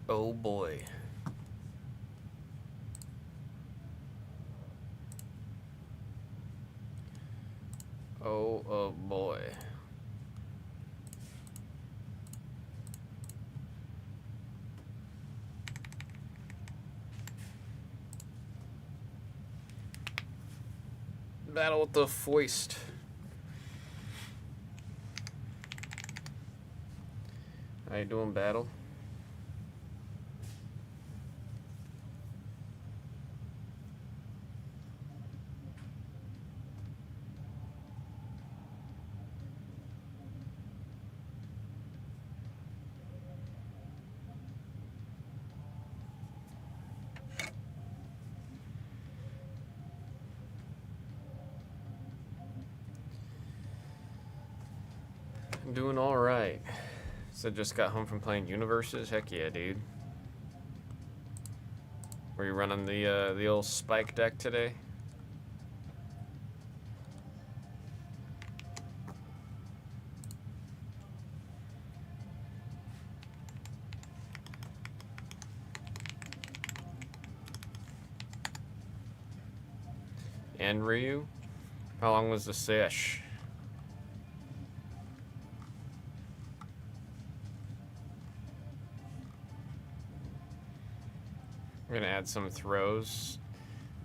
Oh boy. Oh boy. Battle with the foist. How you doing, battle? Doing all right. So just got home from playing Universes. Heck yeah, dude. Were you running the old spike deck today? And Ryu? How long was the sesh? I'm gonna add some throws.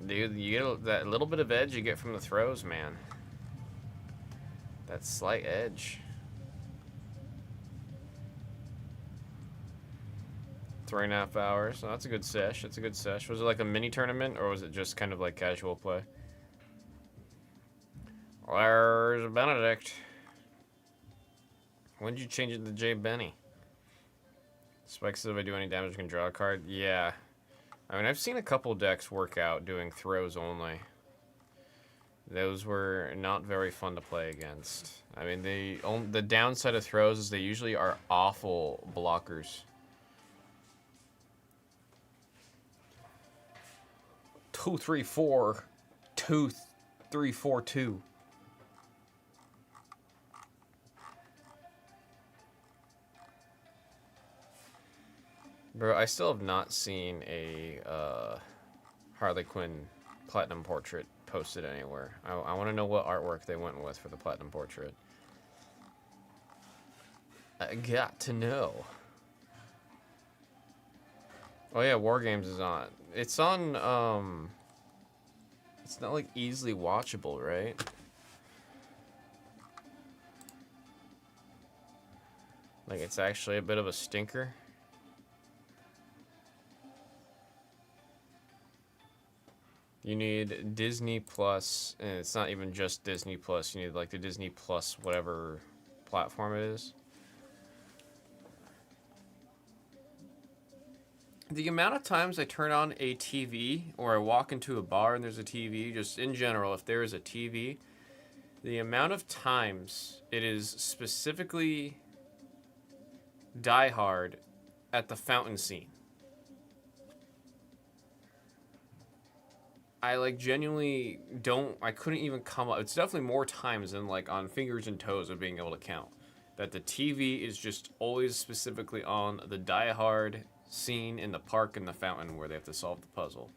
Dude, you get that little bit of edge you get from the throws, man. That slight edge. 3.5 hours. Oh, that's a good sesh. That's a good sesh. Was it like a mini tournament, or was it just kind of like casual play? There's Benedict. When did you change it to J. Benny? Spike says if I do any damage, I can draw a card. Yeah. I mean, I've seen a couple decks work out doing throws only. Those were not very fun to play against. I mean, the downside of throws is they usually are awful blockers. 2, 3, 4, 2, 3, 4, 2. Bro, I still have not seen a Harley Quinn Platinum Portrait posted anywhere. I want to know what artwork they went with for the Platinum Portrait. I got to know. Oh yeah, War Games is on. It's on, it's not like easily watchable, right? Like it's actually a bit of a stinker. You need Disney Plus, and it's not even just Disney Plus. You need like the Disney Plus whatever platform it is. The amount of times I turn on a TV or I walk into a bar and there's a TV, just in general, if there is a TV, the amount of times it is specifically Die Hard at the fountain scene. I like genuinely I couldn't even come up. It's definitely more times than like on fingers and toes of being able to count. That the TV is just always specifically on the Die Hard scene in the park and the fountain where they have to solve the puzzle.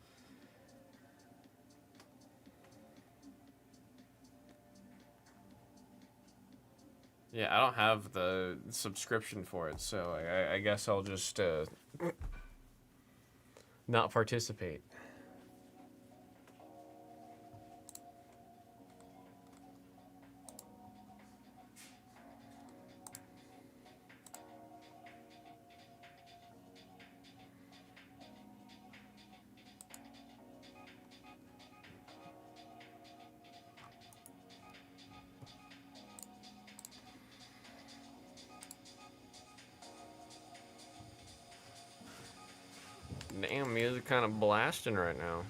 Yeah, I don't have the subscription for it, so I guess I'll just not participate. Damn, music kind of blasting right now.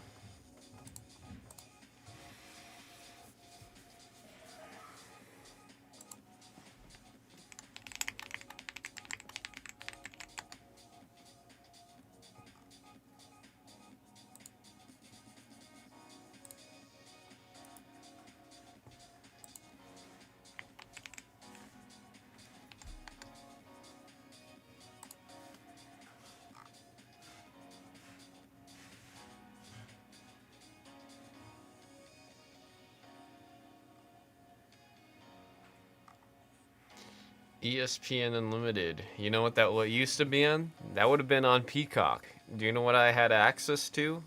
ESPN Unlimited. You know what used to be on? That would have been on Peacock. Do you know what I had access to?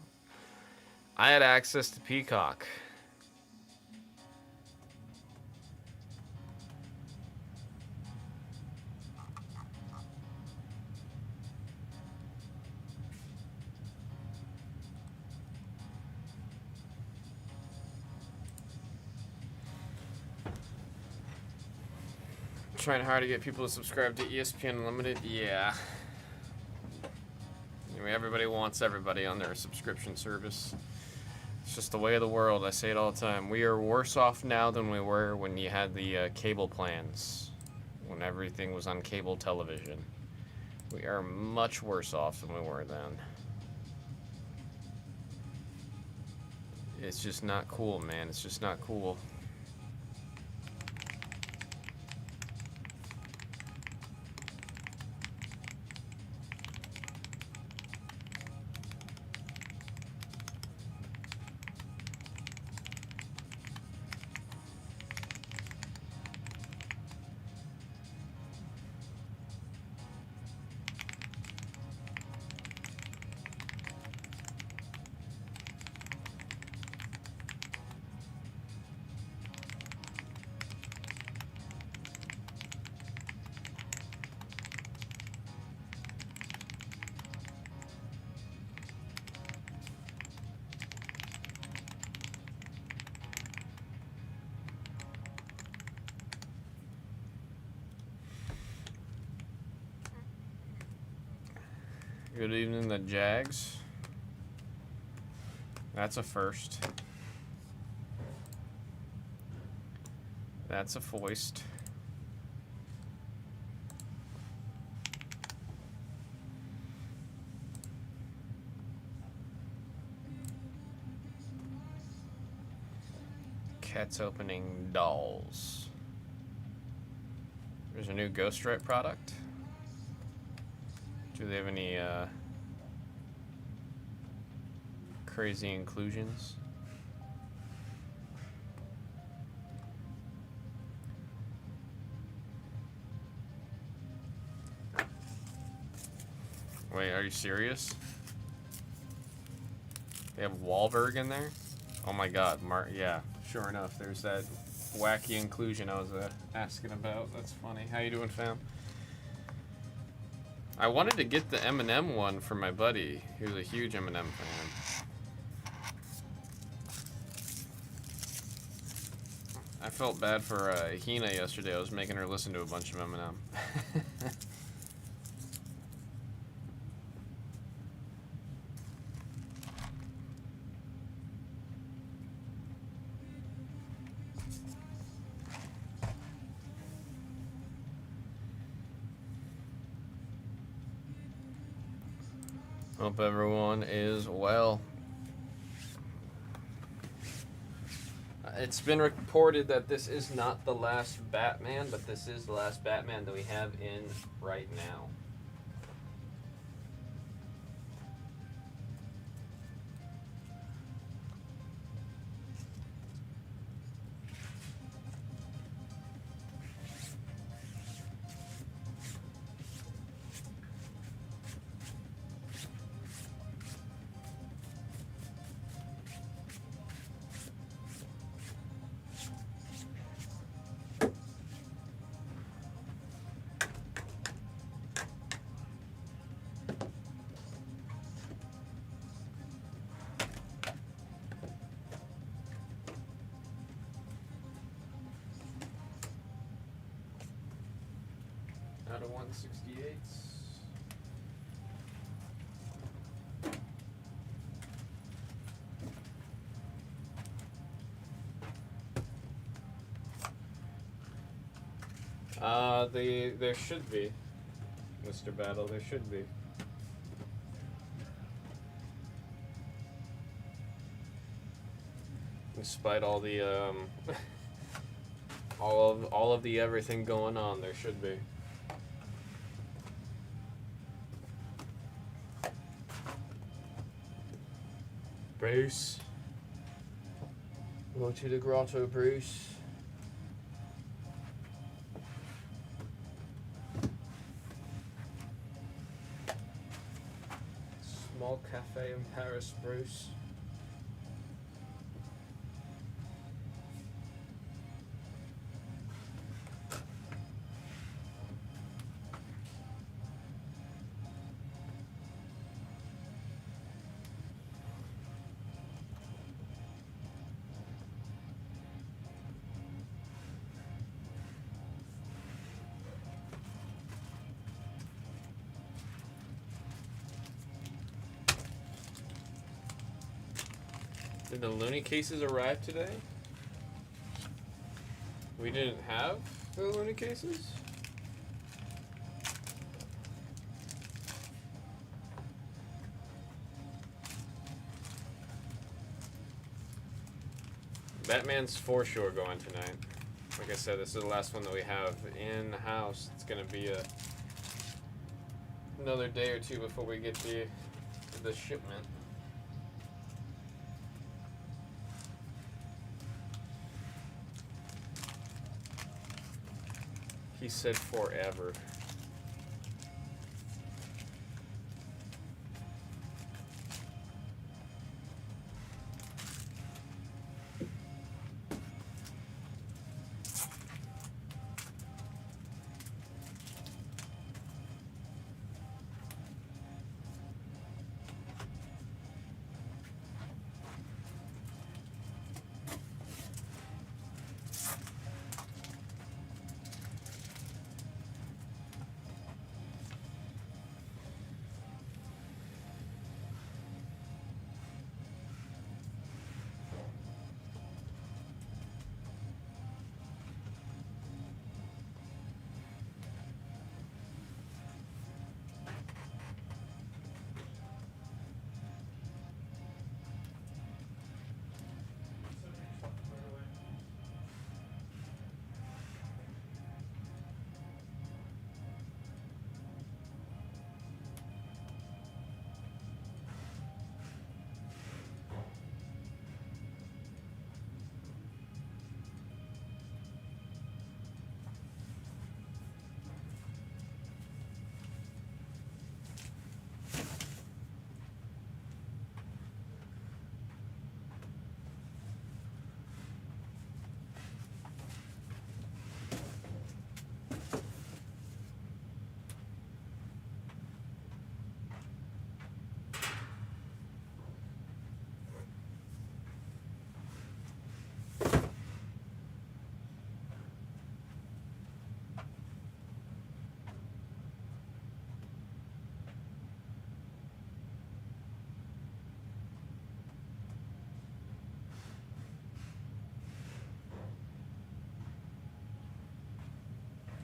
I had access to Peacock. Trying hard to get people to subscribe to ESPN Unlimited. Yeah. Anyway, everybody wants everybody on their subscription service. It's just the way of the world. I say it all the time. We are worse off now than we were when you had the cable plans. when everything was on cable television. We are much worse off than we were then. It's just not cool, man. It's just not cool. Good evening, the Jags. That's a first. That's a foist. Cat's opening dolls. There's a new Ghost Stripe product. Do they have any crazy inclusions? Wait, are you serious? They have Wahlberg in there? Oh my god, yeah, sure enough, there's that wacky inclusion I was asking about. That's funny. How you doing, fam? I wanted to get the Eminem one for my buddy. He was a huge Eminem fan. I felt bad for Hina yesterday. I was making her listen to a bunch of Eminem. Hope everyone is well. It's been reported that this is not the last Batman, but this is the last Batman that we have in right now. Out of 168. There should be, Mr. Battle. There should be. Despite all the all of the everything going on, there should be. Bruce. Go to the grotto, Bruce. Small cafe in Paris, Bruce. Did the Looney cases arrive today? We didn't have the Looney cases? Batman's for sure going tonight. Like I said, this is the last one that we have in the house. It's gonna be another day or two before we get the shipment. He said forever.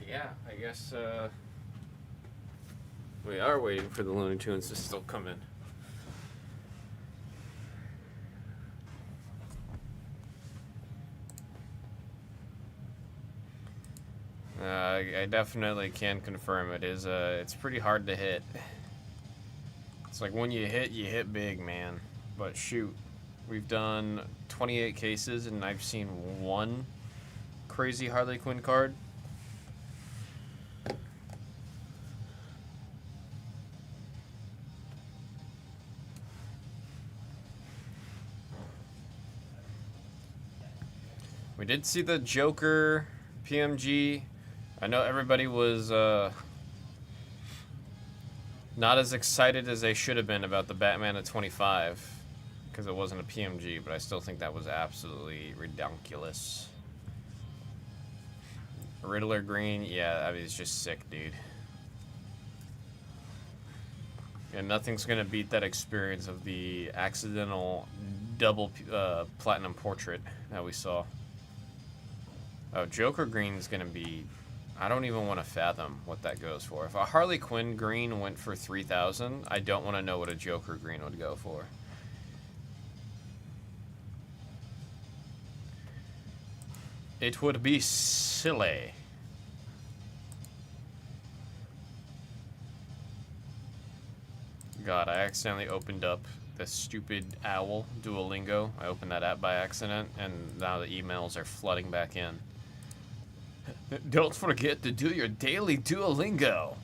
Yeah, I guess we are waiting for the Looney Tunes to still come in. I definitely can confirm it is. It's pretty hard to hit. It's like when you hit big, man. But shoot, we've done 28 cases and I've seen one crazy Harley Quinn card. We did see the Joker PMG. I know everybody was not as excited as they should have been about the Batman at 25 because it wasn't a PMG, but I still think that was absolutely ridiculous. Riddler green, yeah, I mean, it's just sick, dude. And nothing's gonna beat that experience of the accidental double platinum portrait that we saw. Oh, Joker green is gonna be, I don't even want to fathom what that goes for. If a Harley Quinn green went for 3,000, I don't want to know what a Joker green would go for. It would be silly. God, I accidentally opened up the stupid owl Duolingo. I opened that app by accident, and now the emails are flooding back in. Don't forget to do your daily Duolingo.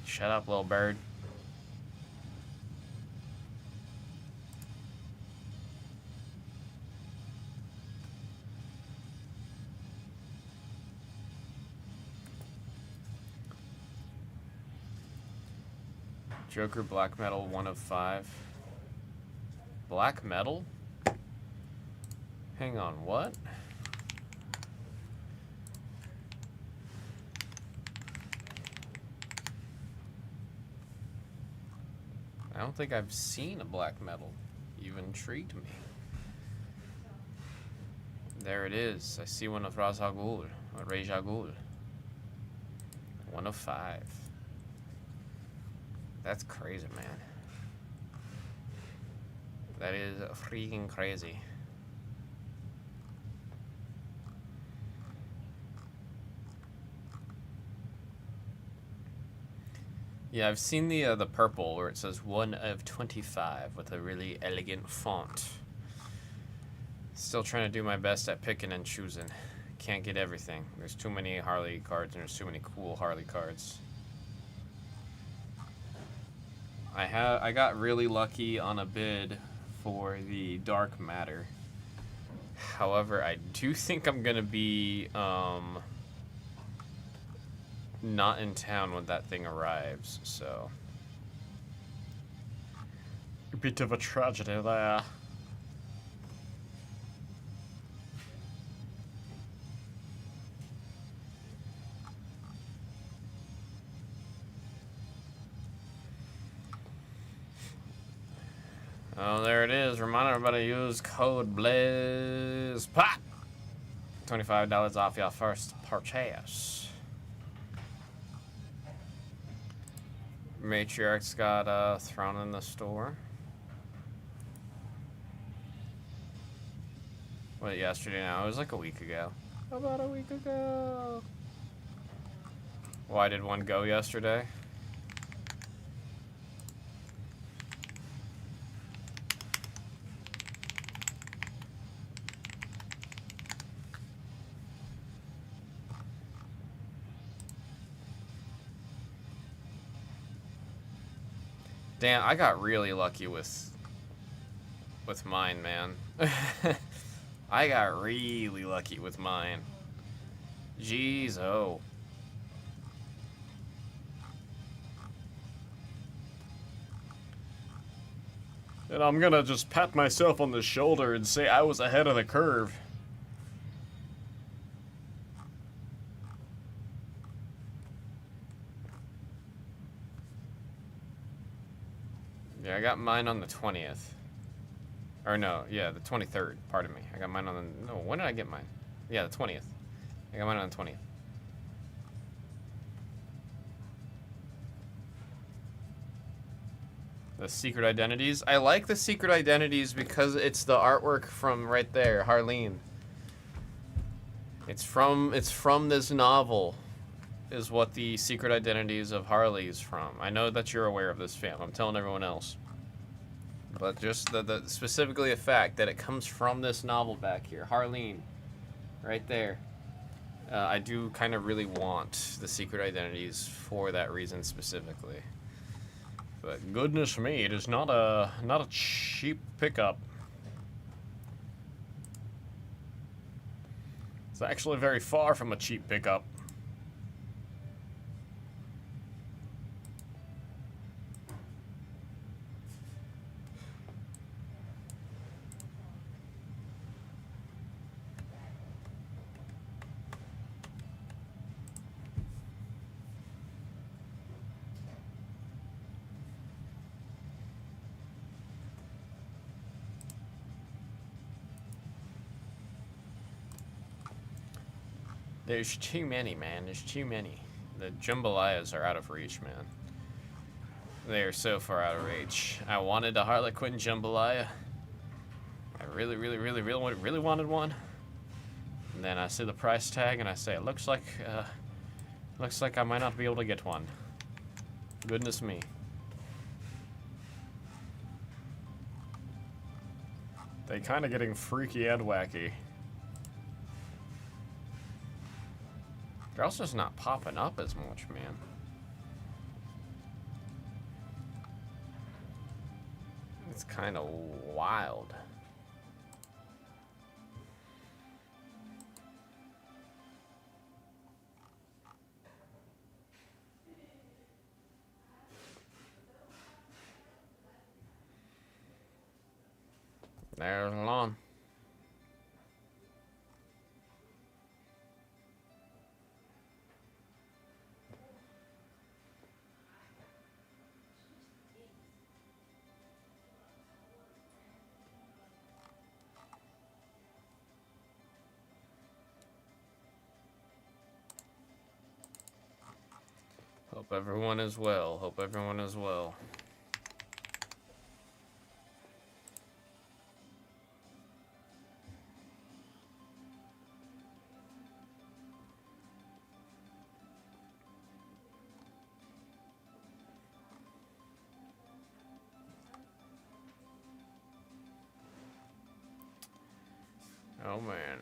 Shut up, little bird. Joker Black Metal 1 of 5. Black Metal? Hang on, what? I don't think I've seen a Black Metal. You intrigued me. There it is. I see one of Ra's al Ghul, or Ra's al Ghul. 1 of 5. That's crazy, man. That is freaking crazy. Yeah, I've seen the purple where it says 1 of 25 with a really elegant font. Still trying to do my best at picking and choosing. Can't get everything. There's too many Harley cards and there's too many cool Harley cards. I got really lucky on a bid for the Dark Matter. However, I do think I'm gonna be not in town when that thing arrives, so a bit of a tragedy there. Oh, there it is. Remind everybody to use code Blez Pop. $25 off your first purchase. Matriarchs got thrown in the store. What, yesterday now? It was like a week ago. About a week ago. Why did one go yesterday? Damn, I got really lucky with mine, man. I got really lucky with mine. Jeez, oh. And I'm gonna just pat myself on the shoulder and say I was ahead of the curve. Yeah, I got mine on the 20th. Or no, yeah, the 23rd, pardon me. I got mine on the, no, when did I get mine? Yeah, the 20th. I got mine on the 20th. The secret identities. I like the secret identities because it's the artwork from right there, Harleen. It's from this novel, is what the secret identities of Harley is from. I know that you're aware of this, fam. I'm telling everyone else. But just the specifically the fact that it comes from this novel back here, Harleen, right there. I do kind of really want the secret identities for that reason specifically. But goodness me, it is not a cheap pickup. It's actually very far from a cheap pickup. There's too many, man. There's too many. The jambalayas are out of reach, man. They are so far out of reach. I wanted a Harlequin jambalaya. I really wanted one. And then I see the price tag and I say, it looks like I might not be able to get one. Goodness me. They kind of getting freaky and wacky. They're also just not popping up as much, man. It's kind of wild. There's the lawn. Hope everyone is well. Hope everyone is well. Oh, man.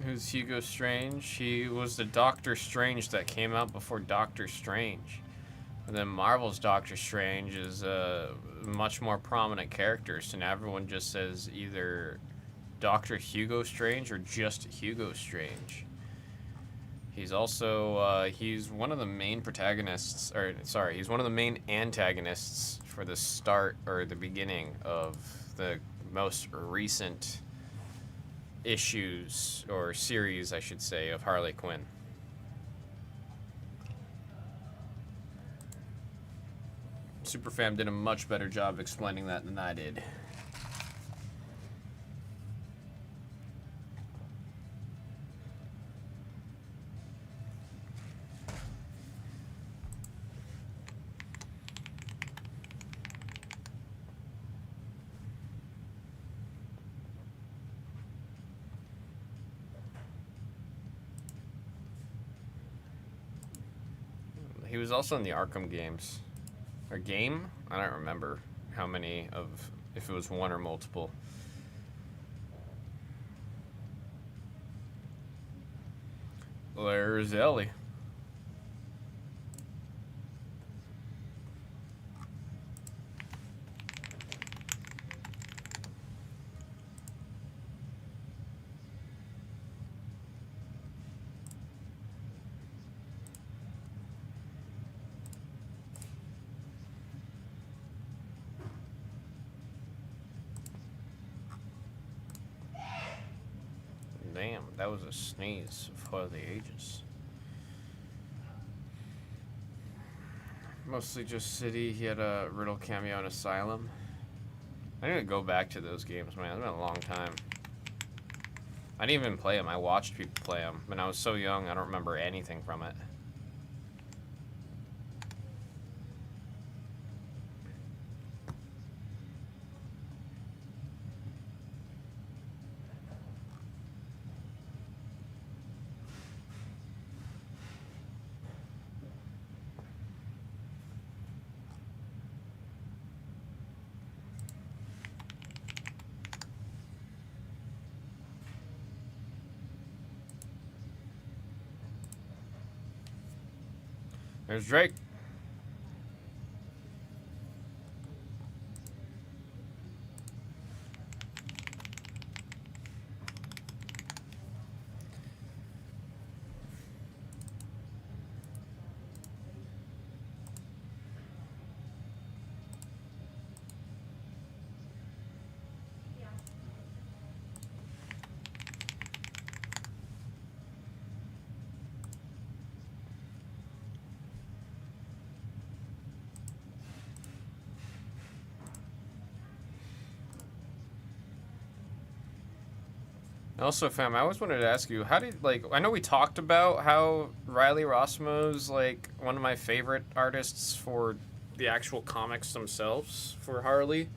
Who's Hugo Strange? He was the Doctor Strange that came out before Doctor Strange. And then Marvel's Doctor Strange is a much more prominent character, so now everyone just says either Dr. Hugo Strange or just Hugo Strange. He's also, he's one of the main protagonists, or sorry, he's one of the main antagonists for the start, or the beginning of the most recent issues, or series, I should say, of Harley Quinn. Superfam did a much better job explaining that than I did. He was also in the Arkham games. Or game? I don't remember how many of, if it was one or multiple. There's Ellie. Damn, that was a sneeze for the ages. Mostly just City. He had a Riddle cameo in Asylum. I need to go back to those games, man. It's been a long time. I didn't even play them. I watched people play them. When I was so young, I don't remember anything from it. There's Drake. Also, fam, I always wanted to ask you, how did, like, I know we talked about how Riley Rossmo's, like, one of my favorite artists for the actual comics themselves for Harley.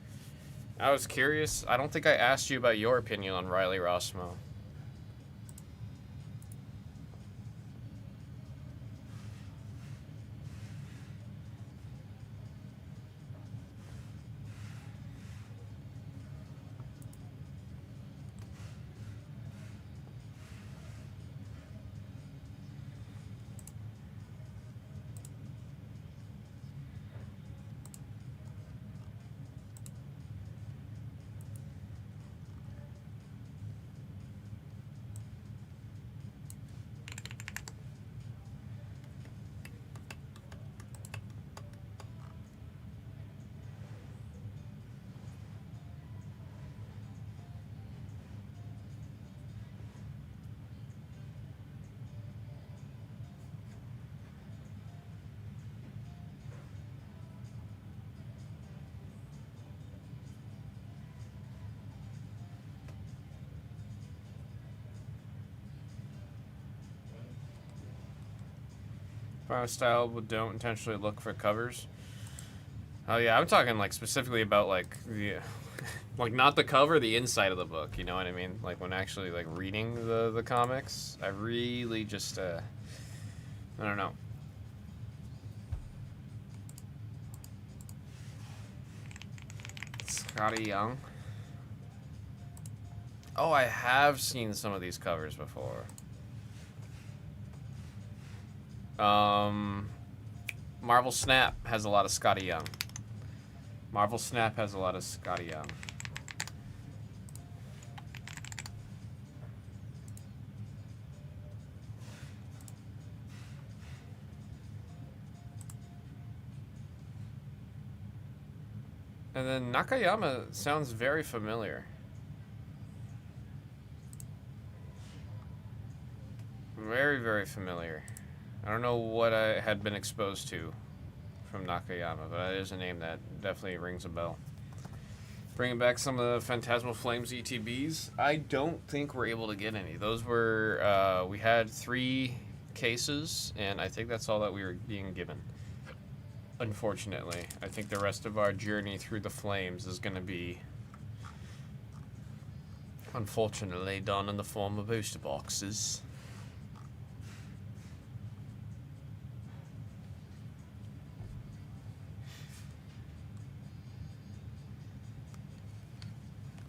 I was curious. I don't think I asked you about your opinion on Riley Rossmo. Style, but don't intentionally look for covers. Oh yeah, I'm talking like specifically about like the, like not the cover, the inside of the book. You know what I mean? Like when actually like reading the comics, I really just I don't know. Scotty Young. Oh, I have seen some of these covers before. Marvel Snap has a lot of Scotty Young. Marvel Snap has a lot of Scotty Young. And then Nakayama sounds very familiar. Very, very familiar. I don't know what I had been exposed to from Nakayama, but it is a name that definitely rings a bell. Bringing back some of the Phantasmal Flames ETBs. I don't think we're able to get any. Those were, we had 3 cases, and I think that's all that we were being given. Unfortunately, I think the rest of our journey through the flames is going to be, unfortunately, done in the form of booster boxes.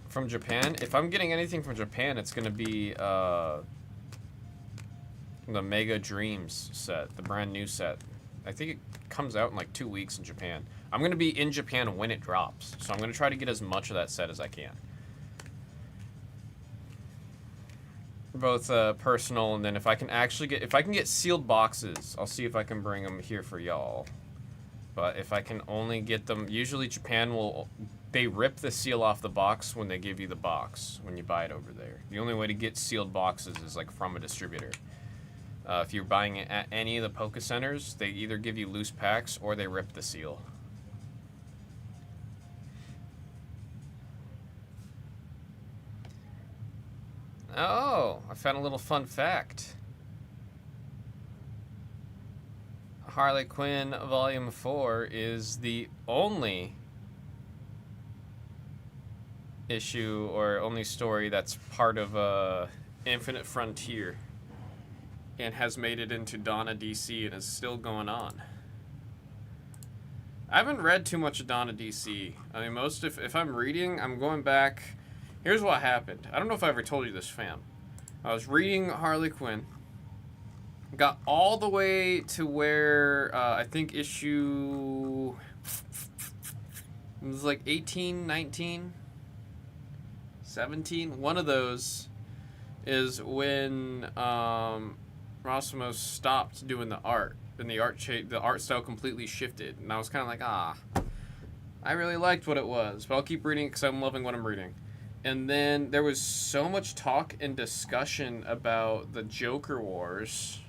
From Japan, if I'm getting anything from Japan, it's going to be the Mega Dreams set, the brand new set. I think it comes out in like 2 weeks in Japan. I'm going to be in Japan when it drops, so I'm going to try to get as much of that set as I can. Both personal, and then if I can actually get, if I can get sealed boxes, I'll see if I can bring them here for y'all. But if I can only get them, usually Japan will, they rip the seal off the box when they give you the box, when you buy it over there. The only way to get sealed boxes is like from a distributor. If you're buying it at any of the Poké Centers, they either give you loose packs or they rip the seal. Oh, I found a little fun fact. Harley Quinn Volume 4 is the only issue or only story that's part of Infinite Frontier and has made it into Donna DC and is still going on. I haven't read too much of Donna DC. I mean, most if I'm reading, I'm going back. Here's what happened. I don't know if I ever told you this, fam. I was reading Harley Quinn. Got all the way to where I think issue, it was like 18, 19, 17. One of those is when Rossimo stopped doing the art, and the art style completely shifted, and I was kind of like, I really liked what it was, but I'll keep reading because I'm loving what I'm reading. And then there was so much talk and discussion about the Joker Wars,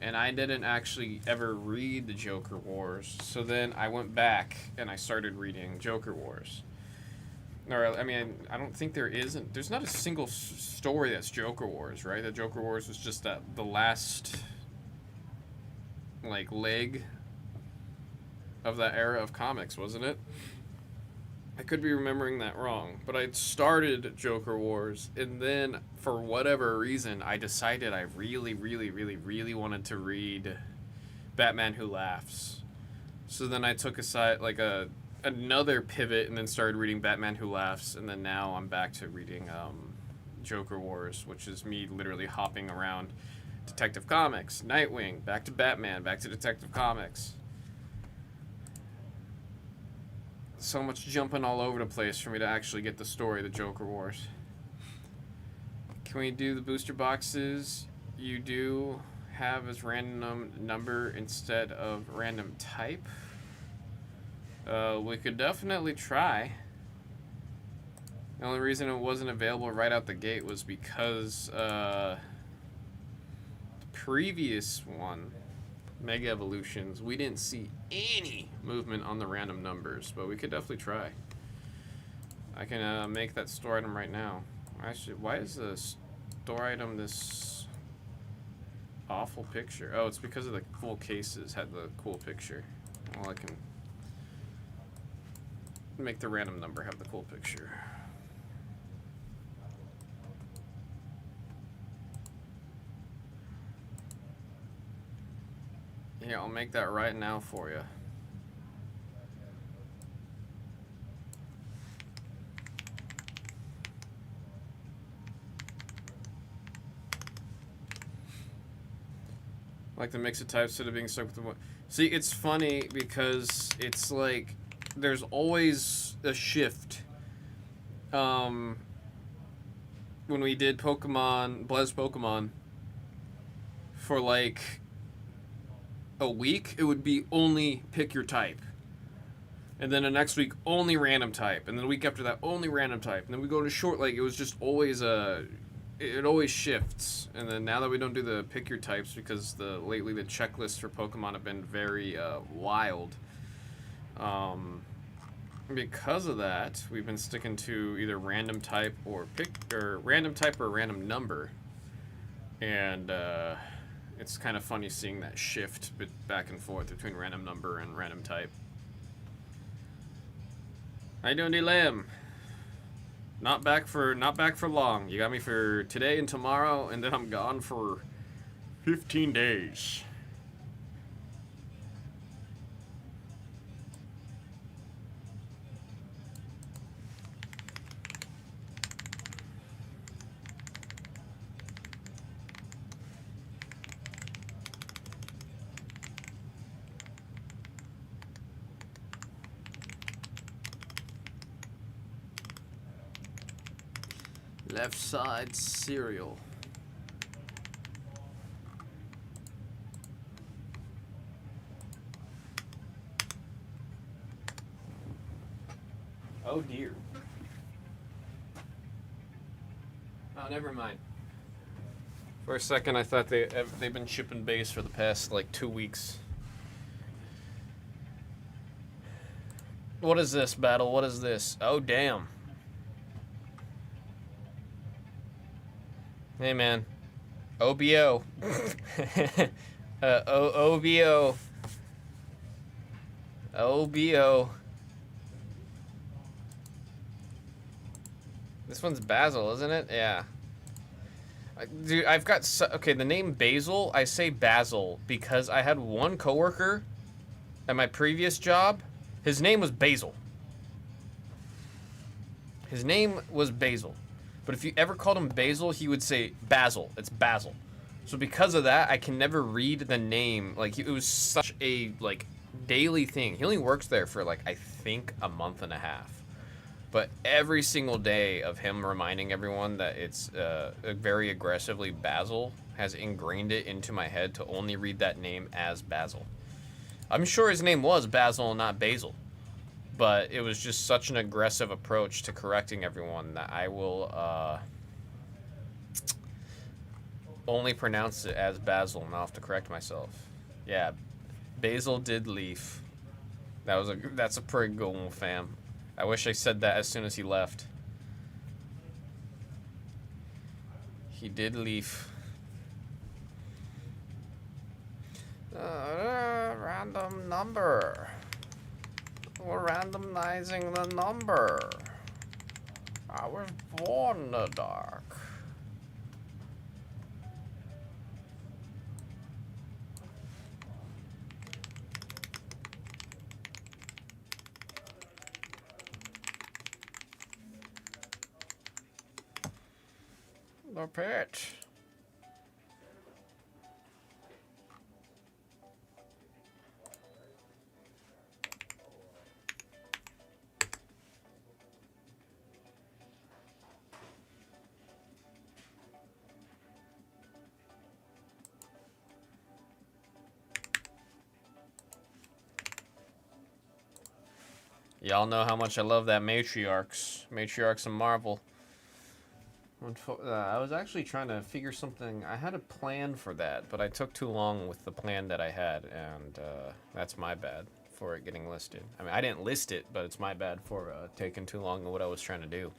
and I didn't actually ever read the Joker Wars, so then I went back and I started reading Joker Wars. Or, I mean, I don't think there's not a single story that's Joker Wars, right? The Joker Wars was just the last, like, leg of that era of comics, wasn't it? I could be remembering that wrong, but I started Joker Wars, and then, for whatever reason, I decided I really, really, really, really wanted to read Batman Who Laughs. So then I took another pivot and then started reading Batman Who Laughs, and then now I'm back to reading Joker Wars, which is me literally hopping around Detective Comics, Nightwing, back to Batman, back to Detective Comics. So much jumping all over the place for me to actually get the story of the Joker Wars. Can we do the booster boxes you do have as random number instead of random type? We could definitely try. The only reason it wasn't available right out the gate was because the previous one, Mega Evolutions, we didn't see any movement on the random numbers, but we could definitely try. I can make that store item right now. Actually, why is the store item this awful picture? Oh, it's because of the full cases had the cool picture. Well, I can make the random number have the cool picture. Yeah, I'll make that right now for you. Like the mix of types instead of being stuck with the one. See, it's funny because it's like there's always a shift. When we did Pokemon, Blez Pokemon, for like a week, it would be only pick your type. And then the next week, only random type. And then the week after that, only random type. And then we go to short, like, it was just always it always shifts. And then now that we don't do the pick your types, because lately the checklists for Pokemon have been very wild. Because of that, we've been sticking to either random type or random type or random number. And it's kind of funny seeing that shift back and forth between random number and random type. How you doing, D-Lim? Not back for long. You got me for today and tomorrow, and then I'm gone for 15 days. Left side cereal. Oh dear. Oh, never mind. For a second, I thought they've been shipping base for the past like 2 weeks. What is this battle? What is this? Oh damn. Hey man, OBO. OBO. OBO. This one's Basil, isn't it? Yeah. Dude, I've got okay, the name Basil, I say Basil because I had one coworker at my previous job. His name was Basil. His name was Basil. But if you ever called him Basil, he would say Basil. It's Basil. So because of that, I can never read the name. Like, it was such a, like, daily thing. He only works there for, like, I think a month and a half. But every single day of him reminding everyone that it's very aggressively Basil has ingrained it into my head to only read that name as Basil. I'm sure his name was Basil and not Basil. But it was just such an aggressive approach to correcting everyone that I will only pronounce it as Basil, and I'll have to correct myself. Yeah, Basil did leave. That's a pretty good one, fam. I wish I said that as soon as he left. He did leave. Random number. We're randomizing the number. I was born in the dark. The pitch. Y'all know how much I love that Matriarchs. Matriarchs and Marvel. I was actually trying to figure something. I had a plan for that, but I took too long with the plan that I had, and that's my bad for it getting listed. I mean, I didn't list it, but it's my bad for taking too long on what I was trying to do.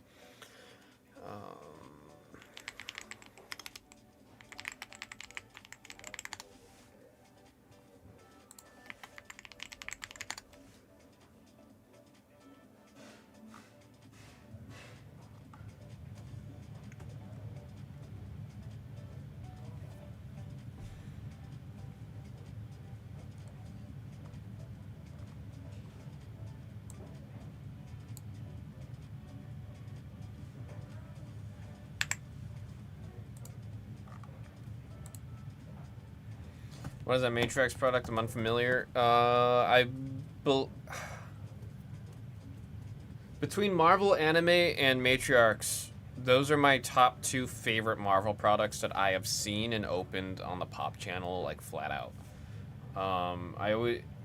What is that Matrix product? I'm unfamiliar. Between Marvel Anime and Matriarchs, those are my top 2 favorite Marvel products that I have seen and opened on the Pop channel, like flat out.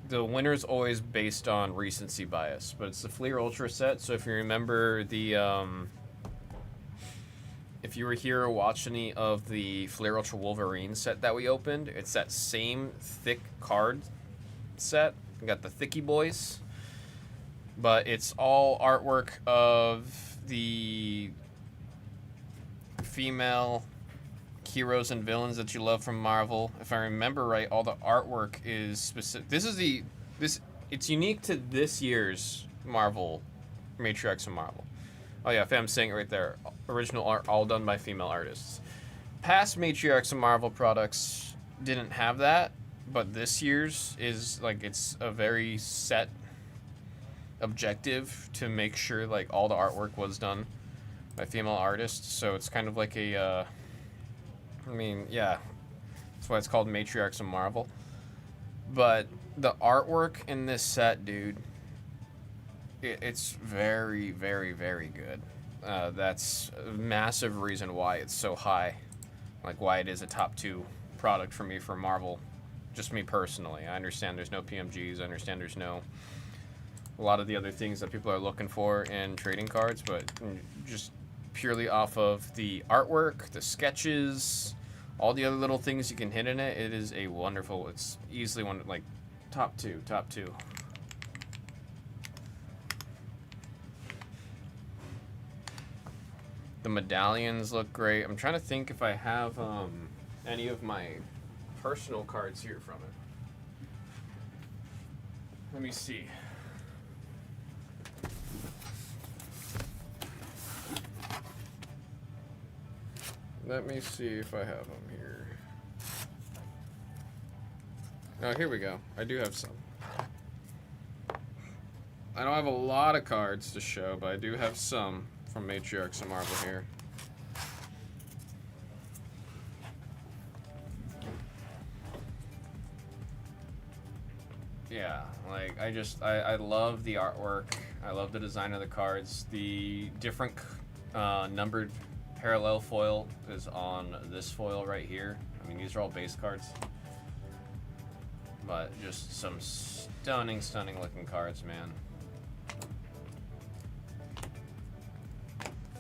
The winner's always based on recency bias, but it's the Fleer Ultra set. So if you remember the, if you were here watching any of the Fleer Ultra Wolverine set that we opened, it's that same thick card set. We got the thicky boys. But it's all artwork of the female heroes and villains that you love from Marvel. If I remember right, all the artwork is specific. It's unique to this year's Marvel, Matrix and Marvel. Oh yeah, I'm saying it right there. Original art, all done by female artists. Past Matriarchs and Marvel products didn't have that, but this year's is like, it's a very set objective to make sure like all the artwork was done by female artists. So it's kind of like a I mean, yeah, that's why it's called Matriarchs and Marvel. But the artwork in this set, dude, it's very, very, very good. That's a massive reason why it's so high, like why it is a top 2 product for me for Marvel. Just me personally. I understand there's no PMGs. I understand there's no a lot of the other things that people are looking for in trading cards, but just purely off of the artwork, the sketches, all the other little things you can hit in it, it is a wonderful, it's easily one, like, top 2. The medallions look great. I'm trying to think if I have any of my personal cards here from it. Let me see. Let me see if I have them here. Oh, here we go. I do have some. I don't have a lot of cards to show, but I do have some from Matriarchs and Marvel here. Yeah, like, I love the artwork. I love the design of the cards. The different numbered parallel foil is on this foil right here. I mean, these are all base cards. But just some stunning, stunning looking cards, man.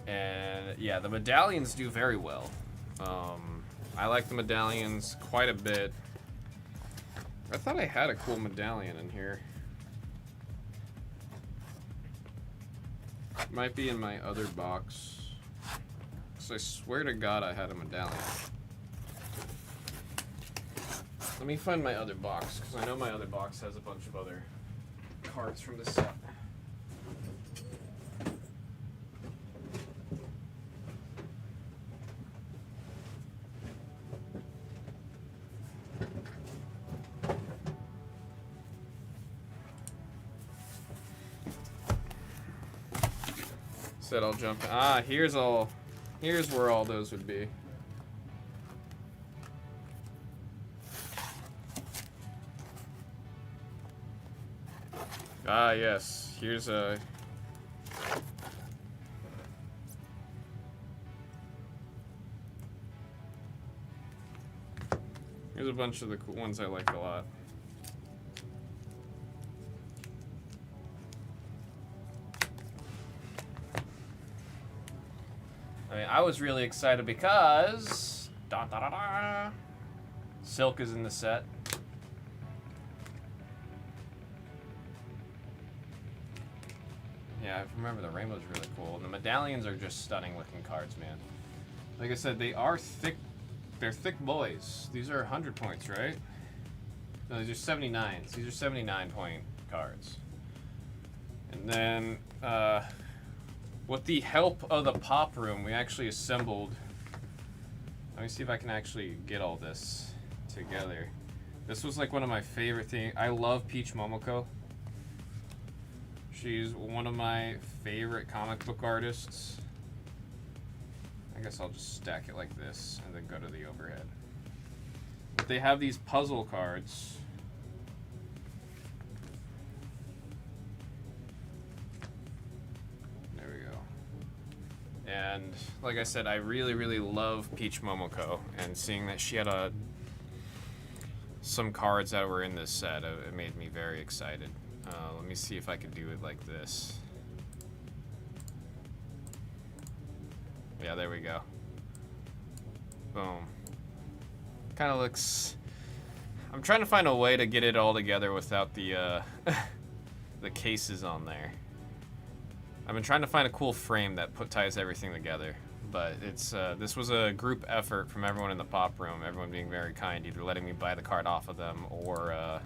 And yeah, the medallions do very well. I like the medallions quite a bit. I thought I had a cool medallion in here. Might be in my other box. I swear to God I had a medallion. Let me find my other box, because I know my other box has a bunch of other cards from the set. Said I'll jump. Ah, here's where all those would be. Ah, yes. Here's a... Here's a bunch of the cool ones I like a lot. I mean, I was really excited because Silk is in the set. Yeah, I remember the rainbow's really cool. And the medallions are just stunning looking cards, man. Like I said, they are thick. They're thick boys. These are 100 points, right? No, these are 79s. These are 79 point cards. And then, with the help of the pop room, we actually assembled. Let me see if I can actually get all this together. This was like one of my favorite things. I love Peach Momoko. She's one of my favorite comic book artists. I guess I'll just stack it like this and then go to the overhead. they have these puzzle cards. There we go. And like I said, I really, really love Peach Momoko, and seeing that she had some cards that were in this set, it made me very excited. Let me see if I can do it like this. Yeah, there we go. Boom. Kind of looks... I'm trying to find a way to get it all together without the the cases on there. I've been trying to find a cool frame that ties everything together, but it's this was a group effort from everyone in the pop room, everyone being very kind, either letting me buy the card off of them or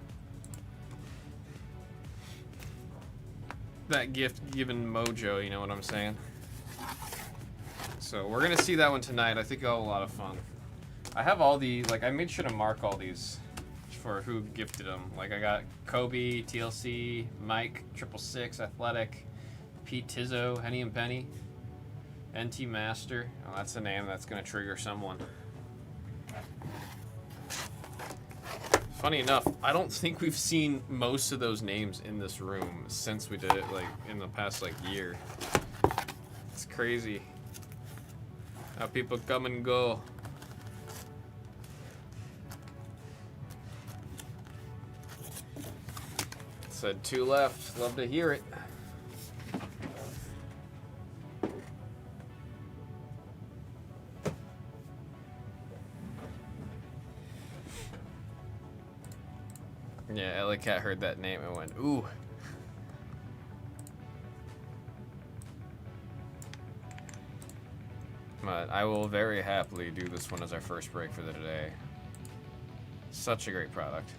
that gift given mojo, you know what I'm saying? So we're gonna see that one tonight. I think it'll have a lot of fun. I have all the, like, I made sure to mark all these for who gifted them. Like, I got Kobe, TLC, Mike, 666, Athletic, Pete Tizzo, Henny and Penny, NT Master. Oh, that's a name that's gonna trigger someone. Funny enough, I don't think we've seen most of those names in this room since we did it, like, in the past, like, year. It's crazy how people come and go. Said 2 left. Love to hear it. Yeah, Ellie Cat heard that name and went, ooh. But I will very happily do this one as our first break for the day. Such a great product.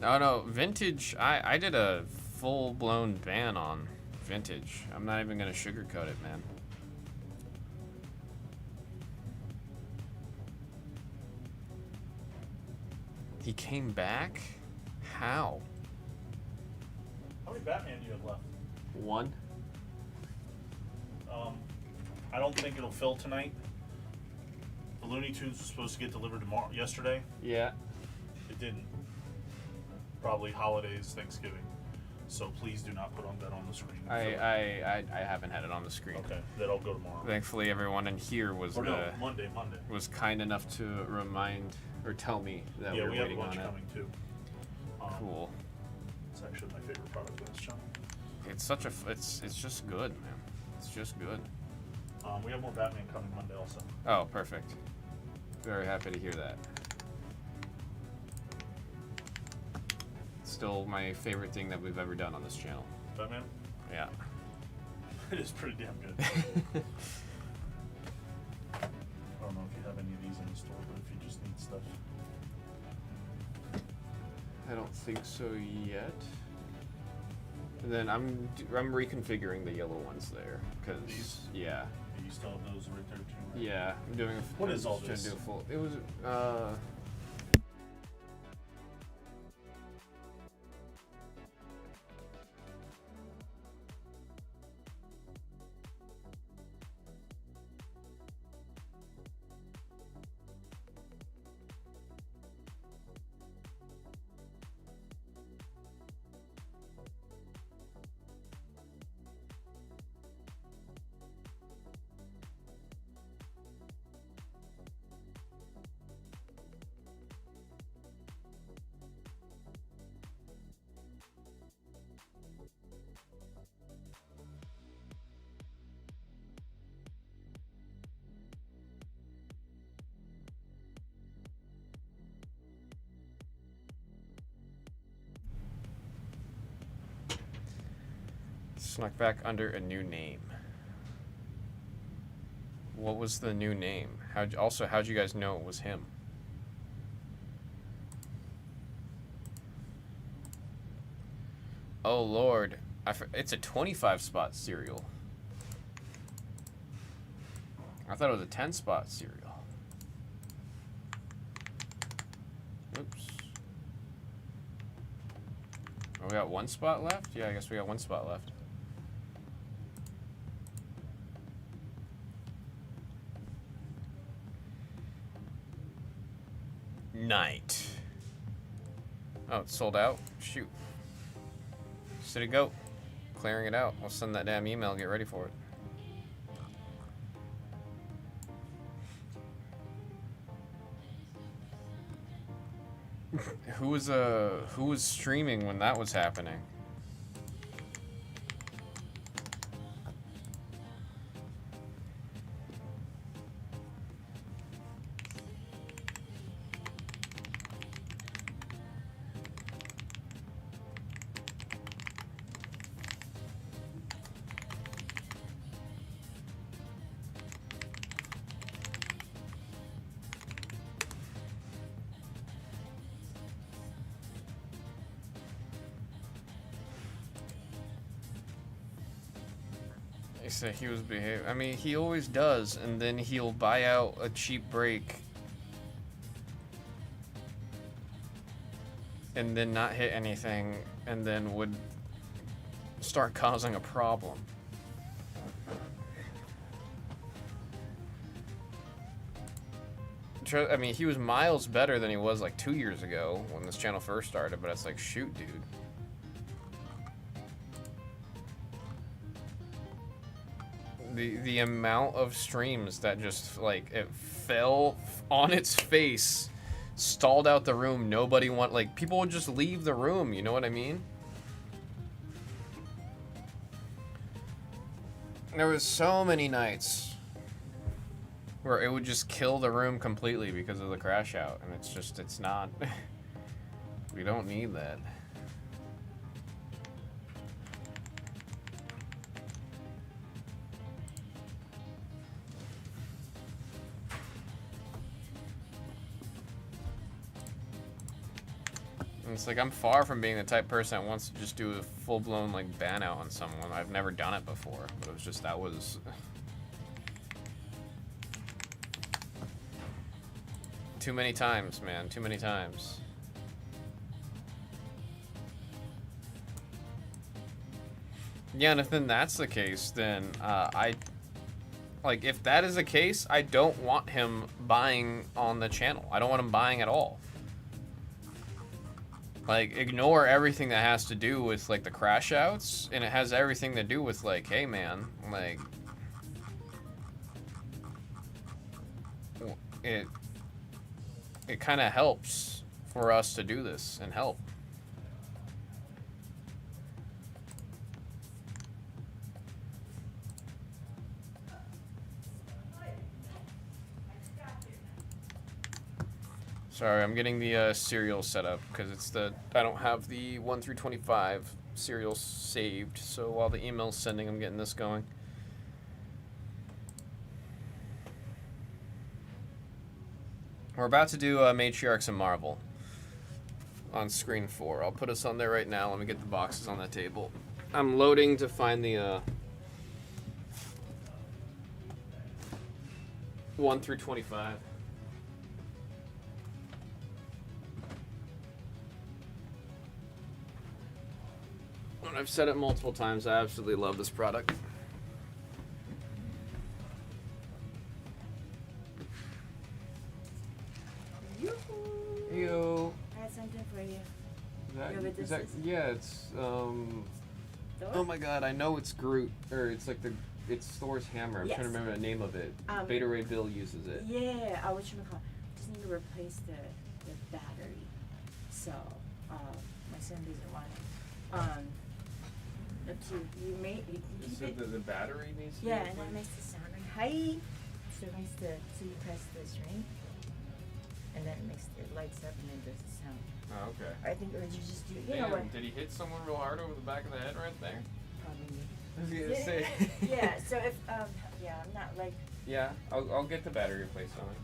Oh no, vintage, I did a full-blown ban on vintage. I'm not even gonna sugarcoat it, man. He came back? How? How many Batman do you have left? 1. I don't think it'll fill tonight. The Looney Tunes was supposed to get delivered yesterday. Yeah. It didn't. Probably holidays, Thanksgiving. So please do not put that on the screen. I haven't had it on the screen. Okay, that'll go tomorrow. Thankfully, everyone in here was Monday. Was kind enough to remind or tell me that we're waiting on it. Yeah, we have a bunch coming too. Cool. It's actually my favorite product on this channel. It's such a it's just good, man. It's just good. We have more Batman coming Monday also. Oh, perfect. Very happy to hear that. Still my favorite thing that we've ever done on this channel. Batman? Yeah. It is pretty damn good. I don't know if you have any of these in the store, but if you just need stuff. I don't think so yet. And then I'm reconfiguring the yellow ones there because yeah. You still have those right there too, right? Yeah, I'm doing. What is all this? Do a full, it was snuck back under a new name. What was the new name? How'd you guys know it was him? Oh Lord, it's a 25 spot cereal. I thought it was a 10 spot cereal. Oops. Oh, we got 1 spot left? Yeah, I guess we got 1 spot left. night. Oh, it's sold out? Shoot. City Goat. Clearing it out. I'll send that damn email. Get ready for it. Who was streaming when that was happening? He said he was behaving. I mean, he always does, and then he'll buy out a cheap break and then not hit anything, and then would start causing a problem. I mean, he was miles better than he was like 2 years ago when this channel first started, but it's like, shoot, dude. The amount of streams that just, like, it fell on its face, stalled out the room, nobody like, people would just leave the room, you know what I mean? There was so many nights where it would just kill the room completely because of the crash out, and it's just, it's not, we don't need that. It's like, I'm far from being the type of person that wants to just do a full-blown, like, ban out on someone. I've never done it before, but it was just, that was... too many times, man. Too many times. Yeah, and if then that's the case, then, like, if that is the case, I don't want him buying on the channel. I don't want him buying at all. Like, ignore everything that has to do with, like, the crash outs, and it has everything to do with, like, hey, man, like, it kind of helps for us to do this and help. Sorry, I'm getting the serial set up because it's I don't have the 1 through 25 serials saved. So while the email's sending, I'm getting this going. We're about to do Matriarchs and Marvel on screen 4. I'll put us on there right now. Let me get the boxes on that table. I'm loading to find the 1 through 25. I've said it multiple times. I absolutely love this product. Yo. I had something for you. Yeah, it's oh my god, I know it's Groot, or it's like it's Thor's hammer. I'm trying to remember the name of it. Beta Ray Bill uses it. Yeah, I was trying to call. Just need to replace the battery. So my son doesn't want it. Up to you. You said that the battery needs to be and that makes the sound like hi. So it makes so you press the string, and then it lights up and then does the sound. Oh, okay. I think or you just do. You Damn, know what? did he hit someone real hard over the back of the head right there? Probably. I was gonna say. Yeah. So if yeah, I'm not like. Yeah, I'll get the battery replaced on it.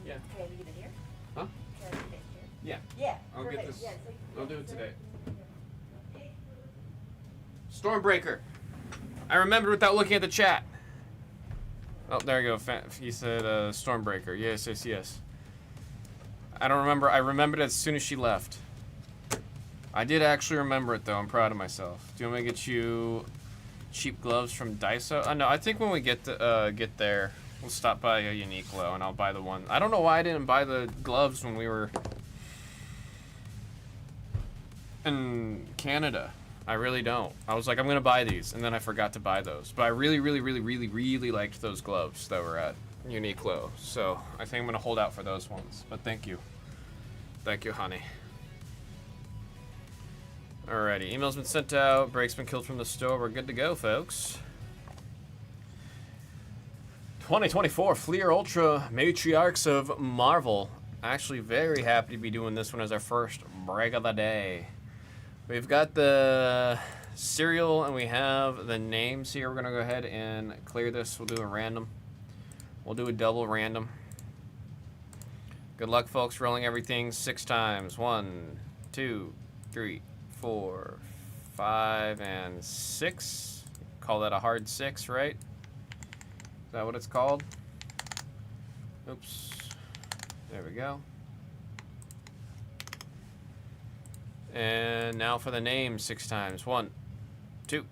Yeah. Can I leave it here? Huh? Can I leave it here? Yeah. Yeah. I'll perfect. get this. Yeah, it's like, I'll do it today. Stormbreaker. I remembered without looking at the chat. Oh, there you go. He said Stormbreaker. Yes. I don't remember. I remembered it as soon as she left. I did actually remember it, though. I'm proud of myself. Do you want me to get you cheap gloves from Daiso? No, I think when we get there, We'll stop by a Uniqlo and I'll buy the one. I don't know why I didn't buy the gloves when we were in Canada. I really don't. I was like, I'm gonna buy these, and then I forgot to buy those. But I really, really, really, really, really liked those gloves that were at Uniqlo. So I think I'm gonna hold out for those ones. But thank you. Thank you, honey. Alrighty, email's been sent out, break's been killed from the store. We're good to go, folks. 2024 Fleer Ultra Matriarchs of Marvel. Actually, very happy to be doing this one as our first break of the day. We've got the serial and we have the names here. We're going to go ahead and clear this. We'll do a random. We'll do a double random. Good luck, folks. Rolling everything 6 times. 1, 2, 3, 4, 5, and 6. Call that a hard 6, right? Is that what it's called? Oops. There we go. And now for the name 6 times. 1, 2,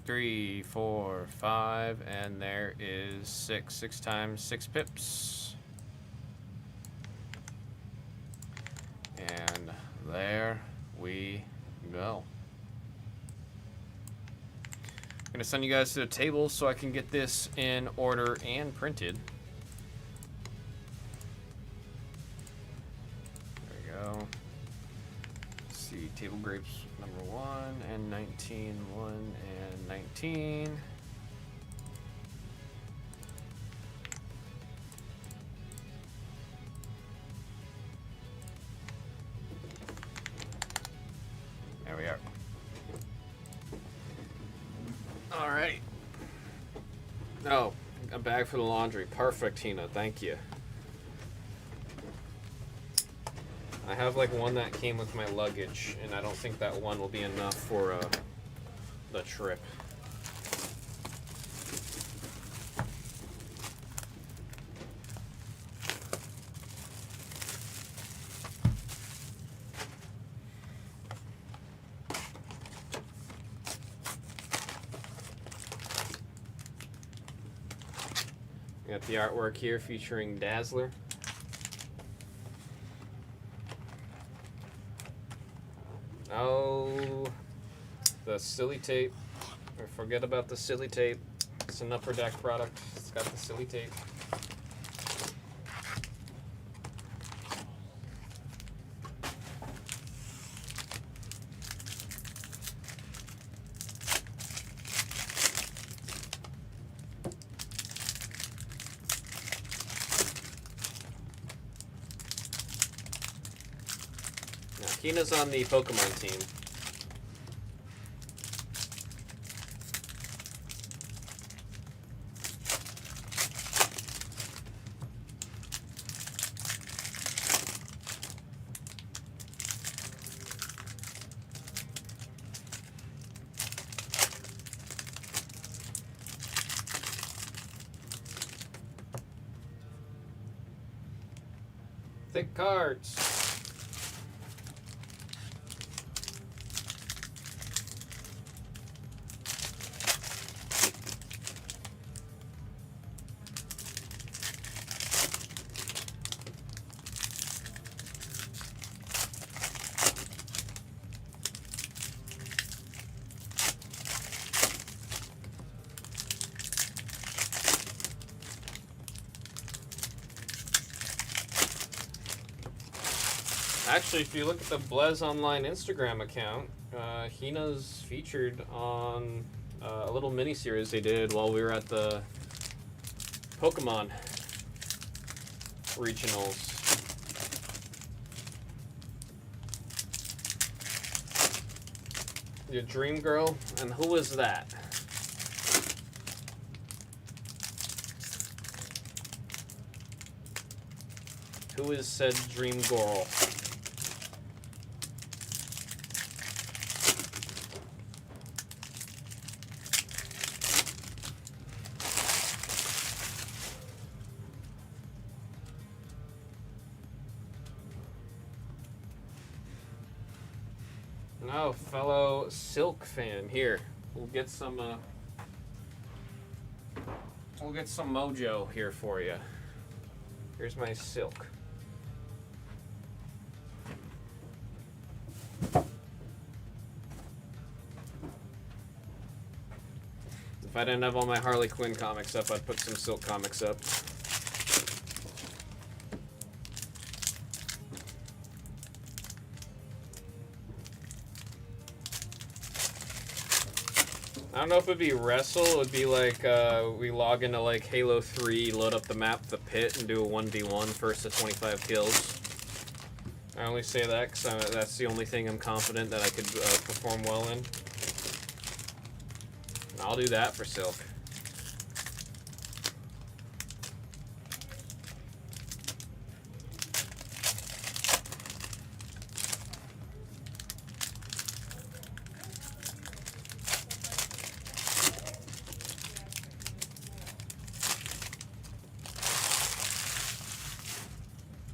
3, 4, 5, and there is 6. 6 times 6 pips. And there we go. I'm gonna send you guys to the table so I can get this in order and printed. There we go. Let's see, table grapes number 1 and 19, 1 and 19. There we are. Alright. Oh, a bag for the laundry. Perfect, Tina. Thank you. I have like one that came with my luggage, and I don't think that one will be enough for the trip. We got the artwork here featuring Dazzler. Oh, the silly tape. Forget about the silly tape. It's an Upper Deck product. It's got the silly tape. Hina's on the Pokemon team. Thick cards. Actually, if you look at the Blez Online Instagram account, Hina's featured on a little mini-series they did while we were at the Pokemon regionals. Your dream girl? And who is that? Who is said dream girl? No, fellow Silk fan. Here, we'll get some we'll get some mojo here for you. Here's my silk. If I didn't have all my Harley Quinn comics up, I'd put some silk comics up. I don't know if it'd be wrestle. It would be like we log into like Halo 3, load up the map, the pit, and do a 1v1 first to 25 kills. I only say that because that's the only thing I'm confident that I could perform well in. And I'll do that for silk.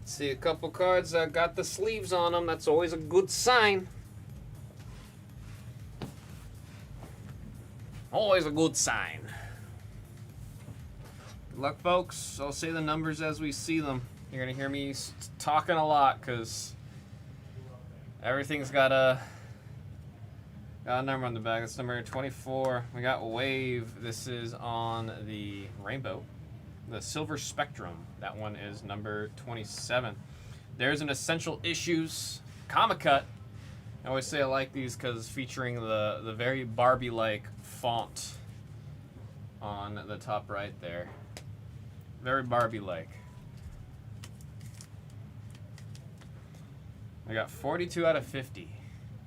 See a couple cards that got the sleeves on them. That's always a good sign. Always a good sign. Good luck, folks. I'll say the numbers as we see them. You're gonna hear me talking a lot because everything's got a number on the back. That's number 24. We got Wave. This is on the Rainbow. The Silver Spectrum. That one is number 27. There's an Essential Issues comic cut. I always say I like these because featuring the very Barbie-like font on the top right there. Very Barbie-like. I got 42 out of 50.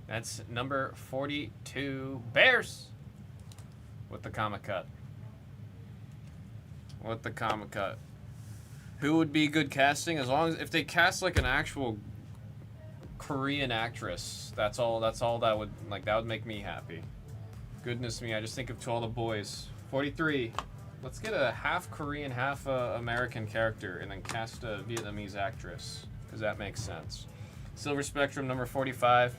That's number 42. Bears with the comic cut. With the comic cut. Who would be good casting? As long as if they cast like an actual Korean actress, that's all that would make me happy. Goodness me, I just think of To All the Boys. 43. Let's get a half Korean, half American character and then cast a Vietnamese actress because that makes sense. Silver Spectrum number 45.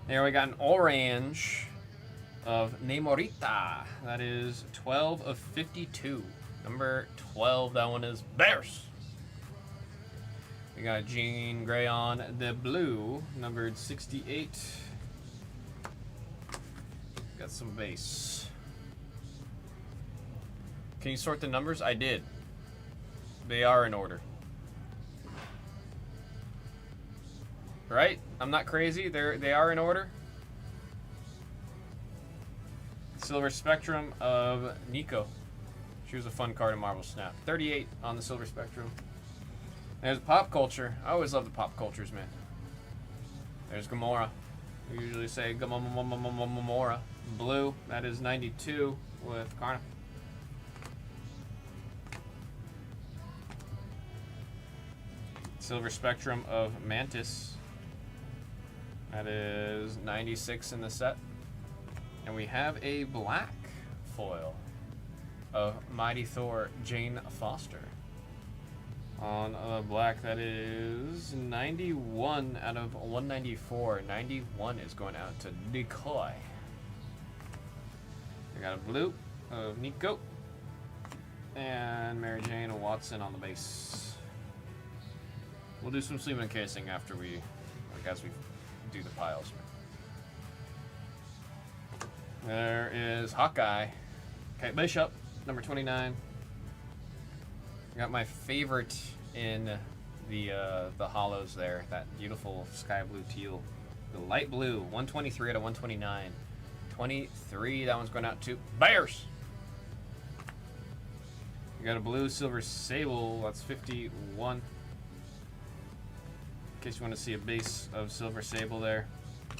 There we got an orange of Nemorita. That is 12 of 52. Number 12, that one is Bears. We got Jean Grey on the blue, numbered 68. Got some base. Can you sort the numbers? I did. They are in order. Right? I'm not crazy. They are in order. Silver Spectrum of Nico. She was a fun card in Marvel Snap. 38 on the Silver Spectrum. There's Pop Culture. I always love the Pop Cultures, man. There's Gamora. We usually say Gamora. Blue. That is 92 with Karna. Silver Spectrum of Mantis. That is 96 in the set. And we have a black foil of Mighty Thor, Jane Foster. On black, that is 91 out of 194. 91 is going out to Decoy. We got a blue of Nico. And Mary Jane Watson on the base. We'll do some sleeve encasing after as we do the piles. There is Hawkeye. Kate Bishop, number 29. I got my favorite in the hollows there. That beautiful sky blue teal. The light blue, 123 out of 129. 23, that one's going out to Bears. We got a blue silver sable, that's 51. In case you want to see a base of silver sable there.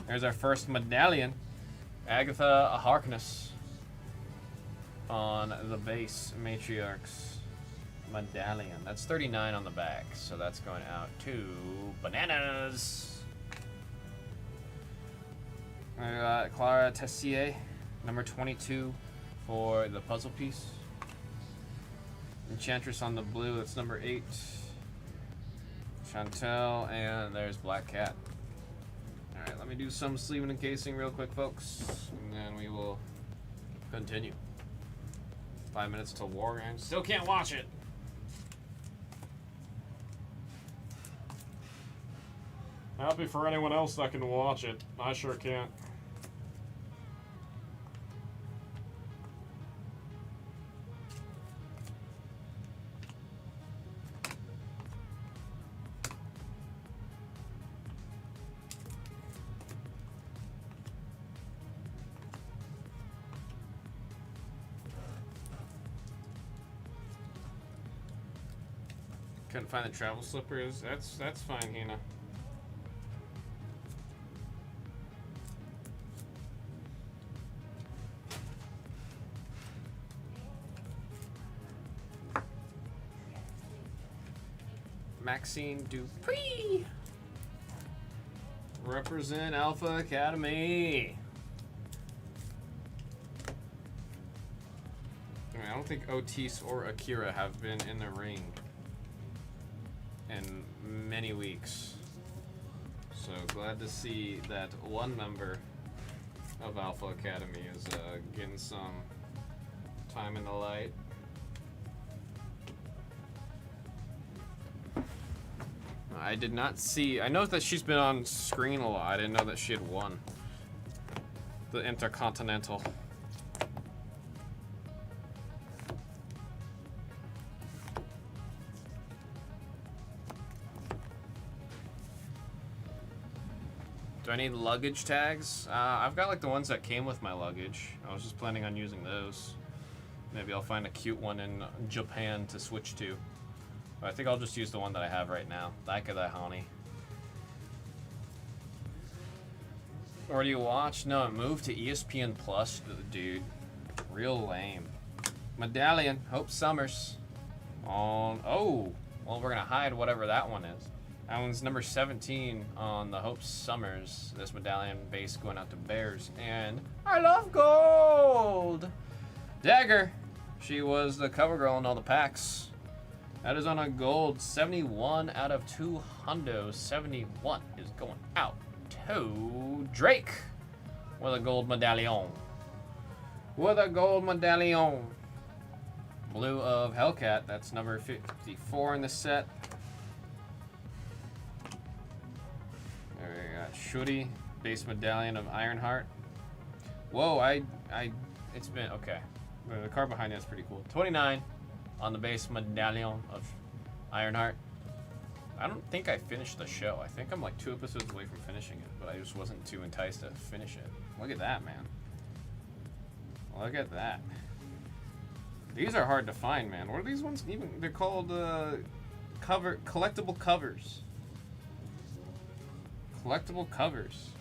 There's our first medallion. Agatha Harkness on the base Matriarchs medallion. That's 39 on the back, so that's going out to Bananas. I got Clara Tessier, number 22 for the puzzle piece. Enchantress on the blue, that's number 8. Chantel, and there's Black Cat. Alright, let me do some sleeve and encasing real quick, folks, and then we will continue. 5 minutes till war and still can't watch it. Happy for anyone else that can watch it. I sure can't. Couldn't find the travel slippers. That's fine, Hina. Maxine Dupree. Represent Alpha Academy. I don't think Otis or Akira have been in the ring in many weeks. So glad to see that one member of Alpha Academy is getting some time in the light. I did not see. I know that she's been on screen a lot. I didn't know that she had won the Intercontinental. Do I need luggage tags? I've got like the ones that came with my luggage. I was just planning on using those. Maybe I'll find a cute one in Japan to switch to. But I think I'll just use the one that I have right now. Like that, honey. Or do you watch? No, it moved to ESPN Plus, dude. Real lame. Medallion, Hope Summers. On, oh, well, we're gonna hide whatever that one is. That one's number 17 on the Hope Summers. This medallion base going out to Bears. And I love gold! Dagger. She was the cover girl in all the packs. That is on a gold 71 out of 200. 71 is going out to Drake with a gold medallion. With a gold medallion. Blue of Hellcat. That's number 54 in the set. There we got Shuri, base medallion of Ironheart. Whoa, it's been, okay. The card behind it is pretty cool. 29 on the base medallion of Ironheart. I don't think I finished the show. I think I'm like 2 episodes away from finishing it, but I just wasn't too enticed to finish it. Look at that, man. Look at that. These are hard to find, man. What are these ones even? They're called collectible covers. Collectible covers.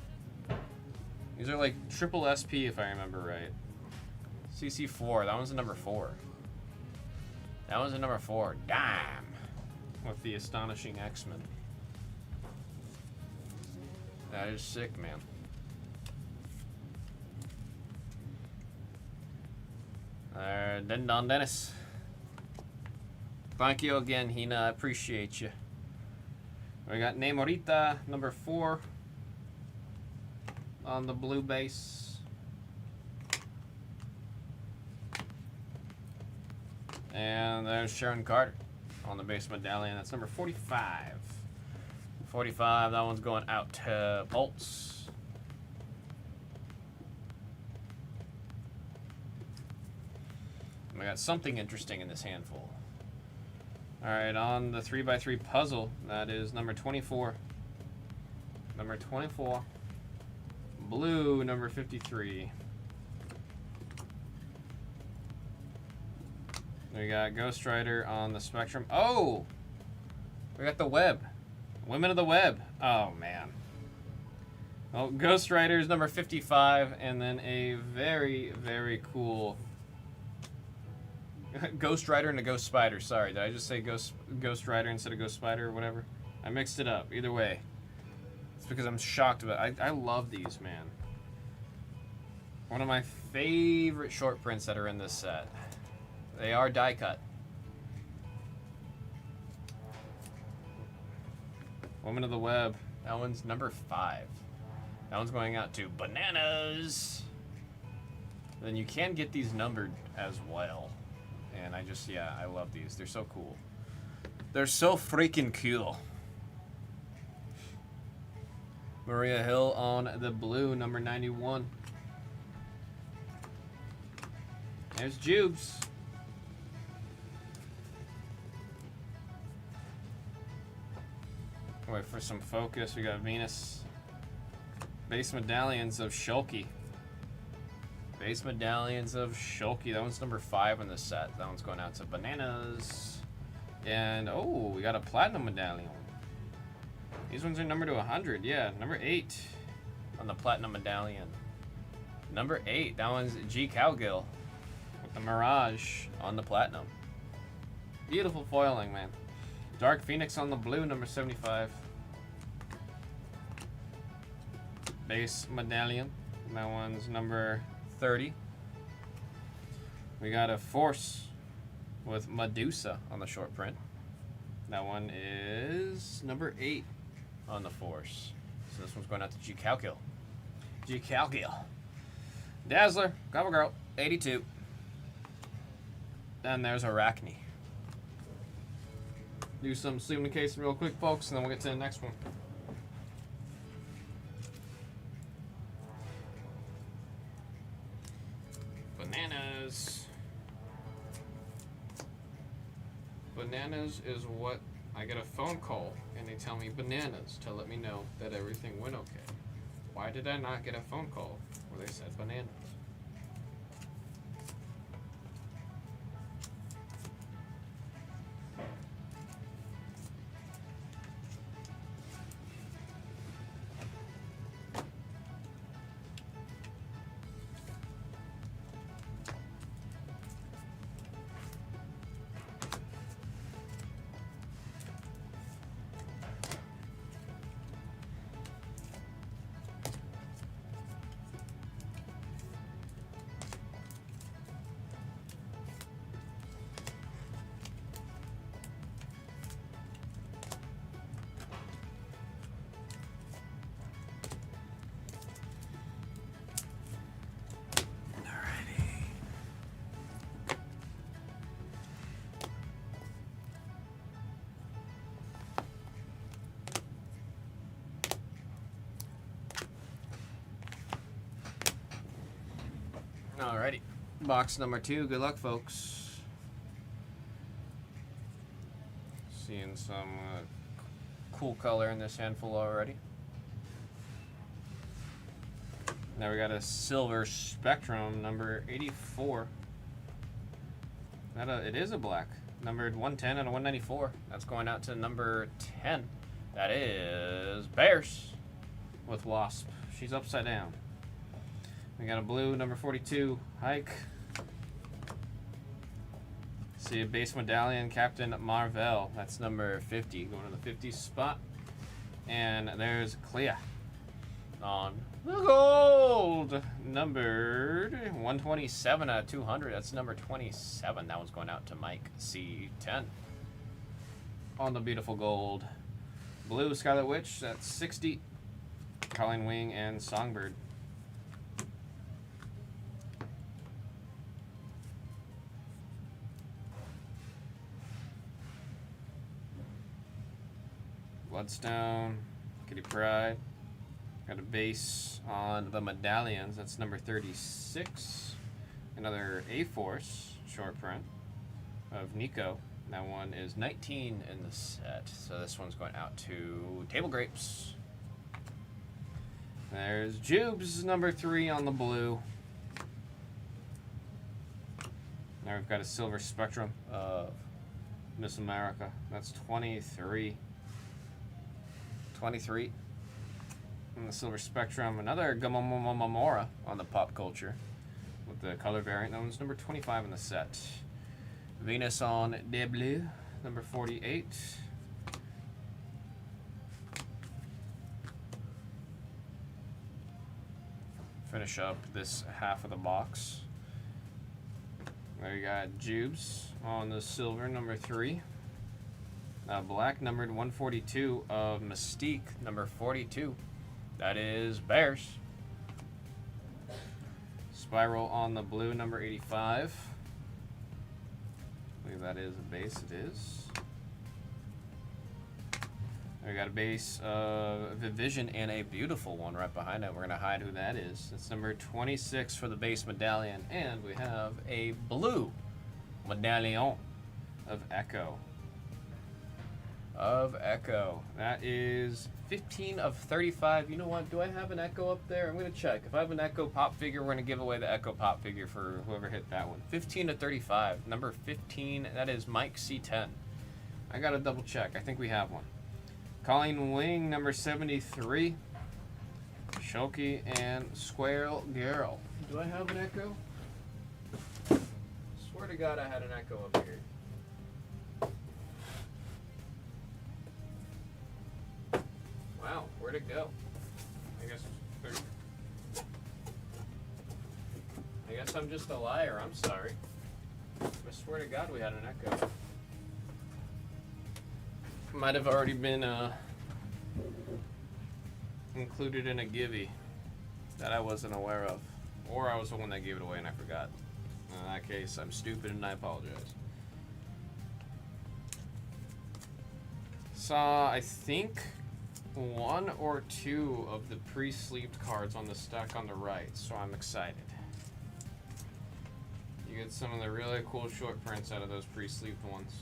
These are like triple SP if I remember right. CC4, that one's a number 4. That one's a number 4. Damn. With the astonishing X-Men. That is sick, man. Don Dennis. Thank you again, Hina. I appreciate you. We got Namorita, number 4 on the blue base. And there's Sharon Carter on the base medallion. That's number 45. 45, that one's going out to Bolts. We got something interesting in this handful. Alright, on the 3x3 puzzle, that is number 24. Number 24. Blue, number 53. We got Ghost Rider on the Spectrum. Oh! We got the web. Women of the Web. Oh, man. Well, Ghost Rider is number 55, and then a very, very cool Ghost Rider and a Ghost Spider. Sorry, did I just say Ghost Rider instead of Ghost Spider or whatever? I mixed it up. Either way. It's because I'm shocked about it. I love these, man. One of my favorite short prints that are in this set. They are die cut. Woman of the Web. That one's number 5. That one's going out to Bananas. Then you can get these numbered as well. and I just, yeah, I love these. They're so cool. They're so freaking cool. Maria Hill on the blue, number 91. There's Jubes. Wait for some focus. We got Venus. Base medallions of Shulky. Base medallions of Shulky. That one's number 5 in the set. That one's going out to Bananas. And, oh, we got a platinum medallion. These ones are numbered to 100. Yeah, number 8 on the platinum medallion. Number 8. That one's G. Cowgill with the Mirage on the platinum. Beautiful foiling, man. Dark Phoenix on the blue, number 75. Base medallion. That one's number 30. We got a Force with Medusa on the short print. That one is number 8 on the Force. So this one's going out to G. Cowgill. G. Cowgill. Dazzler, Cover Girl, 82. Then there's Arachne. Do some sleeve in the case real quick, folks, and then we'll get to the next one. Bananas. Bananas is what I get a phone call and they tell me bananas to let me know that everything went okay. Why did I not get a phone call where they said bananas? Alrighty, box number 2. Good luck, folks. Seeing some cool color in this handful already. Now we got a Silver Spectrum, number 84. It is a black, numbered 110 and a 194. That's going out to number 10. That is Bears with Wasp. She's upside down. We got a blue, number 42, Hike. See a base medallion, Captain Marvel. That's number 50, going to the 50 spot. And there's Clea on the gold, numbered 127 out of 200. That's number 27. That one's going out to Mike C10. On the beautiful gold. Blue, Scarlet Witch, that's 60. Colleen Wing and Songbird. Bloodstone, Kitty Pryde. Got a base on the medallions. That's number 36. Another A-Force short print of Nico. That one is 19 in the set. So this one's going out to Table Grapes. There's Jubes, number 3 on the blue. Now we've got a Silver Spectrum of Miss America. That's 23. 23. And the Silver Spectrum, another Gamamamamamora on the pop culture with the color variant. That one's number 25 in the set. Venus on de Bleu, number 48. Finish up this half of the box. There you got Jubes on the silver, number 3. Black, numbered 142 of Mystique, number 42. That is Bears. Spiral on the blue, number 85. I believe that is a base. It is. We got a base of Vision and a beautiful one right behind it. We're gonna hide who that is. It's number 26 for the base medallion, and we have a blue medallion of Echo. That is 15 of 35. You know what? Do I have an Echo up there? I'm gonna check. If I have an Echo pop figure, we're gonna give away the Echo pop figure for whoever hit that one. 15 to 35. Number 15. That is Mike C10. I gotta double check. I think we have one. Colleen Wing, number 73. Shulky and Squirrel Girl. Do I have an Echo? Swear to God I had an Echo up here. Wow, where'd it go? I guess I'm just a liar. I'm sorry. I swear to God we had an Echo. Might have already been included in a givey that I wasn't aware of. Or I was the one that gave it away and I forgot. In that case, I'm stupid and I apologize. Saw, I think, 1 or 2 of the pre-sleeved cards on the stack on the right, so I'm excited. You get some of the really cool short prints out of those pre-sleeved ones.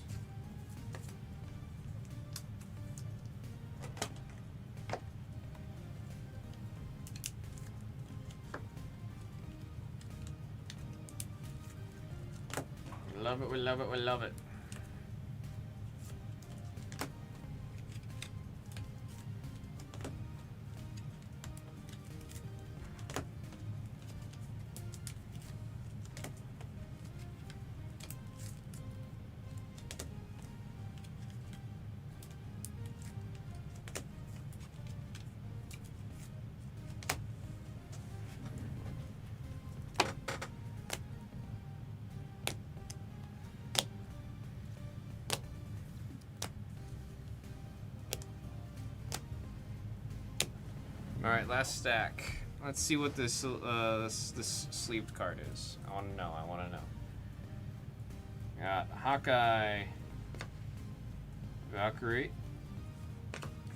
Love it, we love it, we love it. All right, last stack. Let's see what this this sleeved card is. I want to know. I want to know. Got Hawkeye, Valkyrie,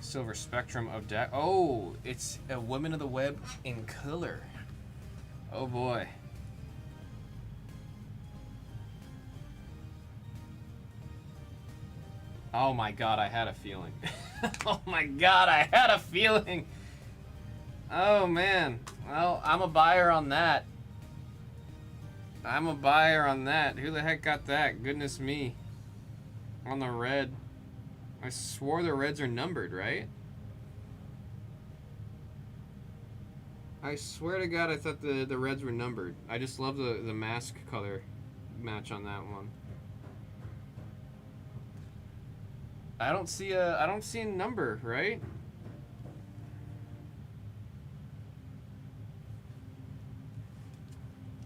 Silver Spectrum of deck. Oh, it's a Women of the Web in color. Oh boy. Oh my God, I had a feeling. Oh my God, I had a feeling. Oh man, well, I'm a buyer on that. I'm a buyer on that. Who the heck got that? Goodness me. On the red. I swore the reds are numbered, right? I swear to God I thought the reds were numbered. I just love the mask color match on that one. I don't see a number, right?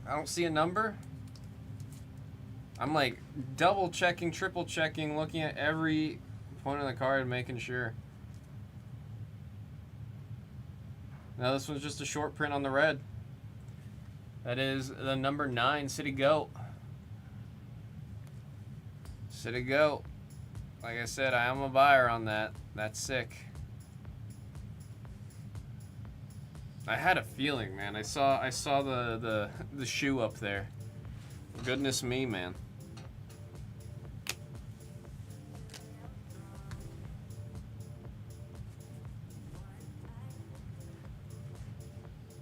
I don't see a number. I'm like double checking, triple checking, looking at every point on the card, making sure. Now this one's just a short print on the red. That is the number 9 City Goat. City Goat. Like I said, I am a buyer on that. That's sick. I had a feeling, man. I saw the shoe up there. Goodness me, man.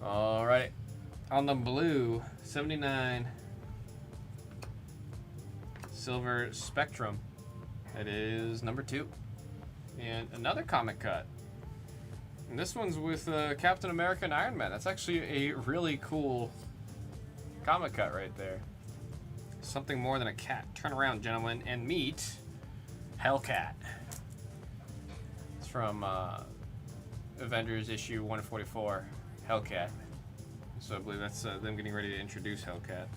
All right. On the blue, 79 Silver Spectrum. It is number 2. And another comic cut. And this one's with Captain America and Iron Man. That's actually a really cool comic cut right there. Something more than a cat. Turn around, gentlemen, and meet Hellcat. It's from Avengers issue 144, Hellcat. So I believe that's them getting ready to introduce Hellcat.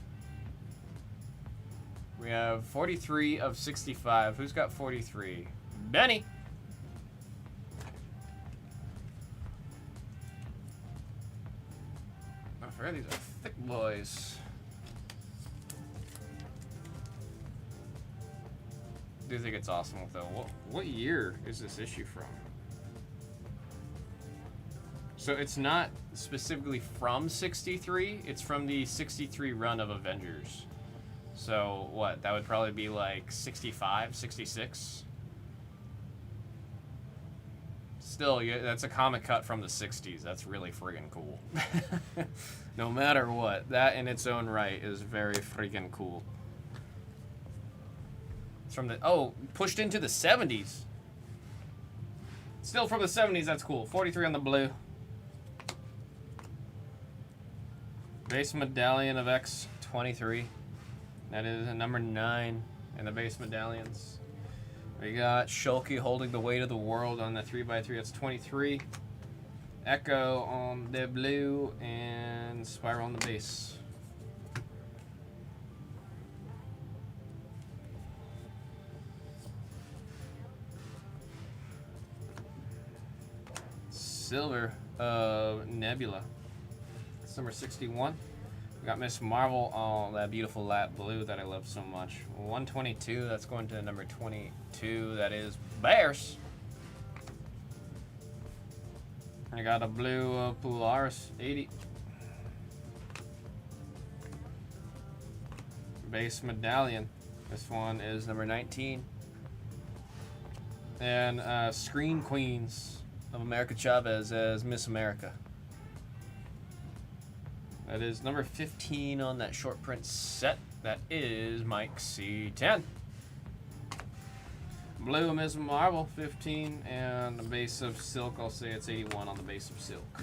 We have 43 of 65. Who's got 43? Benny! I forgot these are thick boys. do think it's awesome though. What year is this issue from? So it's not specifically from 63, it's from the 63 run of Avengers. So what, that would probably be like 65, 66? Still, yeah, that's a comic cut from the 60s. That's really friggin' cool. No matter what, that in its own right is very friggin' cool. It's from the, oh, pushed into the 70s. Still from the 70s, that's cool. 43 on the blue. Base medallion of X23. That is a number 9 in the base medallions. We got Shulky holding the weight of the world on the 3x3. That's 23. Echo on the blue and Spiral on the base. Silver of Nebula. It's number 61. We got Miss Marvel, oh, that beautiful light blue that I love so much. 122, that's going to number 22. That is Bears. I got a blue Polaris 80. Base medallion. This one is number 19. And Screen Queens of America Chavez as Miss America. That is number 15 on that short print set. That is Mike C10. Blue Miss Marvel, 15, and the base of Silk, I'll say it's 81 on the base of Silk.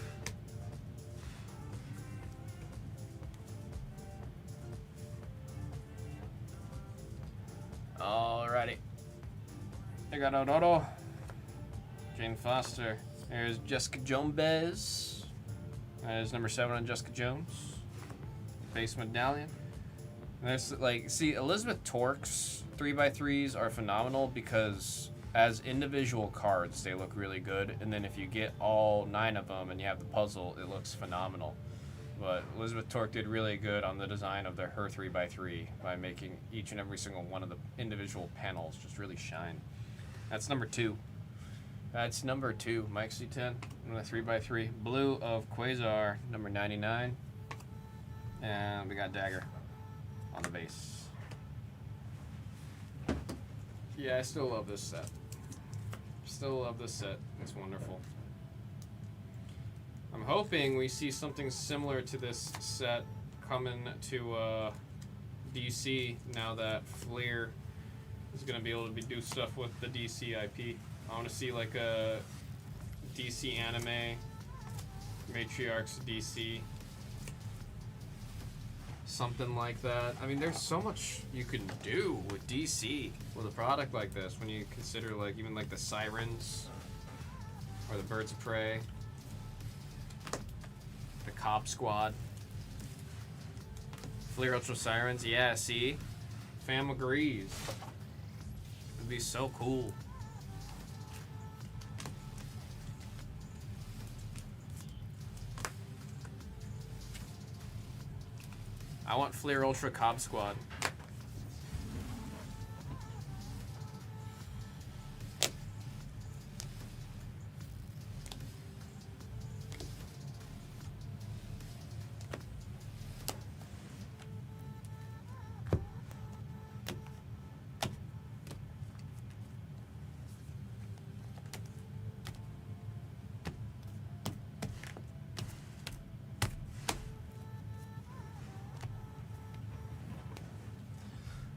Alrighty. I got Aurora. Jane Foster. There's Jessica Jones. That is number 7 on Jessica Jones. Base medallion. And there's like, see, Elizabeth Torque's 3x3s are phenomenal because as individual cards, they look really good. And then if you get all 9 of them and you have the puzzle, it looks phenomenal. But Elizabeth Torque did really good on the design of her 3x3 by making each and every single one of the individual panels just really shine. That's number 2. That's number 2, Mike C10, on the 3x3. Blue of Quasar, number 99. And we got Dagger on the base. Yeah, I still love this set. Still love this set. It's wonderful. I'm hoping we see something similar to this set coming to DC now that Fleer is going to be able to do stuff with the DC IP. I want to see like a DC anime, Matriarchs DC, something like that. I mean, there's so much you can do with DC with a product like this when you consider like even like the Sirens or the Birds of Prey, the Cop Squad, Fleer Ultra Sirens. Yeah, see, fam agrees. It'd be so cool. I want Fleer Ultra Cobb Squad.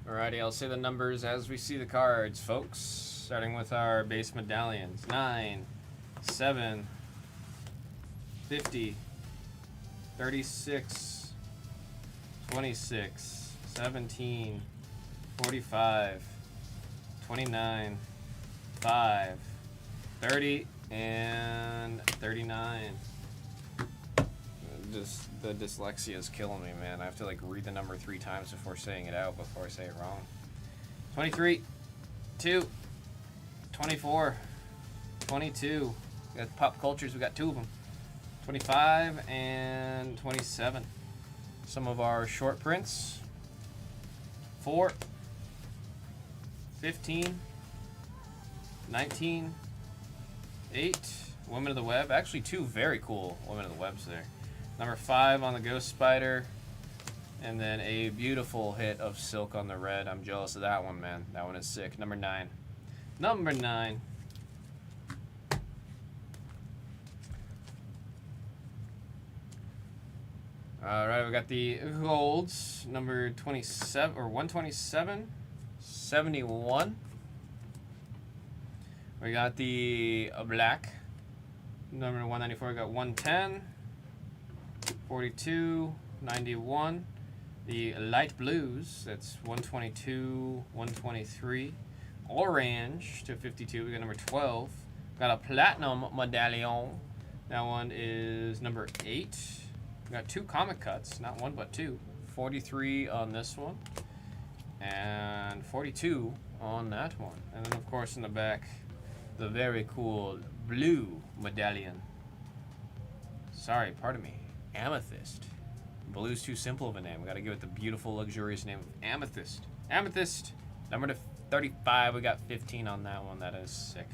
Alrighty, I'll say the numbers as we see the cards, folks. Starting with our base medallions. 9, 7, 50, 36, 26, 17, 45, 29, 5, 30, and 39. Just the dyslexia is killing me, man. I have to like read the number 3 times before saying it out, before I say it wrong. 23, 2, 24, 22. We got pop cultures, we got 2 of them. 25 and 27. Some of our short prints. 4, 15, 19, 8, Women of the Web. Actually, 2 very cool Women of the Webs there. Number 5 on the Ghost Spider. And then a beautiful hit of Silk on the red. I'm jealous of that one, man. That one is sick. Number 9. Number 9. All right, we got the golds. Number 27 or 127, 71. We got the black. Number 194. We got 110, 42, 91. The light blues, that's 122, 123. Orange to 52, we got number 12. Got a platinum medallion. That one is number 8. We got 2 comic cuts, not 1 but 2. 43 on this one. And 42 on that one. And then of course in the back, the very cool blue medallion. Sorry, pardon me. Amethyst. Blue's too simple of a name. We gotta give it the beautiful, luxurious name of Amethyst. Amethyst, number to 35. We got 15 on that one. That is sick.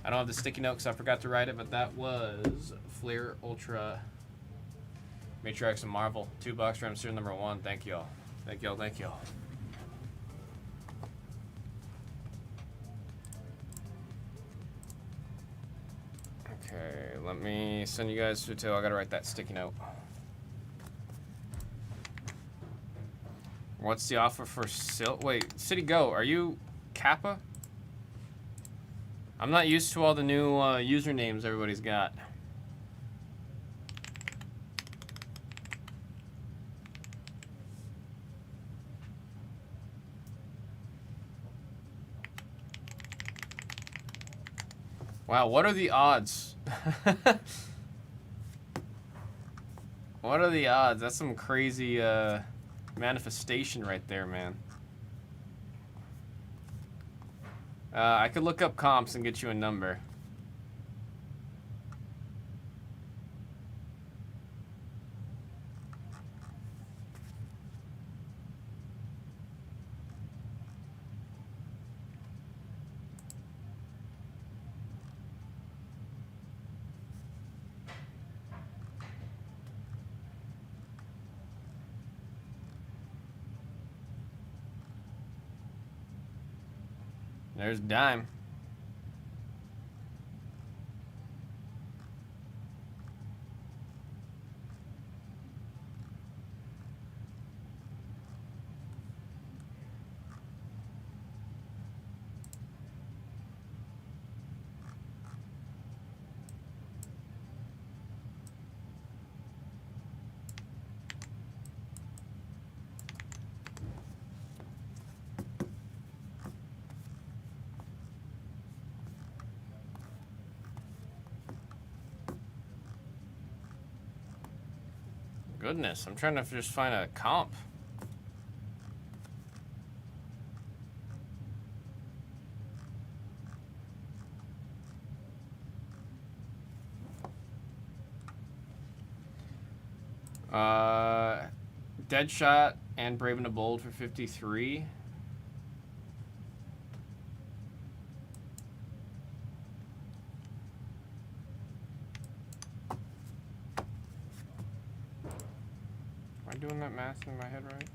I don't have the sticky note because I forgot to write it, but that was Flair Ultra Matrix and Marvel. $2 Ram Series number 1. Thank y'all. Thank y'all. Thank y'all. Okay, let me send you guys to I gotta write that sticky note. What's the offer for Silk? Wait, City Go, are you Kappa? I'm not used to all the new usernames everybody's got. Wow, what are the odds? What are the odds? That's some crazy manifestation right there, man. I could look up comps and get you a number. There's Dime. Goodness, I'm trying to just find a comp. Deadshot and Brave and the Bold for 53. Doing that math in my head right?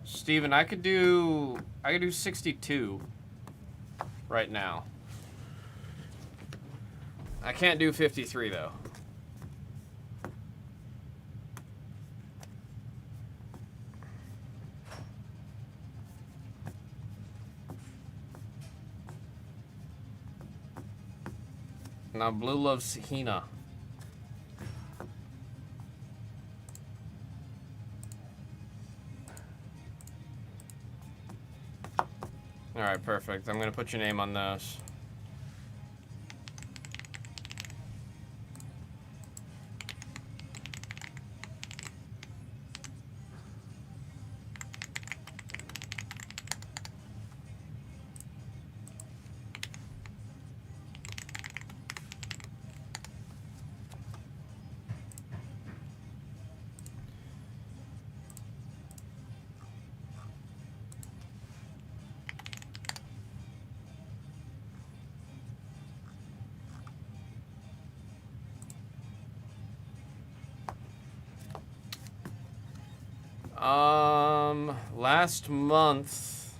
Steven, I could do 62 right now. I can't do 53 though. Now Blue loves Hina. Alright, perfect. I'm gonna put your name on those. Last month,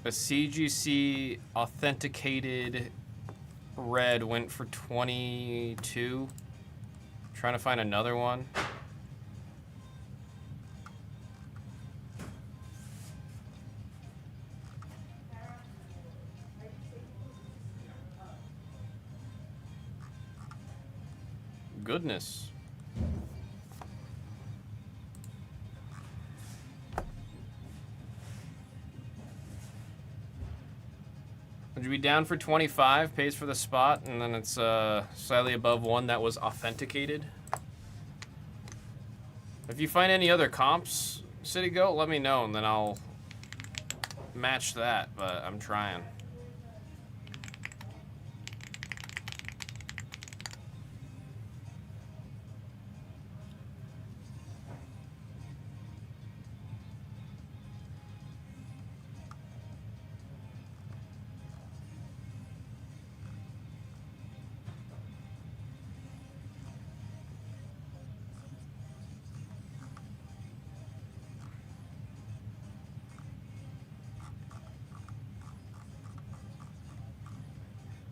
a CGC authenticated red went for 22. Trying to find another one. Goodness. Would you be down for 25? Pays for the spot, and then it's slightly above one that was authenticated. If you find any other comps, City Goat, let me know, and then I'll match that, but I'm trying.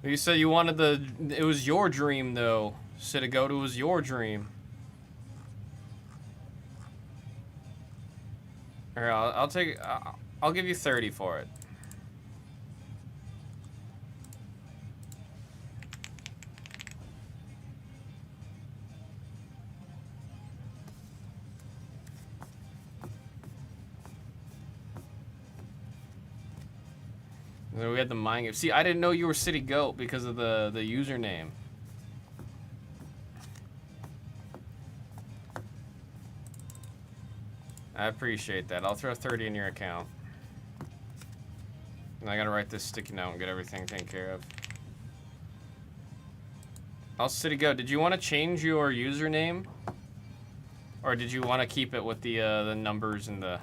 You said you wanted the... It was your dream, though. City Goat, it was your dream. Here, I'll take... I'll give you 30 for it. And then we had the mind game. See, I didn't know you were City Goat because of the username. I appreciate that. I'll throw 30 in your account. And I gotta write this sticky note and get everything taken care of. I'll City Goat. Did you want to change your username? Or did you want to keep it with the numbers and the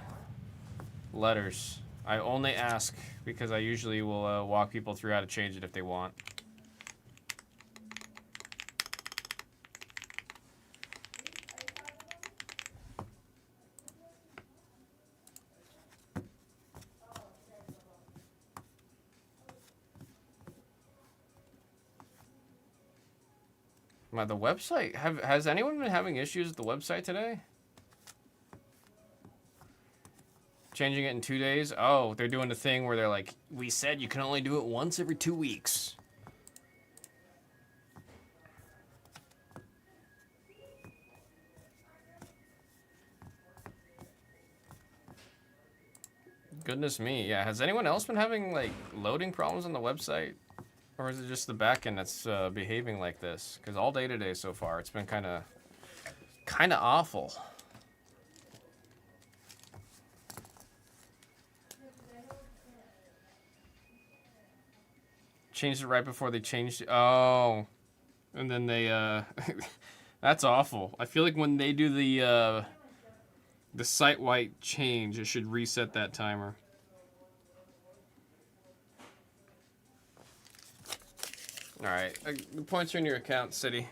letters? I only ask because I usually will walk people through how to change it if they want. The website, has anyone been having issues with the website today? Changing it in 2 days? Oh, they're doing the thing where they're like, we said you can only do it once every 2 weeks. Goodness me, yeah. Has anyone else been having, like, loading problems on the website? Or is it just the backend that's behaving like this? Because all day today so far, it's been kind of awful. Changed it right before they changed it. Oh. And then they, that's awful. I feel like when they do the site-wide change, it should reset that timer. Alright, the points are in your account, City.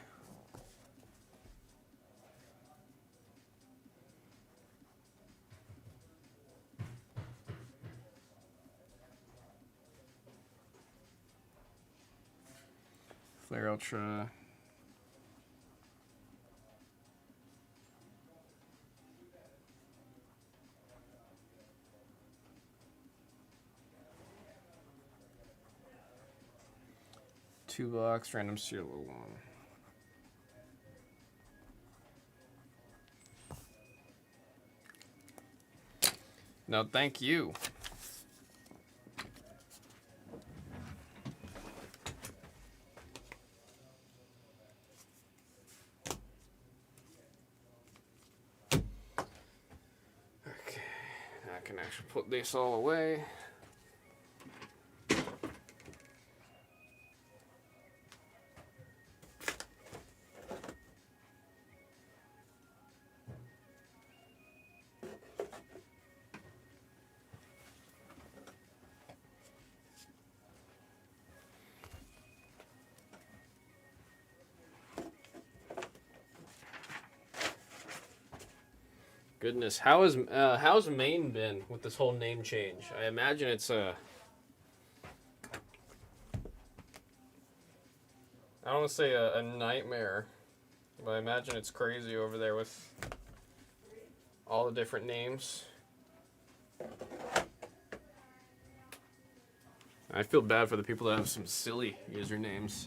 Flare Ultra. $2, random serial 1. No, thank you. Okay, I can actually put this all away. Goodness, how's Maine been with this whole name change? I imagine it's a. I don't want to say a nightmare, but I imagine it's crazy over there with all the different names. I feel bad for the people that have some silly usernames.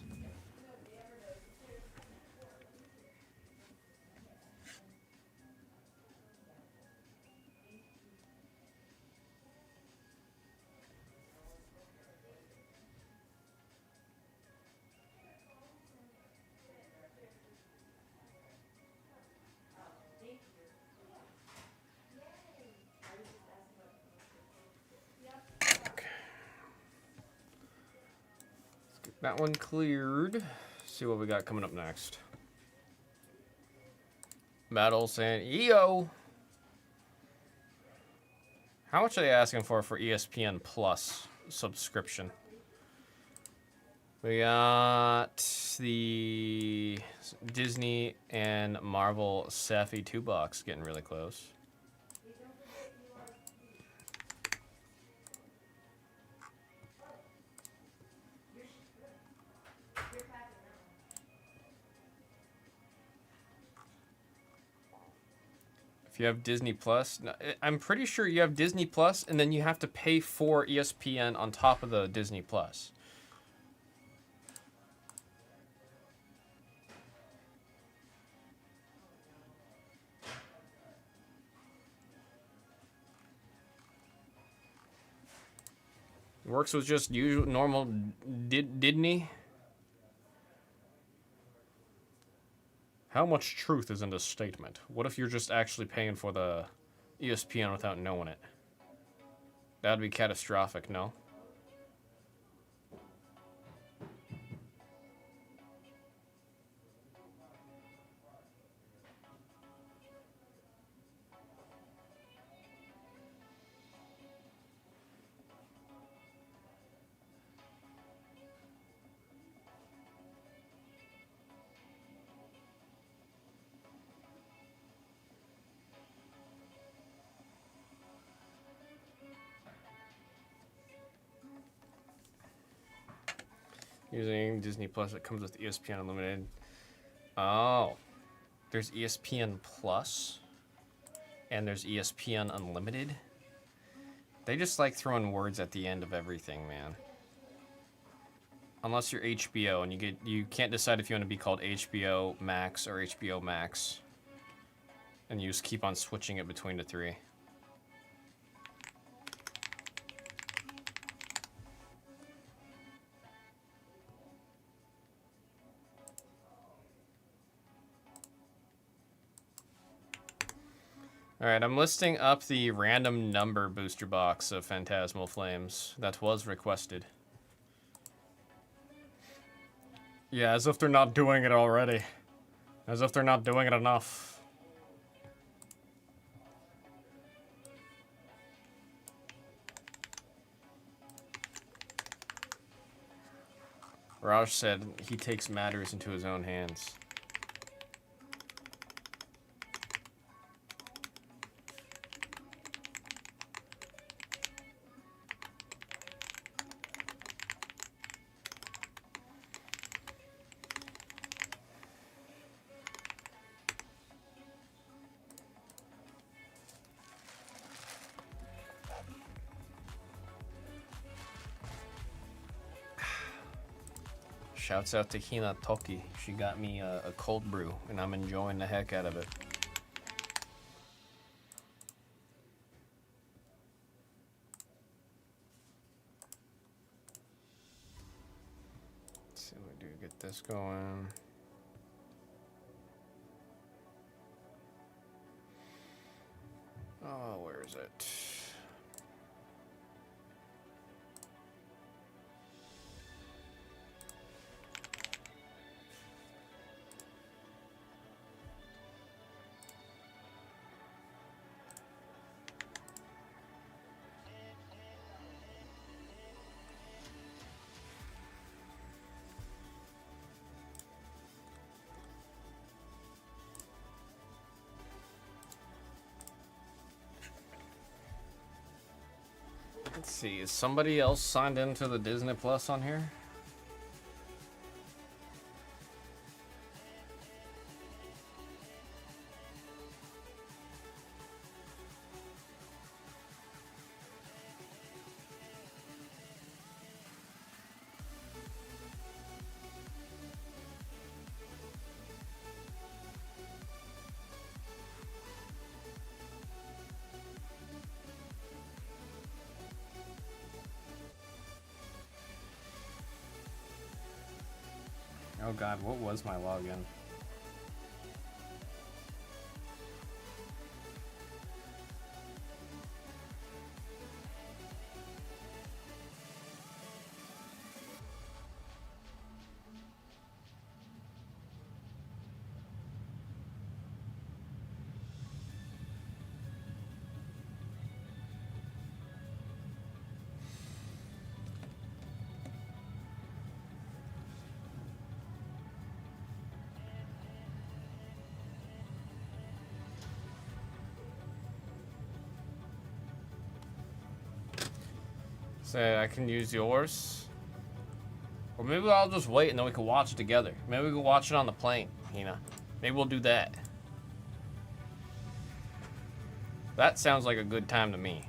That one cleared. See what we got coming up next. Battle San EO. How much are they asking for ESPN Plus subscription? We got the Disney and Marvel Safi 2-box getting really close. If you have Disney Plus, I'm pretty sure you have Disney Plus, and then you have to pay for ESPN on top of the Disney Plus. Works with just usual normal Disney. How much truth is in this statement? What if you're just actually paying for the ESPN without knowing it? That'd be catastrophic, no? Using Disney Plus, it comes with ESPN Unlimited. Oh. There's ESPN Plus. And there's ESPN Unlimited. They just like throwing words at the end of everything, man. Unless you're HBO and you can't decide if you want to be called HBO Max or HBO Max. And you just keep on switching it between the three. Alright, I'm listing up the random number booster box of Phantasmal Flames that was requested. Yeah, as if they're not doing it already. As if they're not doing it enough. Raj said he takes matters into his own hands. Shouts out to Hina Toki. She got me a cold brew, and I'm enjoying the heck out of it. Let's see what we do to get this going. Oh, where is it? Let's see, is somebody else signed into the Disney Plus on here? Oh god, what was my login? Say I can use yours. Or maybe I'll just wait and then we can watch it together. Maybe we can watch it on the plane, you know. Maybe we'll do that. That sounds like a good time to me.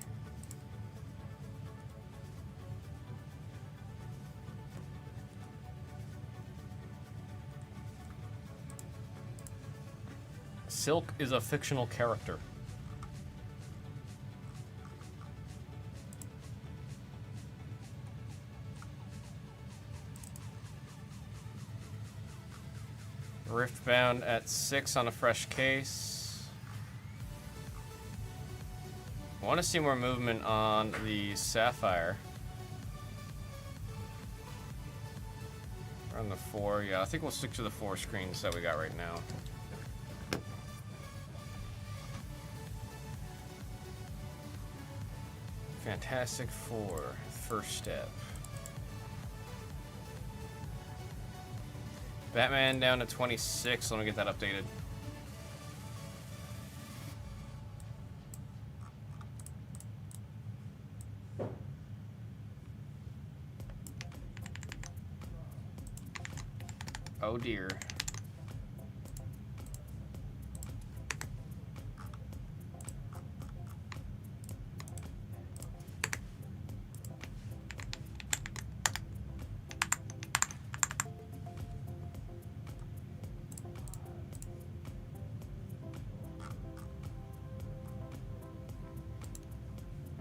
Silk is a fictional character. Riftbound at 6 on a fresh case. I want to see more movement on the Sapphire. Or on the 4, yeah, I think we'll stick to the 4 screens that we got right now. Fantastic Four, first step. Batman down to 26. Let me get that updated. Oh dear.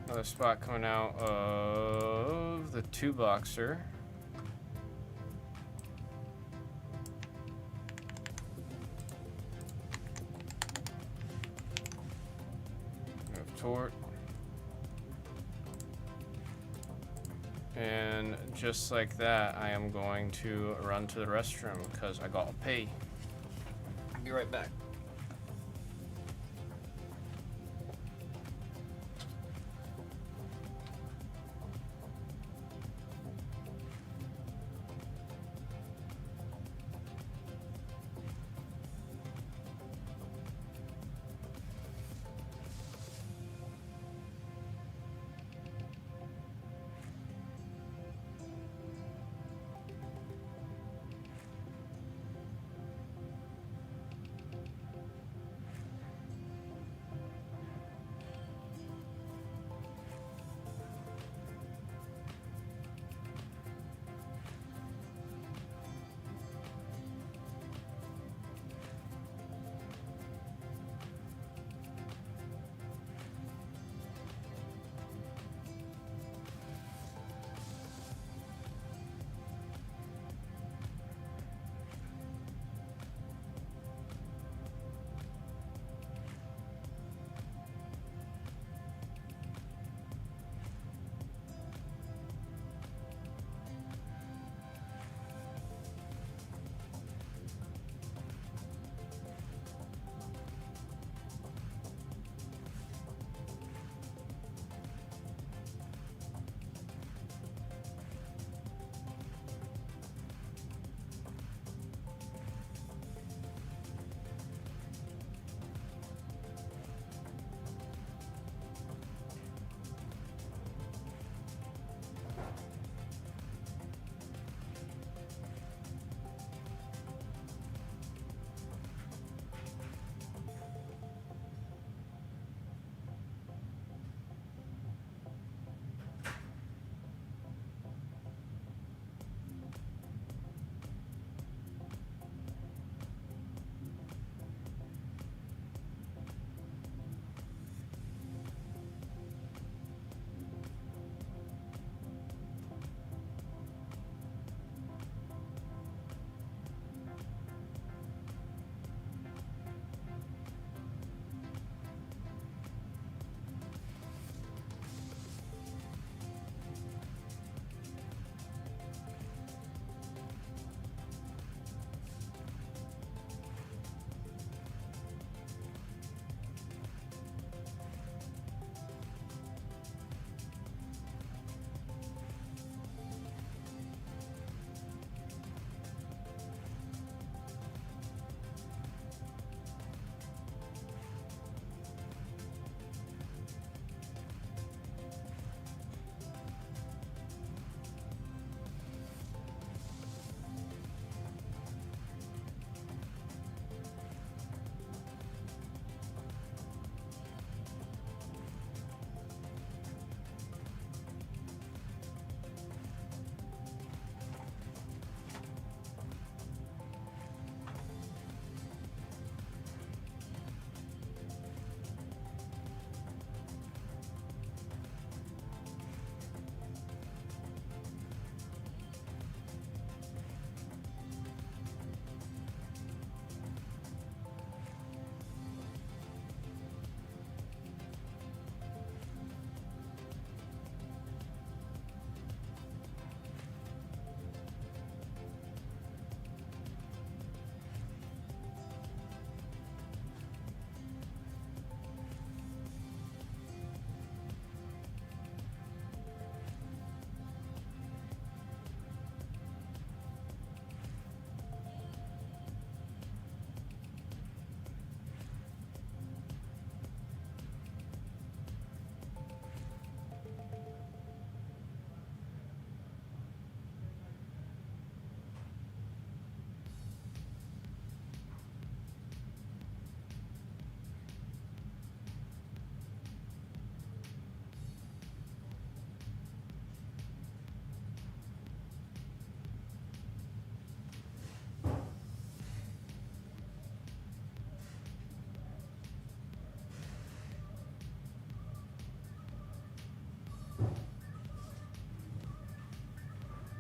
Another spot coming out of the 2-boxer. We have Tort. And just like that, I am going to run to the restroom because I gotta pee. I'll be right back.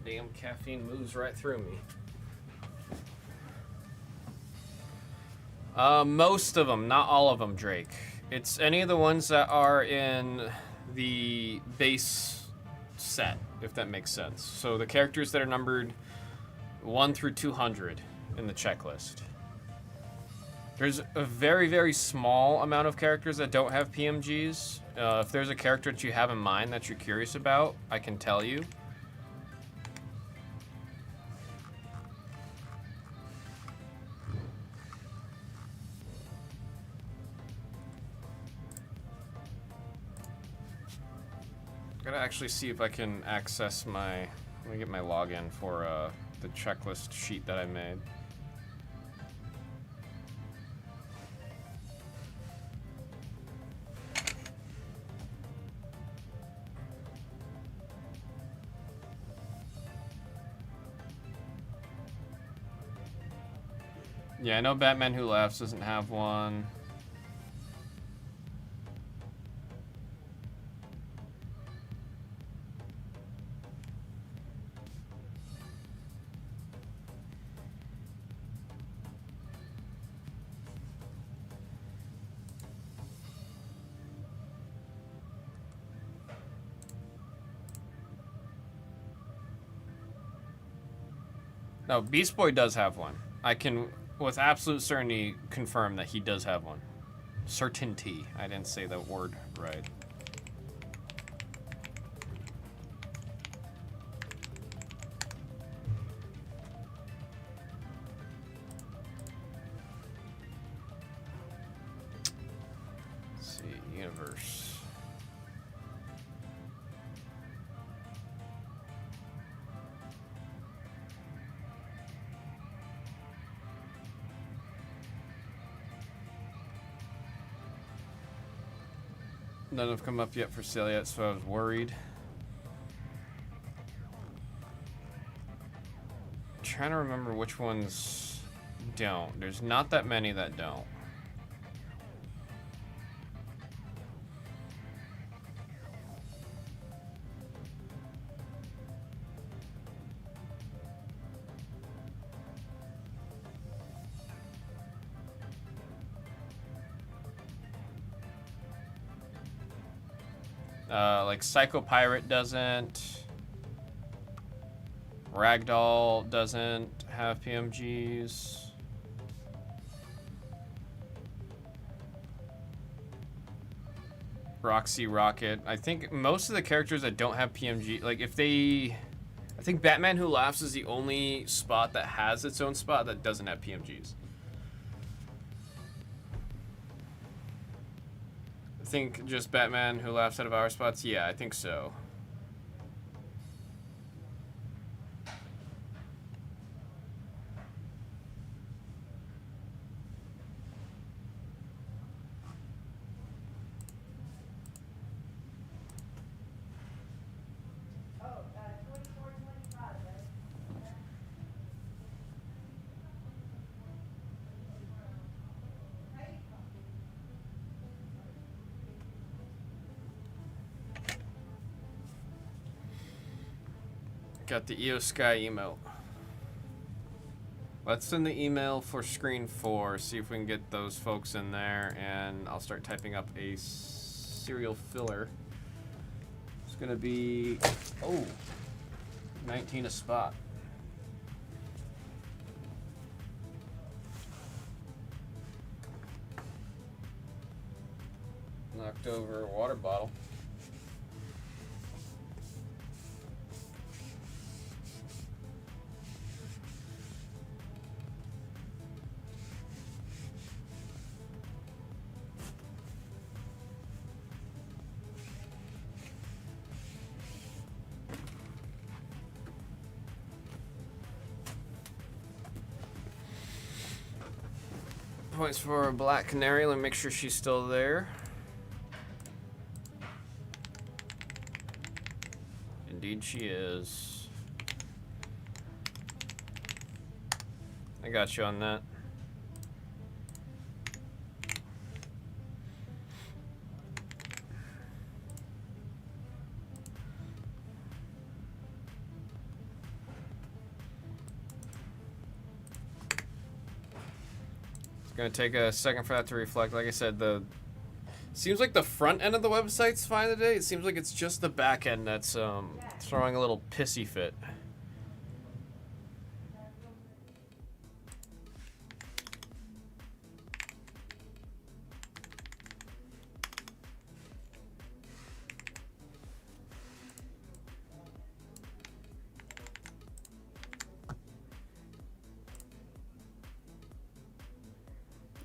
Damn caffeine moves right through me. Most of them, not all of them, Drake. It's any of the ones that are in the base set, if that makes sense. So the characters that are numbered 1 through 200 in the checklist. There's a very, very small amount of characters that don't have PMGs. If there's a character that you have in mind that you're curious about, I can tell you. Gotta actually see if I can access my, let me get my login for the checklist sheet that I made. Yeah, I know Batman Who Laughs doesn't have one. No, Beast Boy does have one. I can, with absolute certainty, confirm that he does have one. Certainty. I didn't say the word right. Let's see, universe. None have come up yet for sale yet, so I was worried. I'm trying to remember which ones don't. There's not that many that don't. Like Psycho Pirate doesn't. Ragdoll doesn't have PMGs. Roxy Rocket. I think most of the characters that don't have PMG, like if they, I think Batman Who Laughs is the only spot that has its own spot that doesn't have PMGs. I think just Batman Who Laughs out of our spots? Yeah, I think so. Got the EO Sky emote. Let's send the email for screen 4, see if we can get those folks in there, and I'll start typing up a serial filler. It's gonna be, oh, 19 a spot. Knocked over a water bottle. Points for Black Canary. Let me make sure she's still there. Indeed she is. I got you on that. Gonna take a second for that to reflect. Like I said, seems like the front end of the website's fine today. It seems like it's just the back end that's throwing a little pissy fit.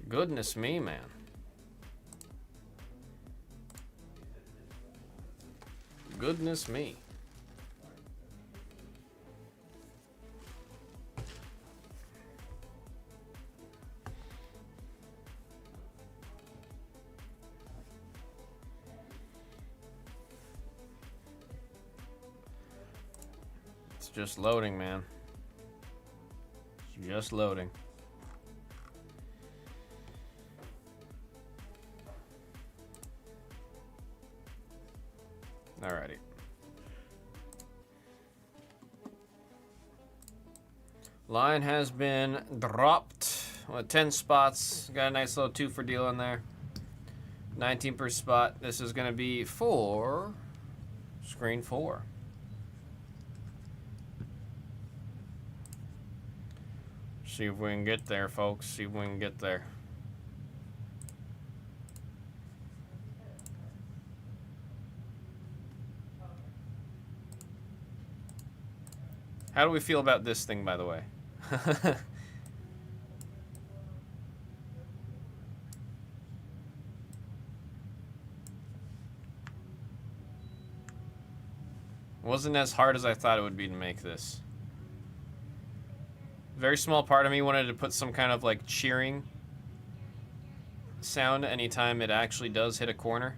Goodness me, man. Goodness me. It's just loading, man. It's just loading. Alrighty. Line has been dropped. 10 spots. Got a nice little 2 for deal in there. 19 per spot. This is going to be for screen 4. See if we can get there, folks. See if we can get there. How do we feel about this thing, by the way? Wasn't as hard as I thought it would be to make this. Very small part of me wanted to put some kind of like cheering sound anytime it actually does hit a corner.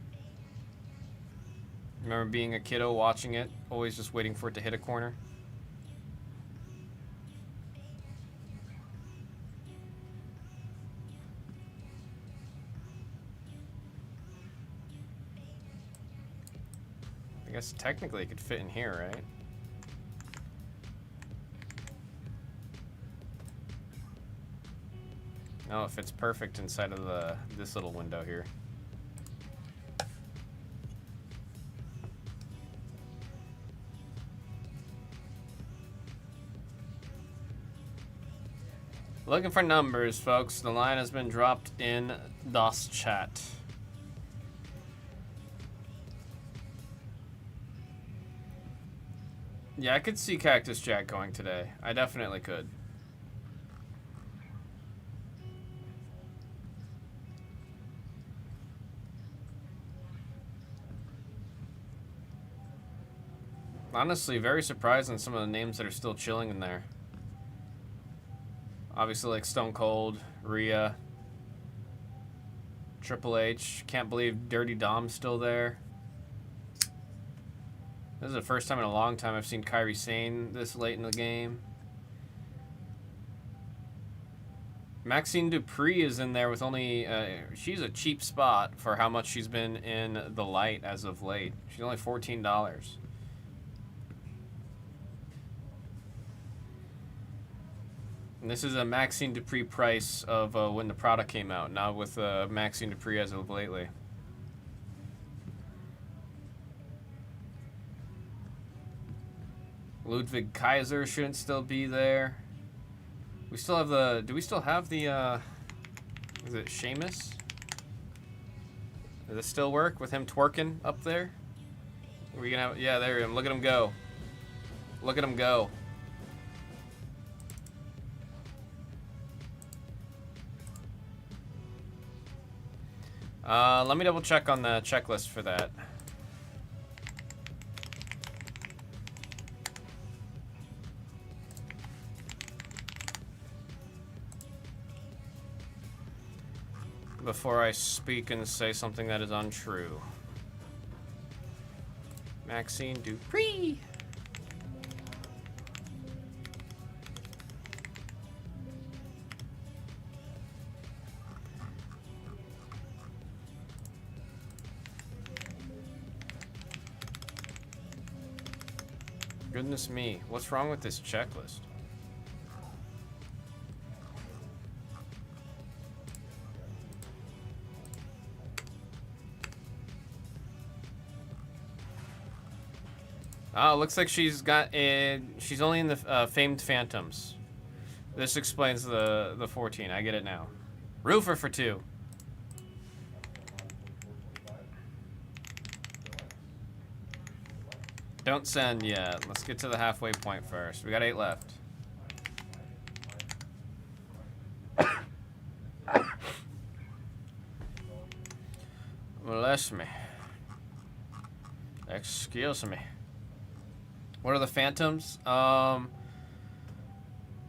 Remember being a kiddo watching it, always just waiting for it to hit a corner. I guess technically it could fit in here, right? No, it fits perfect inside of this little window here. Looking for numbers, folks. The line has been dropped in DOS chat. Yeah, I could see Cactus Jack going today. I definitely could. Honestly, very surprised on some of the names that are still chilling in there. Obviously, like Stone Cold, Rhea, Triple H. Can't believe Dirty Dom's still there. This is the first time in a long time I've seen Kairi Sane this late in the game. Maxine Dupree is in there with only... she's a cheap spot for how much she's been in the light as of late. She's only $14. And this is a Maxine Dupree price of when the product came out, not with Maxine Dupree as of lately. Ludwig Kaiser shouldn't still be there. We still have the... Do we still have the... is it Sheamus? Does it still work with him twerking up there? Are we gonna have... Yeah, there he is. Look at him go. Look at him go. Let me double check on the checklist for that. Before I speak and say something that is untrue. Maxine Dupree. Goodness me, what's wrong with this checklist? Oh, looks like she's got she's only in the famed Phantoms. This explains the 14. I get it now. Roofer for 2. Don't send yet. Let's get to the halfway point first. We got 8 left. Bless me. Excuse me. What are the Phantoms?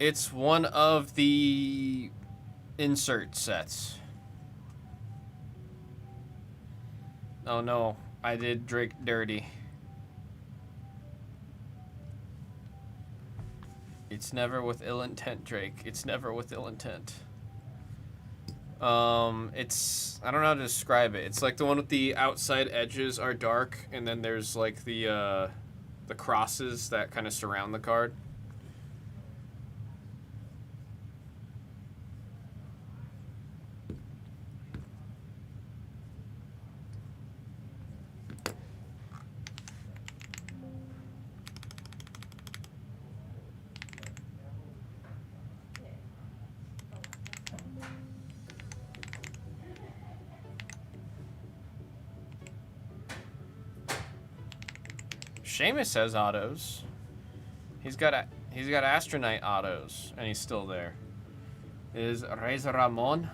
It's one of the insert sets. Oh no, I did Drake dirty. It's never with ill intent, Drake. It's never with ill intent. It's, I don't know how to describe it. It's like the one with the outside edges are dark, and then there's like the crosses that kind of surround the card. Seamus has autos. He's got Astronite autos, and he's still there. Is Razor Ramon?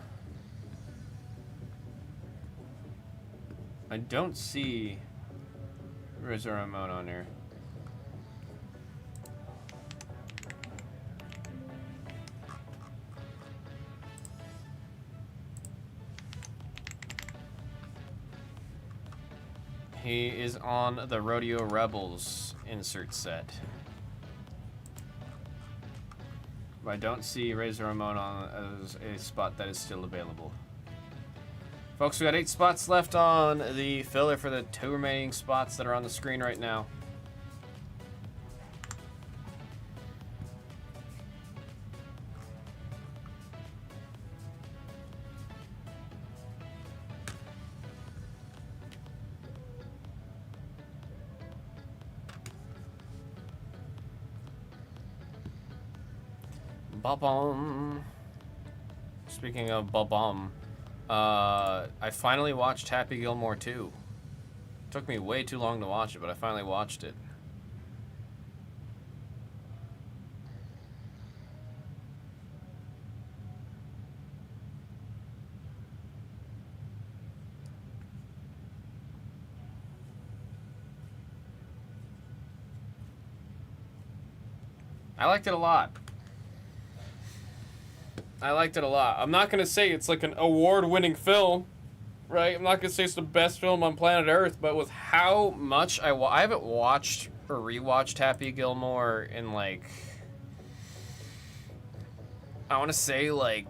I don't see Razor Ramon on here. He is on the Rodeo Rebels insert set. But I don't see Razor Ramon on as a spot that is still available. Folks, we got 8 spots left on the filler for the 2 remaining spots that are on the screen right now. Ba-bum. Speaking of ba-bum, I finally watched Happy Gilmore 2. Took me way too long to watch it, but I finally watched it. I liked it a lot. I liked it a lot. I'm not going to say it's like an award-winning film, right? I'm not going to say it's the best film on planet Earth, but with how much I haven't watched or rewatched Happy Gilmore in like, I want to say like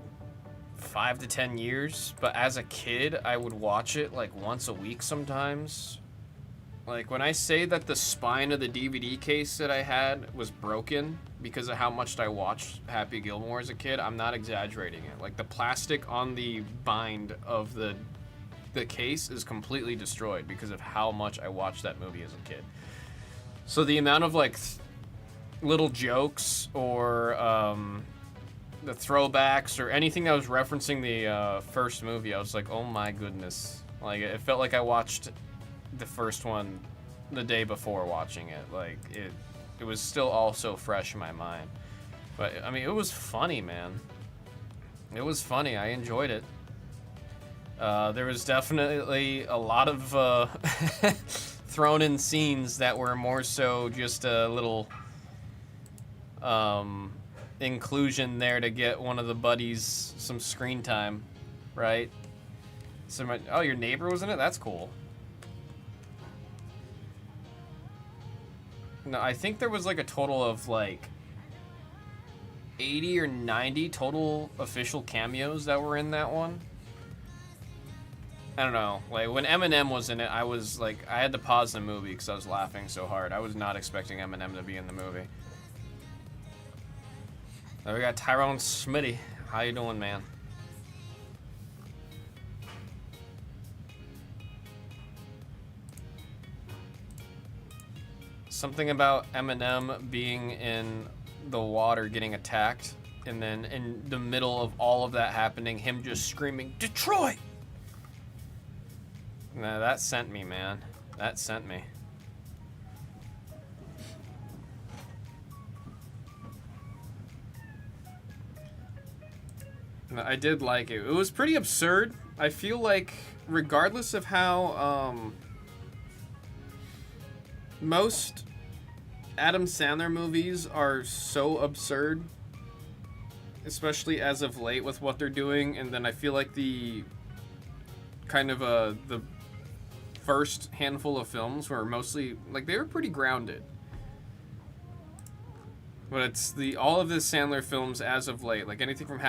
5 to 10 years, but as a kid, I would watch it like once a week sometimes. Like when I say that the spine of the DVD case that I had was broken because of how much I watched Happy Gilmore as a kid, I'm not exaggerating it. Like the plastic on the bind of the case is completely destroyed because of how much I watched that movie as a kid. So the amount of like little jokes or the throwbacks or anything that was referencing the first movie, I was like, oh my goodness. Like it felt like I watched the first one the day before watching it. Like it was still all so fresh in my mind. But I mean, it was funny, man. It was funny. I enjoyed it. There was definitely a lot of thrown in scenes that were more so just a little inclusion there to get one of the buddies some screen time, right? So oh, your neighbor was in it? That's cool. No, I think there was like a total of like 80 or 90 total official cameos that were in that one. I don't know. Like when Eminem was in it, I was like, I had to pause the movie because I was laughing so hard. I was not expecting Eminem to be in the movie. Now we got Tyrone Smitty. How you doing, man? Something about Eminem being in the water getting attacked, and then in the middle of all of that happening, him just screaming, Detroit! Nah, that sent me, man. That sent me. I did like it. It was pretty absurd. I feel like, regardless of how, most Adam Sandler movies are so absurd, especially as of late with what they're doing, and then I feel like the kind of the first handful of films were mostly like they were pretty grounded. But it's all of the Sandler films as of late, like anything from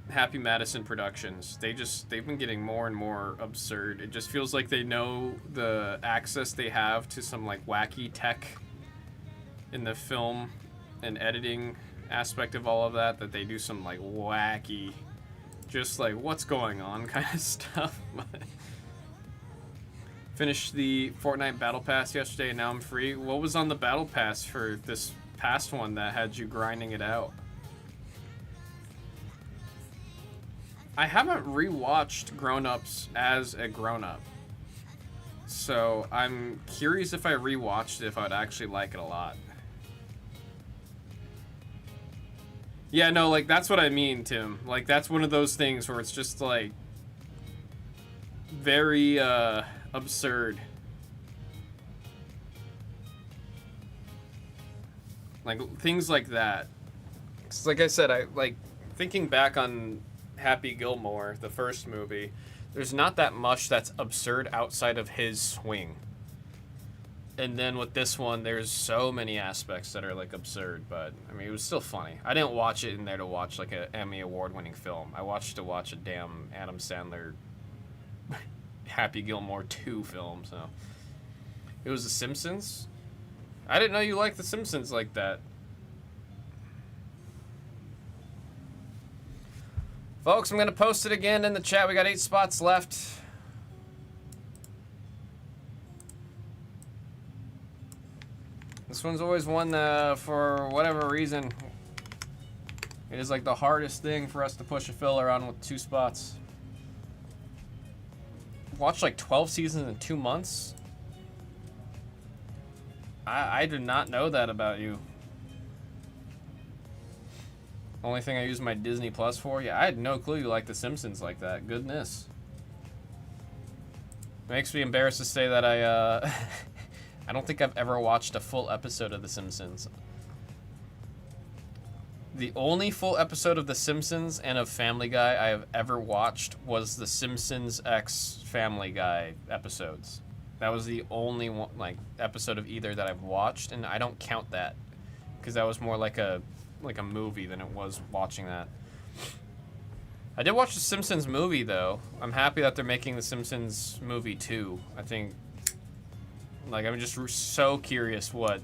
Happy Madison Productions, they've been getting more and more absurd. It just feels like they know the access they have to some like wacky tech in the film and editing aspect of all of that they do some like wacky, just like what's going on kind of stuff. Finished the Fortnite Battle Pass yesterday and now I'm free. What was on the Battle Pass for this past one that had you grinding it out? I haven't rewatched Grown Ups as a grown-up, so I'm curious if I rewatched it if I'd actually like it a lot. Yeah, no, like that's what I mean, Tim. Like that's one of those things where it's just like very absurd. Like things like that. 'Cause like I said, I like thinking back on Happy Gilmore, the first movie, there's not that much that's absurd outside of his swing. And then with this one, there's so many aspects that are like absurd, but I mean, it was still funny. I didn't watch it in there to watch like an Emmy award-winning film. I watched to watch a damn Adam Sandler Happy Gilmore 2 film, so. It was The Simpsons. I didn't know you liked The Simpsons like that. Folks, I'm going to post it again in the chat. We got 8 spots left. This one's always one for whatever reason. It is like the hardest thing for us to push a filler on with 2 spots. Watched like 12 seasons in 2 months? I did not know that about you. Only thing I use my Disney Plus for? Yeah, I had no clue you liked The Simpsons like that. Goodness. Makes me embarrassed to say that I I don't think I've ever watched a full episode of The Simpsons. The only full episode of The Simpsons and of Family Guy I have ever watched was The Simpsons X Family Guy episodes. That was the only one, like, episode of either that I've watched, and I don't count that because that was more like a movie than it was watching that. I did watch the Simpsons movie though. I'm happy that they're making the Simpsons movie too. I think, like, I'm just so curious what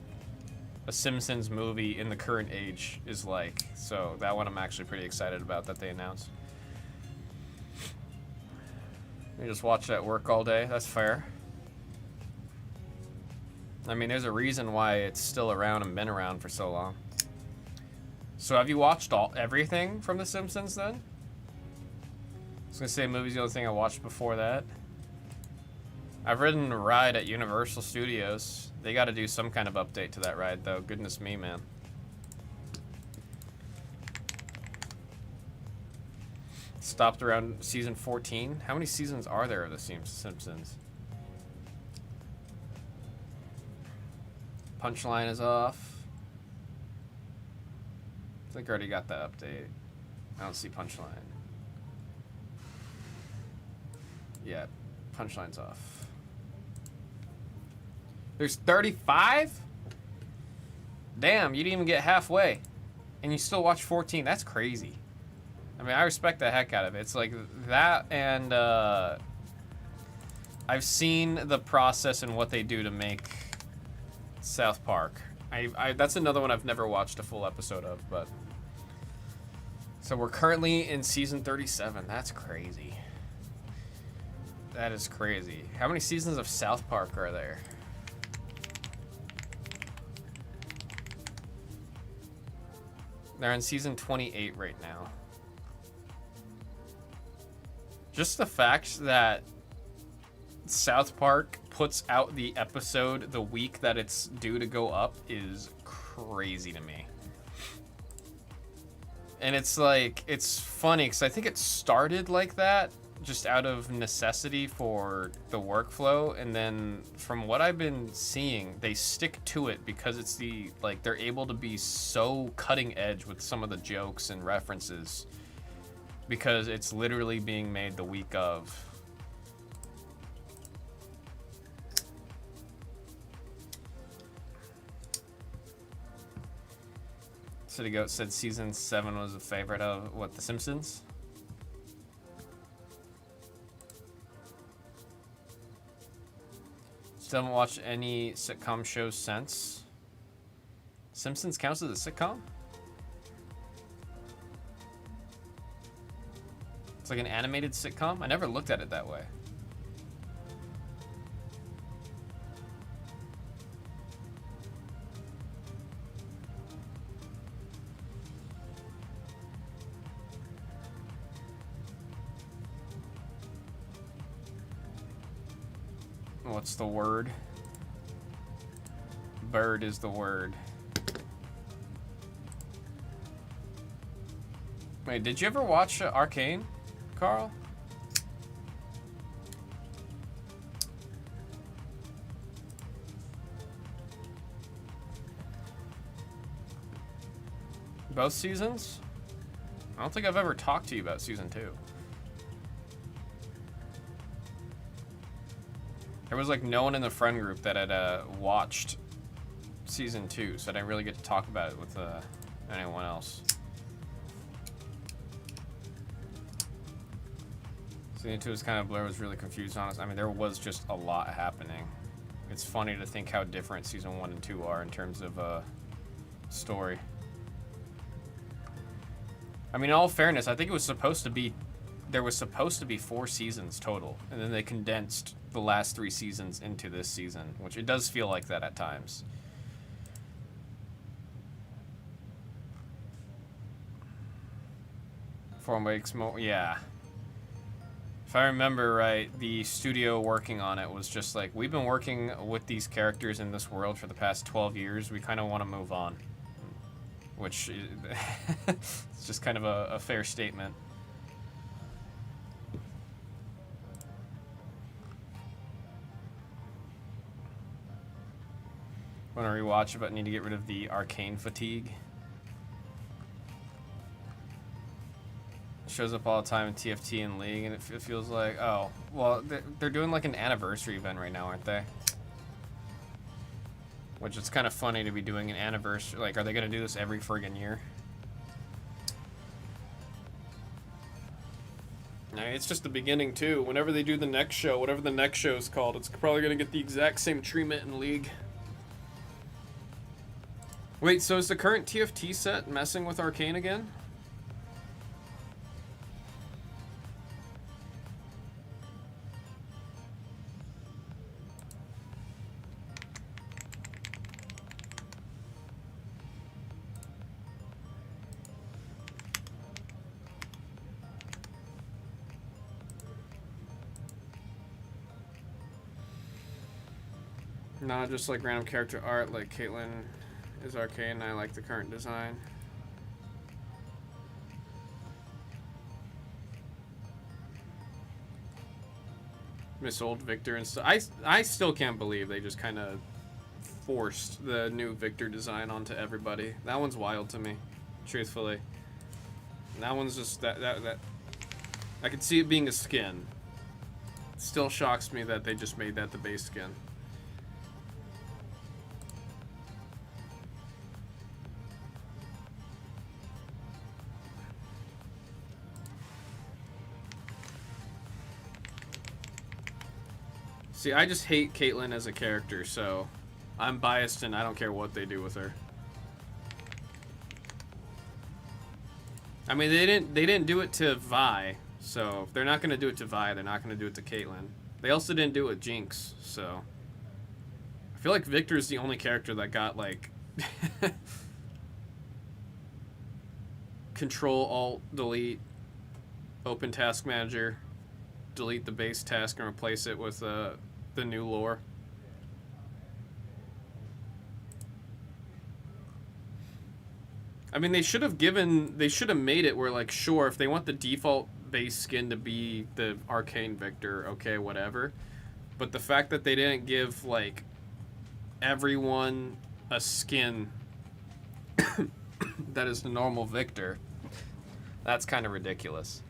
a Simpsons movie in the current age is like. So that one I'm actually pretty excited about that they announced. You just watch it at work all day. That's fair. I mean, there's a reason why it's still around and been around for so long. So have you watched everything from The Simpsons then? I was gonna say movie's the only thing I watched before that. I've ridden a ride at Universal Studios. They gotta do some kind of update to that ride though. Goodness me, man. Stopped around season 14. How many seasons are there of The Simpsons? Punchline is off. I think I already got that update. I don't see Punchline. Yeah, Punchline's off. There's 35? Damn, you didn't even get halfway. And you still watch 14. That's crazy. I mean, I respect the heck out of it. It's like that, and I've seen the process and what they do to make South Park. That's another one I've never watched a full episode of, but... So we're currently in season 37. That's crazy. That is crazy. How many seasons of South Park are there? They're on season 28 right now. Just the fact that South Park puts out the episode the week that it's due to go up is crazy to me. And it's like, it's funny because I think it started like that just out of necessity for the workflow, and then from what I've been seeing, they stick to it because it's the, like, they're able to be so cutting edge with some of the jokes and references because it's literally being made the week of. City Goat said season 7 was a favorite of what, The Simpsons? Still haven't watched any sitcom shows since. Simpsons counts as a sitcom? It's like an animated sitcom? I never looked at it that way. What's the word? Bird is the word. Wait, did you ever watch Arcane, Carl? Both seasons? I don't think I've ever talked to you about season 2. There was like no one in the friend group that had watched season 2, so I didn't really get to talk about it with anyone else. Season 2 was kind of blurry. I was really confused on it. I mean, there was just a lot happening. It's funny to think how different season 1 and 2 are in terms of story. I mean, in all fairness, I think it was supposed to be, there was supposed to be 4 seasons total, and then they condensed the last 3 seasons into this season, which it does feel like that at times. Four weeks more, yeah. If I remember right, the studio working on it was just like, we've been working with these characters in this world for the past 12 years. We kind of want to move on. Which, it's just kind of a fair statement. Want to rewatch it, but need to get rid of the arcane fatigue. Shows up all the time in TFT and League, and it feels like, oh, well, they're doing like an anniversary event right now, aren't they? Which is kind of funny to be doing an anniversary. Like, are they going to do this every friggin' year? It's just the beginning, too. Whenever they do the next show, whatever the next show is called, it's probably going to get the exact same treatment in League. Wait, so is the current TFT set messing with Arcane again? Not just like random character art, like Caitlyn is Arcane, and I like the current design. Miss Old Victor and stuff. I still can't believe they just kind of forced the new Victor design onto everybody. That one's wild to me, truthfully. That one's just that I could see it being a skin. It still shocks me that they just made that the base skin. See, I just hate Caitlyn as a character, so I'm biased and I don't care what they do with her. I mean, they didn't do it to Vi, so if they're not gonna do it to Vi, they're not gonna do it to Caitlyn. They also didn't do it with Jinx, so I feel like Victor's the only character that got like Control Alt Delete, open Task Manager, delete the base task and replace it with the new lore. I mean, they should have made it where, like, sure, if they want the default base skin to be the Arcane Victor, okay, whatever. But the fact that they didn't give, like, everyone a skin that is the normal Victor, that's kind of ridiculous.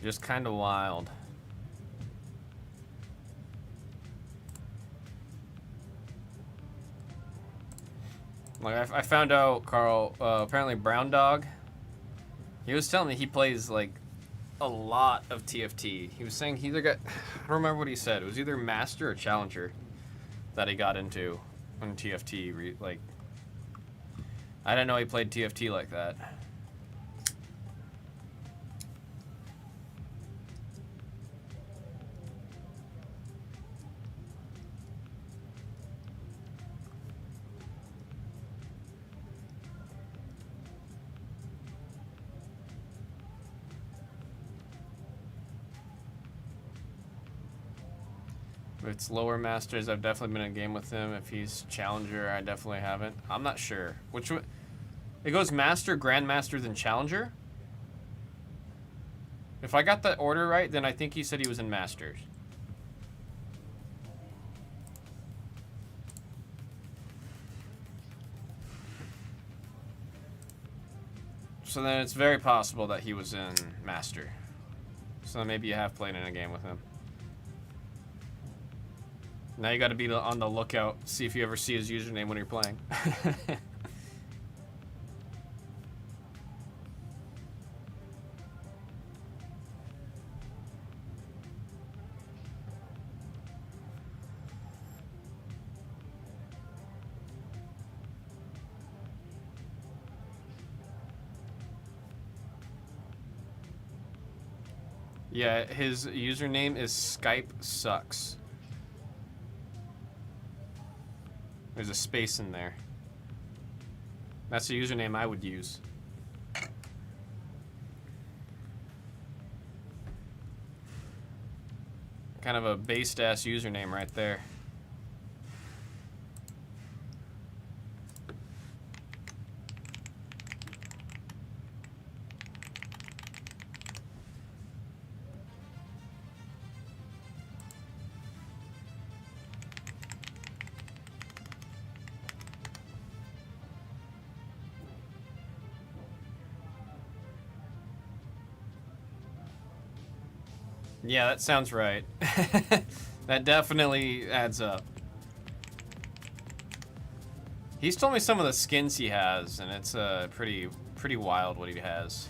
Just kind of wild. Like, I found out, Carl, apparently Brown Dog, he was telling me he plays, like, a lot of TFT. He was saying he either got, I don't remember what he said, it was either Master or Challenger that he got into on TFT. Like, I didn't know he played TFT like that. If it's lower masters, I've definitely been in a game with him. If he's challenger, I definitely haven't. I'm not sure. Which one? It goes master, grandmaster, then challenger? If I got the order right, then I think he said he was in masters. So then it's very possible that he was in master. So maybe you have played in a game with him. Now you got to be on the lookout, see if you ever see his username when you're playing. Yeah, his username is Skype Sucks. There's a space in there. That's the username I would use. Kind of a based ass username right there. Yeah, that sounds right. That definitely adds up. He's told me some of the skins he has, and it's pretty wild what he has.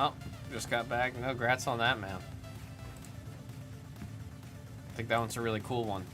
Oh, just got back. No, congrats on that, man. I think that one's a really cool one.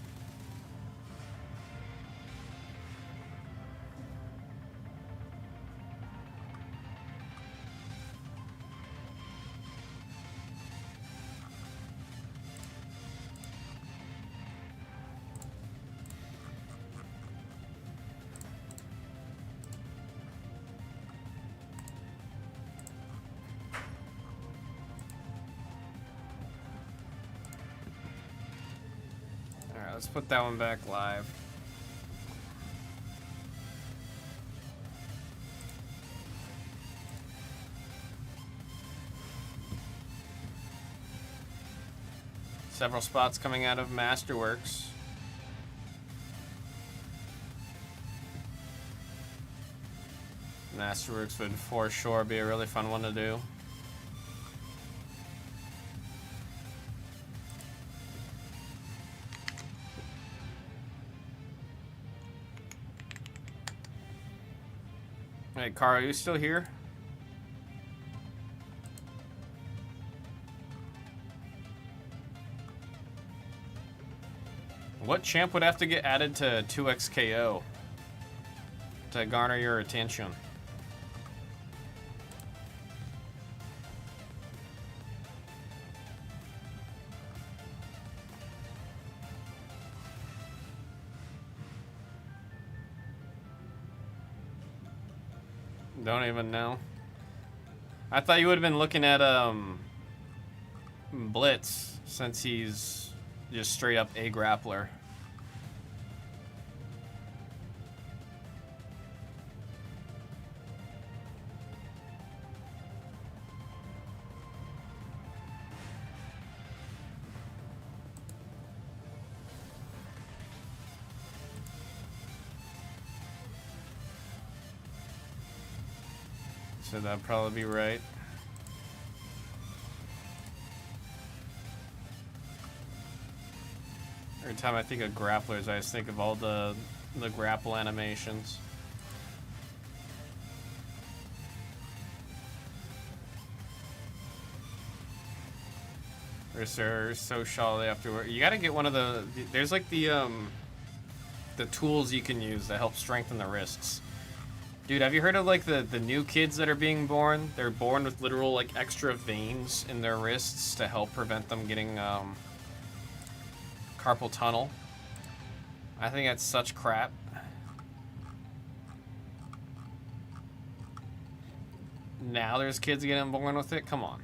Let's put that one back live. Several spots coming out of Masterworks. Masterworks would for sure be a really fun one to do. Hey, Carl, are you still here? What champ would have to get added to 2xKO to garner your attention? Don't even know. I thought you would have been looking at Blitz, since he's just straight up a grappler. So that'd probably be right. Every time I think of grapplers, I just think of all the grapple animations. They're so shallow afterward. You gotta get one of there's like the tools you can use that help strengthen the wrists. Dude, have you heard of like the new kids that are being born? They're born with literal like extra veins in their wrists to help prevent them getting carpal tunnel. I think that's such crap. Now there's kids getting born with it? Come on.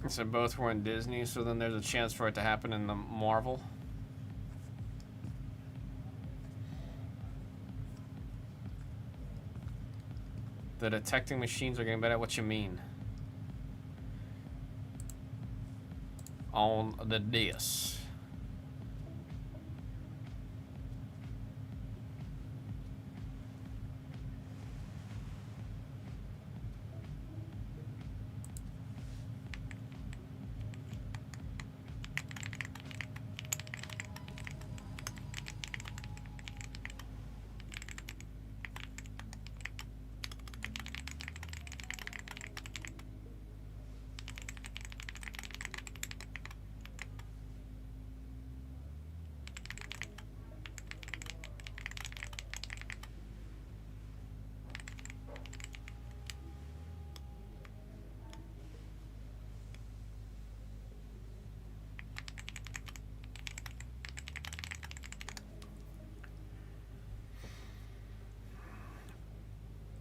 So both were in Disney, so then there's a chance for it to happen in the Marvel. The detecting machines are getting better at what you mean. On the disc.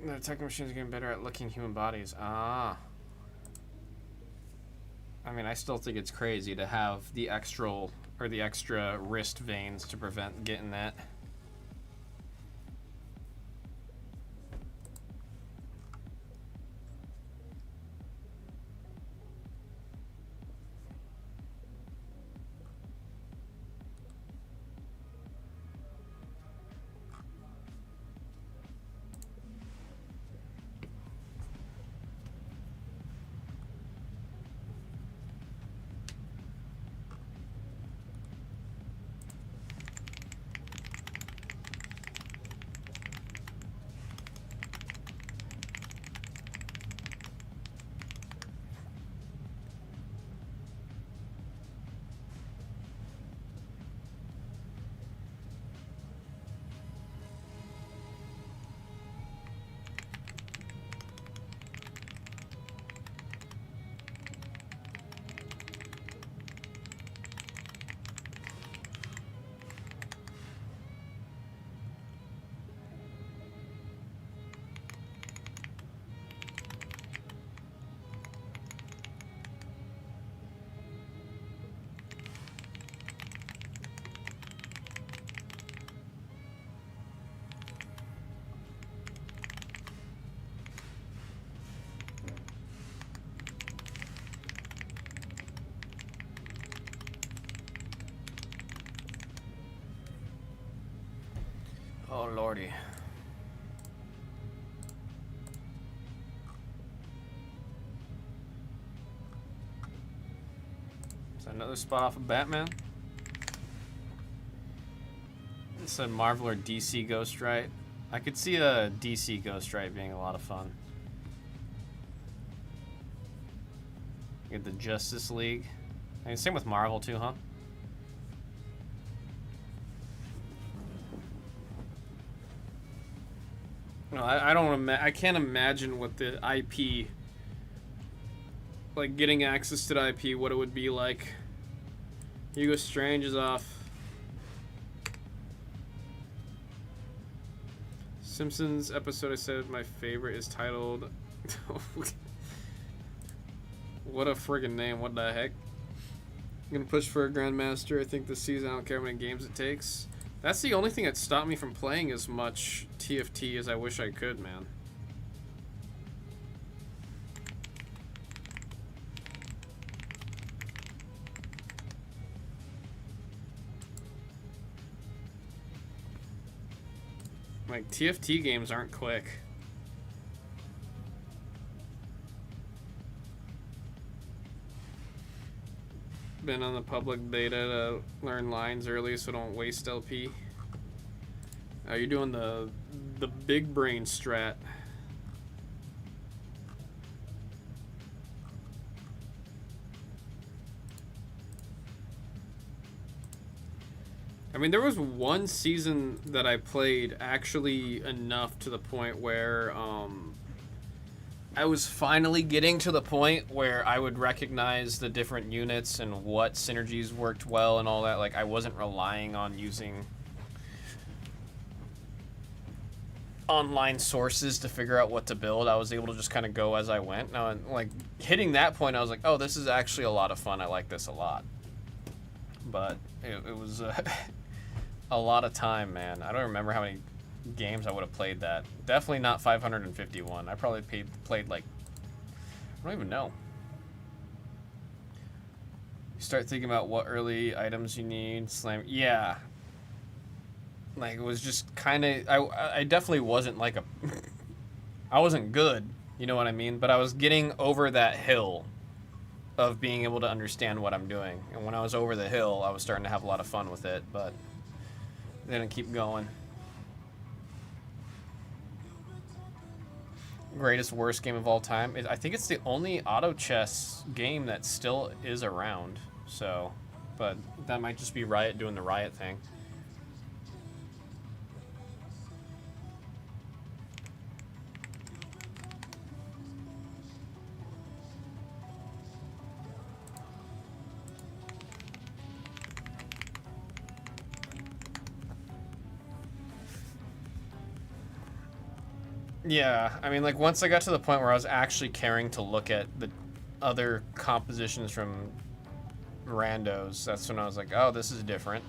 The detecting machines are getting better at looking human bodies. Ah. I mean, I still think it's crazy to have the extra wrist veins to prevent getting that. Oh lordy. Is that another spot off of Batman? It said Marvel or DC Ghostwrite. I could see a DC Ghostwrite being a lot of fun. Get the Justice League. I mean, same with Marvel too, huh? No, I don't. I can't imagine what the IP, like getting access to the IP, what it would be like. Hugo Strange is off. Simpsons episode I said my favorite is titled. What a friggin' name! What the heck? I'm gonna push for a Grandmaster. I think this season I don't care how many games it takes. That's the only thing that stopped me from playing as much TFT as I wish I could, man. Like, TFT games aren't quick. Been on the public beta to learn lines early so don't waste LP. You're doing the big brain strat. I mean, there was one season that I played actually enough to the point where I was finally getting to the point where I would recognize the different units and what synergies worked well and all that. Like, I wasn't relying on using online sources to figure out what to build. I was able to just kind of go as I went. Now, like, hitting that point, I was like, oh, this is actually a lot of fun. I like this a lot. But it was a lot of time, man. I don't remember how many games I would have played that. Definitely not 551. I probably played like, I don't even know. You start thinking about what early items you need. Slam, yeah. Like, it was just kind of, I definitely wasn't like a, I wasn't good, you know what I mean? But I was getting over that hill of being able to understand what I'm doing. And when I was over the hill, I was starting to have a lot of fun with it, but didn't keep going. Greatest worst game of all time. I think it's the only auto chess game that still is around. So, but that might just be Riot doing the Riot thing. Yeah, I mean, like, once I got to the point where I was actually caring to look at the other compositions from randos, that's when I was like, oh, this is different.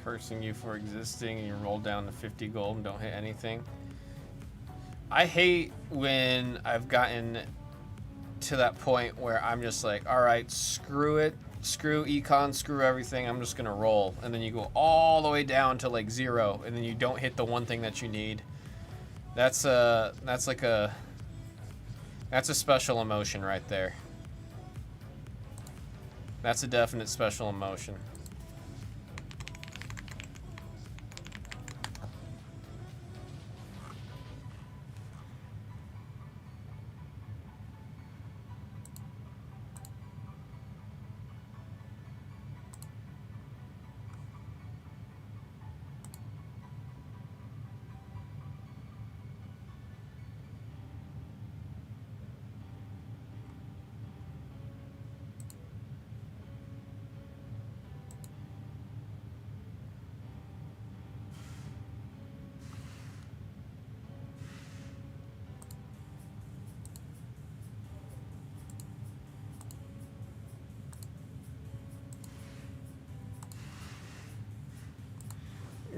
Cursing you for existing and you roll down to 50 gold and don't hit anything. I hate when I've gotten to that point where I'm just like, all right, screw it, screw econ, screw everything, I'm just gonna roll. And then you go all the way down to like 0 and then you don't hit the one thing that you need. That's a special emotion right there. That's a definite special emotion.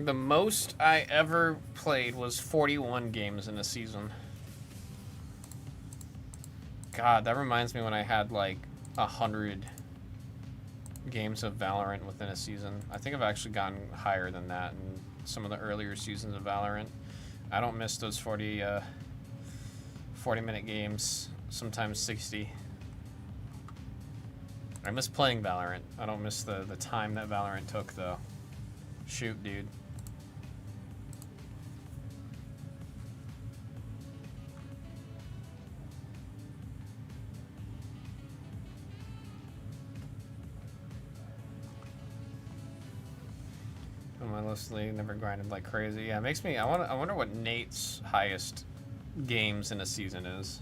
The most I ever played was 41 games in a season. God, that reminds me when I had like 100 games of Valorant within a season. I think I've actually gotten higher than that in some of the earlier seasons of Valorant. I don't miss those 40-minute games, sometimes 60. I miss playing Valorant. I don't miss the time that Valorant took, though. Shoot, dude. Mindlessly, never grinded like crazy. Yeah, it makes me. I wonder what Nate's highest games in a season is.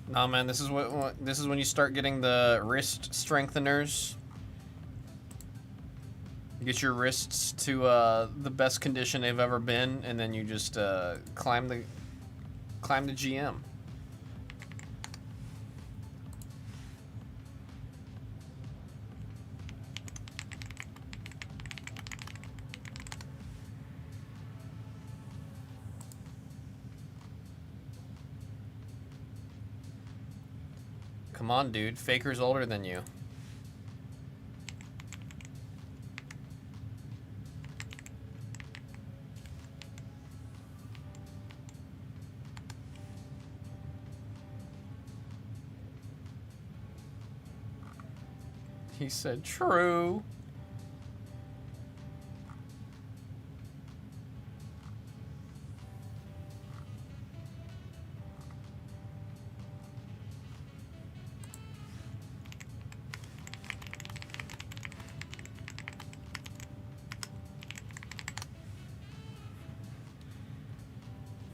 Nah, man, this is this is when you start getting the wrist strengtheners. You get your wrists to the best condition they've ever been, and then you just climb the GM. Come on, dude. Faker's older than you. He said, true.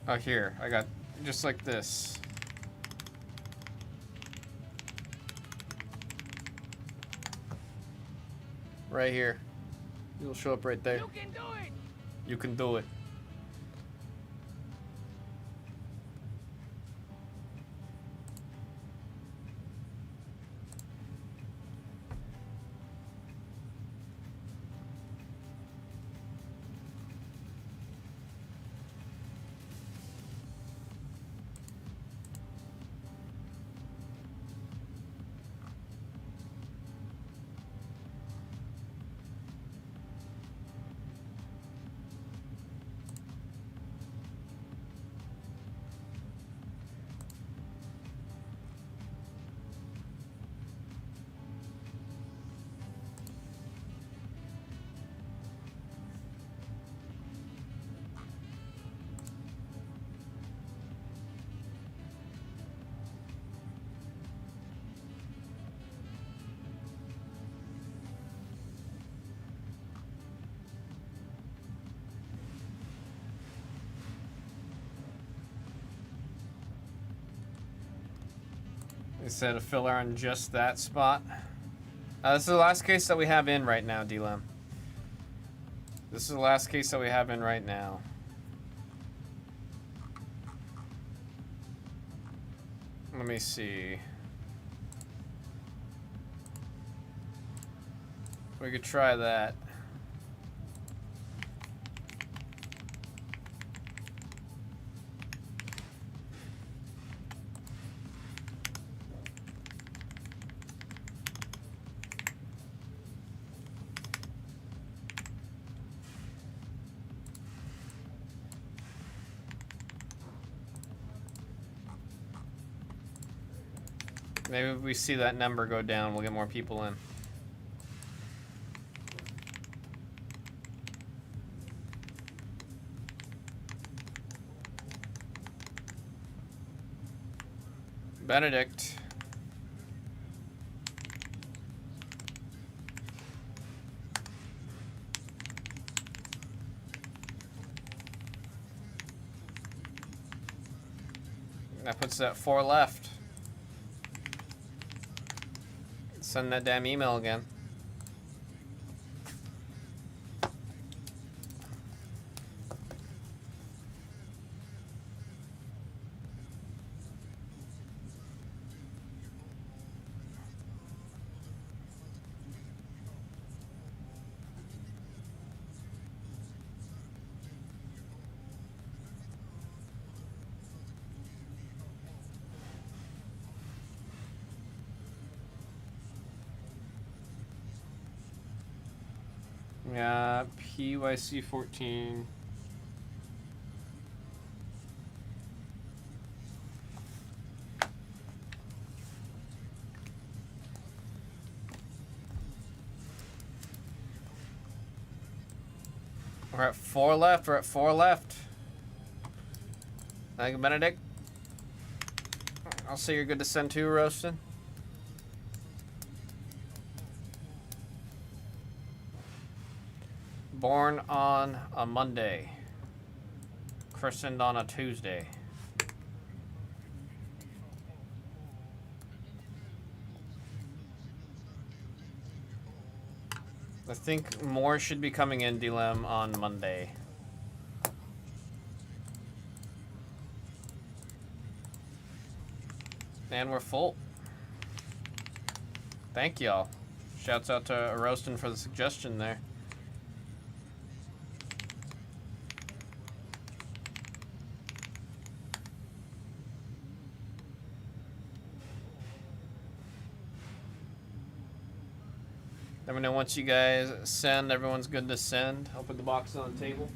Oh, here. I got just like this. Right here. It'll show up right there. You can do it! You can do it. They said a filler on just that spot. This is the last case that we have in right now, D-Lem. This is the last case that we have in right now. Let me see. We could try that. Maybe if we see that number go down, we'll get more people in. Benedict. That puts that 4 left. Send that damn email again. Yeah, PYC 14. We're at 4 left. We're at 4 left. Thank you, Benedict. I'll say you're good to send too, Roasted. Born on a Monday. Christened on a Tuesday. I think more should be coming in, Dilem, on Monday. And we're full. Thank y'all. Shouts out to Roastin for the suggestion there. Let me know once you guys send. Everyone's good to send. I'll put the box on the table.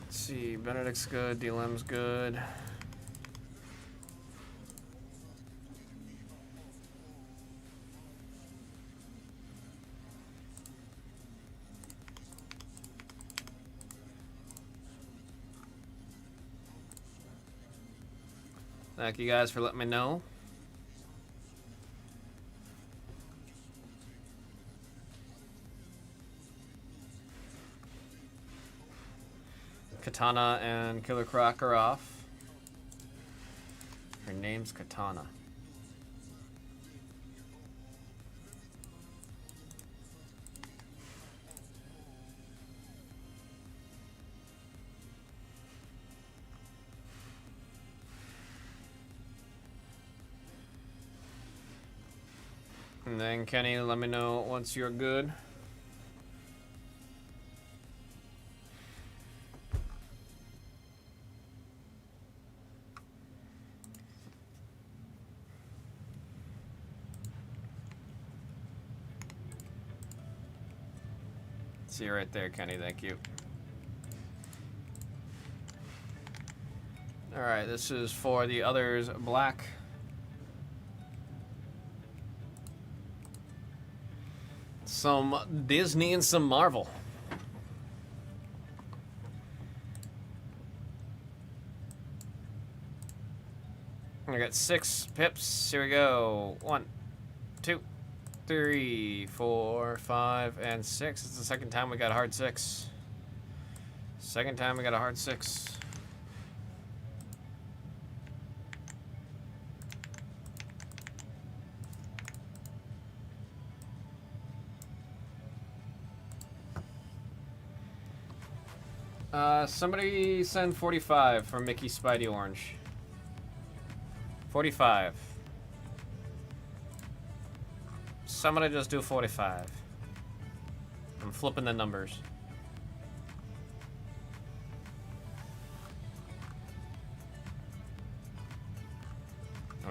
Let's see. Benedict's good. Dilem's good. Thank you guys for letting me know. Katana and Killer Croc are off. Her name's Katana. And then Kenny, let me know once you're good. See you right there, Kenny. Thank you. All right, this is for the others. Black. Some Disney and some Marvel. I got 6 pips. Here we go. 1, 2, 3, 4, 5, and 6. It's the second time we got a hard 6. Second time we got a hard 6. Somebody send 45 for Mickey Spidey Orange. 45. Somebody just do 45. I'm flipping the numbers.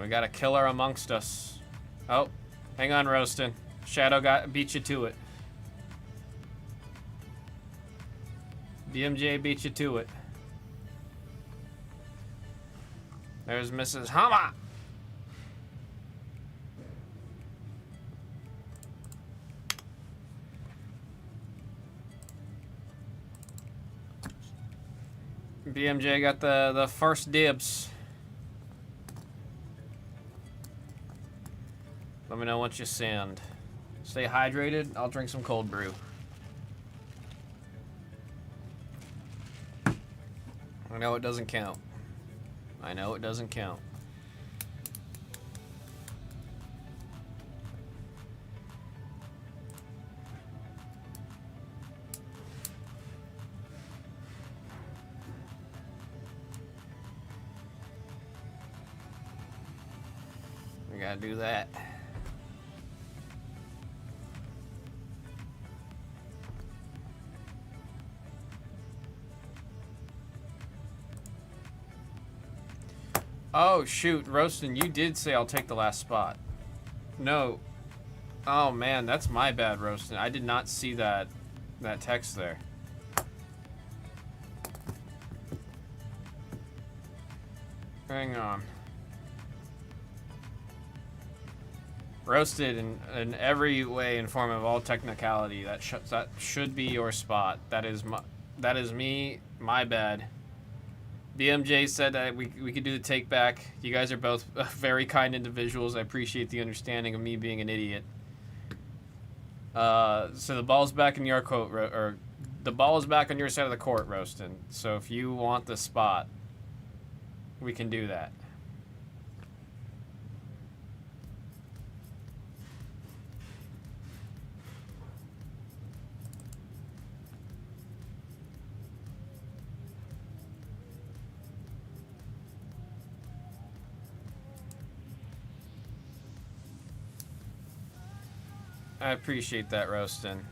We got a killer amongst us. Oh, hang on, Roastin. Shadow beat you to it. DMJ beat you to it. There's Mrs. Hama. BMJ got the first dibs. Let me know once you send. Stay hydrated. I'll drink some cold brew. I know it doesn't count. I know it doesn't count. We gotta do that. Oh, shoot. Roastin', you did say I'll take the last spot. No. Oh, man. That's my bad, Roastin'. I did not see that text there. Hang on. Roasted in every way and form of all technicality. That should be your spot. That is me. My bad. BMJ said that we could do the take back. You guys are both very kind individuals. I appreciate the understanding of me being an idiot. So the ball's back in your court, or the ball is back on your side of the court, Roastin'. So if you want the spot, we can do that. I appreciate that, Roastin'.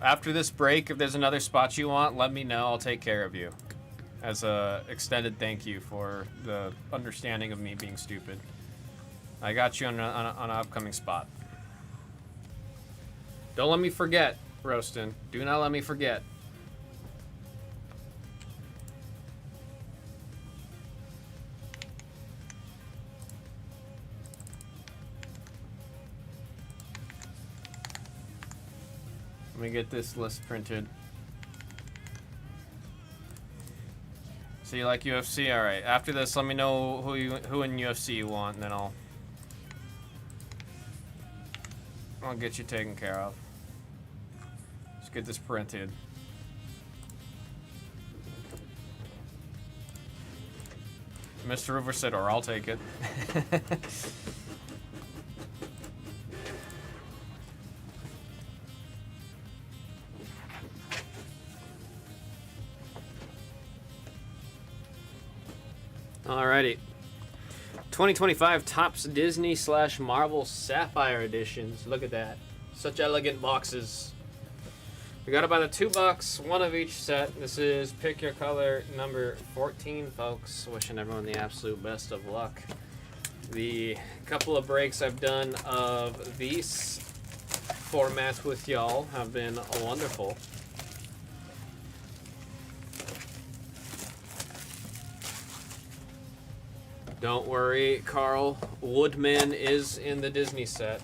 After this break, if there's another spot you want, let me know. I'll take care of you. As a extended thank you for the understanding of me being stupid. I got you on an upcoming spot. Don't let me forget, Roastin'. Do not let me forget. Let me get this list printed. So you like UFC? All right. After this, let me know who in UFC you want, and then I'll get you taken care of. Let's get this printed. Mr. River said, or I'll take it. Alrighty. 2025 Topps Disney / Marvel Sapphire editions. Look at that. Such elegant boxes. We got about a $2, one of each set. This is Pick Your Color number 14, folks. Wishing everyone the absolute best of luck. The couple of breaks I've done of these formats with y'all have been wonderful. Don't worry, Carl. Woodman is in the Disney set.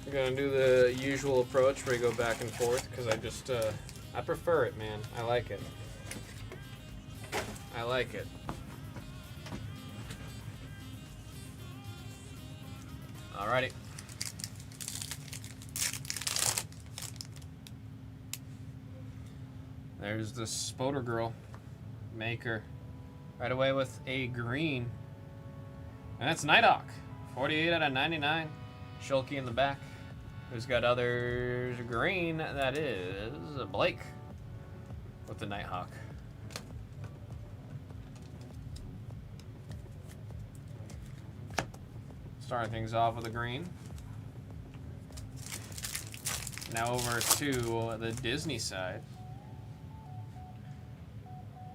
I'm gonna do the usual approach where you go back and forth because I prefer it, man. I like it. I like it. Alrighty. There's the Spoder Girl maker. Right away with a green. And it's Nighthawk. 48 out of 99. Shulky in the back. Who's got others? Green. That is Blake with the Nighthawk. Starting things off with a green. Now over to the Disney side.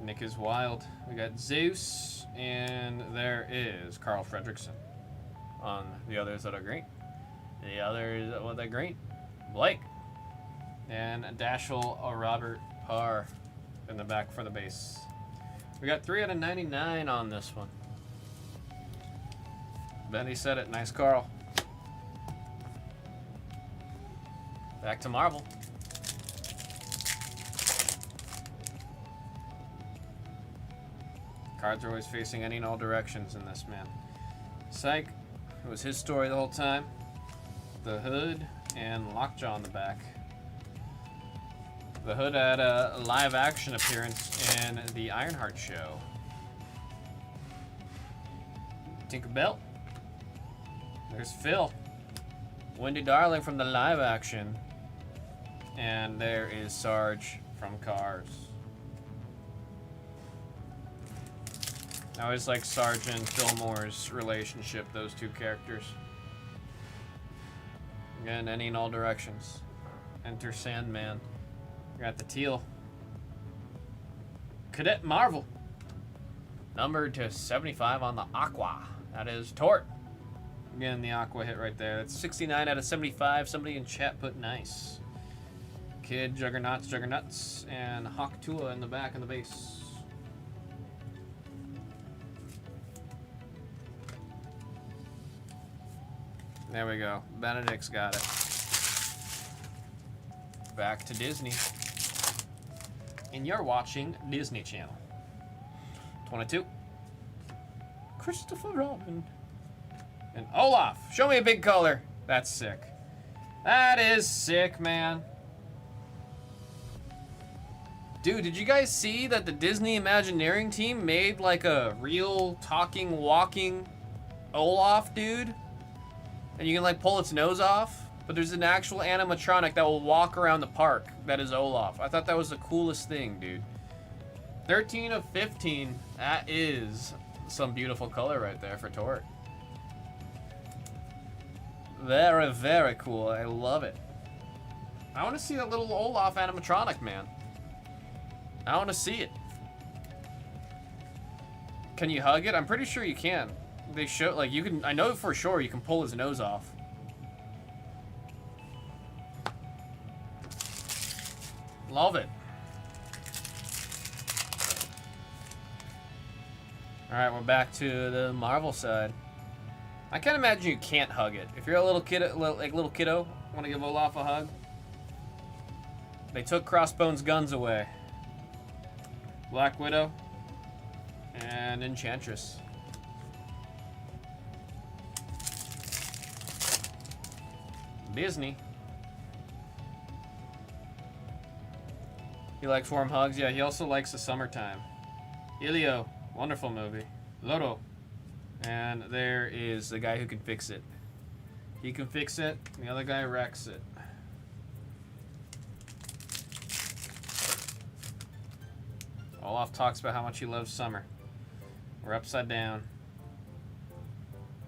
Nick is wild. We got Zeus, and there is Carl Fredrickson on the others that are green. The others with a green, Blake, and Dashel Robert Parr in the back for the base. We got 3 out of 99 on this one. Benny said it. Nice, Carl. Back to Marvel. Cards are always facing any and all directions in this, man. Psych. It was his story the whole time. The Hood and Lockjaw on the back. The Hood had a live action appearance in the Ironheart show. Tinkerbell. There's Phil. Wendy Darling from the live action. And there is Sarge from Cars. I always like Sergeant Fillmore's relationship, those two characters. Again, any in all directions. Enter Sandman. Got the teal. Cadet Marvel. Numbered to 75 on the Aqua. That is Tort. Again, the Aqua hit right there. That's 69 out of 75. Somebody in chat put nice. Kid, Juggernauts, and Hawk Tua in the back of the base. There we go. Benedict's got it. Back to Disney. And you're watching Disney Channel. 22. Christopher Robin. And Olaf. Show me a big color. That's sick. That is sick, man. Dude, did you guys see that the Disney Imagineering team made like a real talking, walking Olaf, dude? And you can like pull its nose off? But there's an actual animatronic that will walk around the park that is Olaf. I thought that was the coolest thing, dude. 13 of 15. That is some beautiful color right there for Tort. Very, very cool. I love it. I want to see that little Olaf animatronic, man. I want to see it. Can you hug it? I'm pretty sure you can. They show, like, you can, I know for sure you can pull his nose off. Love it. Alright, we're back to the Marvel side. I can't imagine you can't hug it. If you're a little kid, little kiddo, want to give Olaf a hug. They took Crossbone's guns away. Black Widow and Enchantress. Disney. He likes warm hugs. Yeah, he also likes the summertime. Ilio, wonderful movie. Loro. And there is the guy who can fix it. He can fix it, the other guy wrecks it. Olaf talks about how much he loves summer. We're upside down.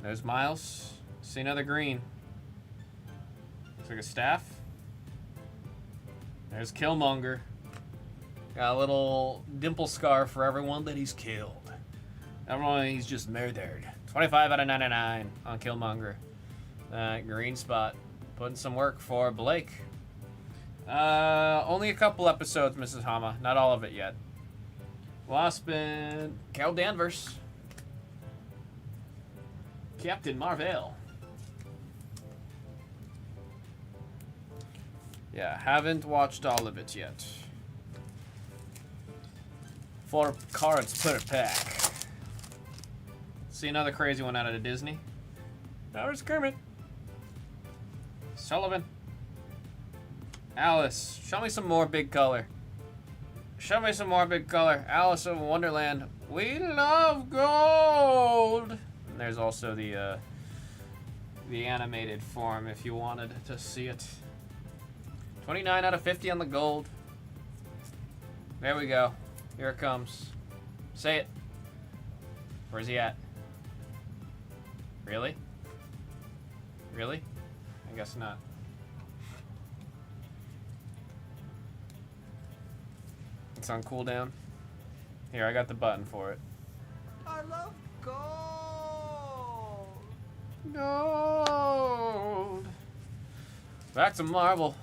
There's Miles. See another green. Looks like a staff. There's Killmonger. Got a little dimple scar for everyone that he's killed. Everyone he's just murdered. 25 out of 99 on Killmonger. Green spot. Putting some work for Blake. Only a couple episodes, Mrs. Hama. Not all of it yet. Wasp and Carol Danvers. Captain Marvel. Yeah, haven't watched all of it yet. 4 cards per pack. See another crazy one out of Disney. There's Kermit. Sullivan. Alice. Show me some more big color. Show me some more big color. Alice of Wonderland. We love gold. And there's also the animated form if you wanted to see it. 29 out of 50 on the gold. There we go. Here it comes. Say it. Where's he at? Really? Really? I guess not. It's on cooldown. Here, I got the button for it. I love gold. Gold. Back to Marvel.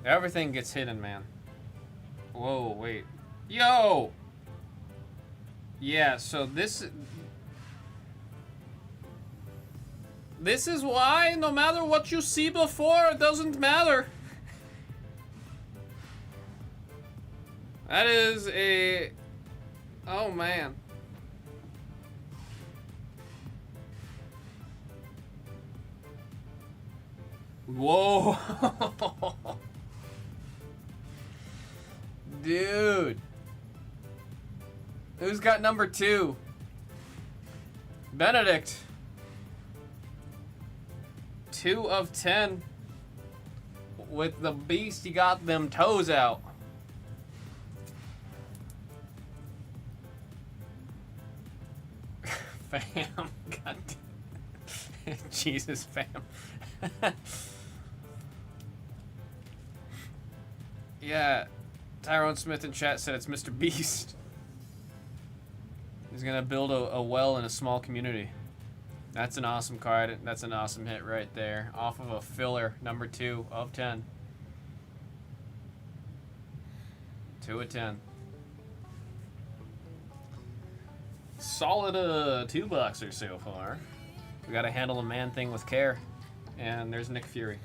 Everything gets hidden, man. Whoa, wait. Yo! Yeah, so this is why no matter what you see before, it doesn't matter. That is a... Oh, man. Whoa. Dude. Who's got number 2? Benedict. 2 of 10. with the beast. He got them toes out. Fam, god. Jesus, fam. Yeah, Tyrone Smith in chat said it's Mr. Beast. He's gonna build a well in a small community. That's an awesome card. That's an awesome hit right there. Off of a filler, number 2 of 10. 2 of 10. Solid $2 so far. We gotta handle a man thing with care. And there's Nick Fury.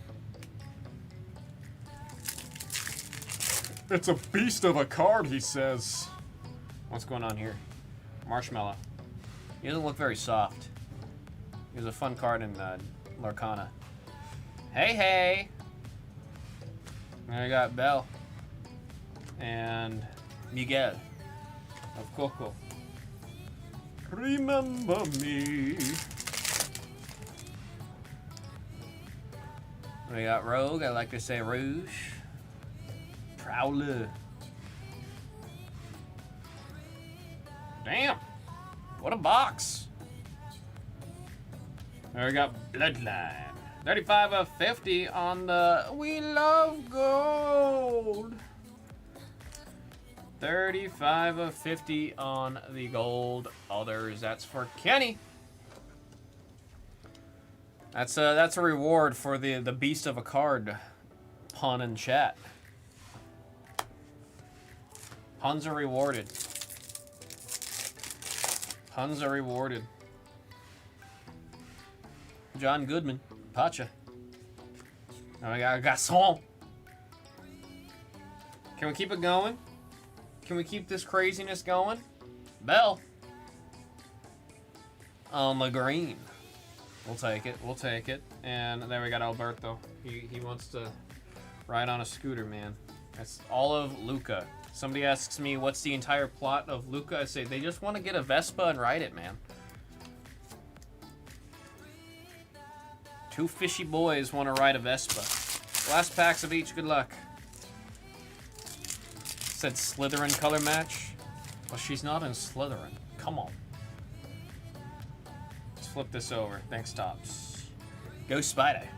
It's a beast of a card, he says. What's going on here? Marshmallow. He doesn't look very soft. He was a fun card in Lorcana. Hey, hey! I got Belle. And Miguel of Coco. Remember me. We got Rogue. I like to say Rouge. Prowler. Damn. What a box. There we got Bloodline. 35 of 50 on the We Love Gold. 35 of 50 on the gold. Others, that's for Kenny. That's a reward for the beast of a card pun in chat. Puns are rewarded. Puns are rewarded. John Goodman, Pacha. Oh, I got Gasson. Can we keep it going? Can we keep this craziness going? Bell. On the green. We'll take it. We'll take it. And there we got Alberto. He wants to ride on a scooter, man. That's all of Luca. Somebody asks me, what's the entire plot of Luca? I say, they just want to get a Vespa and ride it, man. 2 fishy boys want to ride a Vespa. Last packs of each, good luck. Said Slytherin color match. Well, she's not in Slytherin. Come on. Let's flip this over. Thanks, Tops. Go Spider.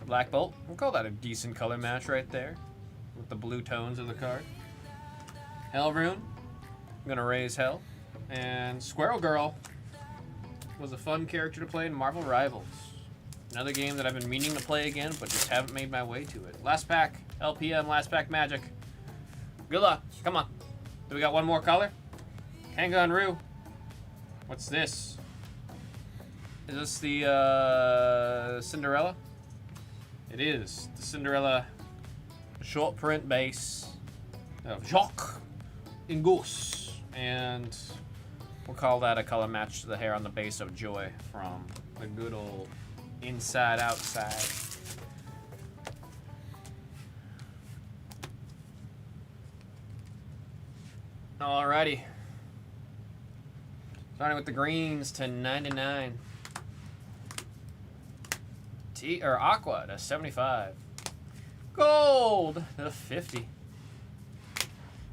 Black Bolt. We'll call that a decent color match right there. With the blue tones of the card. Hell Rune. I'm gonna raise Hell. And Squirrel Girl was a fun character to play in Marvel Rivals. Another game that I've been meaning to play again, but just haven't made my way to it. Last pack. LPM, last pack magic. Good luck. Come on. Do we got one more color? Kanga and Rue. What's this? Is this the Cinderella? It is the Cinderella short print base of Jacques Ingus. And we'll call that a color match to the hair on the base of Joy from the good old Inside Outside. Alrighty. Starting with the greens to 99. Aqua to 75. Gold to 50.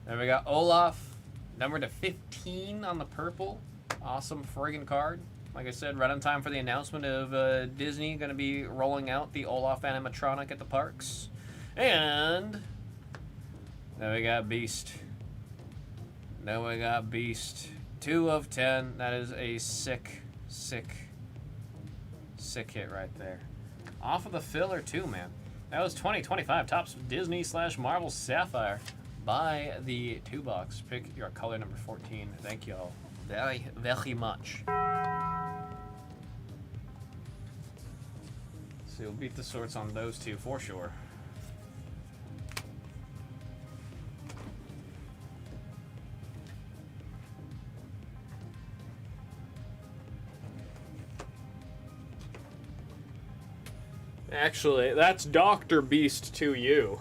Then we got Olaf, number to 15 on the purple. Awesome friggin' card. Like I said, right on time for the announcement of Disney going to be rolling out the Olaf animatronic at the parks. And then we got Beast. Then we got Beast. 2 of 10. That is a sick hit right there. Off of the filler too, man. That was 2025 Tops Disney / Marvel Sapphire. Buy the 2-box. Pick your color number 14. Thank you all very, very much. So you'll beat the sorts on those two for sure. Actually, that's Dr. Beast to you.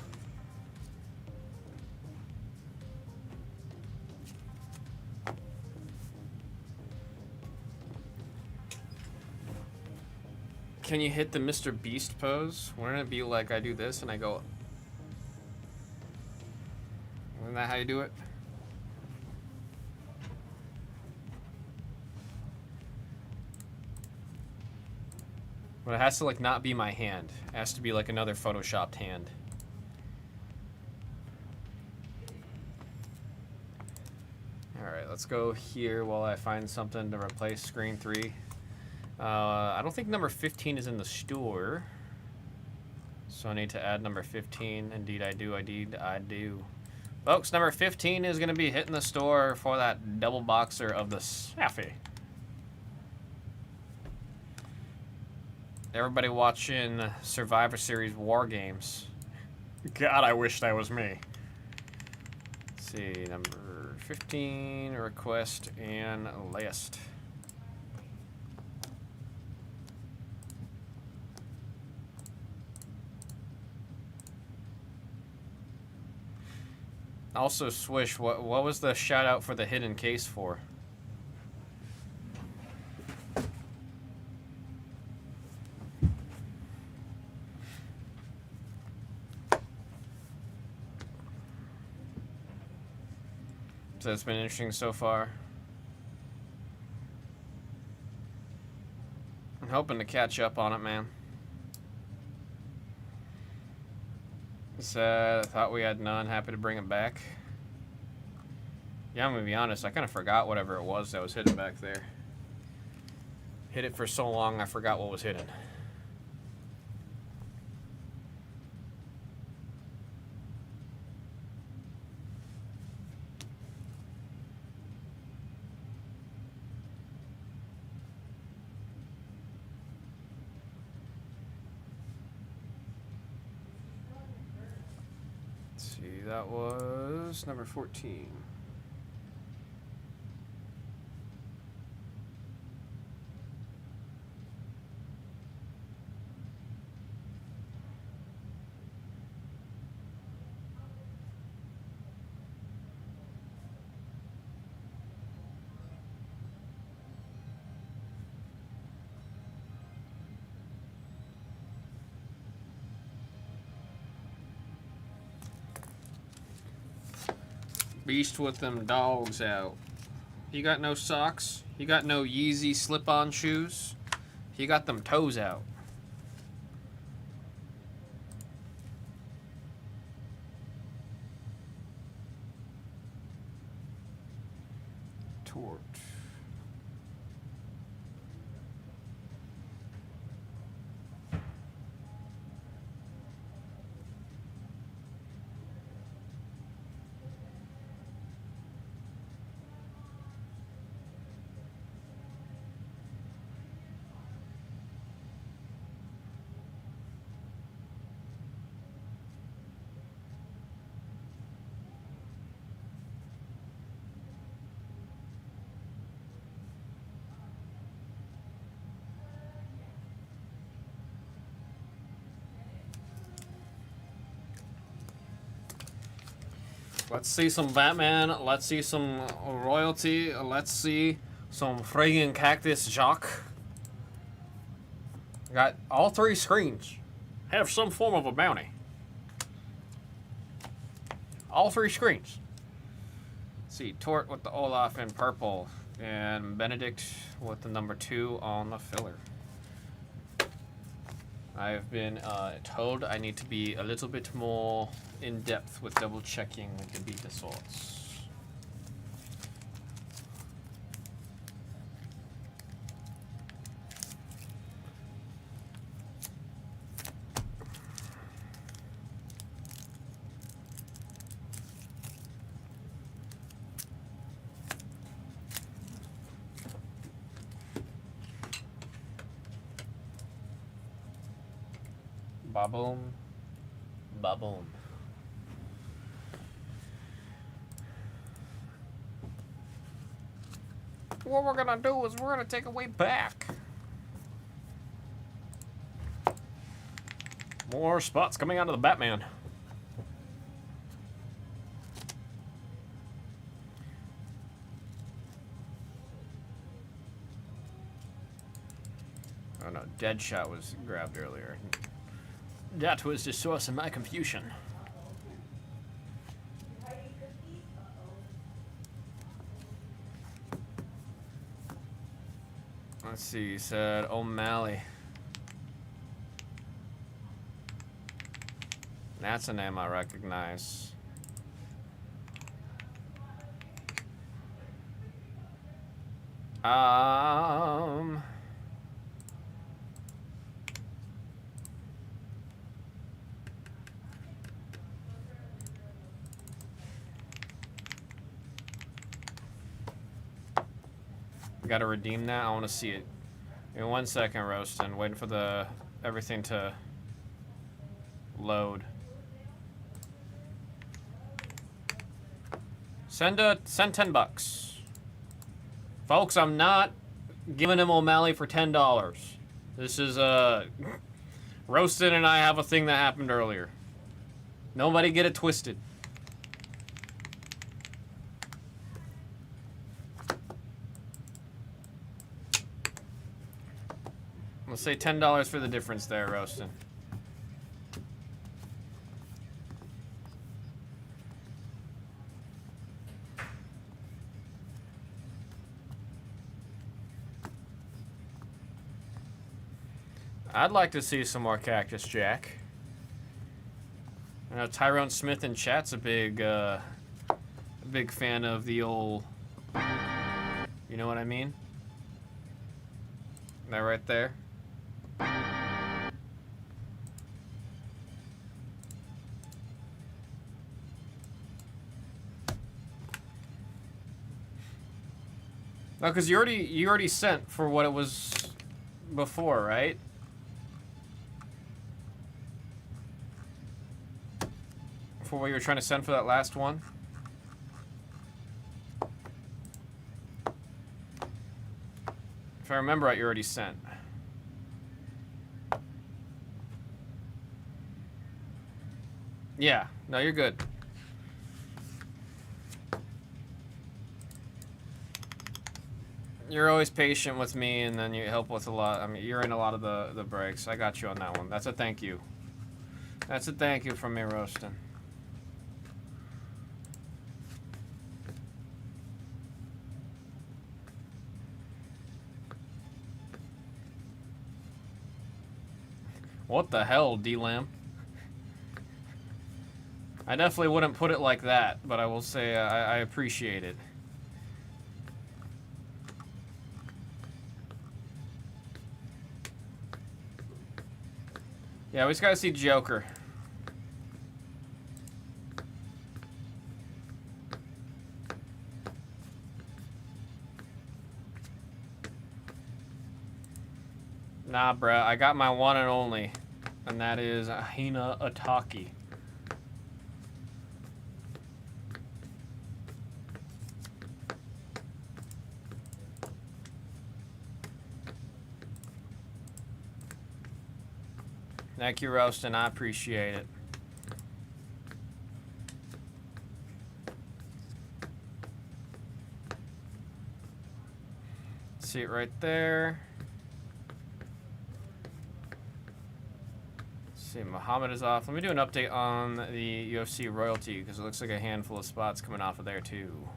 Can you hit the Mr. Beast pose? Wouldn't it be like I do this and I go... Isn't that how you do it? But it has to like not be my hand. It has to be like another photoshopped hand. Alright, let's go here while I find something to replace screen 3. I don't think number 15 is in the store. So I need to add number 15. Indeed I do, I do. Folks, number 15 is going to be hitting the store for that double boxer of the Safi. Everybody watching Survivor Series War Games. God, I wish that was me. Let's see, number 15, request and list. Also, Swish, what was the shout out for the hidden case for? So it's been interesting so far. I'm hoping to catch up on it, man. I thought we had none. Happy to bring it back. Yeah, I'm gonna be honest. I kind of forgot whatever it was that was hidden back there. Hit it for so long, I forgot what was hidden. That was number 14. Beast with them dogs out. You got no socks? You got no Yeezy slip-on shoes? You got them toes out. Tort. Let's see some Batman. Let's see some royalty. Let's see some friggin' Cactus Jacques. Got all 3 screens. Have some form of a bounty. All 3 screens. Let's see, Tort with the Olaf in purple. And Benedict with the number 2 on the filler. I've been told I need to be a little bit more in depth with double checking the beta sorts. Ba-boom. Ba-boom. What we're gonna do is we're gonna take a way back. More spots coming out of the Batman. Oh no, Deadshot was grabbed earlier. That was the source of my confusion. Let's see, you said O'Malley. That's a name I recognize. Gotta redeem that. I want to see it. In 1 second, Roastin'. Waiting for the everything to load. Send $10. Folks, I'm not giving him O'Malley for $10. This is Roastin' and I have a thing that happened earlier. Nobody get it twisted. Let's say $10 for the difference there, Roastin'. I'd like to see some more Cactus Jack. I know Tyrone Smith in chat's a big fan of the old. You know what I mean? That right there. No, because you already sent for what it was before, right? For what you were trying to send for that last one? If I remember right, you already sent. Yeah, no, you're good. You're always patient with me, and then you help with a lot. I mean, you're in a lot of the breaks. I got you on that one. That's a thank you. That's a thank you from me, Roastin'. What the hell, D-Lamb? I definitely wouldn't put it like that, but I will say I appreciate it. Yeah, we just gotta see Joker. Nah, bruh, I got my one and only, and that is Hina Ataki. Thank you, Roastin'. I appreciate it. See it right there. See, Muhammad is off. Let me do an update on the UFC royalty, because it looks like a handful of spots coming off of there too.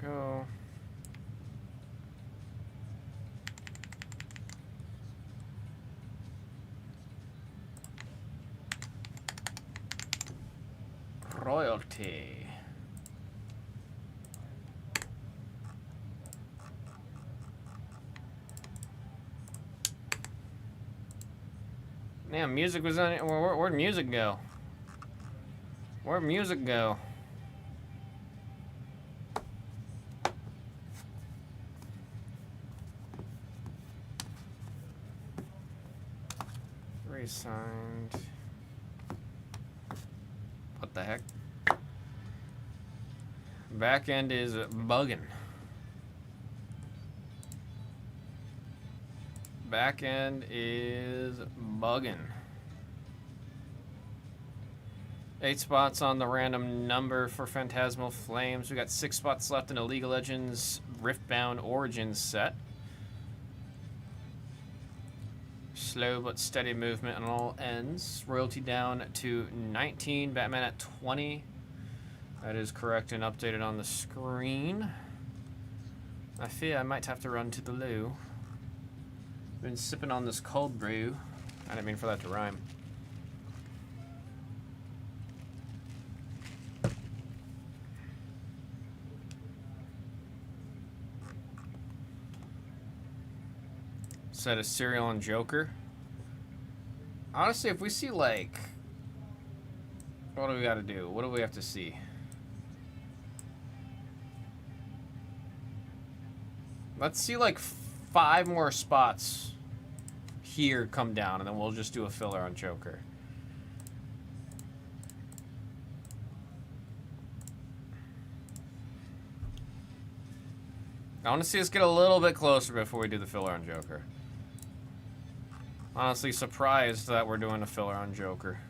Go. Royalty. Damn, music was on it. Where'd music go? Where'd music go? Signed. What the heck? Back end is bugging. Back end is bugging. 8 spots on the random number for Phantasmal Flames. We got 6 spots left in a League of Legends Riftbound Origins set. Slow but steady movement on all ends. Royalty down to 19. Batman at 20. That is correct and updated on the screen. I fear I might have to run to the loo. Been sipping on this cold brew. I didn't mean for that to rhyme. Set a Serial on Joker. Honestly, if we see like... What do we gotta do? What do we have to see? Let's see like 5 more spots here come down, and then we'll just do a filler on Joker. I want to see us get a little bit closer before we do the filler on Joker. Honestly, surprised that we're doing a filler on Joker.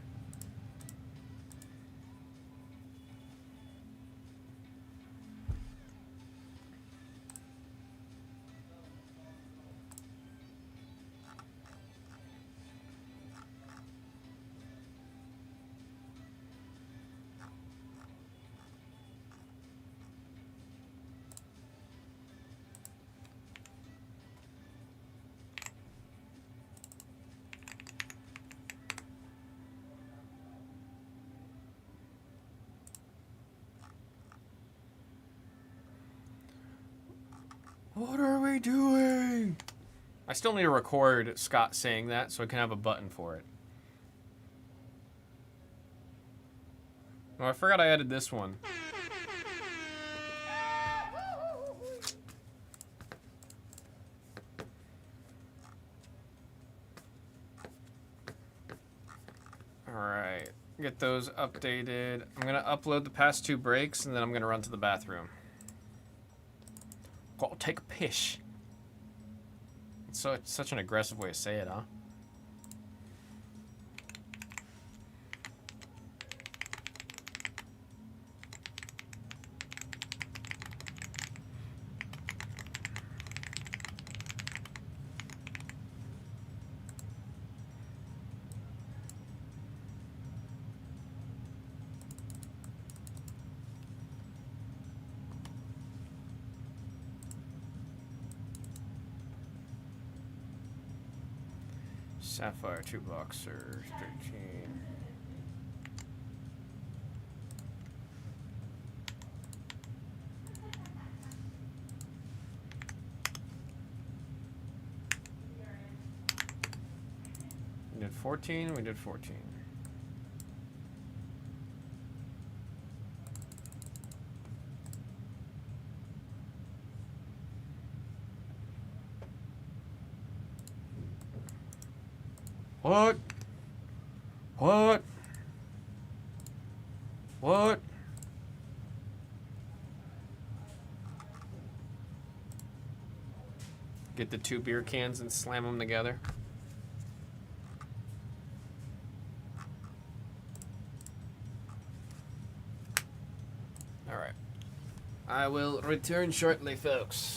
What are we doing? I still need to record Scott saying that so I can have a button for it. Oh, I forgot I added this one. Alright, get those updated. I'm gonna upload the past 2 breaks and then I'm gonna run to the bathroom. Gotta take a piss. It's such an aggressive way to say it, huh? Sapphire 2 boxer 13. We did 14, we did 14. What? What? What? Get the 2 beer cans and slam them together. All right. I will return shortly, folks.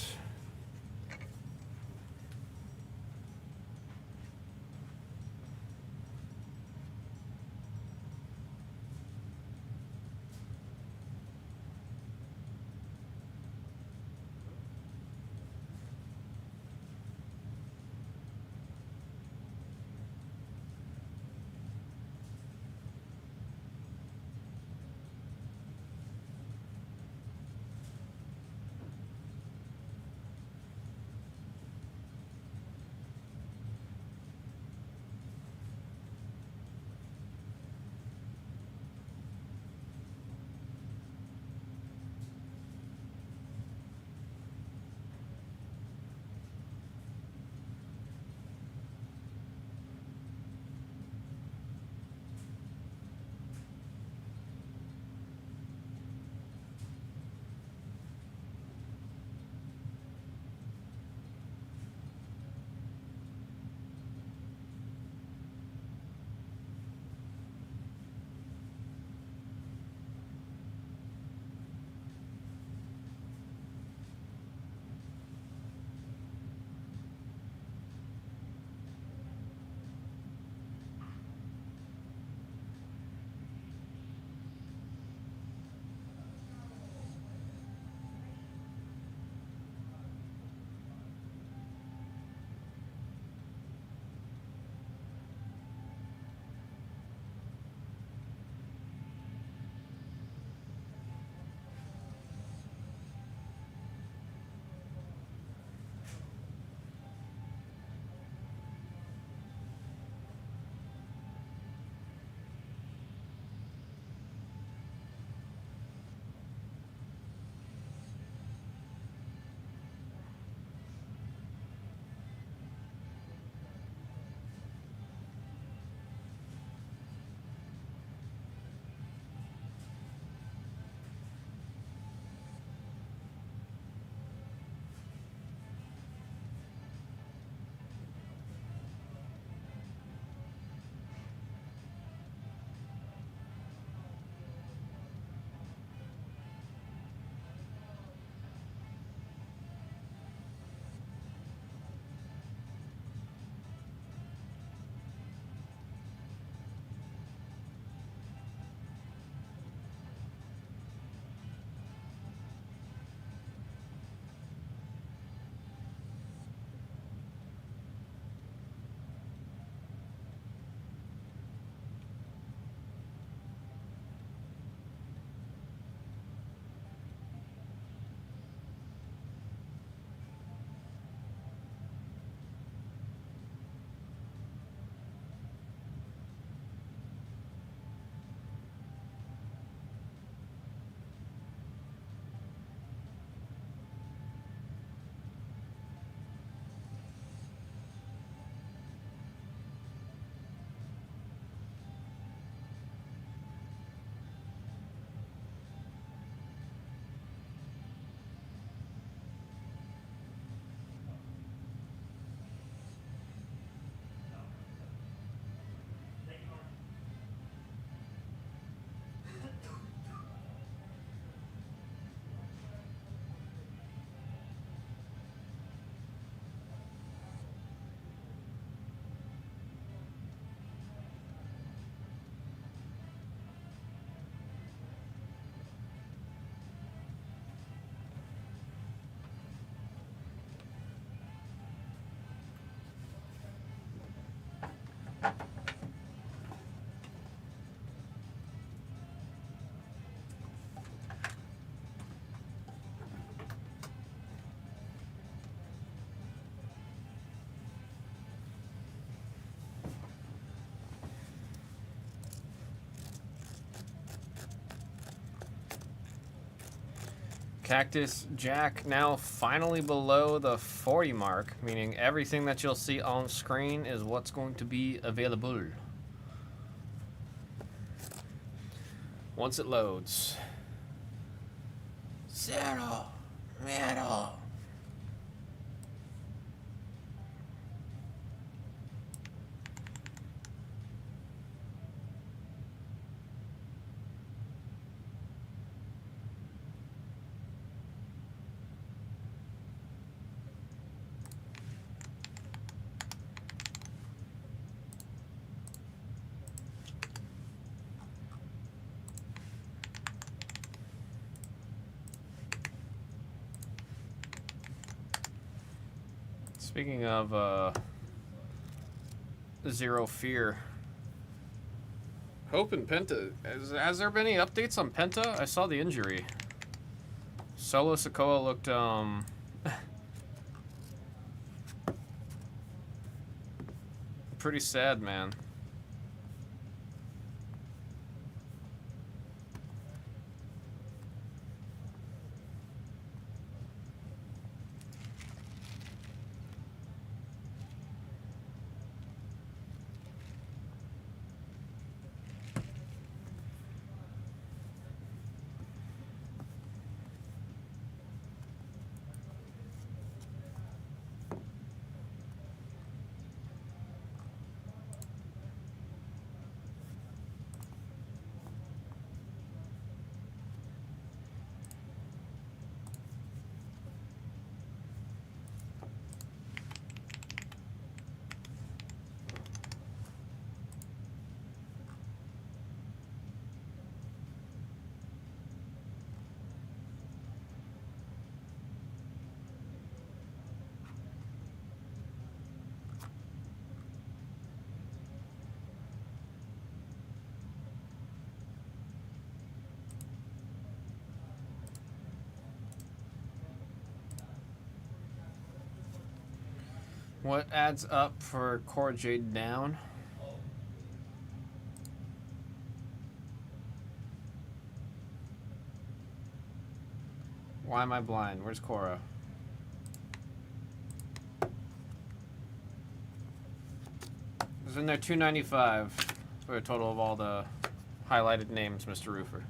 Cactus Jack now finally below the 40 mark, meaning everything that you'll see on screen is what's going to be available once it loads. 0 metal. Speaking of Zero Fear, Hope and Penta. Has there been any updates on Penta? I saw the injury. Solo Sikoa looked pretty sad, man. What adds up for Core Jade down? Why am I blind? Where's Cora? There's in there 295 for a total of all the highlighted names, Mr. Roofer.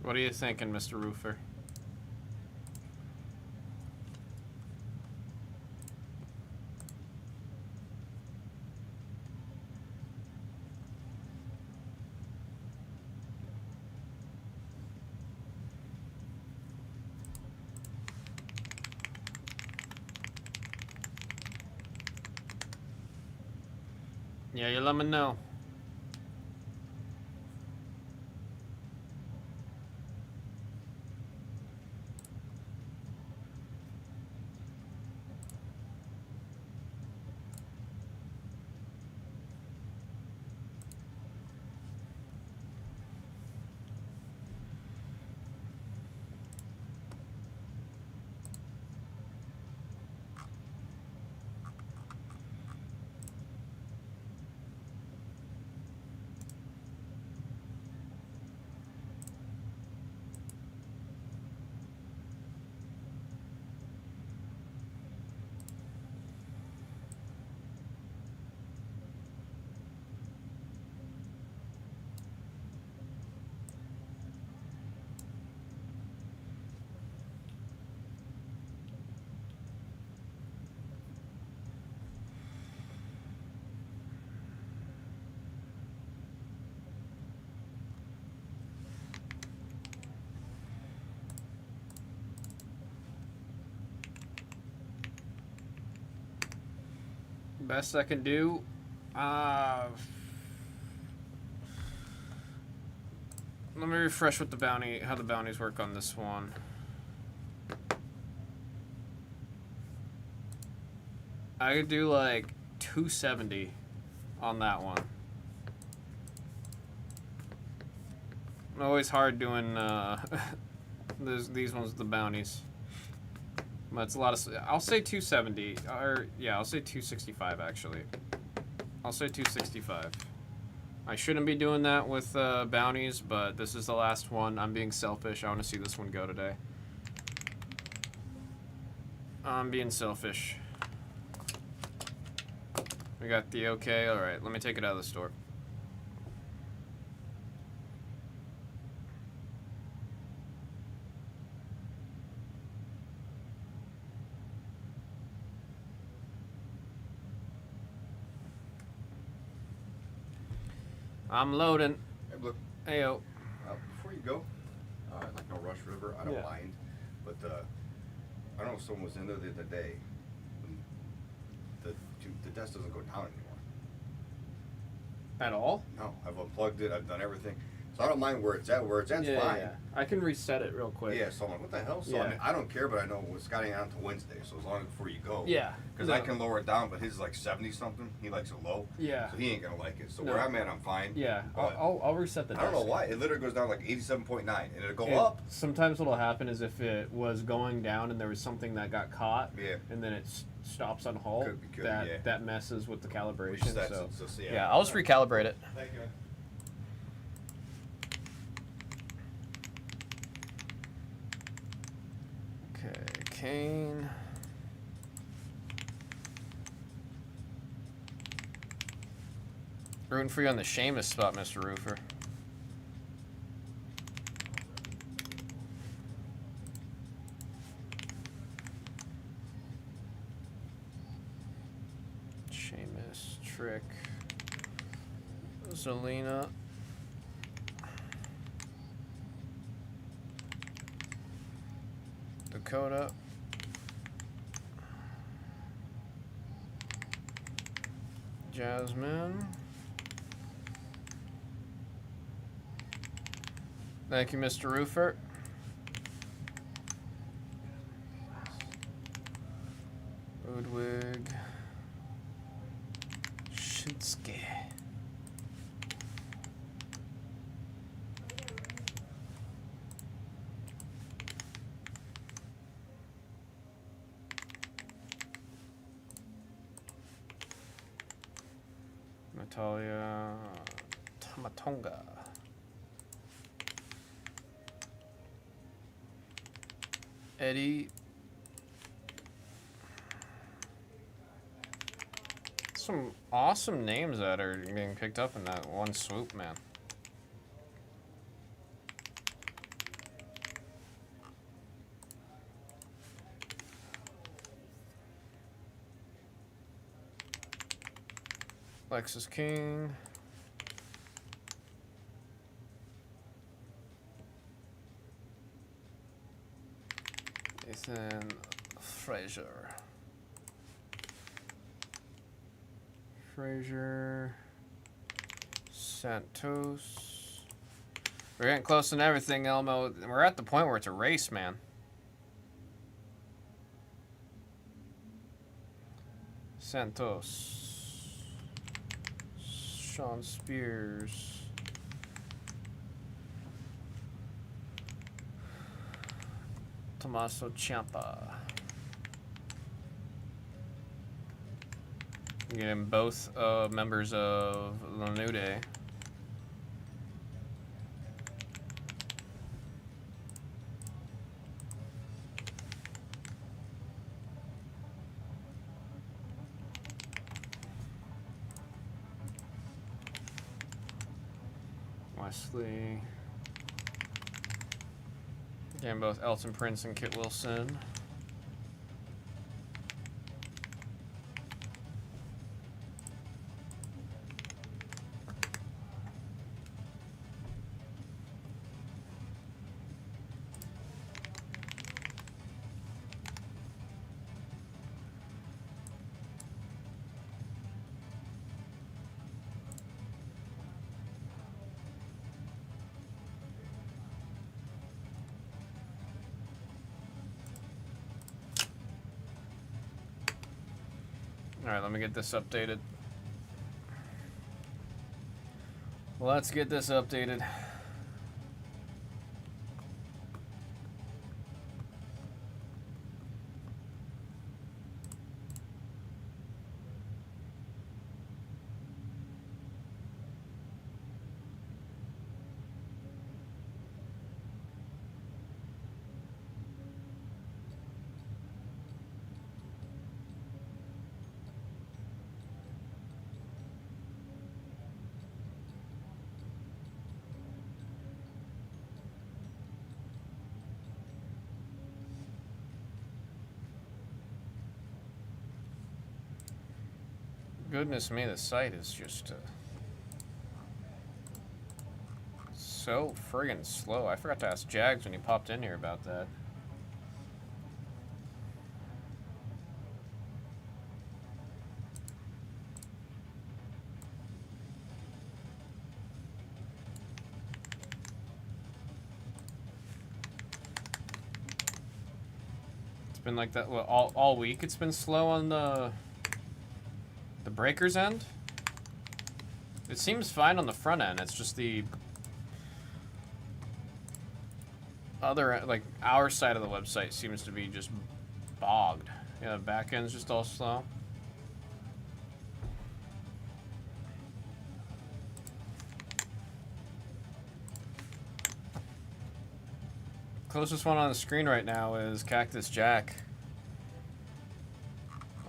What are you thinking, Mr. Roofer? Yeah, you let me know. Best I can do. Let me refresh what the bounty, how the bounties work on this one. I could do like 270 on that one. Always hard doing these ones with the bounties. But it's a lot of. I'll say 270, or yeah, I'll say 265 actually. I'll say 265. I shouldn't be doing that with bounties, but this is the last one. I'm being selfish. I want to see this one go today. I'm being selfish. We got the okay. All right, let me take it out of the store. I'm loading. Hey, look. Heyo. Before you go, like no rush, River. I don't mind, but I don't know if someone was in there the other day. The desk doesn't go down anymore. At all? No, I've unplugged it. I've done everything. So I don't mind where it's at. Where it's at's fine. Yeah. I can reset it real quick. Yeah, so I'm like, what the hell? So Yeah. I mean, I don't care, but I know it's got on to Wednesday, so as long as before you go. Yeah. Because I can lower it down, but his is like 70 something. He likes it low. Yeah. So he ain't gonna like it. So No. where I'm at, I'm fine. Yeah. But I'll reset the I don't know desk. why. It literally goes down like 87.9, and it'll go It- up. Sometimes what'll happen is if it was going down and there was something that got caught, Yeah. and then it stops on halt, Could, that yeah. that messes with the calibration. Resets So it, so yeah. yeah, I'll just recalibrate it. Thank you. Okay, Kane. Rooting for you on the Seamus spot, Mr. Roofer. Seamus, Trick, Zelina. Dakota. Jasmine. Thank you, Mr. Roofer. Ludwig. Shinsuke. Natalia Tamatonga. Eddie. Some awesome names that are being picked up in that one swoop, man. Lexus King. Ethan Frazier. Santos. We're getting close to everything, Elmo. We're at the point where it's a race, man. Santos. Sean Spears. Tommaso Ciampa. Getting both members of the New Day. Wesley. Getting both Elton Prince and Kit Wilson. Alright, let me get this updated. Let's get this updated. Goodness me, the site is just so friggin' slow. I forgot to ask Jags when he popped in here about that. It's been like that all week. It's been slow on the breaker's end. It seems fine on the front end. It's just the other, like, our side of the website seems to be just bogged. Yeah, the back end's just all slow. Closest one on the screen right now is Cactus Jack.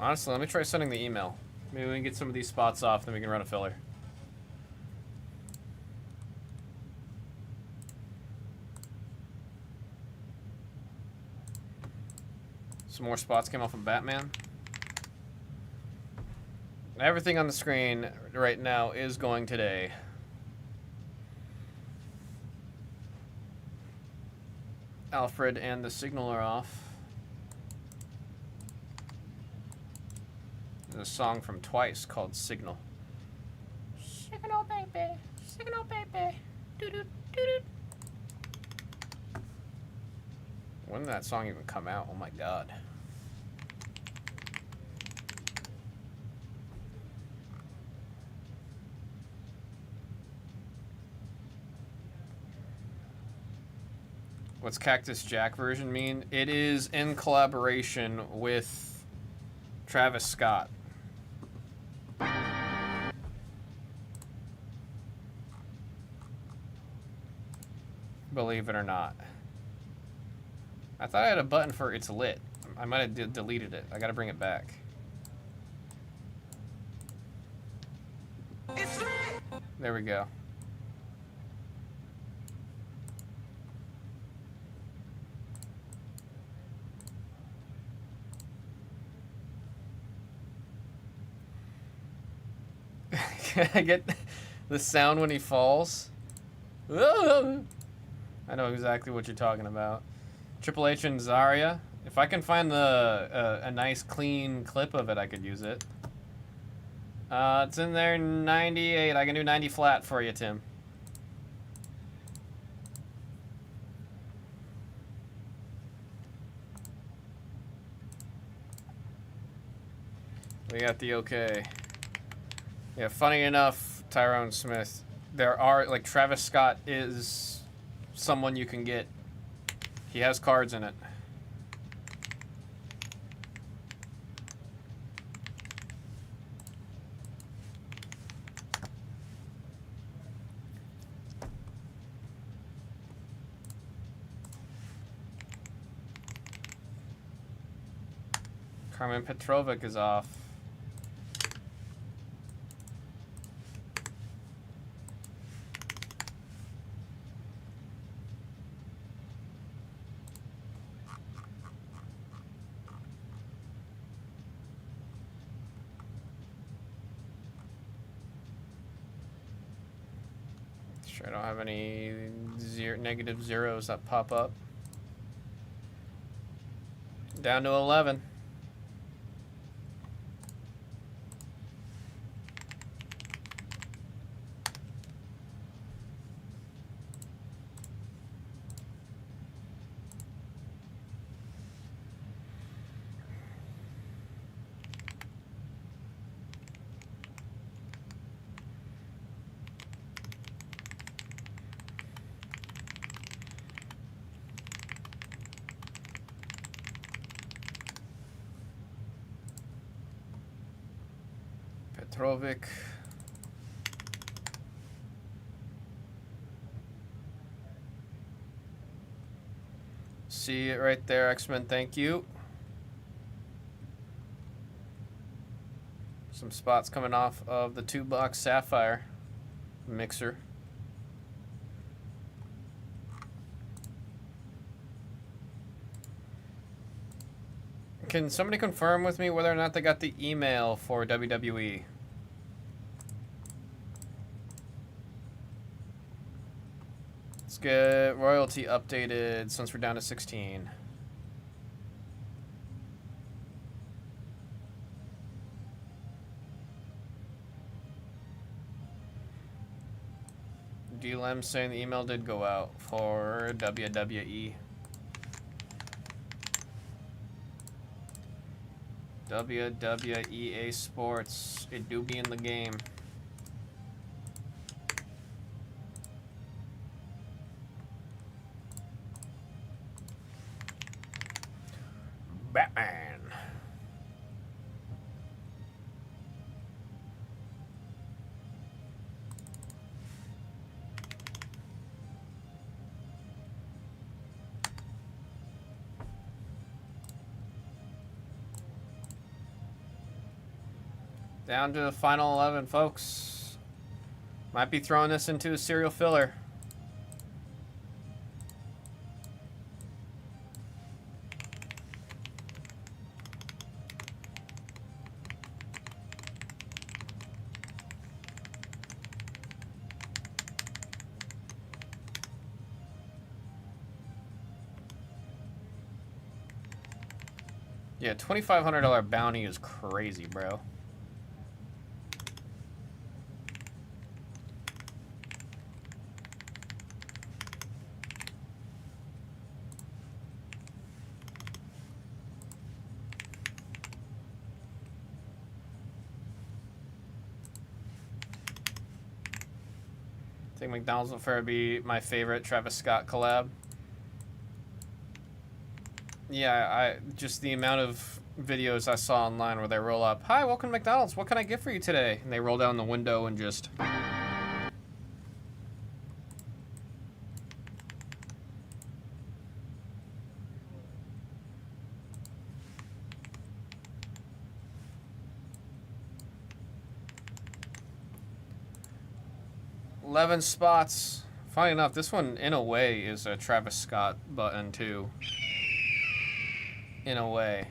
Honestly, let me try sending the email. Maybe we can get some of these spots off, then we can run a filler. Some more spots came off of Batman. Everything on the screen right now is going today. Alfred and the signal are off. There's a song from Twice called Signal. Signal, baby. Signal, baby. Doo-doo, doo-doo. When did that song even come out? Oh my god. What's Cactus Jack version mean? It is in collaboration with Travis Scott. Believe it or not. I thought I had a button for it's lit. I might have deleted it. I gotta bring it back. It's lit! There we go. Can I get the sound when he falls? I know exactly what you're talking about. Triple H and Zarya. If I can find a nice clean clip of it, I could use it. It's in there 98. I can do 90 flat for you, Tim. We got the okay. Yeah, funny enough, Tyrone Smith, there are, like, Travis Scott is someone you can get. He has cards in it. Carmen Petrovic is off. Sure, I don't have any negative zeros that pop up. Down to 11. Petrovic. See it right there, X-Men, thank you. Some spots coming off of the 2-box Sapphire mixer. Can somebody confirm with me whether or not they got the email for WWE? Let's get royalty updated since we're down to 16. DLM saying the email did go out for WWE. WWE Sports, it do be in the game. Batman. Down to the final 11, folks. Might be throwing this into a serial filler. Yeah, $2,500 bounty is crazy, bro. I think McDonald's will forever be my favorite Travis Scott collab. Yeah, just the amount of videos I saw online where they roll up, "Hi, welcome to McDonald's. What can I get for you today?" And they roll down the window and just... "11 spots." Funny enough, this one, in a way, is a Travis Scott button, too. In a way.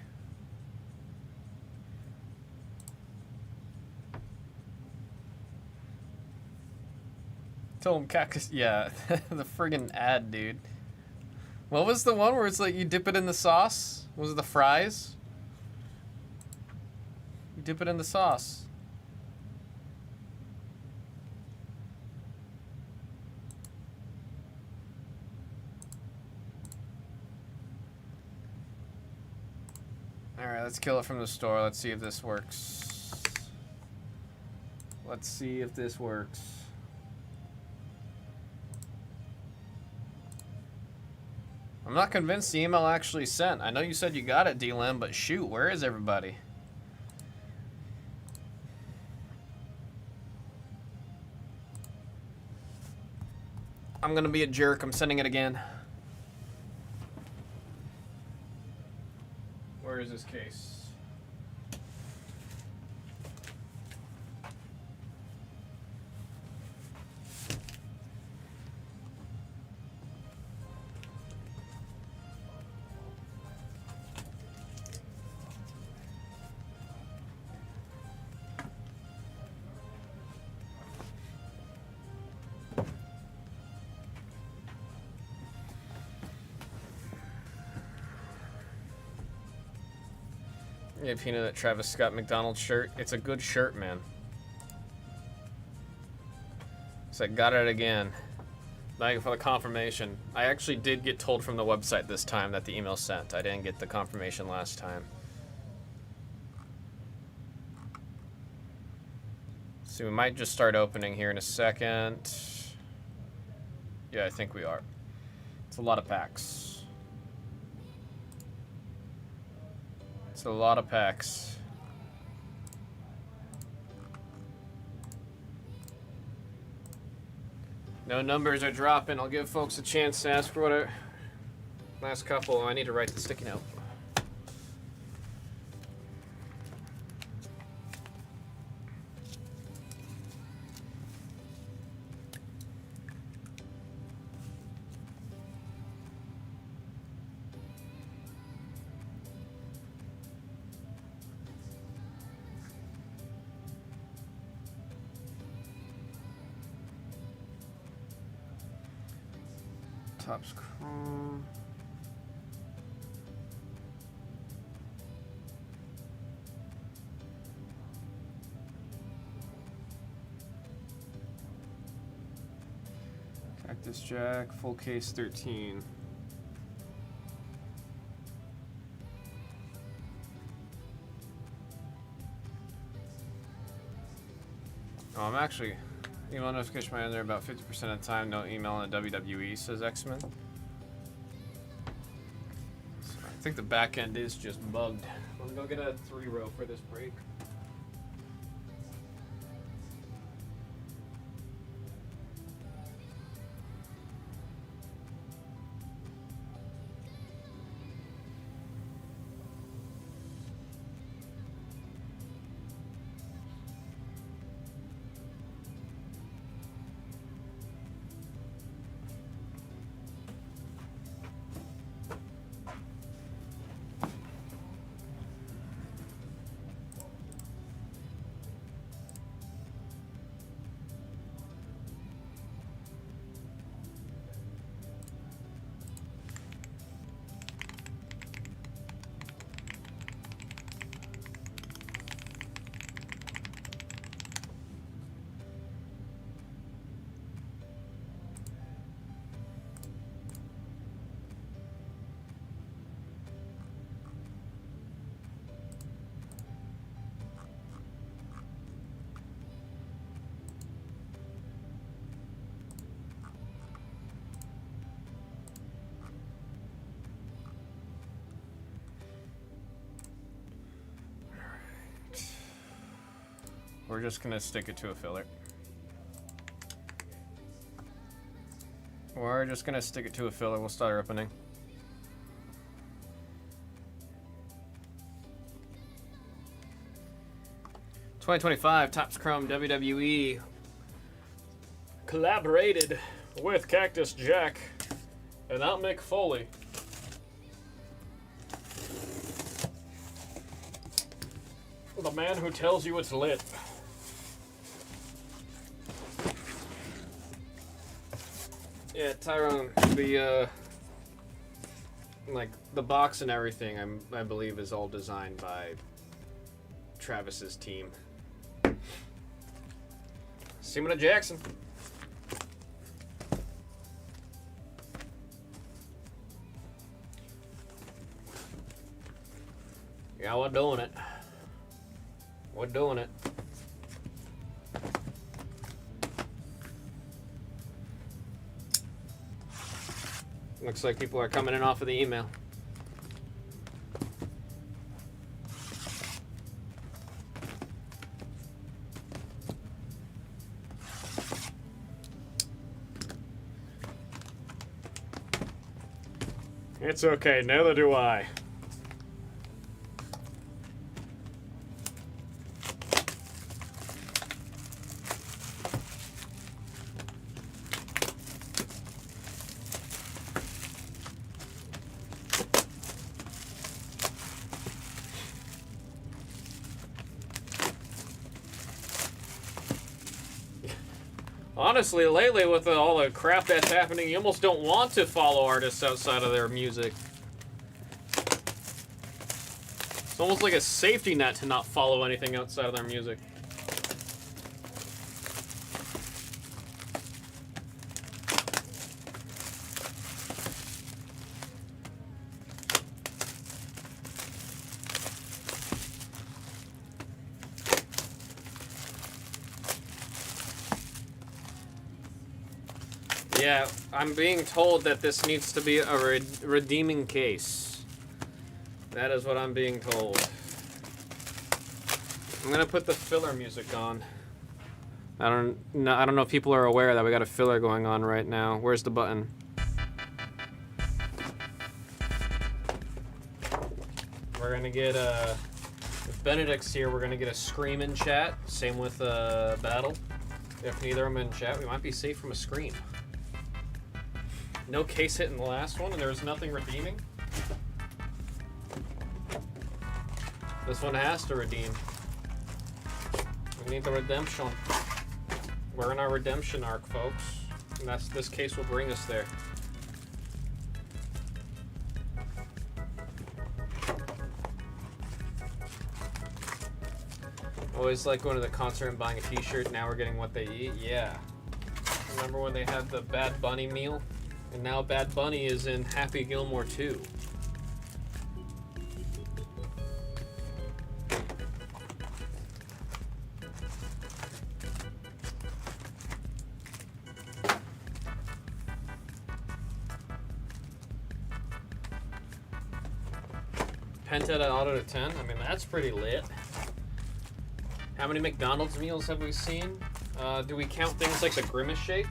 Told him cactus. Yeah, the friggin' ad, dude. What was the one where it's like you dip it in the sauce? Was it the fries? You dip it in the sauce. Alright, let's kill it from the store. Let's see if this works. Let's see if this works. I'm not convinced the email actually sent. I know you said you got it, DLM, but shoot, where is everybody? I'm gonna be a jerk. I'm sending it again. Where is this case? Yeah, if you know that Travis Scott McDonald's shirt, it's a good shirt, man. So I got it again. Thank you for the confirmation. I actually did get told from the website this time that the email sent. I didn't get the confirmation last time. So we might just start opening here in a second. Yeah, I think we are. It's a lot of packs. It's a lot of packs. No numbers are dropping. I'll give folks a chance to ask for what I... Last couple. I need to write the sticky note. Tops Chrome. Cactus Jack, full case 13. Oh, I'm actually... Email notification might enter about 50% of the time. No email on the WWE, says X-Men. So I think the back end is just bugged. I'm gonna go get a 3-row for this break. We're just gonna stick it to a filler. We're just gonna stick it to a filler. We'll start our opening. $20.25 Topps Chrome WWE collaborated with Cactus Jack and not Mick Foley. The man who tells you it's lit. Yeah, Tyrone, the like the box and everything, I believe is all designed by Travis's team. Simona Jackson. Yeah, we're doing it. We're doing it. Looks like people are coming in off of the email. It's okay, neither do I. Honestly, lately with all the crap that's happening, you almost don't want to follow artists outside of their music. It's almost like a safety net to not follow anything outside of their music. Yeah, I'm being told that this needs to be a redeeming case. That is what I'm being told. I'm gonna put the filler music on. I don't know if people are aware that we got a filler going on right now. Where's the button? We're gonna get if Benedict's here, we're gonna get a scream in chat. Same with Battle. If neither of them in chat, we might be safe from a scream. No case hit in the last one, and there was nothing redeeming. This one has to redeem. We need the redemption. We're in our redemption arc, folks. And this case will bring us there. Always like going to the concert and buying a t-shirt. Now we're getting what they eat. Yeah. Remember when they had the Bad Bunny meal? And now Bad Bunny is in Happy Gilmore 2. Penta out of 10. I mean, that's pretty lit. How many McDonald's meals have we seen? Do we count things like the Grimace Shake?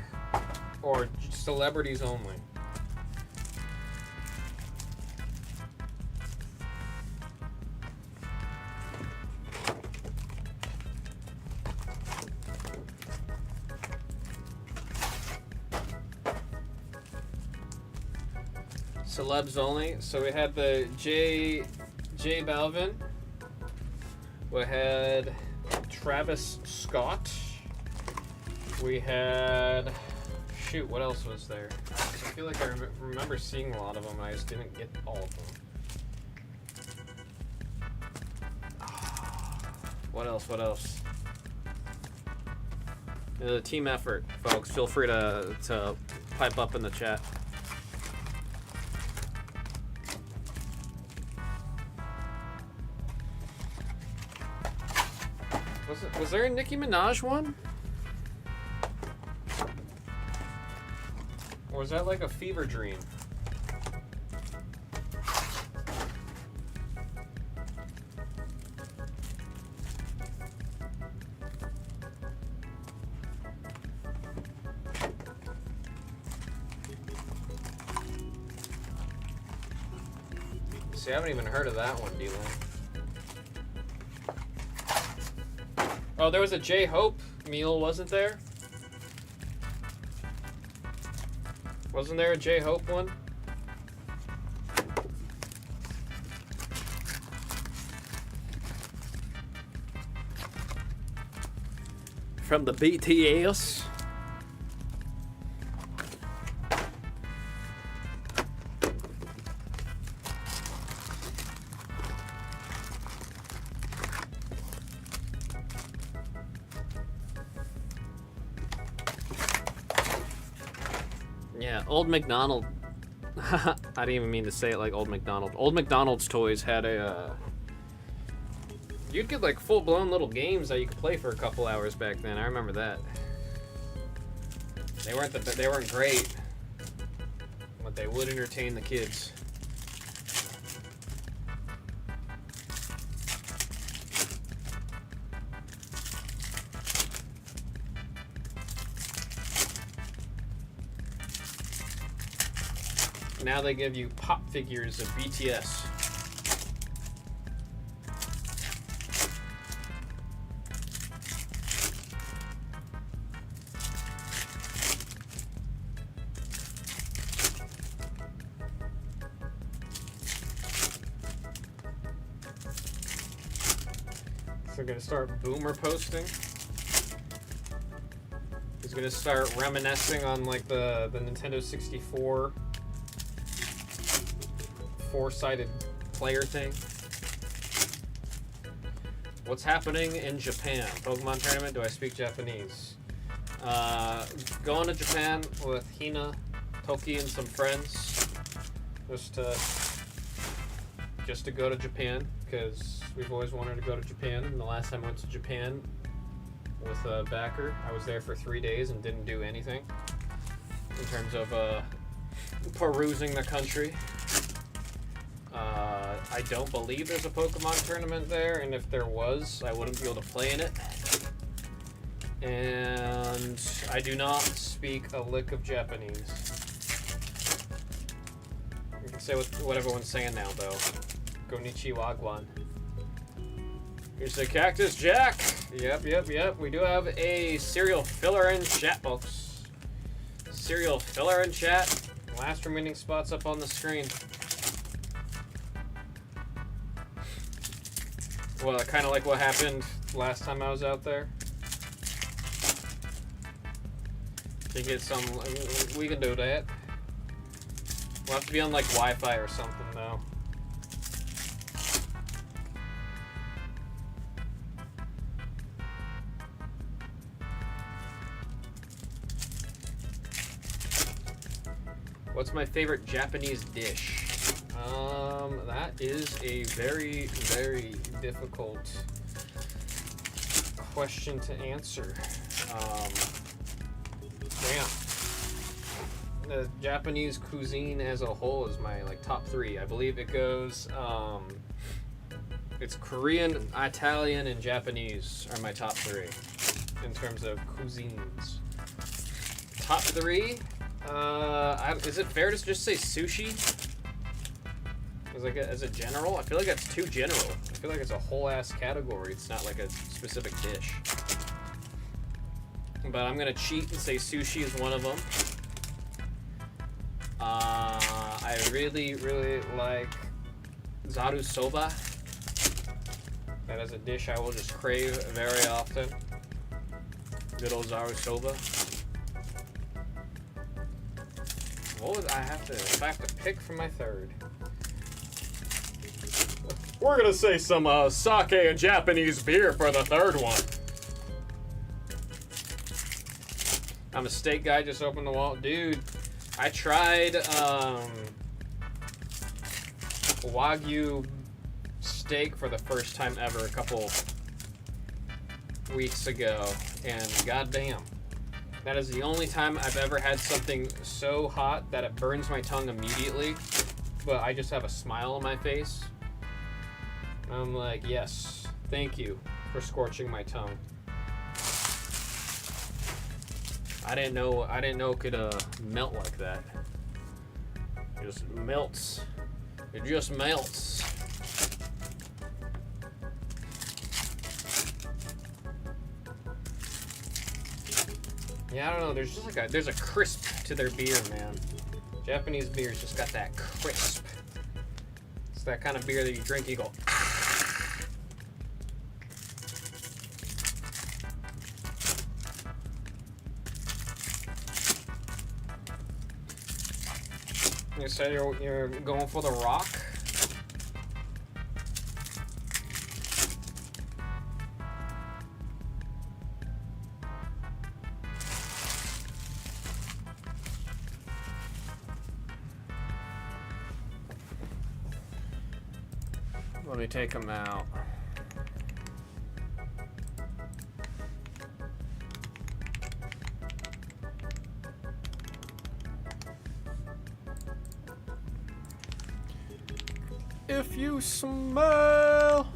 Or celebrities only? Celebs only. So we had the J Balvin. We had Travis Scott. We had, shoot, what else was there? I feel like I remember seeing a lot of them. I just didn't get all of them. What else? What else? The team effort, folks. Feel free to pipe up in the chat. Was there a Nicki Minaj one? Or was that like a fever dream? See, I haven't even heard of that one, D-Lane. Oh, there was a J-Hope meal, wasn't there? Wasn't there a J-Hope one? From the BTS? Old McDonald. I didn't even mean to say it like Old McDonald. Old McDonald's toys had a. You'd get like full-blown little games that you could play for a couple hours back then. I remember that. They weren't great, but they would entertain the kids. Now they give you pop figures of BTS. So we're gonna start boomer posting. He's gonna start reminiscing on like the Nintendo 64 four-sided player thing. What's happening in Japan? Pokemon tournament? Do I speak Japanese? Going to Japan with Hina, Toki, and some friends. Just to go to Japan, because we've always wanted to go to Japan. And the last time I went to Japan with a backer, I was there for 3 days and didn't do anything in terms of perusing the country. I don't believe there's a Pokemon tournament there, and if there was, I wouldn't be able to play in it. And I do not speak a lick of Japanese. You can say what everyone's saying now, though. Konnichiwa, Guan. Here's the Cactus Jack. Yep. We do have a serial filler in chat, folks. Serial filler in chat. Last remaining spots up on the screen. Well, kind of like what happened last time I was out there. To get some, we can do that. We'll have to be on like Wi-Fi or something, though. What's my favorite Japanese dish? That is a very, very difficult question to answer. Damn. The Japanese cuisine as a whole is my like top 3. I believe it goes, it's Korean, Italian, and Japanese are my top 3 in terms of cuisines. Top 3? Is it fair to just say sushi? As a general? I feel like that's too general. I feel like it's a whole ass category. It's not like a specific dish. But I'm gonna cheat and say sushi is one of them. I really, really like zaru soba. That is a dish I will just crave very often. Good old zaru soba. What would I have to, if I have to pick for my third? We're gonna say some sake and Japanese beer for the third one. I'm a steak guy, just opened the wall. Dude, I tried Wagyu steak for the first time ever a couple weeks ago, and goddamn. That is the only time I've ever had something so hot that it burns my tongue immediately, but I just have a smile on my face. I'm like, yes, thank you for scorching my tongue. I didn't know it could melt like that. It just melts. It just melts. Yeah, I don't know. There's just like there's a crisp to their beer, man. Japanese beer's just got that crisp. It's that kind of beer that you drink, you go. You said you're going for the rock? Let me take them out. If you smell.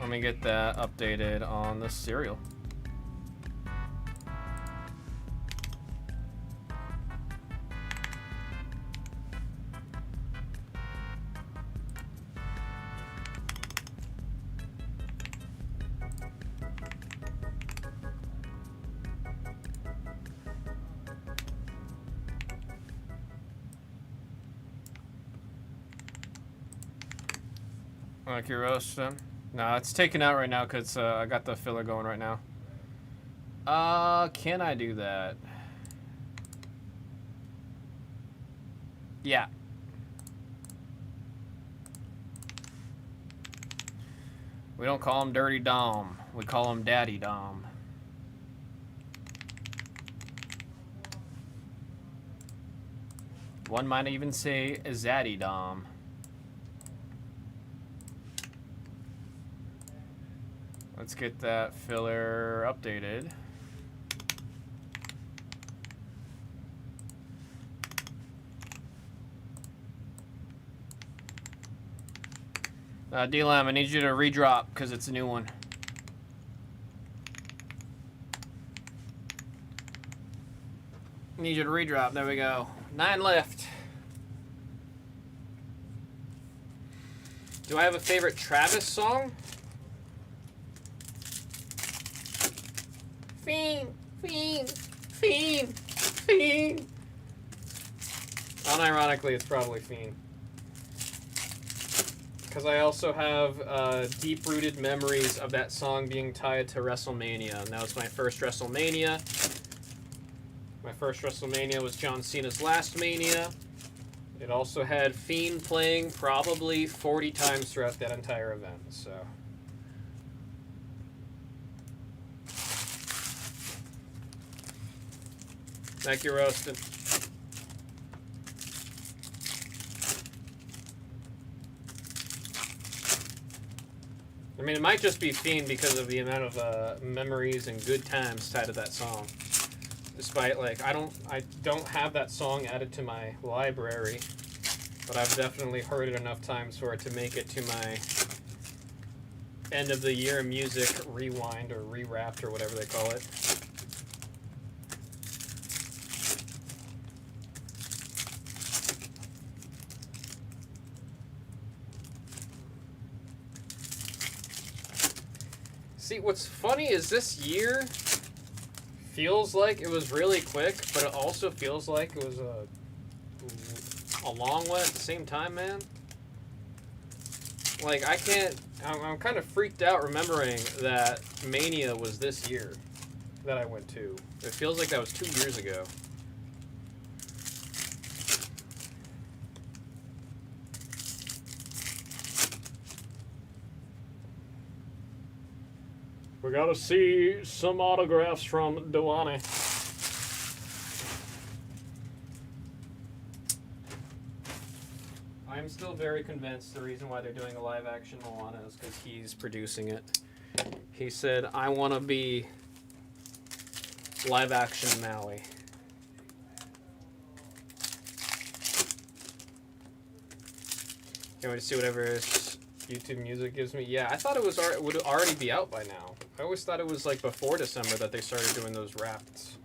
Let me get that updated on the cereal. Like your roast then? No, it's taken out right now because I got the filler going right now. Can I do that? Yeah. We don't call him Dirty Dom. We call him Daddy Dom. One might even say Zaddy Dom. Let's get that filler updated. D-Lam, I need you to redrop because it's a new one. Need you to redrop. There we go. 9 left. Do I have a favorite Travis song? Fiend, fiend, fiend, fiend. Unironically, it's probably Fiend. Because I also have deep-rooted memories of that song being tied to WrestleMania. And that was my first WrestleMania. My first WrestleMania was John Cena's last Mania. It also had Fiend playing probably 40 times throughout that entire event, so. Thank you, Roasted. I mean, it might just be Fiend because of the amount of memories and good times tied to that song. Despite, like, I don't have that song added to my library, but I've definitely heard it enough times for it to make it to my end of the year music rewind or rewrapped or whatever they call it. See, what's funny is this year feels like it was really quick, but it also feels like it was a long one at the same time, man. Like, I'm kind of freaked out remembering that Mania was this year that I went to. It feels like that was 2 years ago. We gotta see some autographs from Dewani. I'm still very convinced the reason why they're doing a live action Moana is because he's producing it. He said, I want to be live action Maui. Can't wait to see whatever YouTube Music gives me. Yeah, I thought it would already be out by now. I always thought it was like before December that they started doing those wraps.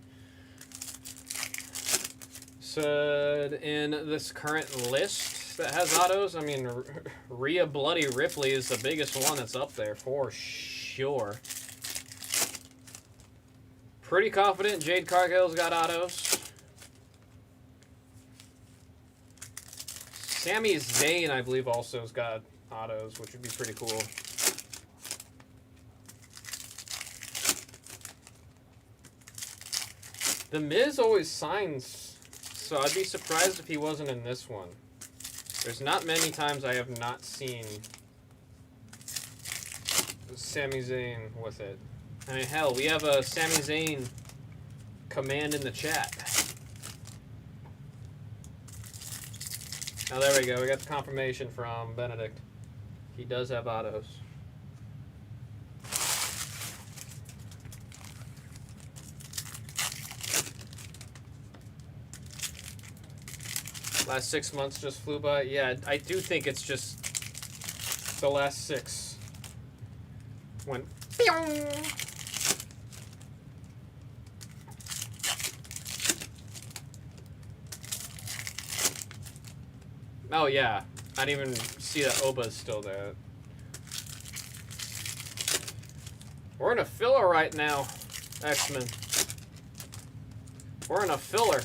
Said in this current list that has autos, I mean, Rhea Bloody Ripley is the biggest one that's up there for sure. Pretty confident Jade Cargill's got autos. Sami Zayn, I believe, also has got autos, which would be pretty cool. The Miz always signs, so I'd be surprised if he wasn't in this one. There's not many times I have not seen Sami Zayn with it. I mean, hell, we have a Sami Zayn command in the chat. Oh, there we go. We got the confirmation from Benedict. He does have autos. Last 6 months just flew by. Yeah, I do think it's just the last 6 went. Oh yeah, I didn't even see that Oba's still there. We're in a filler right now, X-Men. We're in a filler.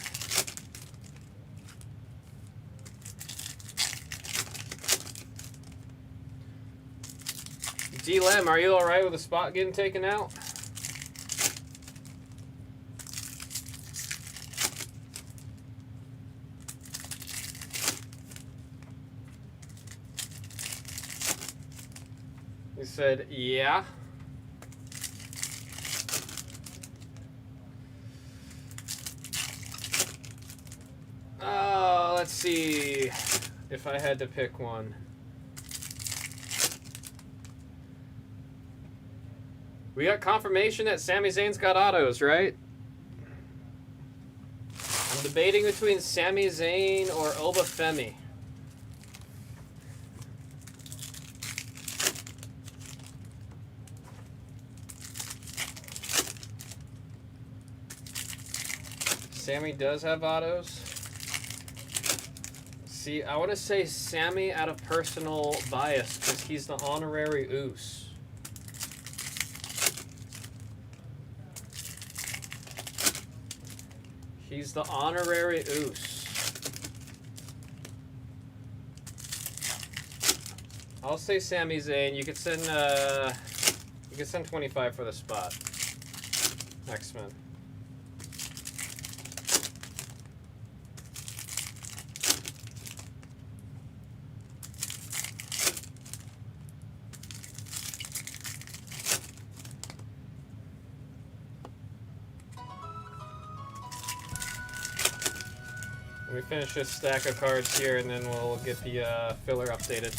D-Lem, are you alright with the spot getting taken out? He said, yeah. Let's see if I had to pick one. We got confirmation that Sami Zayn's got autos, right? I'm debating between Sami Zayn or Obafemi. Sammy does have autos. See, I want to say Sammy out of personal bias because he's the honorary Oos. He's the honorary Oos. I'll say Sami Zayn. You could send 25 for the spot. X-Men. Let me finish this stack of cards here, and then we'll get the filler updated.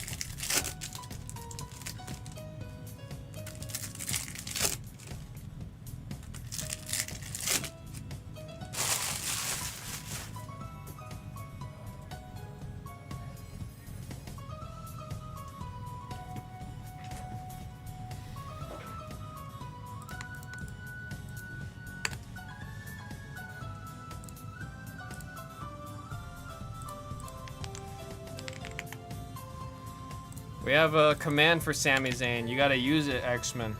We have a command for Sami Zayn. You gotta use it, X-Men.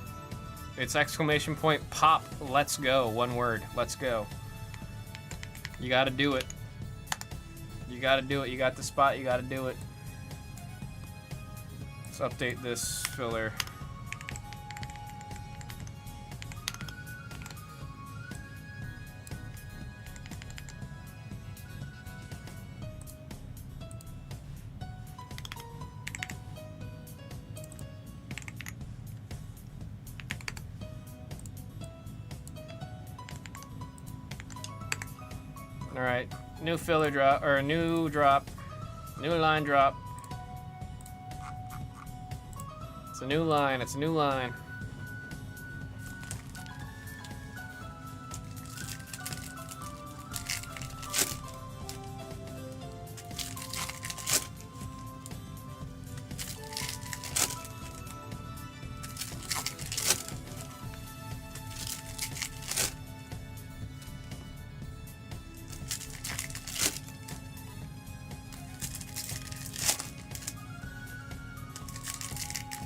It's exclamation point pop, let's go. One word, let's go. You gotta do it. You gotta do it. You got the spot, you gotta do it. Let's update this filler. All right, new filler drop, or new drop, new line drop. It's a new line, it's a new line.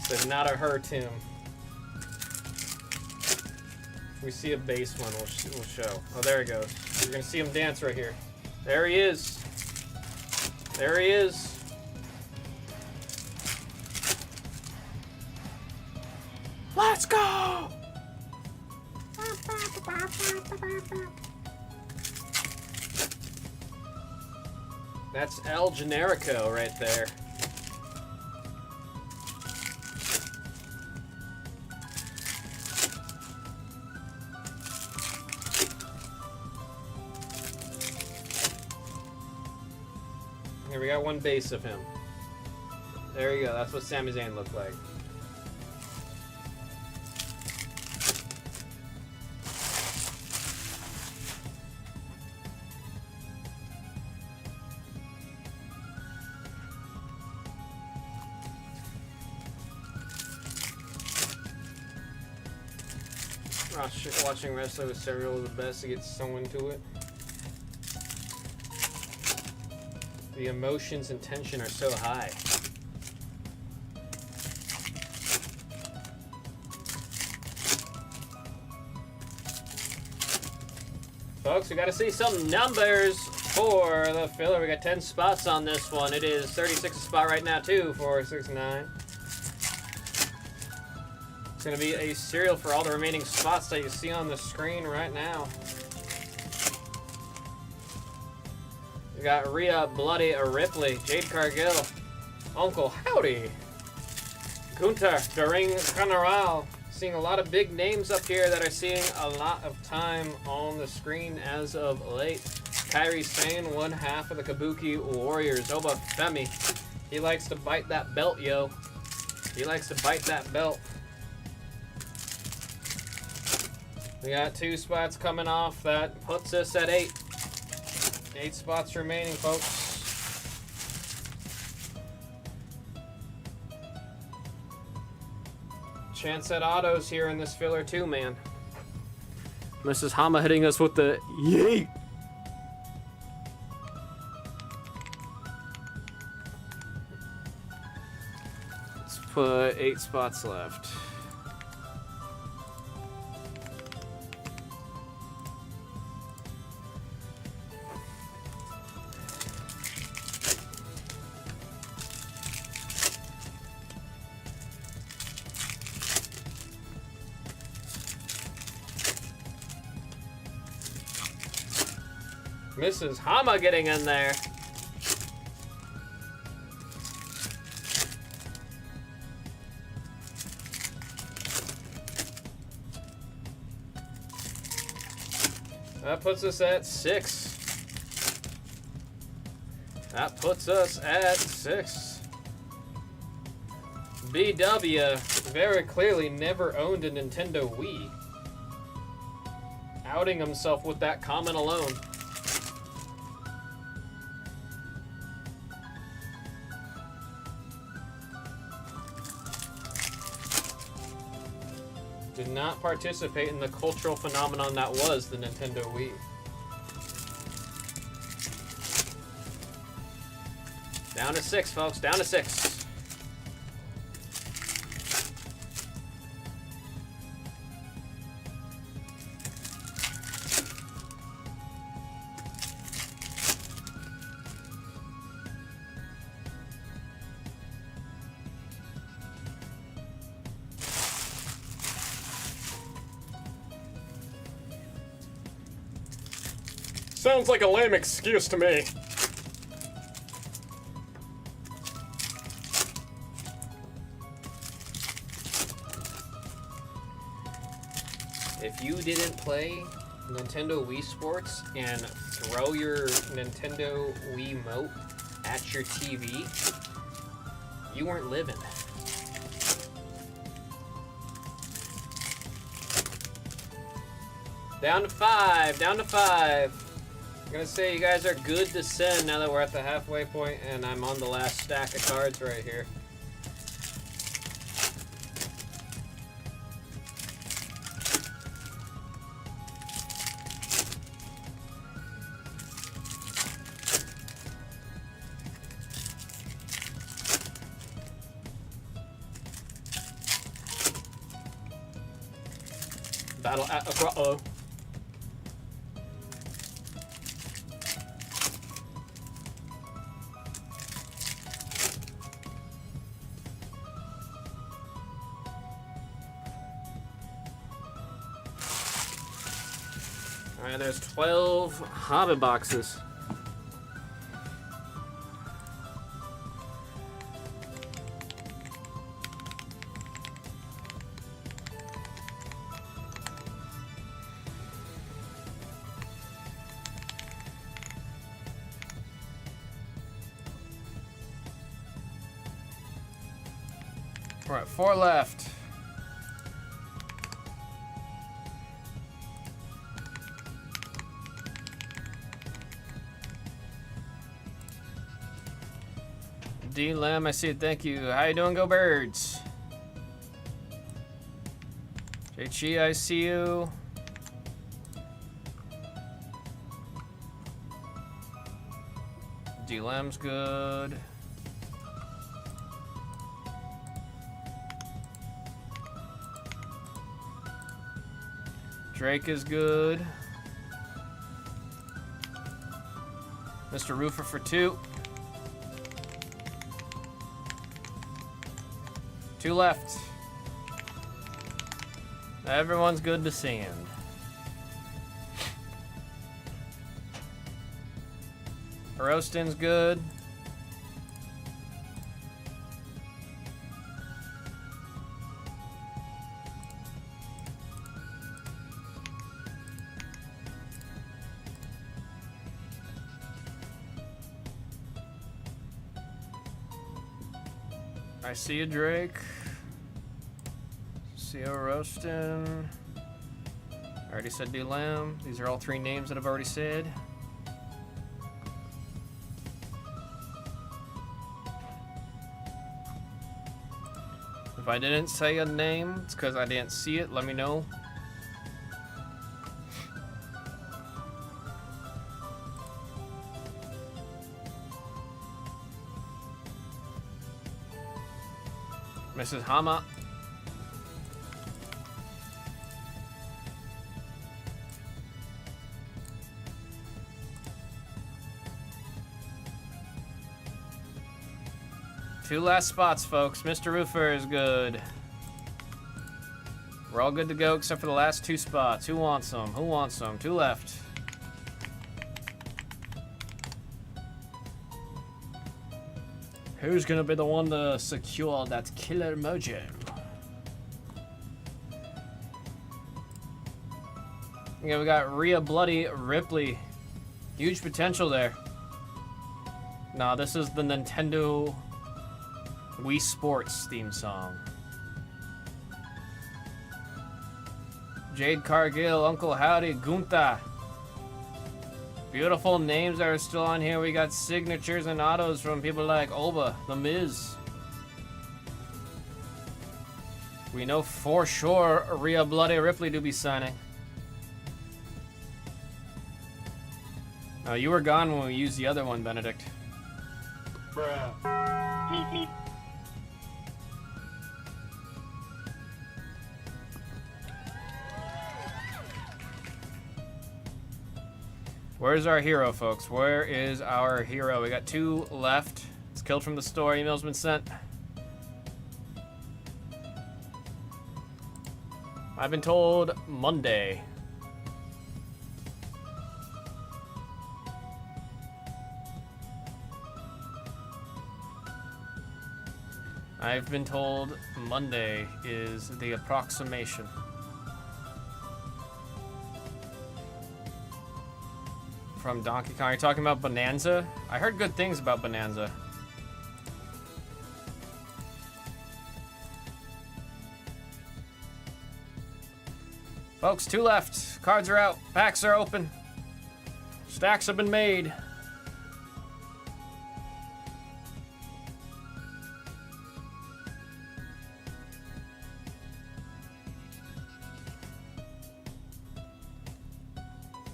So not a her tune. If we see a bass one, we'll show. Oh, there he goes. You're gonna see him dance right here. There he is. There he is. Let's go! That's El Generico right there. Here, we got one base of him. There you go. That's what Sami Zayn looked like. Watching wrestling with cereal is the best to get someone to it. The emotions and tension are so high. Folks, we got to see some numbers for the filler. We got 10 spots on this one. It is 36 a spot right now, too, for 6-9. It's going to be a serial for all the remaining spots that you see on the screen right now. We got Rhea Bloody Ripley, Jade Cargill, Uncle Howdy, Gunther, Daring General. Seeing a lot of big names up here that are seeing a lot of time on the screen as of late. Kairi Sane, one half of the Kabuki Warriors. Obafemi, he likes to bite that belt, yo. He likes to bite that belt. We got 2 spots coming off. That puts us at 8. 8 spots remaining, folks. Chance at autos here in this filler too, man. Mrs. Hama hitting us with the yeet. Let's put 8 spots left. Mrs. Hama getting in there. That puts us at 6. That puts us at 6. BW very clearly never owned a Nintendo Wii. Outing himself with that comment alone. Did not participate in the cultural phenomenon that was the Nintendo Wii. Down to 6, folks. Down to 6. Sounds like a lame excuse to me. If you didn't play Nintendo Wii Sports and throw your Nintendo Wiimote at your TV, you weren't living. Down to 5, down to 5. I'm gonna say you guys are good to send now that we're at the halfway point and I'm on the last stack of cards right here. Battle at uh-oh. Alright, there's 12 Hobbit boxes. Alright, 4 left. D Lam, I see it. Thank you. How you doing, Go Birds? JG, I see you. D Lam's good. Drake is good. Mr. Roofer for 2. 2 left. Everyone's good to send. Roastin's good. I see you, Drake. See you, Roastin. already said D Lamb. These are all 3 names that I've already said. If I didn't say a name, it's because I didn't see it. Let me know. Mrs. Hama. Two last spots, folks. Mr. Roofer is good. We're all good to go except for the last 2 spots. Who wants them? Who wants them? 2 left. Who's gonna be the one to secure that killer mojo? Yeah, we got Rhea Bloody Ripley. Huge potential there. Nah, this is the Nintendo Wii Sports theme song. Jade Cargill, Uncle Howdy, Guntha. Beautiful names that are still on here. We got signatures and autos from people like Oba, The Miz. We know for sure Rhea Bloody Ripley to be signing. Oh, you were gone when we used the other one, Benedict. Bruh. Where's our hero, folks? Where is our hero? We got 2 left. It's killed from the store. Email's been sent. I've been told Monday. I've been told Monday is the approximation. From Donkey Kong. Are you talking about Bonanza? I heard good things about Bonanza. Folks, 2 left. Cards are out. Packs are open. Stacks have been made.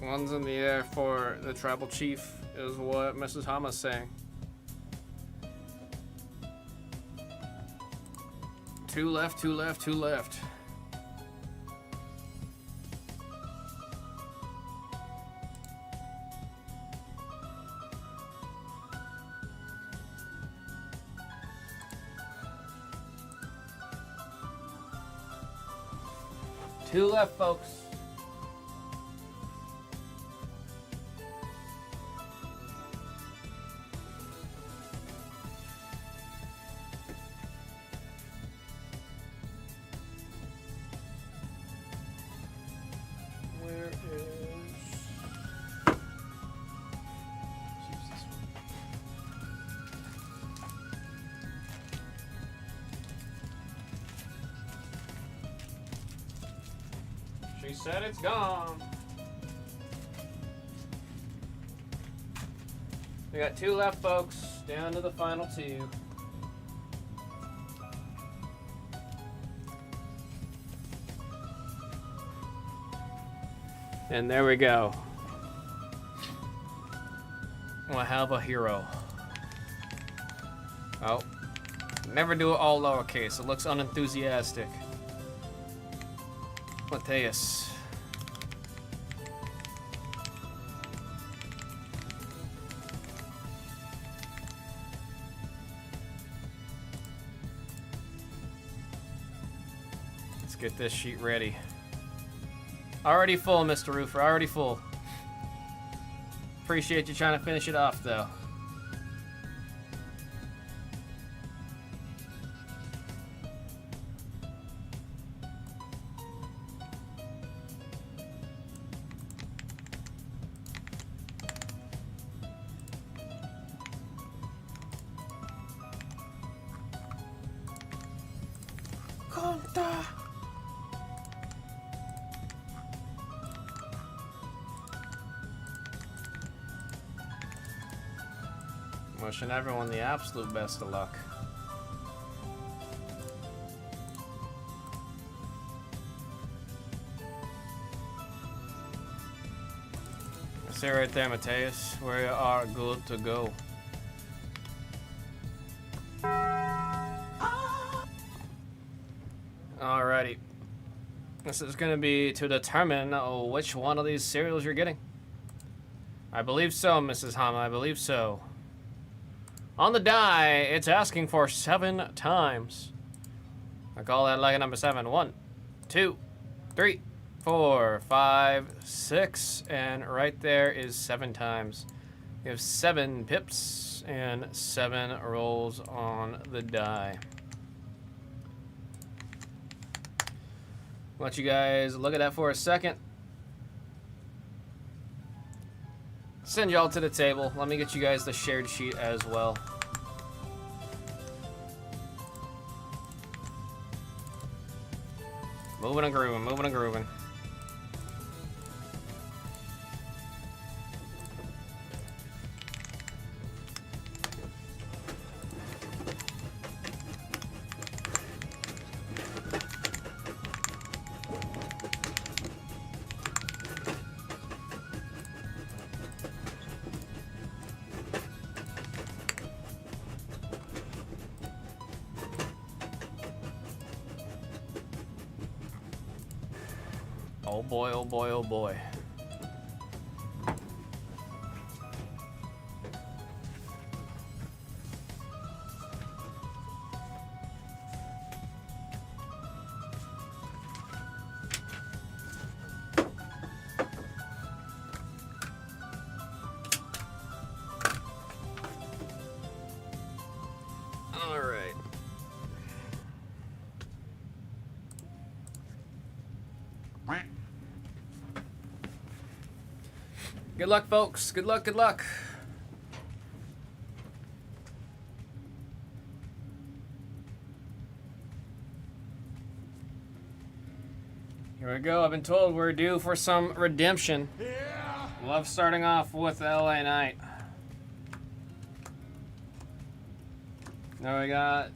One's in the air for the tribal chief, is what Mrs. Hama's saying. 2 left, 2 left, 2 left. Two left, folks. She said it's gone. We got 2 left, folks. Down to the final 2. And there we go. We'll have a hero. Oh. Never do it all lowercase. It looks unenthusiastic. Mateus. Let's get this sheet ready. Already full, Mr. Roofer. Already full. Appreciate you trying to finish it off, though. Wishing everyone the absolute best of luck. I see right there, Mateus. We are good to go. Alrighty. This is going to be to determine which one of these cereals you're getting. I believe so, Mrs. Hama. I believe so. On the die, it's asking for 7 times. I call that lucky number 7. 1, 2, 3, 4, 5, 6. And right there is 7 times. You have 7 pips and 7 rolls on the die. Let you guys look at that for a second. Send y'all to the table. Let me get you guys the shared sheet as well. Moving and grooving, moving and grooving. Oh boy, oh boy, oh boy. All right. Good luck, folks. Good luck, good luck. Here we go. I've been told we're due for some redemption. Yeah. Love starting off with LA Knight. Now we got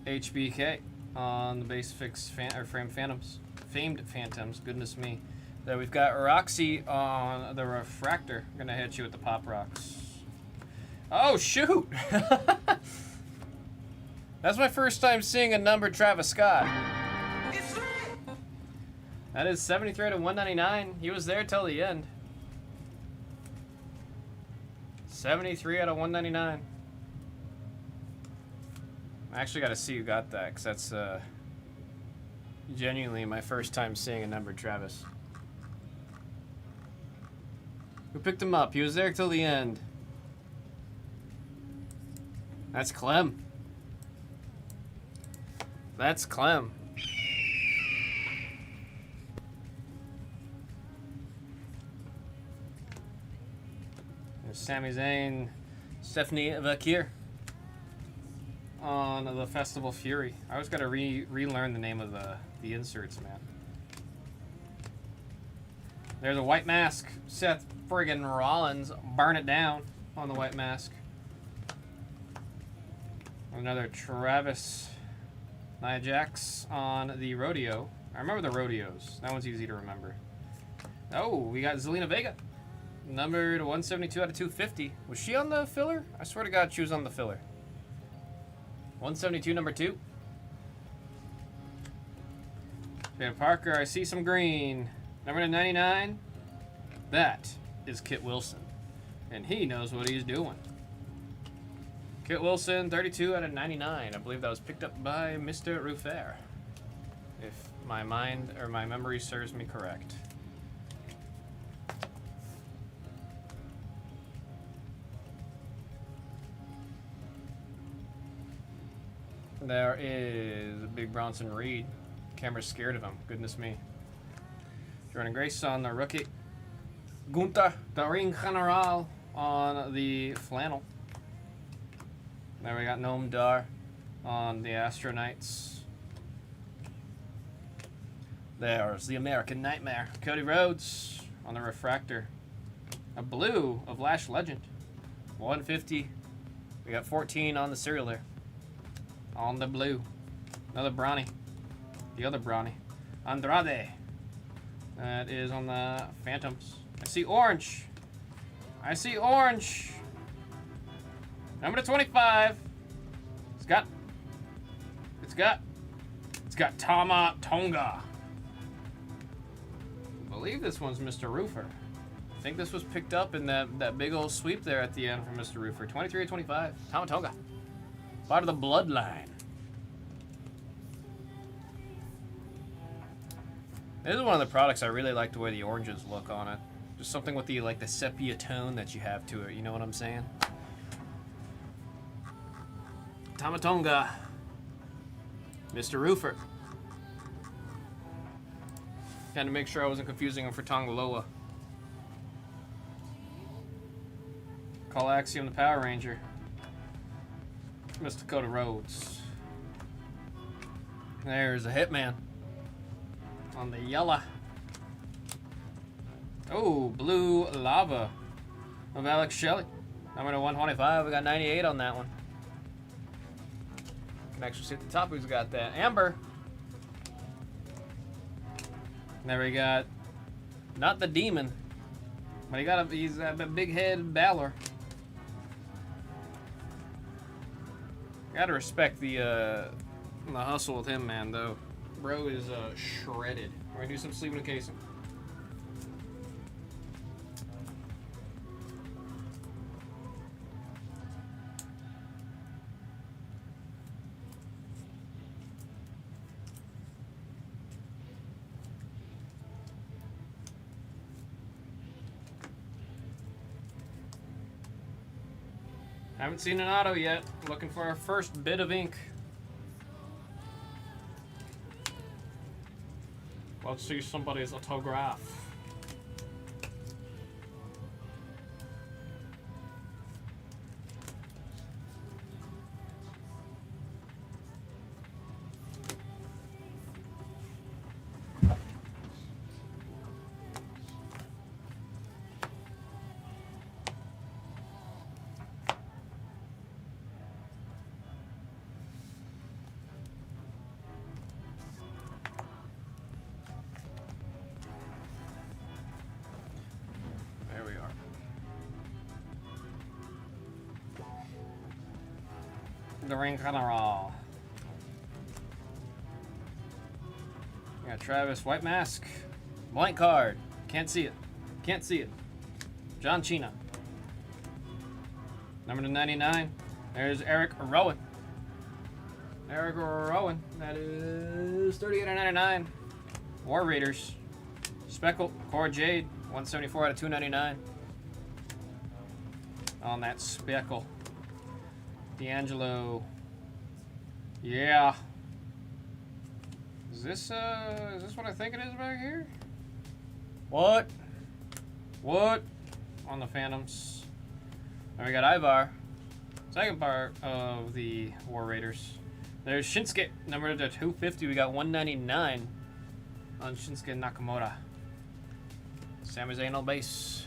HBK on the base fix frame phantoms. Famed phantoms. Goodness me. Then we've got Roxy on the refractor. I'm gonna hit you with the pop rocks. Oh shoot! That's my first time seeing a numbered Travis Scott. That is 73 out of 199. He was there till the end. 73 out of 199. I actually got to see who got that, because that's genuinely my first time seeing a numbered Travis. Who picked him up? He was there till the end. That's Clem. That's Clem. There's Sami Zayn, Stephanie Vakir on the Festival Fury. I always got to relearn the name of the inserts, man. There's a white mask. Seth friggin' Rollins. Burn it down on the white mask. Another Travis Nia Jax on the rodeo. I remember the rodeos. That one's easy to remember. Oh, we got Zelina Vega. Numbered 172 out of 250. Was she on the filler? I swear to God she was on the filler. 172, number 2. Dan Parker, I see some green. Number 99, that is Kit Wilson. And he knows what he's doing. Kit Wilson, 32 out of 99. I believe that was picked up by Mr. Ruffer, if my mind or my memory serves me correct. There is a big Bronson Reed. Camera's scared of him. Goodness me. Jordan Grace on the rookie. Gunther, the Ring General on the flannel. There we got Noam Dar on the Astro Knights. There's the American Nightmare. Cody Rhodes on the refractor. A blue of Lash Legend. 150. We got 14 on the serial there. On the blue. Another Brawny. The other Brawny. Andrade. That is on the Phantoms. I see orange. I see orange. Number 25. It's got Tama Tonga. I believe this one's Mr. Roofer. I think this was picked up in that big old sweep there at the end from Mr. Roofer. 23 to 25. Tama Tonga. Part of the bloodline. This is one of the products I really like the way the oranges look on it. Just something with the the sepia tone that you have to it. You know what I'm saying? Tama Tonga. Mr. Roofer. Had to make sure I wasn't confusing him for Tongaloa. Call Axiom the Power Ranger. Miss Dakota Rhodes. There's a Hitman. On the yellow. Oh, Blue Lava of Alex Shelley. Number to 125. We got 98 on that one. Can actually see at the top who's got that. Amber. And there we got, not the Demon, but he's a big head Balor. Gotta respect the hustle with him, man. Though, bro is shredded. We're gonna do some sleeving and casing. Haven't seen an auto yet. Looking for our first bit of ink. Let's see somebody's autograph. The ring general. We got Travis, white mask, blank card. Can't see it. Can't see it. John Cena. Number to 99. There's Eric Rowan. Eric Rowan. That is 38 out of 99. War Raiders. Speckle, Cora Jade. 174 out of 299. On that Speckle. D'Angelo. Yeah. Is this what I think it is back here? What? What? On the Phantoms. Then we got Ivar. Second part of the War Raiders. There's Shinsuke, number to 250. We got 199 on Shinsuke Nakamura. Sami Zayn on base.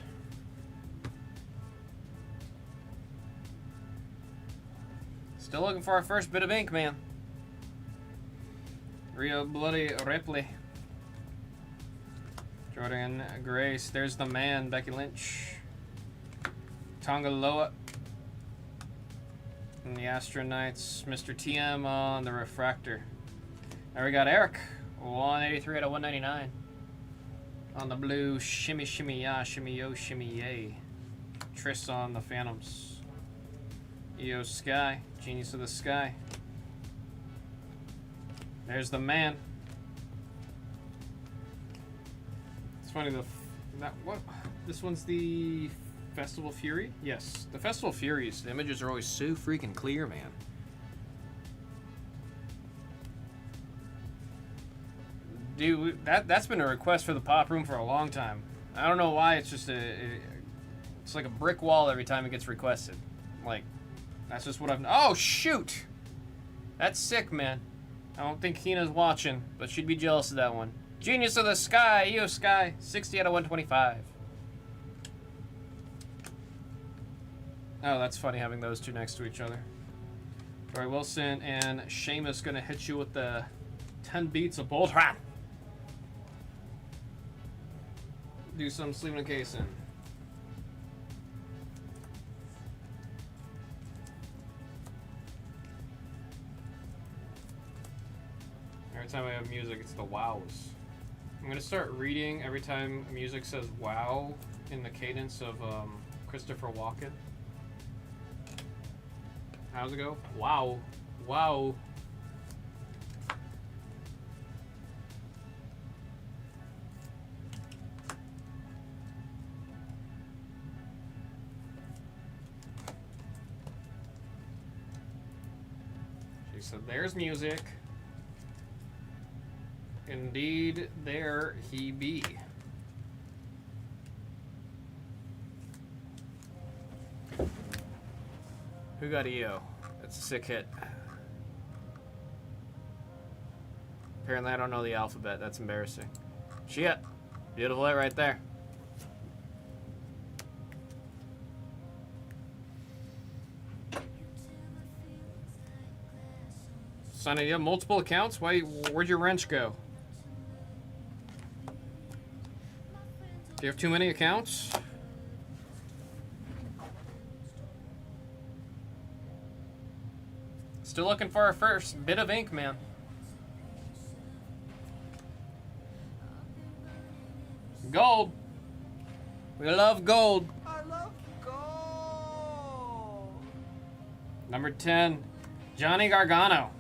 Still looking for our first bit of ink, man. Rhea Bloody Ripley. Jordan Grace. There's the man, Becky Lynch. Tongaloa. And the Astro Knights. Mr. TM on the Refractor. There we got Eric. 183 out of 199. On the blue, Shimmy Shimmy Ya, Shimmy Yo, Shimmy Yay. Triss on the Phantoms. EO Sky, Genius of the Sky. There's the man. It's funny, this one's the Festival Fury? Yes, the Festival Furies. The images are always so freaking clear, man. Dude, that's been a request for the pop room for a long time. I don't know why, it's just it's like a brick wall every time it gets requested. Like, that's just what I've... Oh, shoot! That's sick, man. I don't think Hina's watching, but she'd be jealous of that one. Genius of the Sky, EO Sky, 60 out of 125. Oh, that's funny having those two next to each other. Roy Wilson and Sheamus gonna hit you with the 10 beats of Bolt Rap. Do some sleeving and casing. Every time I have music, it's the wows. I'm gonna start reading every time music says wow in the cadence of Christopher Walken. How's it go? Wow. Wow. She said, there's music. Indeed, there he be. Who got EO? That's a sick hit. Apparently I don't know the alphabet. That's embarrassing. Shit. Beautiful hit right there. Sonny, you have multiple accounts? Where'd your wrench go? Do you have too many accounts? Still looking for our first bit of ink, man. Gold. We love gold. I love gold. Number 10, Johnny Gargano.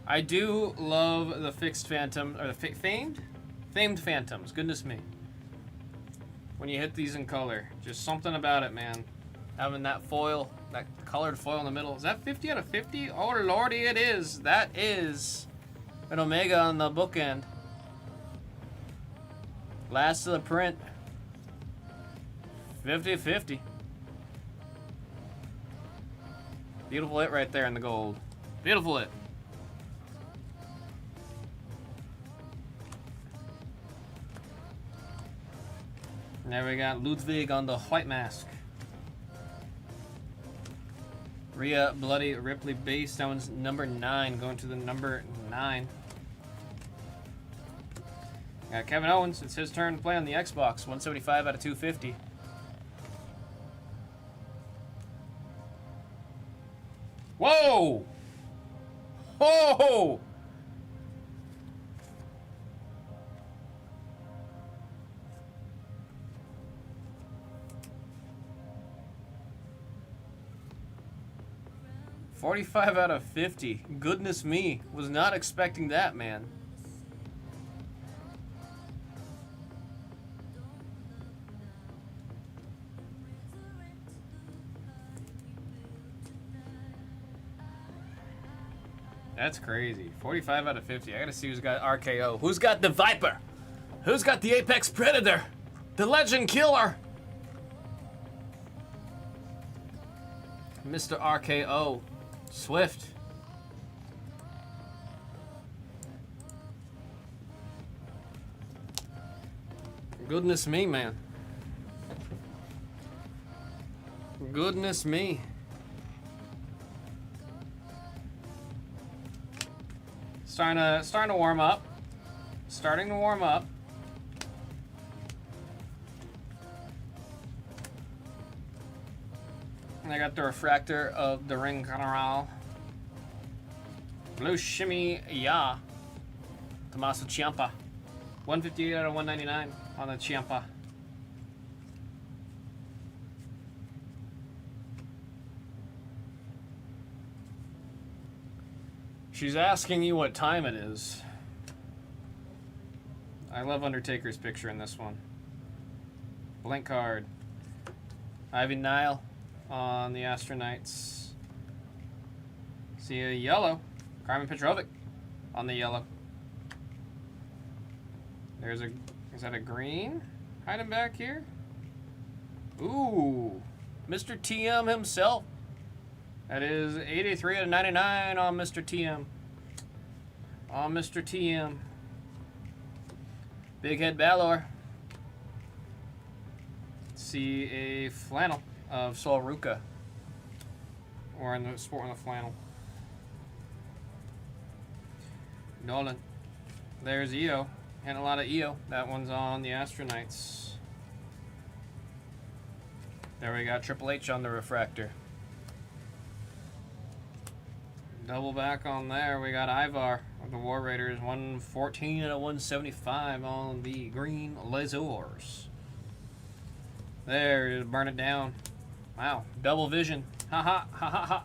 I do love the fixed phantom, or the famed phantoms. Goodness me. When you hit these in color, just something about it, man. Having that foil, that colored foil in the middle. Is that 50 out of 50? Oh lordy, it is. That is an Omega on the bookend. Last of the print. 50-50. Beautiful hit right there in the gold. Beautiful hit. And there we got Ludwig on the white mask. Rhea Bloody Ripley base. That one's number 9, going to the number 9. Got Kevin Owens. It's his turn to play on the Xbox. 175 out of 250. Whoa! Whoa! $45 out of 50. Goodness me. Was not expecting that, man. That's crazy. 45 out of 50. I gotta see who's got RKO. Who's got the Viper? Who's got the Apex Predator? The Legend Killer? Mr. RKO. Swift. Goodness me, man. Goodness me. Starting to warm up. Starting to warm up. And I got the refractor of the Ring General. Blue Shimmy, yeah. Tommaso Ciampa. 158 out of 199 on the Ciampa. She's asking you what time it is. I love Undertaker's picture in this one. Blank card. Ivy Nile on the Astronauts. See a yellow. Carmen Petrovic on the yellow. There's a, is that a green? Hiding back here? Ooh, Mr. TM himself. That is 83 out of 99 on Mr. TM. On Mr. TM. Big Head Balor. See a flannel. of Solruka. Or in the sport on the flannel. Nolan. There's EO. And a lot of EO. That one's on the Astronites. There we got Triple H on the refractor. Double back on there. We got Ivar of the War Raiders. 114 and a 175 on the green Lazors. There, burn it down. Wow, double vision. Ha ha ha ha ha.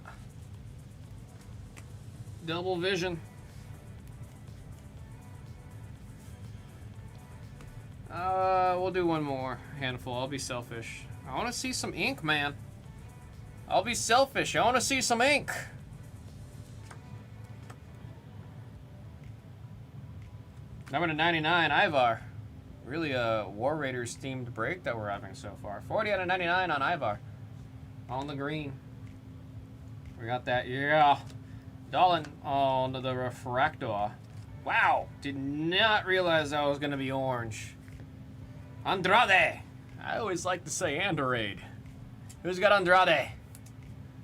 Double vision. We'll do one more handful. I'll be selfish. I want to see some ink, man. I'll be selfish. I want to see some ink. Number to 99, Ivar. Really a War Raiders themed break that we're having so far. 40 out of 99 on Ivar. On the green. We got that, yeah. Dolan on the refractor. Wow, did not realize that was going to be orange. Andrade. I always like to say Andrade. Who's got Andrade?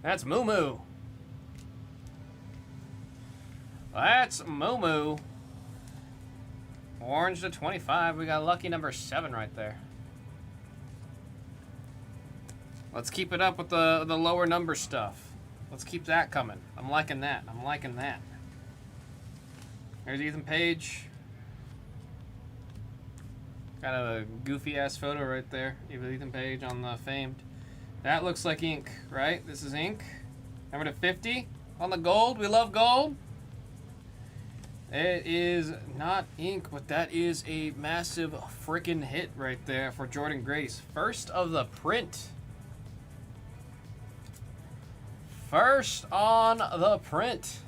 That's Moo Moo. That's Moo Moo. Orange to 25. We got lucky number 7 right there. Let's keep it up with the lower number stuff. Let's keep that coming. I'm liking that. I'm liking that. There's Ethan Page. Got a goofy ass photo right there. Even Ethan Page on the Famed. That looks like ink, right? This is ink. Number to 50 on the gold. We love gold. It is not ink, but that is a massive freaking hit right there for Jordan Grace. First of the print. First on the print.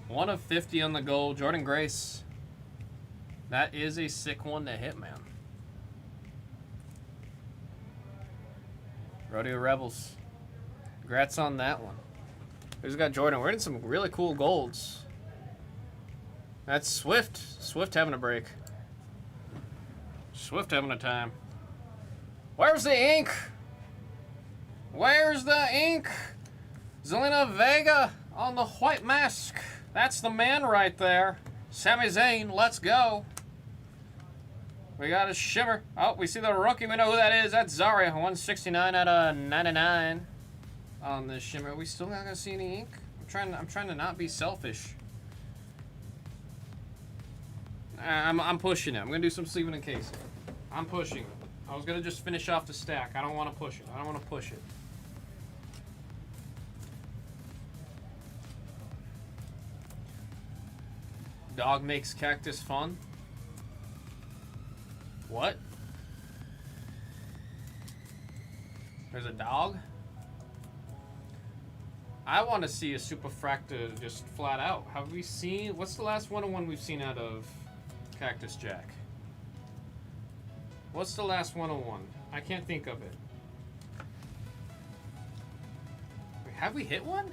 1 of 50 on the gold. Jordan Grace. That is a sick one to hit, man. Rodeo Rebels. Congrats on that one. Who's got Jordan? We're in some really cool golds. That's Swift. Swift having a break. Swift having a time. Where's the ink? Where's the ink? Zelina Vega on the white mask. That's the man right there. Sami Zayn, let's go. We got a shimmer. Oh, we see the rookie. We know who that is. That's Zarya. 169 out of 99 on this shimmer. We still not gonna see any ink. I'm trying to not be selfish. I'm pushing it. I'm gonna do some sleeving and casing. I'm pushing it. I was gonna just finish off the stack. I don't want to push it. I don't want to push it. Dog makes cactus fun. What? There's a dog? I want to see a Superfracta just flat out. Have we seen... What's the last one-on-one we've seen out of Cactus Jack? What's the last one-on-one? I can't think of it. Wait, have we hit one?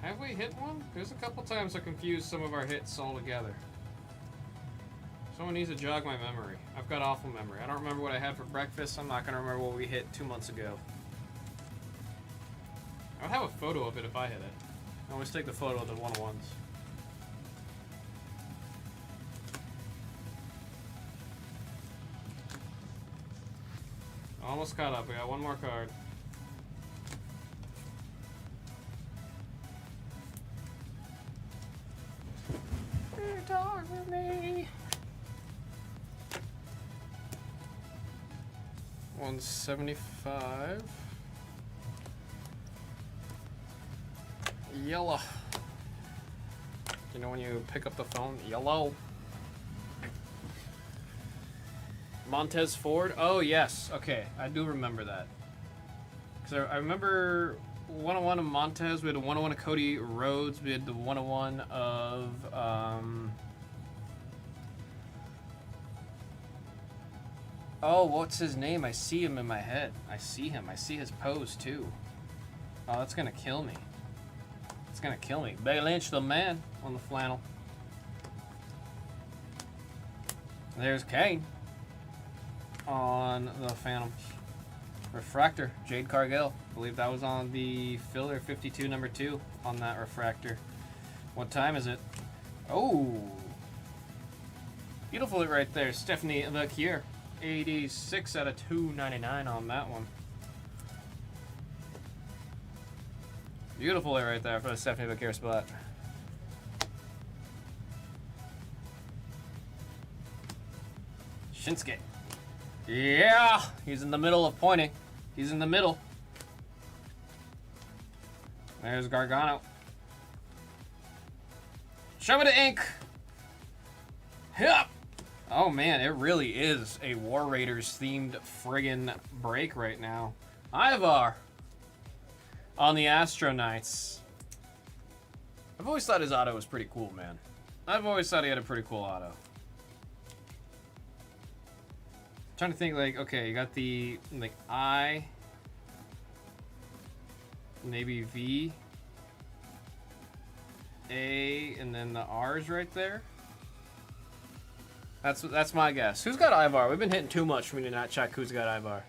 Have we hit one? There's a couple times I confused some of our hits all together. Someone needs to jog my memory. I've got awful memory. I don't remember what I had for breakfast. I'm not going to remember what we hit 2 months ago. I would have a photo of it if I hit it. I always take the photo of the one-on-ones. Almost caught up. We got one more card. Talk with me. 175. Yellow. You know when you pick up the phone? Yellow. Montez Ford? Oh, yes. Okay, I do remember that. Because I remember 101 of Montez. We had a 101 of Cody Rhodes. We had the 101 of... Oh, what's his name? I see him in my head. I see him. I see his pose, too. Oh, that's going to kill me. It's going to kill me. Bay Lynch, the man, on the flannel. There's Kane on the Phantoms. Refractor, Jade Cargill. I believe that was on the filler 52 number 2 on that refractor. What time is it? Oh, beautiful hit right there. Stephanie Lecure, 86 out of 299 on that one. Beautiful hit right there for the Stephanie Lecure spot. Shinsuke. Yeah, he's in the middle of pointing. He's in the middle. There's Gargano. Show me the ink. Yep. Oh man, it really is a War Raiders themed friggin' break right now. Ivar on the Astro Knights. I've always thought his auto was pretty cool, man. I've always thought he had a pretty cool auto. Trying to think, like, okay, you got the, like, I, maybe V, A, and then the R's right there. That's my guess. Who's got Ivar? We've been hitting too much for me to not check who's got Ivar.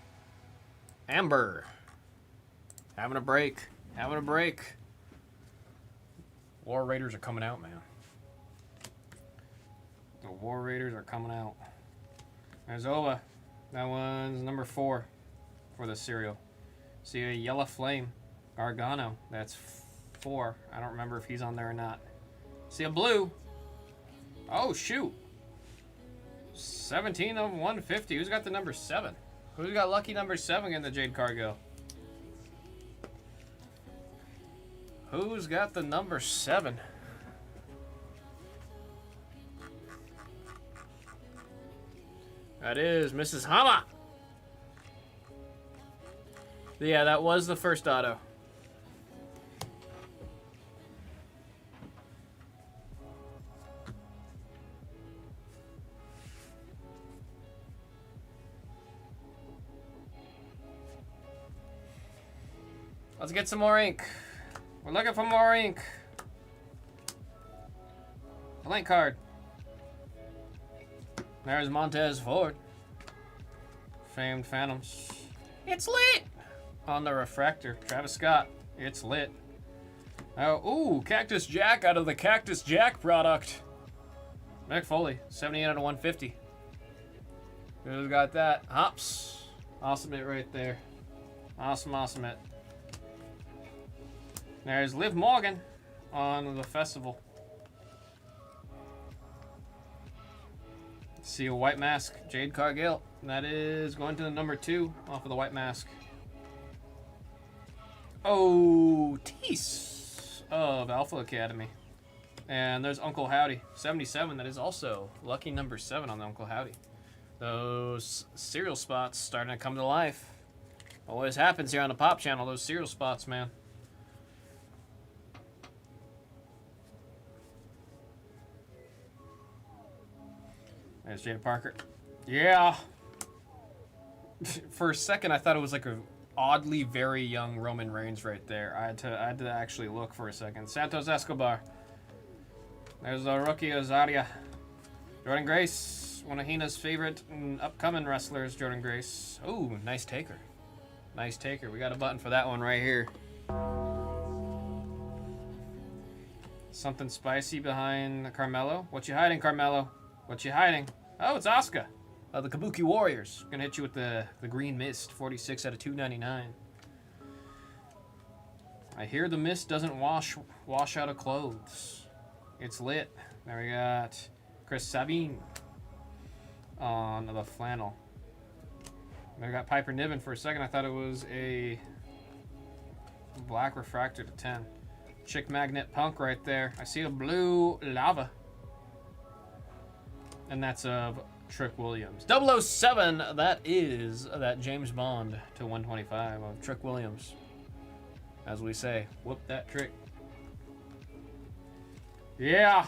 Amber. Having a break. Having a break. War Raiders are coming out, man. The War Raiders are coming out. There's Oba. That one's number 4 for the cereal. See a Yellow Flame. Gargano. That's 4. I don't remember if he's on there or not. See a blue. Oh, shoot. 17 of 150. Who's got the number 7? Who's got lucky number 7 in the Jade Cargill? Who's got the number 7? That is Mrs. Hama. Yeah, that was the first auto. Let's get some more ink. We're looking for more ink. Blank card. There's Montez Ford. Famed Phantoms. It's lit! On the refractor. Travis Scott. It's lit. Oh, ooh, Cactus Jack out of the Cactus Jack product. Mick Foley. 78 out of 150. Who's got that? Hops. Awesome it right there. Awesome, awesome it. There's Liv Morgan on the festival. See a white mask, Jade Cargill. And that is going to the number 2 off of the white mask. Oh, Tease of Alpha Academy. And there's Uncle Howdy, 77. That is also lucky number 7 on the Uncle Howdy. Those cereal spots starting to come to life. Always happens here on the Pop Channel, those cereal spots, man. There's Jada Parker. Yeah. For a second, I thought it was like a oddly very young Roman Reigns right there. I had to actually look for a second. Santos Escobar. There's the rookie Azaria. Jordan Grace, one of Hina's favorite and upcoming wrestlers, Jordan Grace. Ooh, nice taker. Nice taker. We got a button for that one right here. Something spicy behind Carmelo. What you hiding, Carmelo? What you hiding? Oh, it's Asuka. The Kabuki Warriors. Gonna hit you with the green mist. 46 out of 299. I hear the mist doesn't wash out of clothes. It's lit. There we got Chris Sabine on the flannel. I got Piper Niven for a second. I thought it was a black refractor to 10. Chick Magnet Punk right there. I see a blue lava. And that's of Trick Williams. 007, that is that James Bond to 125 of Trick Williams. As we say, whoop that trick. Yeah.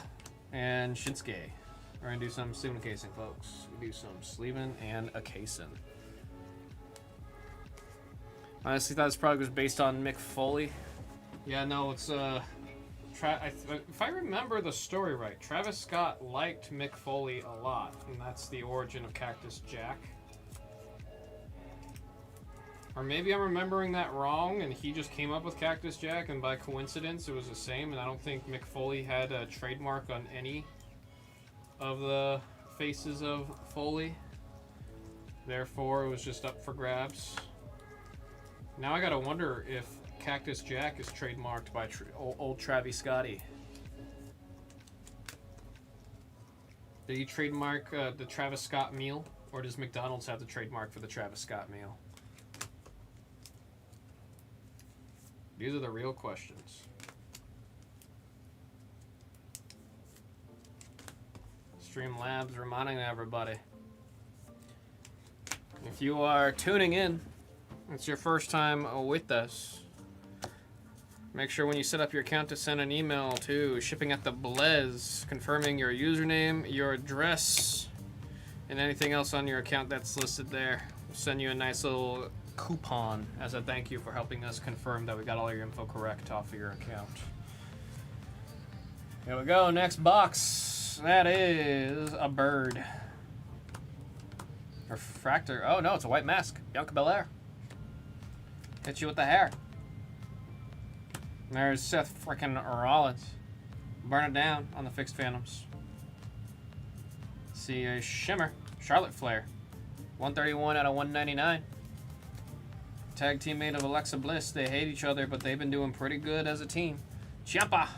And Shinsuke. We're going to do some sleeving and casing, folks. We do some sleeving and a casing. Honestly, thought this product was based on Mick Foley. Yeah, no, it's if I remember the story right, Travis Scott liked Mick Foley a lot, and that's the origin of Cactus Jack. Or maybe I'm remembering that wrong, and he just came up with Cactus Jack, and by coincidence it was the same, and I don't think Mick Foley had a trademark on any of the faces of Foley. Therefore, it was just up for grabs. Now I gotta wonder if Cactus Jack is trademarked by old Travis Scotty. Did he trademark the Travis Scott meal, or does McDonald's have the trademark for the Travis Scott meal? These are the real questions. Streamlabs reminding everybody. If you are tuning in, it's your first time with us, make sure when you set up your account to send an email to shipping@Blez, confirming your username, your address, and anything else on your account that's listed there. We'll send you a nice little coupon as a thank you for helping us confirm that we got all your info correct off of your account. Here we go, next box. That is a bird. Refractor. Oh no, it's a white mask. Bianca Belair. Hit you with the hair. And there's Seth freaking Rollins. Burn it down on the fixed Phantoms. See a shimmer. Charlotte Flair. 131 out of 199. Tag teammate of Alexa Bliss. They hate each other, but they've been doing pretty good as a team. Ciampa.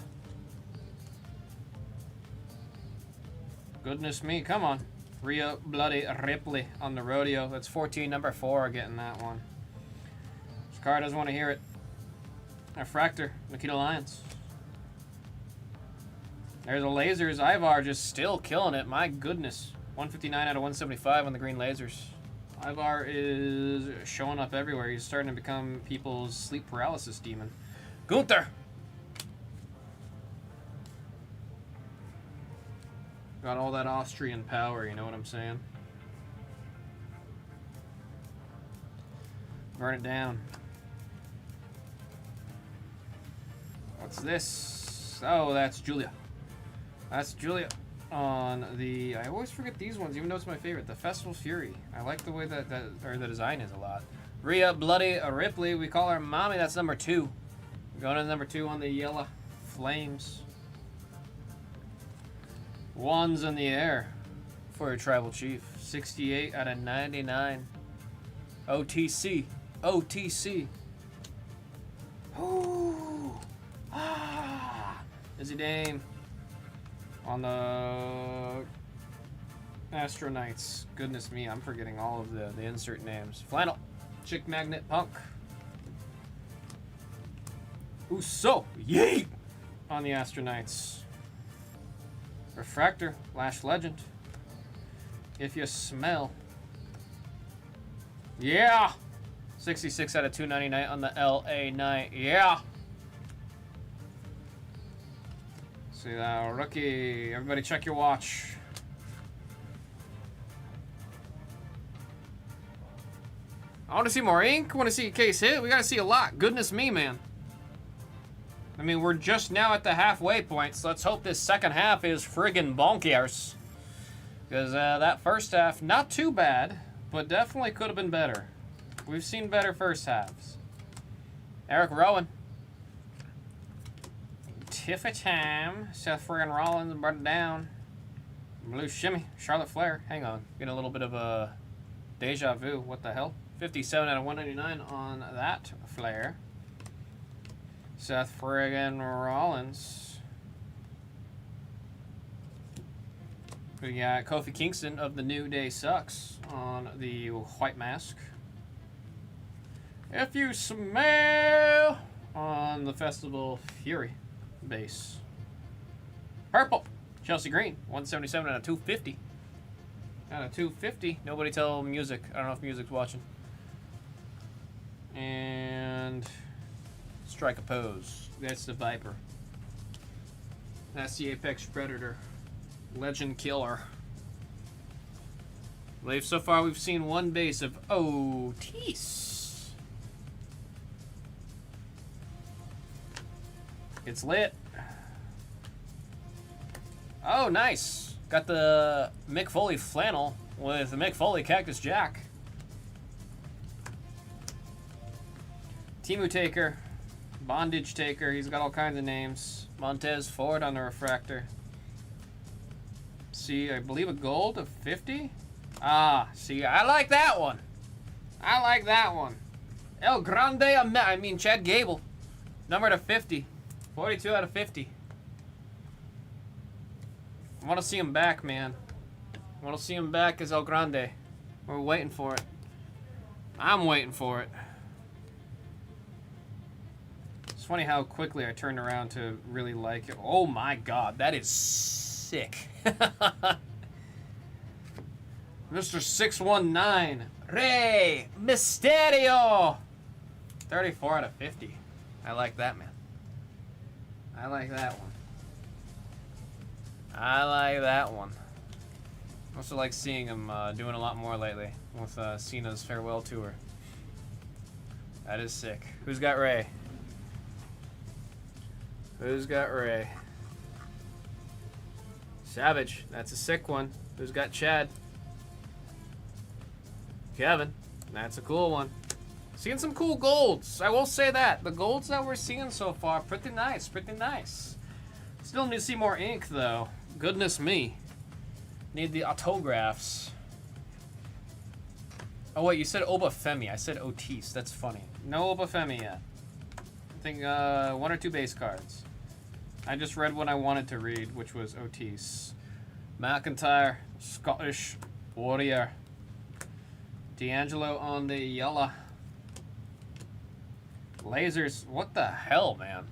Goodness me, come on. Rhea Bloody Ripley on the rodeo. That's 14, number 4 getting that one. This card doesn't want to hear it. Refractor, Nikita Lyons. There's a lasers. Ivar just still killing it. My goodness. 159 out of 175 on the green lasers. Ivar is showing up everywhere. He's starting to become people's sleep paralysis demon. Gunther. Got all that Austrian power, you know what I'm saying? Burn it down. What's this? Oh, that's Julia. That's Julia on the... I always forget these ones, even though it's my favorite. The Festival Fury. I like the way that the design is a lot. Rhea Bloody Ripley. We call her Mommy. That's number 2. We're going to number 2 on the Yellow Flames. Ones in the air for a Tribal Chief. 68 out of 99. OTC. OTC. Ooh. Ah. Izzy Dame on the Astro Knights. Goodness me, I'm forgetting all of the insert names. Flannel. Chick Magnet Punk. Uso. Yeet! On the Astro Knights. Refractor, Lash Legend. If you smell. Yeah! 66 out of 299 on the LA Knight. Yeah! See that rookie. Everybody check your watch. I want to see more ink. I want to see a case hit. We got to see a lot. Goodness me, man. I mean, we're just now at the halfway point, so let's hope this second half is friggin' bonkers. Because that first half, not too bad, but definitely could have been better. We've seen better first halves. Eric Rowan. Tiffy Time. Seth friggin' Rollins, burn it down. Blue Shimmy. Charlotte Flair. Hang on. Getting a little bit of a deja vu. What the hell? 57 out of 199 on that Flair. Seth friggin' Rollins. We got Kofi Kingston of the New Day Sucks on the white mask. If you smell on the Festival Fury base. Purple. Chelsea Green. 177 out of 250. Out of 250. Nobody tell music. I don't know if music's watching. And... Strike a pose. That's the Viper. That's the Apex Predator. Legend Killer. So far we've seen one base of Otis. It's lit. Oh, nice. Got the Mick Foley flannel with the Mick Foley Cactus Jack. Timu Taker. Bondage Taker. He's got all kinds of names. Montez Ford on the refractor. See, I believe a gold of 50? Ah, see, I like that one. I like that one. El Grande, I mean Chad Gable. Number to 50. 42 out of 50. I want to see him back, man. I want to see him back as El Grande. We're waiting for it. I'm waiting for it. It's funny how quickly I turned around to really like it. Oh my god, that is sick. Mr. 619, Rey Mysterio. 34 out of 50. I like that, man. I like that one. I like that one. Also like seeing him doing a lot more lately with Cena's farewell tour. That is sick. Who's got Ray? Who's got Ray? Savage. That's a sick one. Who's got Chad? Kevin. That's a cool one. Seeing some cool golds. I will say that. The golds that we're seeing so far, pretty nice. Pretty nice. Still need to see more ink, though. Goodness me. Need the autographs. Oh, wait. You said Obafemi. I said Otis. That's funny. No Obafemi yet. I think 1 or 2 base cards. I just read what I wanted to read, which was Otis. McIntyre. Scottish Warrior. D'Angelo on the yellow. Lasers. What the hell, man?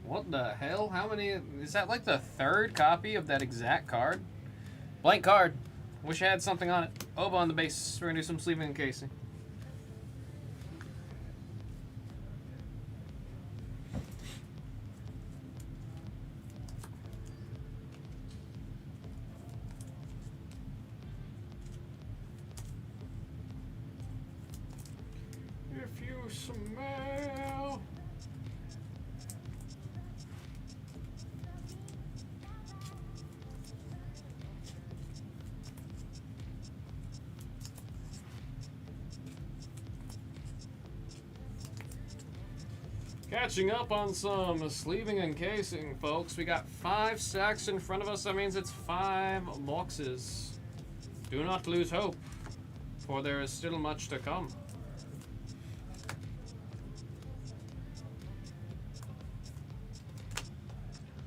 What the hell? How many? Is that like the 3rd copy of that exact card? Blank card. Wish I had something on it. Oba on the base. We're going to do some sleeving and casing. If you smell... Catching up on some sleeving and casing, folks. We got 5 stacks in front of us. That means it's 5 boxes. Do not lose hope, for there is still much to come.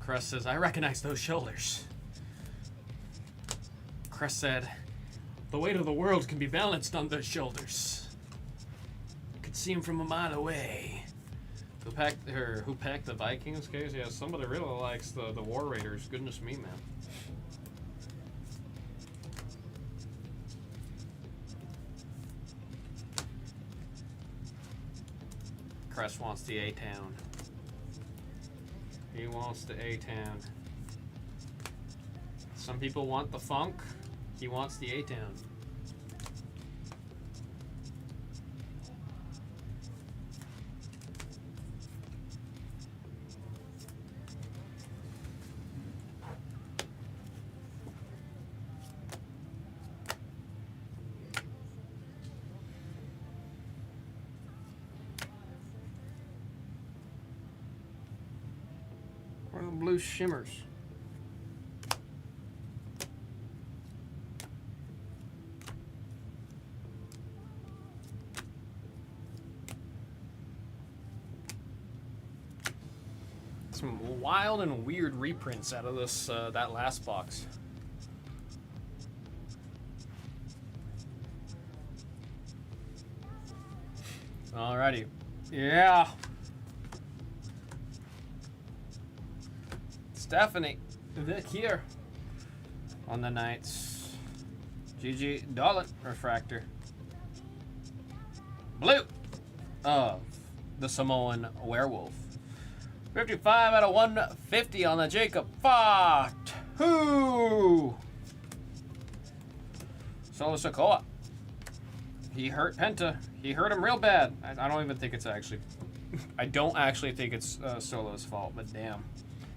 Crest says, I recognize those shoulders. Crest said, the weight of the world can be balanced on those shoulders. You could see him from a mile away. Who packed the Vikings case? Yeah, somebody really likes the War Raiders. Goodness me, man. Crest wants the A-Town. He wants the A-Town. Some people want the funk. He wants the A-Town. Blue shimmers. Some wild and weird reprints out of this that last box. Alrighty. Yeah. Stephanie Vic here on the Knights. GG Dolan refractor. Blue of the Samoan Werewolf. 55 out of 150 on the Jacob Fott. Who? Solo Sokoa. He hurt Penta. He hurt him real bad. I don't even think it's actually... I don't actually think it's Solo's fault, but damn.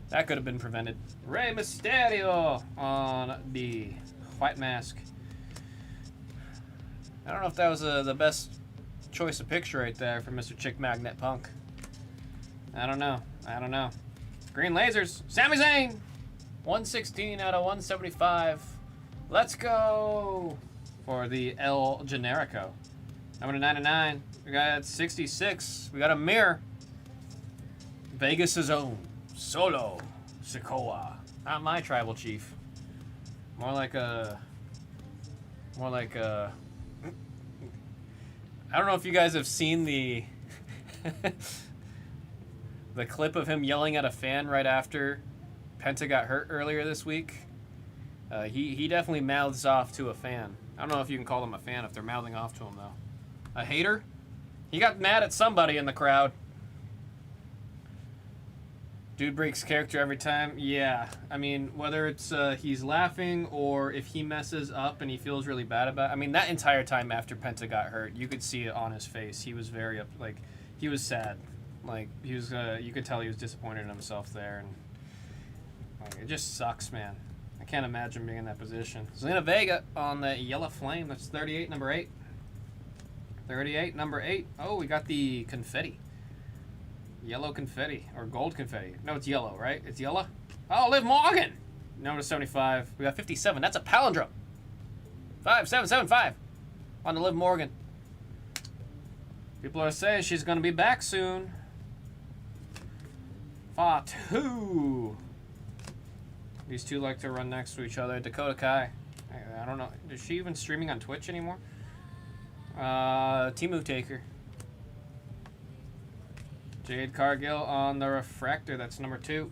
That could have been prevented. Rey Mysterio on the white mask. I don't know if that was the best choice of picture right there for Mr. Chick Magnet Punk. I don't know. I don't know. Green lasers. Sami Zayn. 116 out of 175. Let's go for the El Generico. Number 99. We got 66. We got a mirror. Vegas' own Solo Sikoa. Not my tribal chief. More like a. I don't know if you guys have seen the the clip of him yelling at a fan right after Penta got hurt earlier this week. He definitely mouths off to a fan. I don't know if you can call them a fan if they're mouthing off to him though. A hater? He got mad at somebody in the crowd. Dude breaks character every time. Yeah, I mean, whether it's he's laughing or if he messes up and he feels really bad about it. I mean, that entire time after Penta got hurt, you could see it on his face. He was very he was sad. Like he was, you could tell he was disappointed in himself there, and like, it just sucks, man. I can't imagine being in that position. Zelina Vega on the Yellow Flame. That's 38, number 8. 38, number 8. Oh, we got the confetti. Yellow confetti, or gold confetti. No, it's yellow, right? It's yellow? Oh, Liv Morgan! Number 75. We got 57. That's a palindrome. 5775 on the Liv Morgan. People are saying she's going to be back soon. Fatu. These two like to run next to each other. Dakota Kai. I don't know. Is she even streaming on Twitch anymore? Timu Taker. Jade Cargill on the refractor. That's number 2.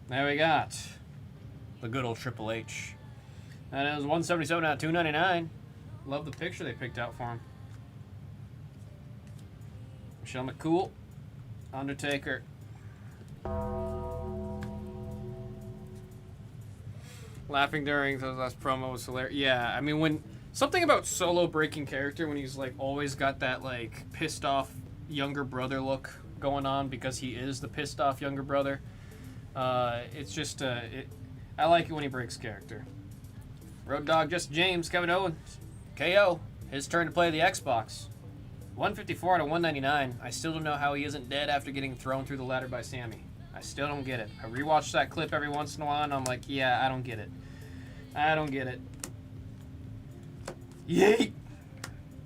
There we got the good old Triple H. That is 177 out of 299. Love the picture they picked out for him. Michelle McCool. Undertaker. Laughing during the last promo was hilarious. Yeah, I mean, when something about Solo breaking character when he's like always got that like pissed off younger brother look going on because he is the pissed off younger brother. It's just I like it when he breaks character. Road Dogg, Just James, Kevin Owens, KO. His turn to play the Xbox. 154 out of 199. I still don't know how he isn't dead after getting thrown through the ladder by Sammy. I still don't get it. I rewatch that clip every once in a while and I'm like, yeah, I don't get it. I don't get it. Yeet!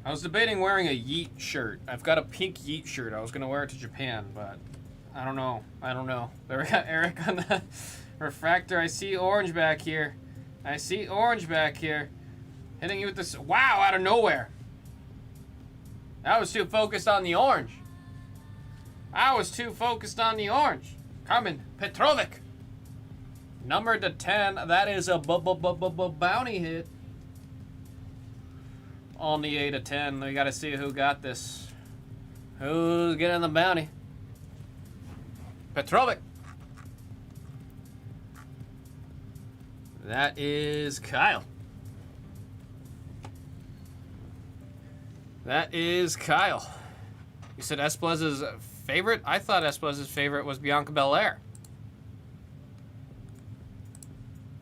I was debating wearing a Yeet shirt. I've got a pink Yeet shirt. I was going to wear it to Japan, but I don't know. I don't know. There we got Eric on the refractor. I see orange back here. I see orange back here. Hitting you with this. Wow, out of nowhere. I was too focused on the orange. I was too focused on the orange. Carmen Petrovic. Number to 10. That is a bounty hit. On the 8 of 10. We got to see who got this. Who's getting the bounty? Petrovic. That is Kyle. That is Kyle. You said Esplez's favorite? I thought Esplez's favorite was Bianca Belair.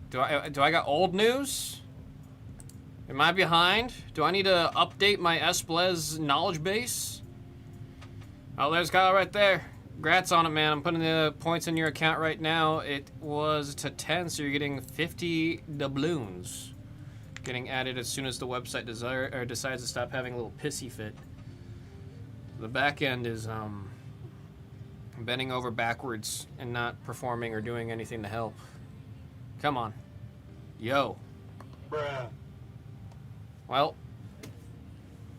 Do I got old news? Am I behind? Do I need to update my Esplez knowledge base? Oh, there's Kyle right there. Congrats on it, man. I'm putting the points in your account right now. It was to 10, so you're getting 50 doubloons. Getting added as soon as the website decides to stop having a little pissy fit. The back end is bending over backwards and not performing or doing anything to help. Come on. Yo. Bruh. Well,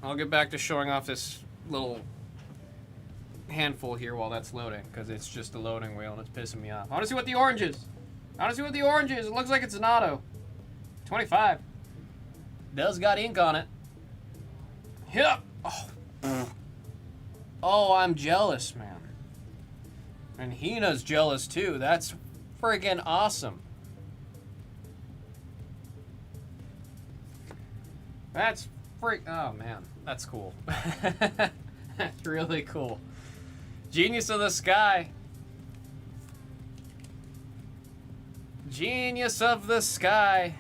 I'll get back to showing off this little handful here while that's loading, because it's just a loading wheel and it's pissing me off. I want to see what the orange is. I want to see what the orange is. It looks like it's an auto. 25. Does got ink on it. Yep. Oh. Oh, I'm jealous, man. And Hina's jealous too. That's friggin' awesome. That's oh man, that's cool. That's really cool. Genius of the Sky. Genius of the sky.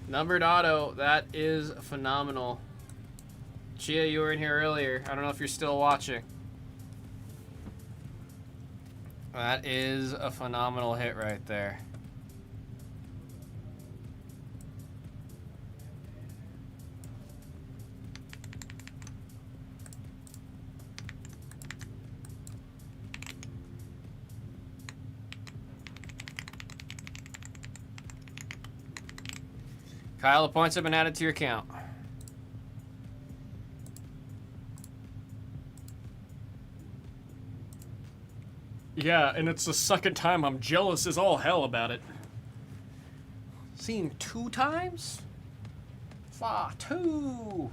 Numbered auto. That is phenomenal. Chia, you were in here earlier. I don't know if you're still watching. That is a phenomenal hit right there. Kyle, the points have been added to your account. Yeah, and it's the second time I'm jealous as all hell about it. Seen 2 times? 2.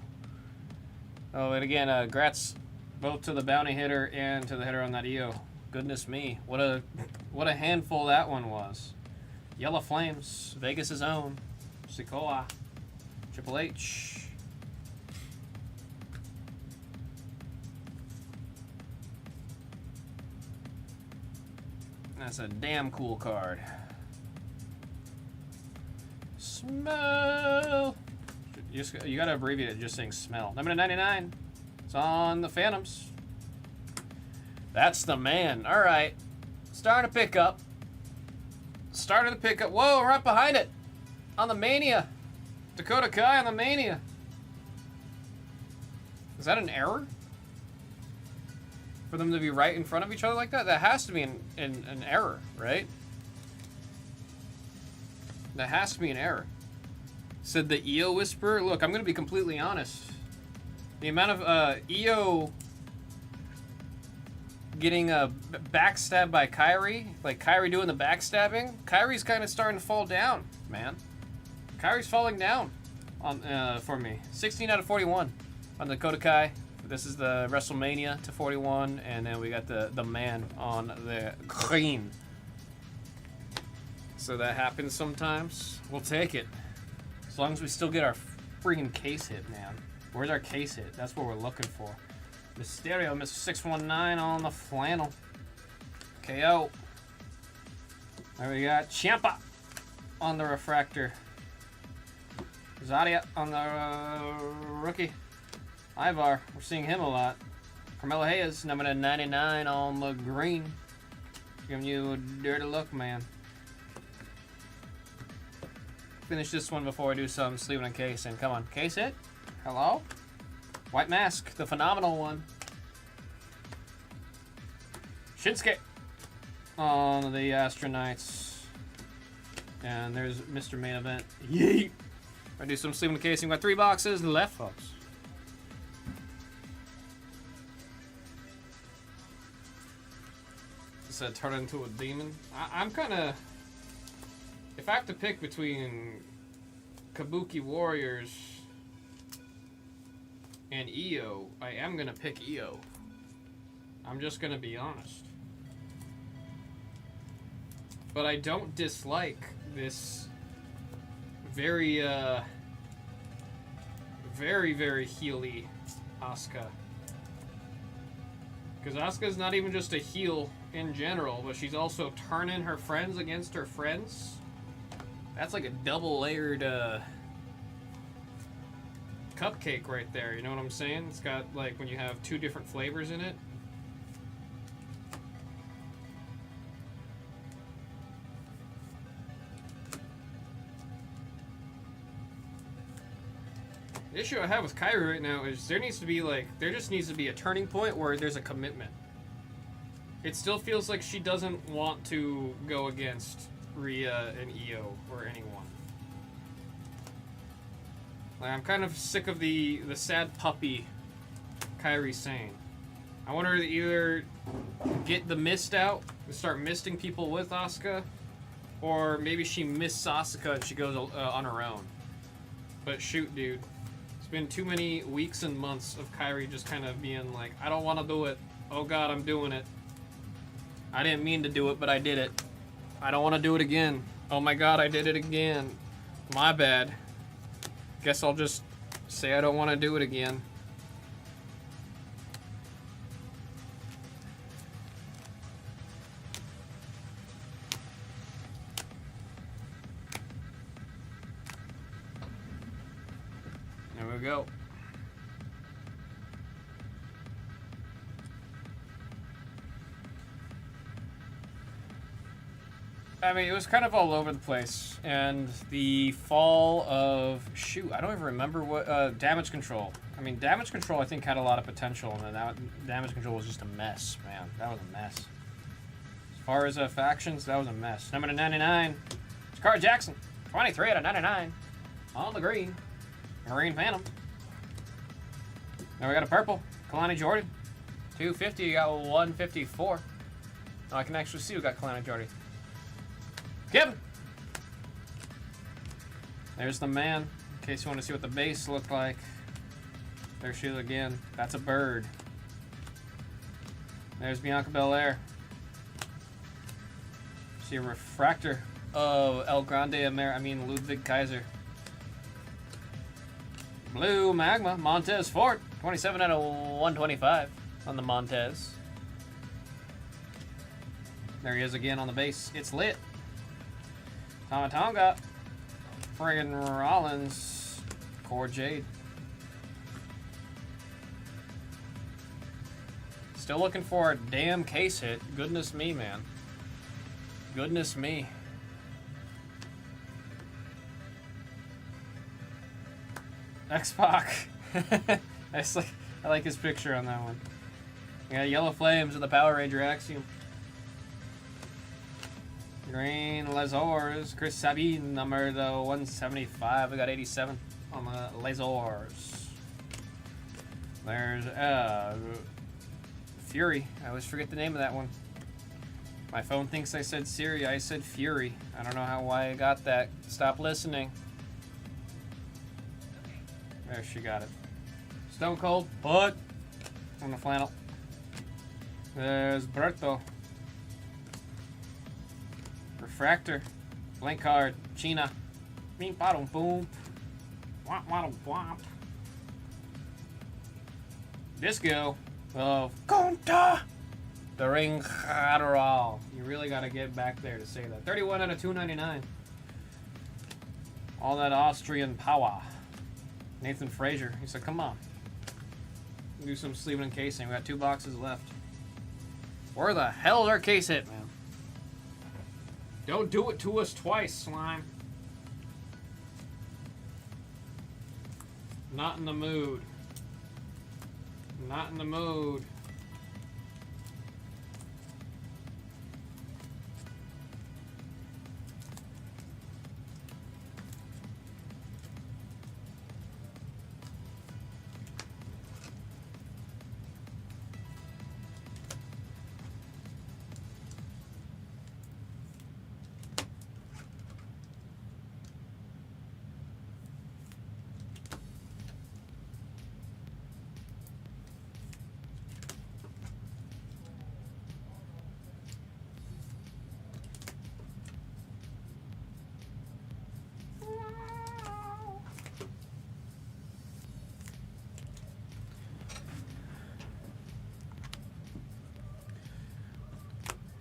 Oh, and again, grats both to the bounty hitter and to the hitter on that EO. Goodness me, what a handful that one was. Yellow Flames, Vegas' own. Sikoa, Triple H. That's a damn cool card. Smell. You gotta abbreviate it just saying smell. Number 99. It's on the Phantoms. That's the man. All right. Starting to pick up. Starting to pick up. Whoa, right behind it. On the Mania. Dakota Kai on the Mania. Is that an error? For them to be right in front of each other like that? That has to be an error, right? That has to be an error. Said the EO Whisperer. Look, I'm going to be completely honest. The amount of EO getting backstabbed by Kyrie, like Kyrie doing the backstabbing, Kyrie's kind of starting to fall down, man. Kyrie's falling down on for me. 16 out of 41 on the Dakota Kai. This is the WrestleMania to 41, and then we got the man on the green. So that happens sometimes. We'll take it. As long as we still get our freaking case hit, man. Where's our case hit? That's what we're looking for. Mysterio, Mr. 619 on the flannel. KO. There we got Ciampa on the refractor. Zadia on the rookie. Ivar, we're seeing him a lot. Carmelo Hayes, number 99 on the green. Giving you a dirty look, man. Finish this one before I do some sleeving and casing. Come on, case it. Hello? White Mask, the phenomenal one. Shinsuke on the Astronauts. And there's Mr. Main Event. Yeet! I do some sleeving and casing. We've got 3 boxes left, folks. Said turn into a demon. I'm kind of. If I have to pick between Kabuki Warriors and EO, I am gonna pick EO. I'm just gonna be honest. But I don't dislike this very, very heely Asuka. Because Asuka's not even just a heel in general, but she's also turning her friends against her friends. That's like a double-layered cupcake right there, you know what I'm saying? It's got, like, when you have 2 different flavors in it. The issue I have with Kyrie right now is there just needs to be a turning point where there's a commitment. It still feels like she doesn't want to go against Rhea and Io or anyone. Like, I'm kind of sick of the sad puppy Kyrie Sane. I want her to either get the mist out and start misting people with Asuka, or maybe she mists Asuka and she goes on her own. But shoot, dude. It's been too many weeks and months of Kyrie just kind of being like, I don't want to do it. Oh God, I'm doing it. I didn't mean to do it, but I did it. I don't want to do it again. Oh my God, I did it again. My bad. Guess I'll just say I don't want to do it again. I mean, it was kind of all over the place. And the fall of... Shoot, I don't even remember what... damage control. I mean, damage control, I think, had a lot of potential. And then that damage control was just a mess, man. That was a mess. As far as factions, that was a mess. Number to 99. Scar Jackson. 23 out of 99. On the green. Green Phantom. Now we got a purple. Kalani Jordan. 250. You got 154. Oh, I can actually see who got Kalani Jordan. Kevin. There's the man. In case you want to see what the base looked like. There she is again. That's a bird. There's Bianca Belair. See a refractor of El Grande Ludwig Kaiser. Blue Magma, Montez Ford. 27 out of 125 on the Montez. There he is again on the base. It's lit. Tonga. Friggin' Rollins. Core Jade. Still looking for a damn case hit. Goodness me, man. Goodness me. X-Pac. I like his picture on that one. We got Yellow Flames with the Power Ranger Axiom. Green Lasers. Chris Sabine, number the 175. We got 87 on the Lasers. There's Fury. I always forget the name of that one. My phone thinks I said Siri. I said Fury. I don't know why I got that. Stop listening. There, she got it. Stone Cold, Bud on the flannel. There's Berto. Refractor. Blank card. China. Beam bottom boom. Womp womp womp. Disco of Conta. The Ring Adderall. You really gotta get back there to say that. 31 out of 299. All that Austrian power. Nathan Frazier. He said, come on. Do some sleeving and casing. We got 2 boxes left. Where the hell is our case hit, man? Don't do it to us twice, Slime. Not in the mood. Not in the mood.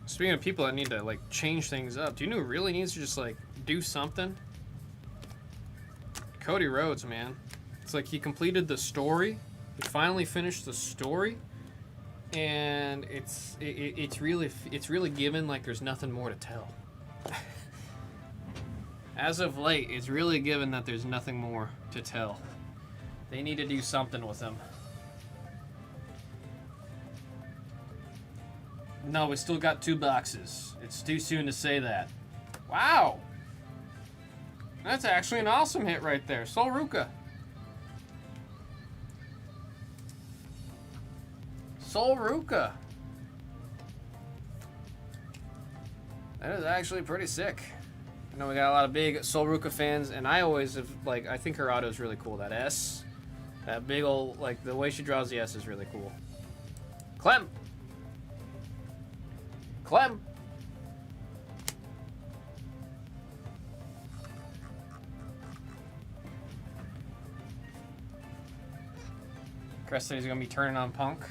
Speaking of people that need to like change things up, do you know who really needs to just like do something? Cody Rhodes, man. It's like he completed the story. He finally finished the story, and it's really given like there's nothing more to tell. As of late, it's really given that there's nothing more to tell. They need to do something with him. No, we still got 2 boxes. It's too soon to say that. Wow! That's actually an awesome hit right there. Sol Ruka. Sol Ruka. That is actually pretty sick. I know we got a lot of big Sol Ruka fans, and I always have, like, I think her auto is really cool. That S. That big old, like, the way she draws the S is really cool. Clem! Clem. Chris said he's going to be turning on Punk.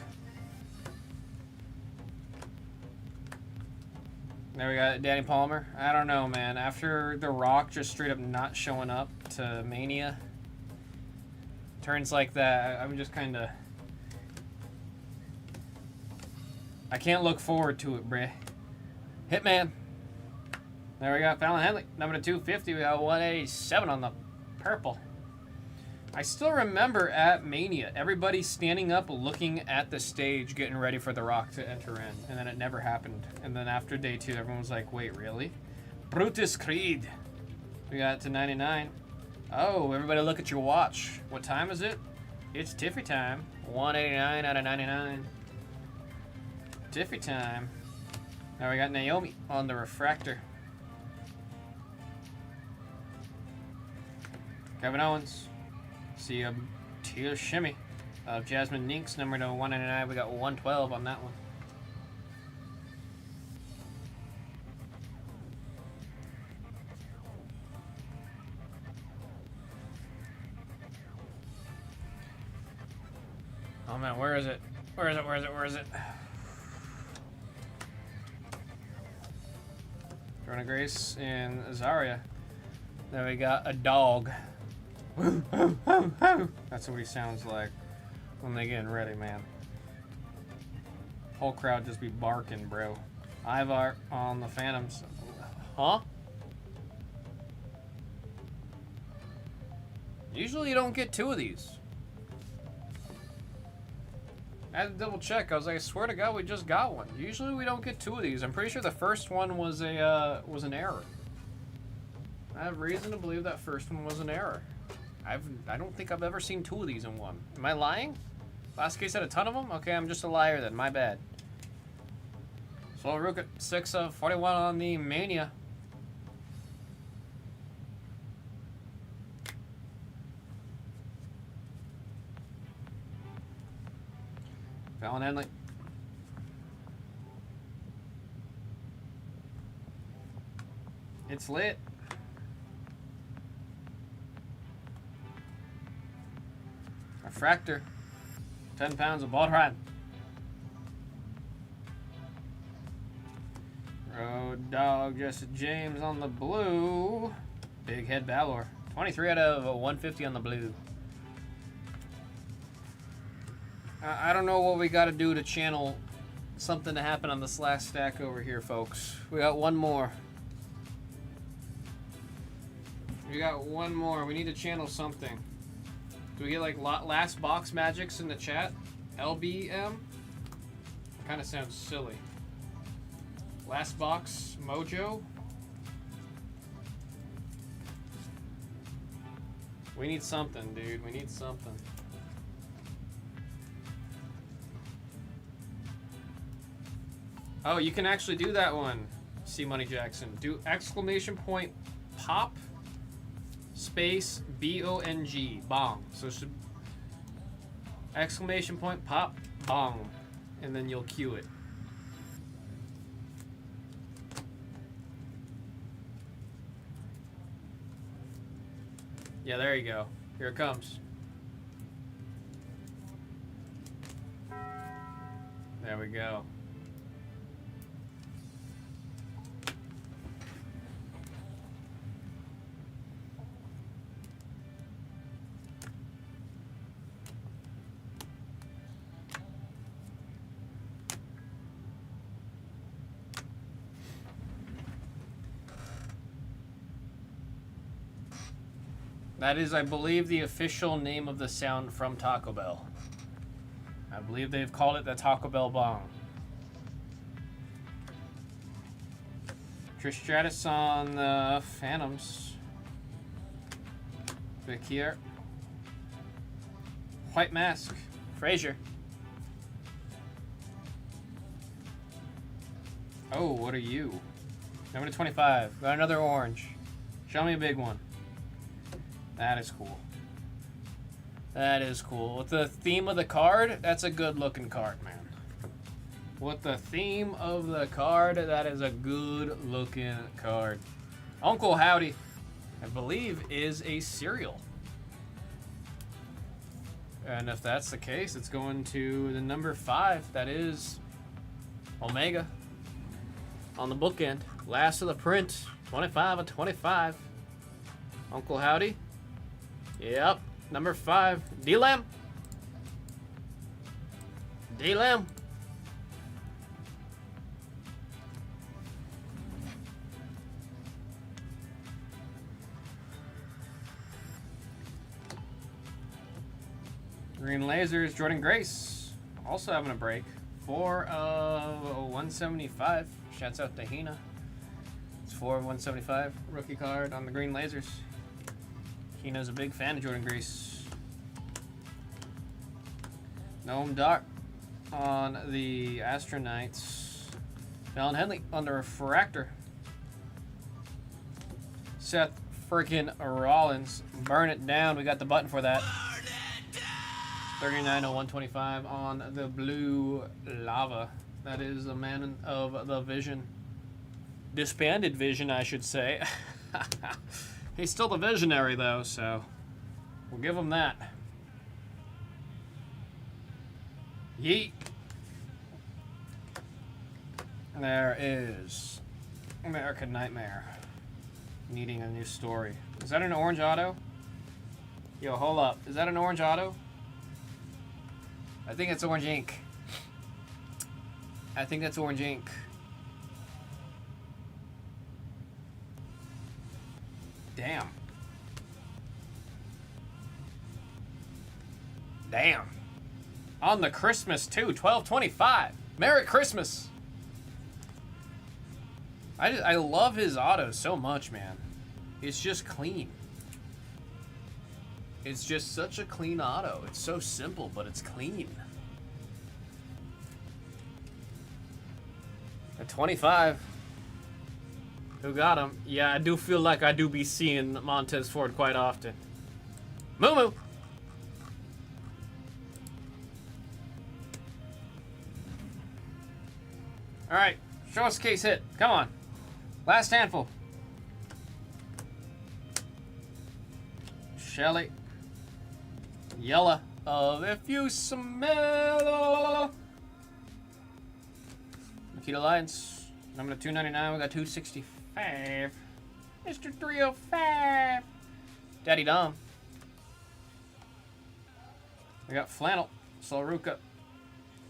There we got Danny Palmer. I don't know, man. After The Rock just straight up not showing up to Mania, turns like that, I'm just kind of... I can't look forward to it, bruh. Hitman. There we got Fallon Henley, number to 250. We got 187 on the purple. I still remember at Mania, everybody standing up looking at the stage getting ready for The Rock to enter in, and then it never happened. And then after day 2, everyone was like, wait, really? Brutus Creed. We got to 99. Oh, everybody look at your watch. What time is it? It's Tiffy time. 189 out of 99. Tiffy time. Now we got Naomi on the refractor. Kevin Owens. See a tear shimmy of Jasmine Ninks, number to 199. We got 112 on that one. Oh man, where is it? Where is it? Where is it? Where is it? Corona Grace and Azaria. Then we got a dog. That's what he sounds like when they getting ready, man. Whole crowd just be barking, bro. Ivar on the Phantoms. Huh? Usually you don't get 2 of these. I had to double check. I was like, I swear to God, we just got one. Usually we don't get 2 of these. I'm pretty sure the first one was an error. I have reason to believe that first one was an error. I don't think I've ever seen 2 of these in one. Am I lying? Last case had a ton of them? Okay, I'm just a liar then. My bad. Soul Rook at 6 of 41 on the Mania. Fallon Henley. It's lit. Refractor. 10 pounds of Baldrine. Road Dog Jesse James on the blue. Big Head Balor. 23 out of 150 on the blue. I don't know what we got to do to channel something to happen on this last stack over here, folks. We got one more. We got one more. We need to channel something. Do we get like last box magics in the chat? LBM? Kind of sounds silly. Last box mojo? We need something, dude. We need something. Oh, you can actually do that one, C Money Jackson. Do exclamation point pop space BONG bong. So it should exclamation point pop bong, and then you'll cue it. Yeah, there you go. Here it comes. There we go. That is, I believe, the official name of the sound from Taco Bell. I believe they've called it the Taco Bell bong. Trish Stratus on the Phantoms. Vic here. White Mask. Frazier. Oh, what are you? Number 25. Got another orange. Show me a big one. That is cool. That is cool. With the theme of the card, that's a good looking card, man. With the theme of the card, that is a good looking card. Uncle Howdy, I believe, is a cereal. And if that's the case, it's going to the number 5. That is Omega. On the bookend. Last of the print. 25 of 25. Uncle Howdy. Yep, number 5, D-Lam. D-Lam. Green Lasers, Jordan Grace, also having a break. 4 of 175. Shouts out to Hina. It's 4 of 175. Rookie card on the Green Lasers. Hina's a big fan of Jordan Grace. Noam Dark on the Astronauts. Alan Henley on the Refractor. Seth freaking Rollins. Burn it down. We got the button for that. 39 of 125 on the Blue Lava. That is a man of the Vision. Disbanded Vision, I should say. He's still the visionary, though, so we'll give him that. Yeet. There is American Nightmare. Needing a new story. Is that an orange auto? Yo, hold up. Is that an orange auto? I think it's orange ink. I think that's orange ink. Damn. Damn. On the Christmas too, 1225. Merry Christmas. I love his autos so much, man. It's just clean. It's just such a clean auto. It's so simple, but it's clean. At 25. Who got him? Yeah, I do feel like I do be seeing Montez Ford quite often. Moo Moo. All right, show us a case hit. Come on. Last handful. Shelly. Yella of If You Smell. Nikita Lyons. Number 299. We got 265. Mr. 305. Daddy Dom. We got Flannel. Solruka.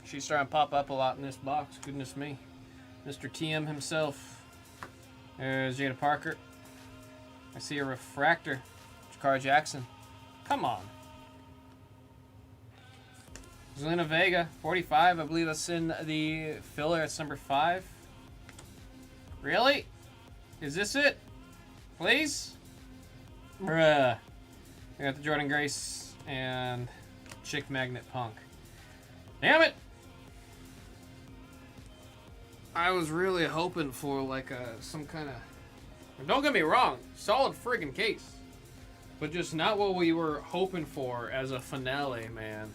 She's starting to pop up a lot in this box. Goodness me. Mr. TM himself. There's Jada Parker. I see a Refractor. Jakar Jackson. Come on. Zelina Vega, 45. I believe that's in the filler. It's number 5. Really? Is this it? Please? Bruh. I got the Jordan Grace and Chick Magnet Punk. Damn it! I was really hoping for like some kind of... Don't get me wrong, solid friggin' case. But just not what we were hoping for as a finale, man.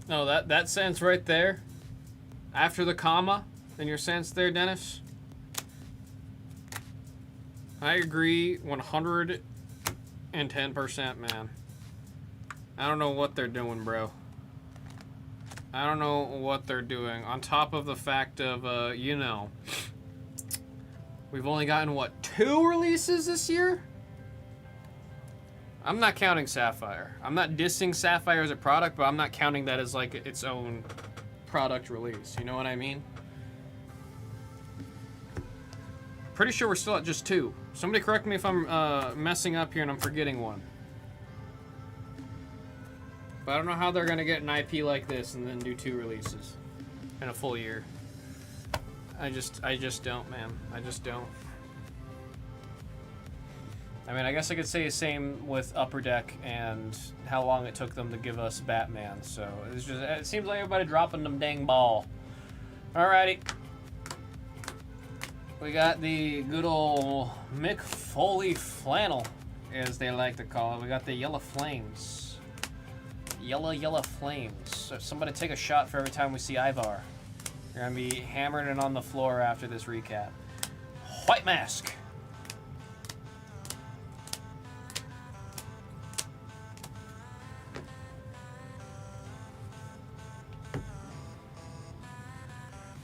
No, that sentence right there, after the comma in your sentence there, Dennis, I agree 110%, man. I don't know what they're doing, bro. I don't know what they're doing. On top of the fact of, you know, we've only gotten, what, 2 releases this year? I'm not counting Sapphire. I'm not dissing Sapphire as a product, but I'm not counting that as like its own product release. You know what I mean? Pretty sure we're still at just 2. Somebody correct me if I'm messing up here and I'm forgetting one. But I don't know how they're gonna get an IP like this and then do 2 releases in a full year. I just don't, man. I just don't. I mean, I guess I could say the same with Upper Deck and how long it took them to give us Batman. So it's just, it seems like everybody dropping them dang ball. Alrighty. We got the good old Mick Foley flannel. as they like to call it. We got the Yellow Flames. Yellow Flames. So somebody take a shot for every time we see Ivar. You're going to be hammering it on the floor after this recap. White Mask.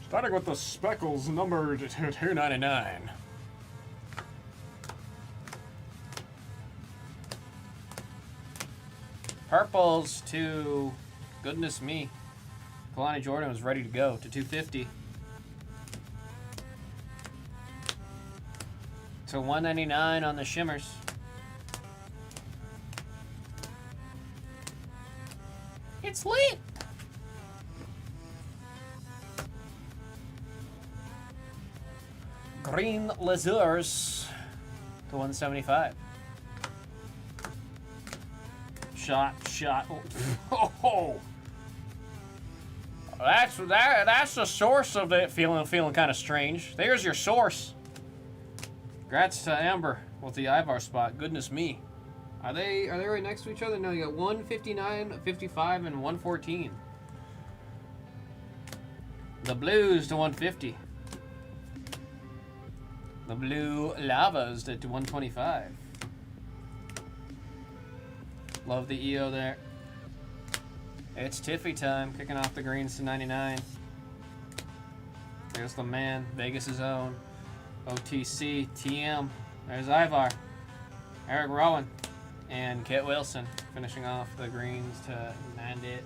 Starting with the Speckles numbered to 299. Purples to goodness me. Kalani Jordan was ready to go to 250. To 199 on the Shimmers. It's lit. Green Lasers to 175. Shot. Oh. That's the source of it feeling kind of strange. There's your source. Congrats to Amber with the Ivar spot. Goodness me. Are they right next to each other? No, you got 159, 55, and 114. The Blues to 150. The Blue Lavas to 125. Love the EO there. It's Tiffy time, kicking off the greens to 99. There's the man, Vegas' own. OTC, TM. There's Ivar. Eric Rowan. And Kit Wilson finishing off the greens to 99.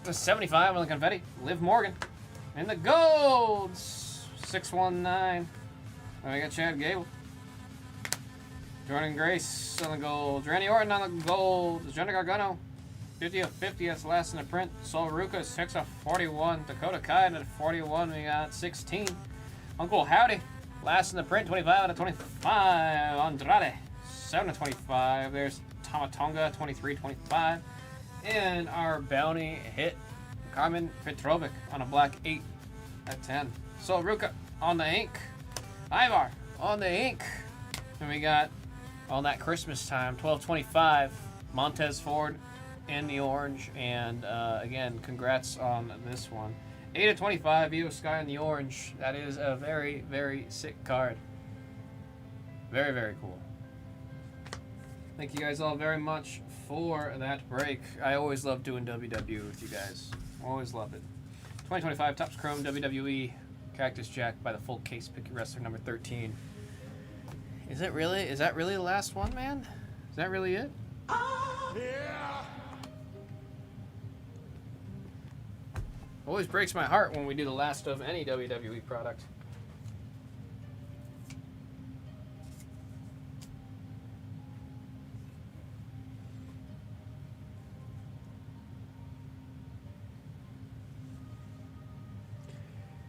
The 75 on the confetti. Liv Morgan. And the golds. 619. And we got Chad Gable. Jordan Grace on the gold. Randy Orton on the gold. Jenna Gargano. 50 of 50. That's last in the print. Sol Ruka 6 of 41. Dakota Kai at 41. We got 16. Uncle Howdy. Last in the print. 25 out of 25. Andrade. 7 of 25. There's Tamatonga. 23-25. And our bounty hit. Carmen Petrovic on a black 8 at 10. Sol Ruka on the ink. Ivar on the ink. And we got on that Christmas time, 1225, Montez Ford in the orange. And again, congrats on this one. 8 of 25, Evo Sky in the orange. That is a very, very sick card. Very, very cool. Thank you guys all very much for that break. I always love doing WWE with you guys. Always love it. 2025 Topps Chrome WWE Cactus Jack by the full case. Pick your wrestler number 13. Is it really? Is that really the last one, man? Is that really it? Yeah. Always breaks my heart when we do the last of any WWE product.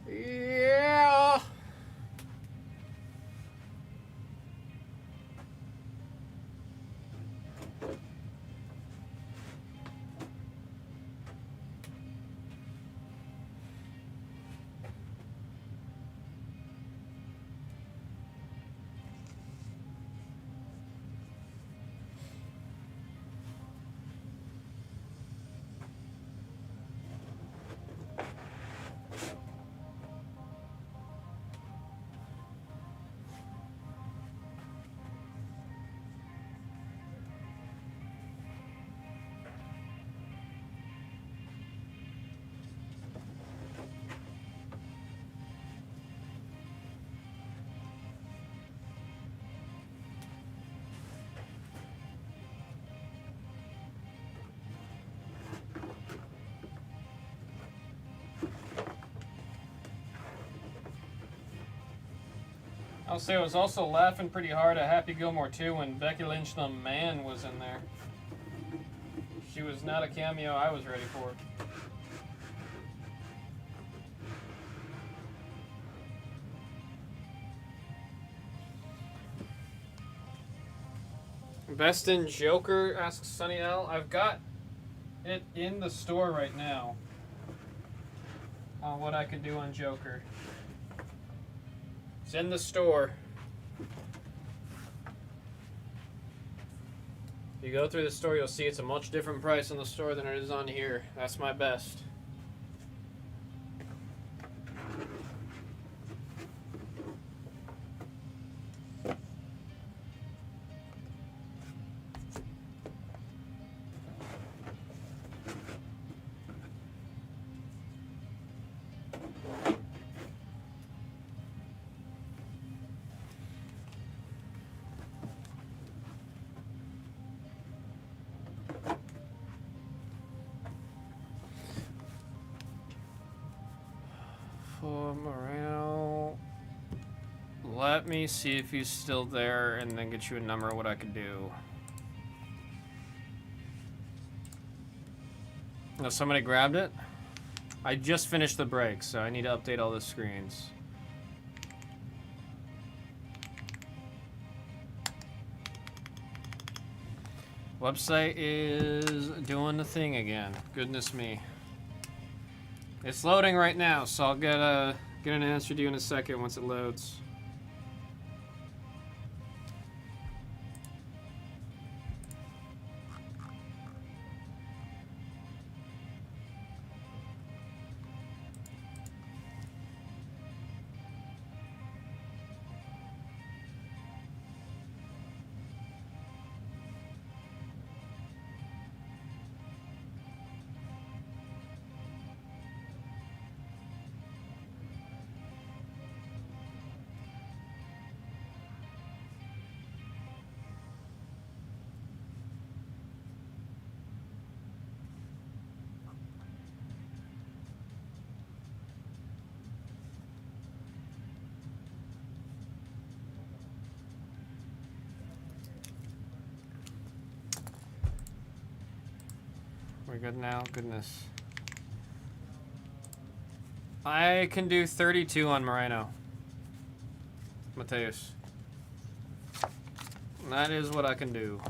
Yeah. I'll say I was also laughing pretty hard at Happy Gilmore 2 when Becky Lynch the Man was in there. She was not a cameo I was ready for. Best in Joker, asks Sunny L. I've got it in the store right now on what I could do on Joker. It's in the store. If you go through the store, you'll see it's a much different price in the store than it is on here. That's my best. For Moreno. Let me see if he's still there and then get you a number of what I could do. Oh, somebody grabbed it? I just finished the break, so I need to update all the screens. Website is doing the thing again. Goodness me. It's loading right now, so I'll get an answer to you in a second once it loads. We're good now? Goodness. I can do 32 on Moreno. Mateus. That is what I can do.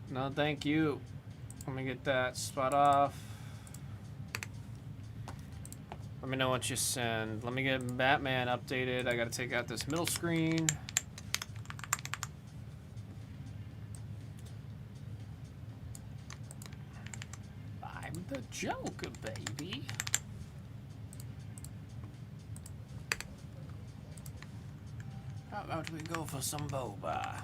No, thank you. Let me get that spot off. Let me know what you send. Let me get Batman updated. I gotta take out this middle screen. I'm the Joker, baby. How about we go for some boba?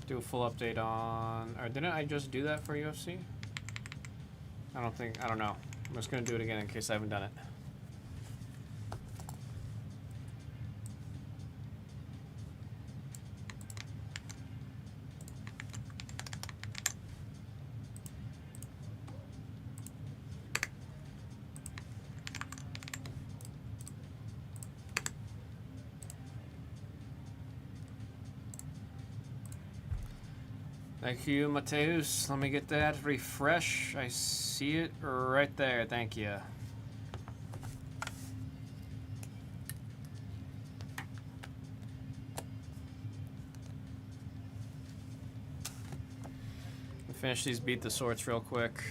Do a full update on, or didn't I just do that for UFC? I don't know. I'm just gonna do it again in case I haven't done it. Thank you, Mateus. Let me get that refresh. I see it right there. Thank you. Finish these beat the sorts real quick.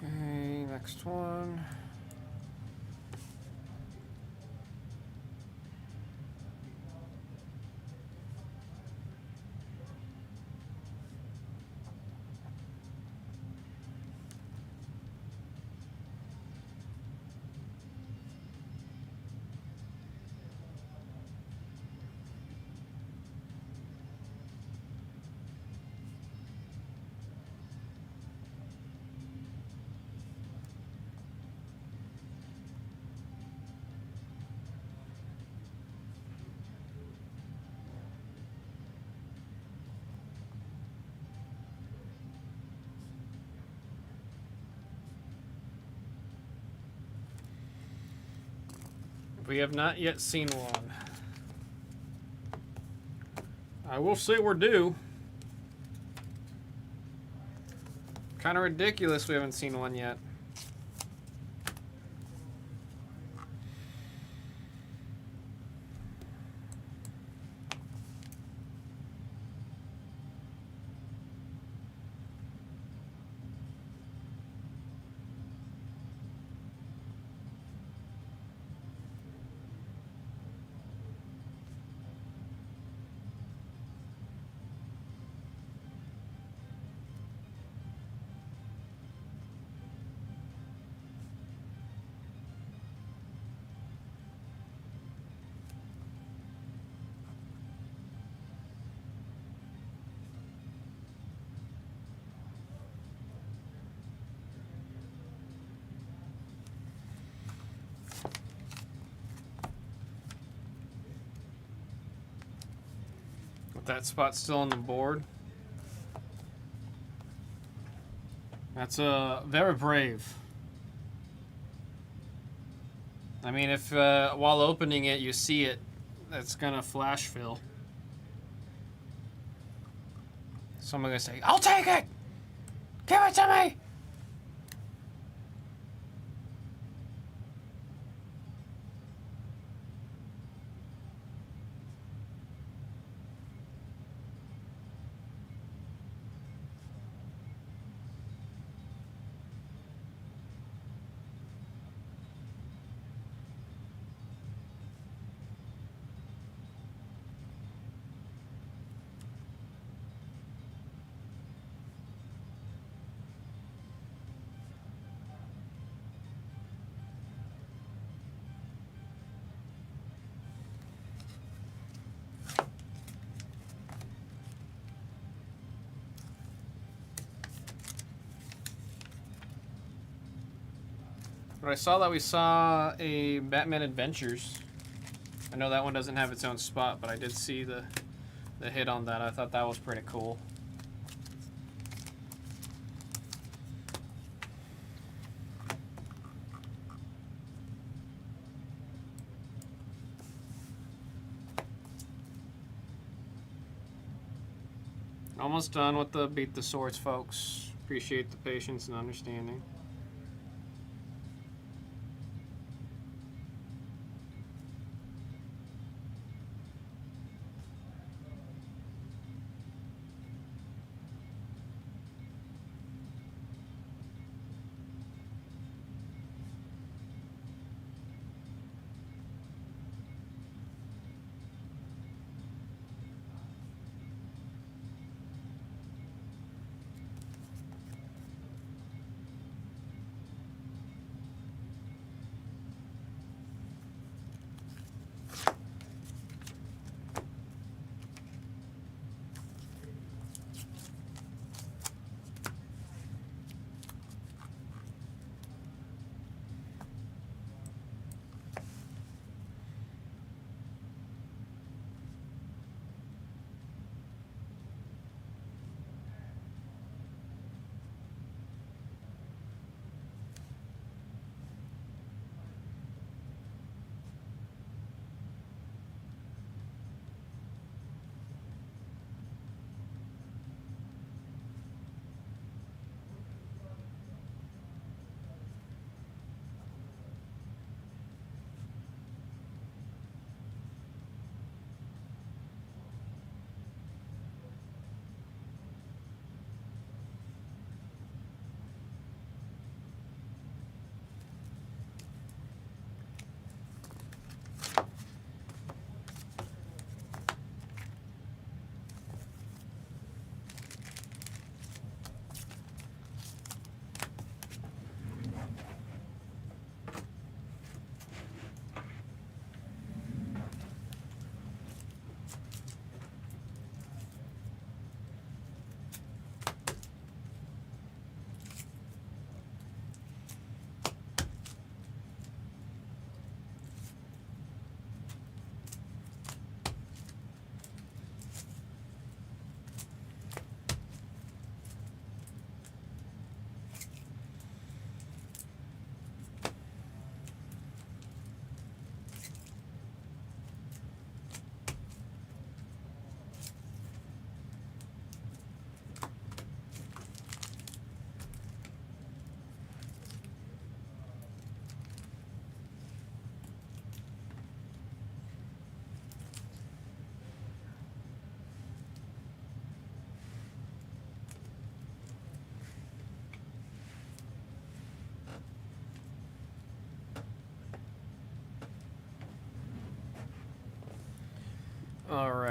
Okay, next one. We have not yet seen one. I will say we're due. Kind of ridiculous we haven't seen one yet. With that spot still on the board. That's very brave. I mean, if while opening it you see it, that's gonna flash fill. Someone gonna say, "I'll take it! Give it to me!" But I saw that we saw a Batman Adventures. I know that one doesn't have its own spot, but I did see the hit on that. I thought that was pretty cool. Almost done with the Beat the Swords, folks. Appreciate the patience and understanding.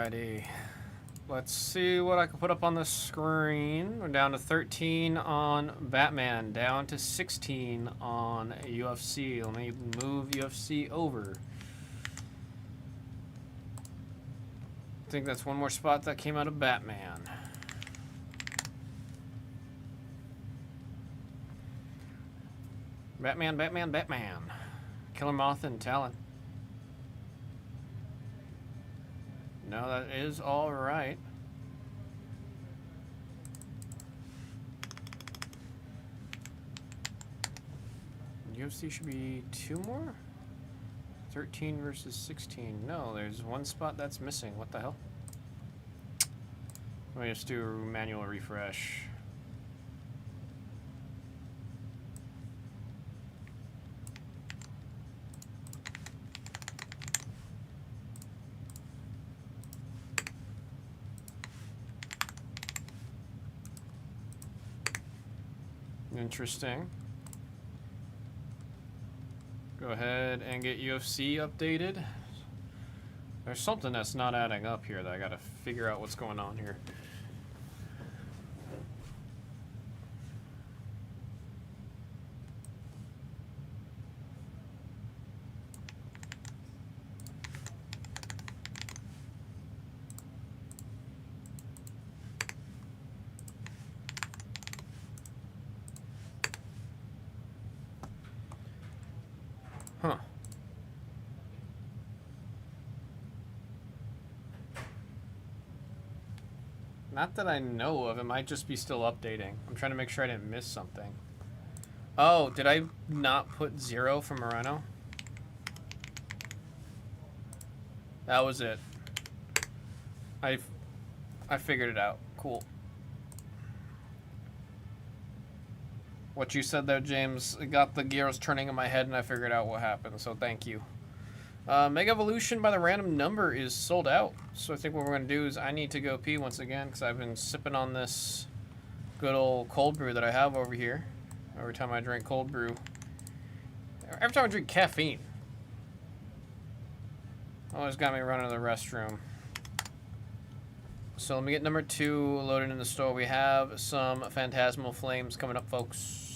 Alrighty. Let's see what I can put up on the screen. We're down to 13 on Batman, down to 16 on UFC. Let me move UFC over. I think that's one more spot that came out of Batman. Batman, Batman, Batman. Killer Moth and Talon. No, that is all right. UFC should be 2 more? 13 versus 16. No, there's one spot that's missing. What the hell? Let me just do a manual refresh. Interesting. Go ahead and get UFC updated. There's something that's not adding up here that I gotta figure out what's going on here. Huh. Not that I know of. It might just be still updating. I'm trying to make sure I didn't miss something. Oh, did I not put 0 for Moreno? That was it. I figured it out. Cool. What you said there, James, it got the gears turning in my head and I figured out what happened, so thank you. Mega Evolution by the random number is sold out. So I think what we're going to do is I need to go pee once again because I've been sipping on this good old cold brew that I have over here. Every time I drink cold brew. Every time I drink caffeine. Always got me running to the restroom. So let me get number 2 loaded in the store. We have some Phantasmal Flames coming up, folks.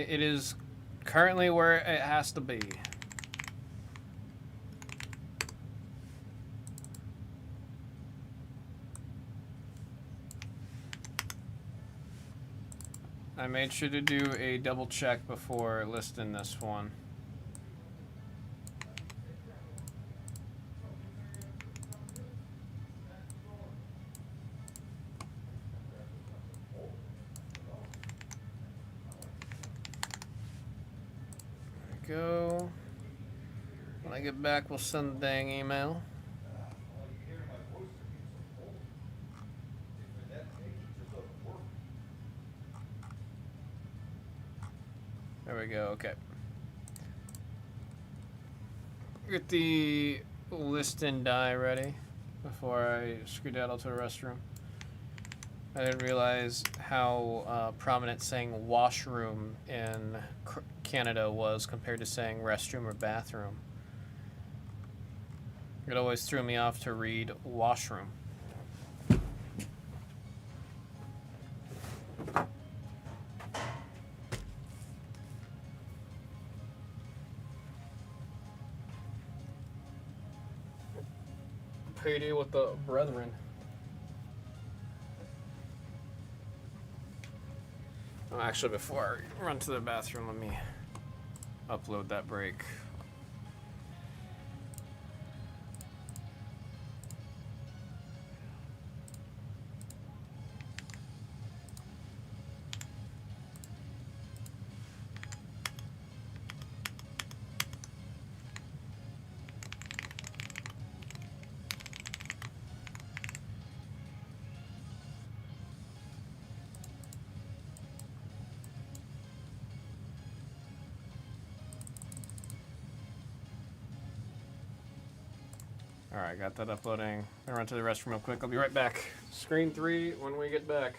It is currently where it has to be. I made sure to do a double check before listing this one. Go. When I get back, we'll send the dang email. There we go, okay. Get the list and die ready before I skedaddle to the restroom. I didn't realize how prominent saying washroom in Canada was compared to saying restroom or bathroom. It always threw me off to read washroom. Payday with the brethren. Oh, actually, before I run to the bathroom, let me upload that break. Alright, got that uploading. I'm gonna run to the restroom real quick. I'll be right back. Screen 3 when we get back.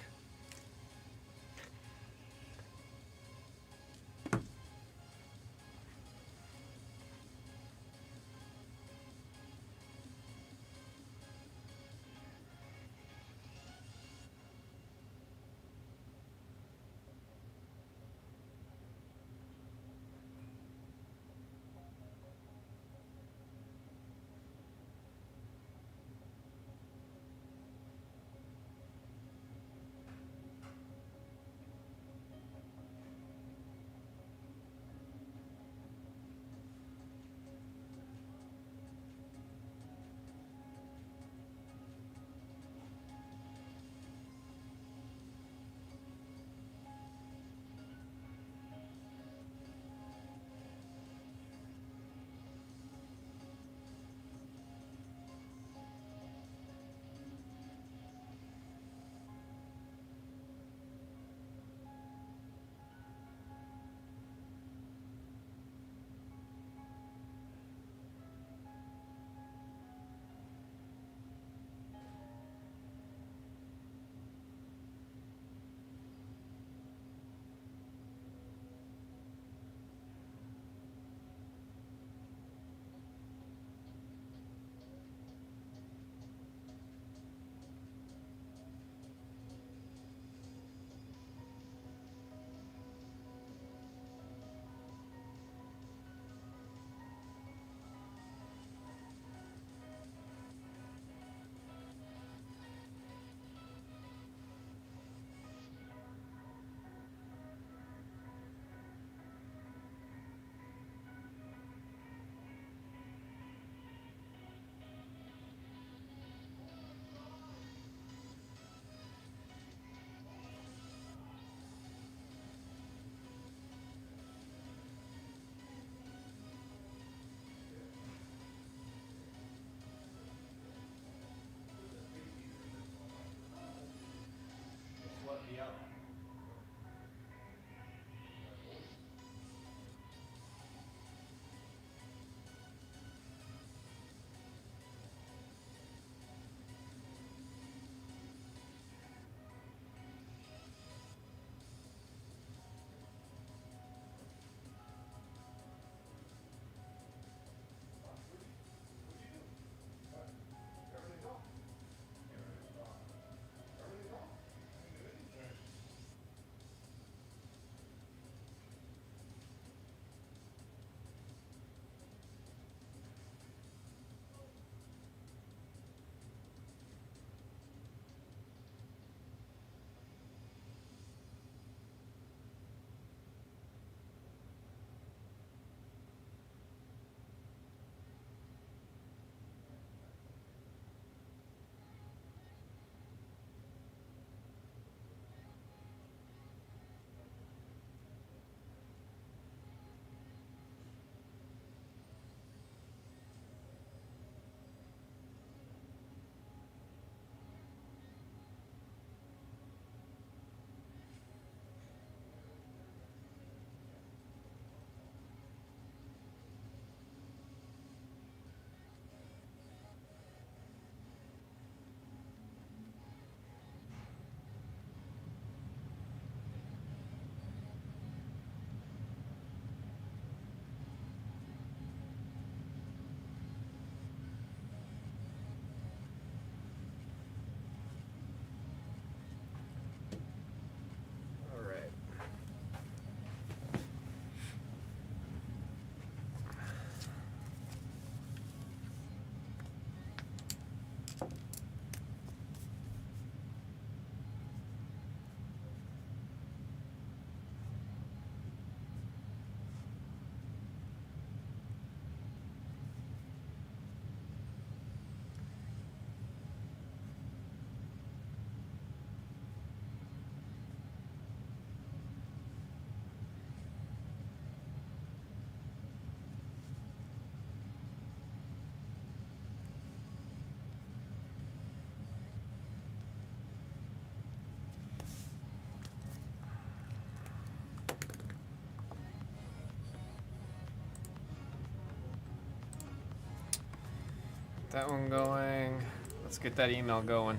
that one going. Let's get that email going.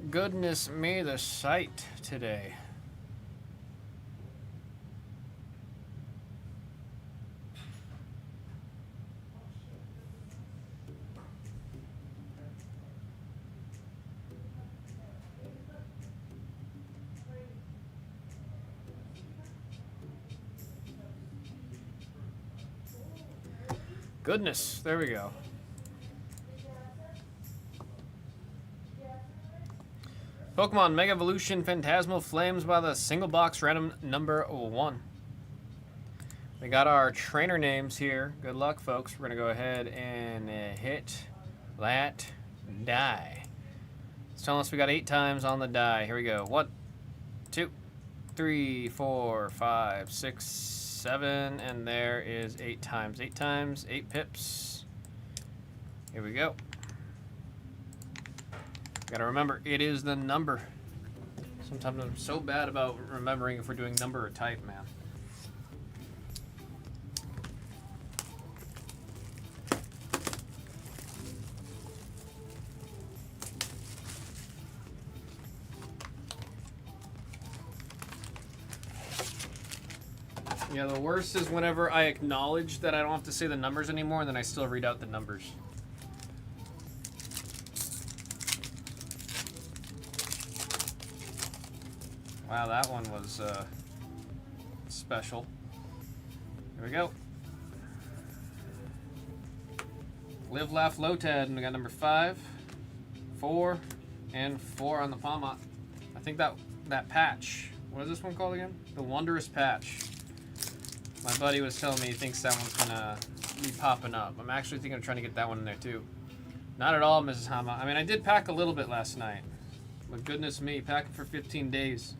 Goodness me, the site today. Goodness, there we go. Pokemon Mega Evolution Phantasmal Flames by the single box random number 1. We got our trainer names here. Good luck, folks. We're going to go ahead and hit that die. It's telling us we got 8 times on the die. Here we go. 1, 2, 3, 4, 5, 6, 7, and there is 8 times. 8 times, 8 pips. Here we go. Gotta remember, it is the number. Sometimes I'm so bad about remembering if we're doing number or type, man. Yeah, the worst is whenever I acknowledge that I don't have to say the numbers anymore, and then I still read out the numbers. Wow, that one was special. Here we go. Live, Laugh, Lotad, and we got number 5, 4, and 4 on the Palmot. I think that patch. What is this one called again? The Wondrous Patch. My buddy was telling me he thinks that one's gonna be popping up. I'm actually thinking of trying to get that one in there too. Not at all, Mrs. Hama. I mean, I did pack a little bit last night. But goodness me, packing for 15 days.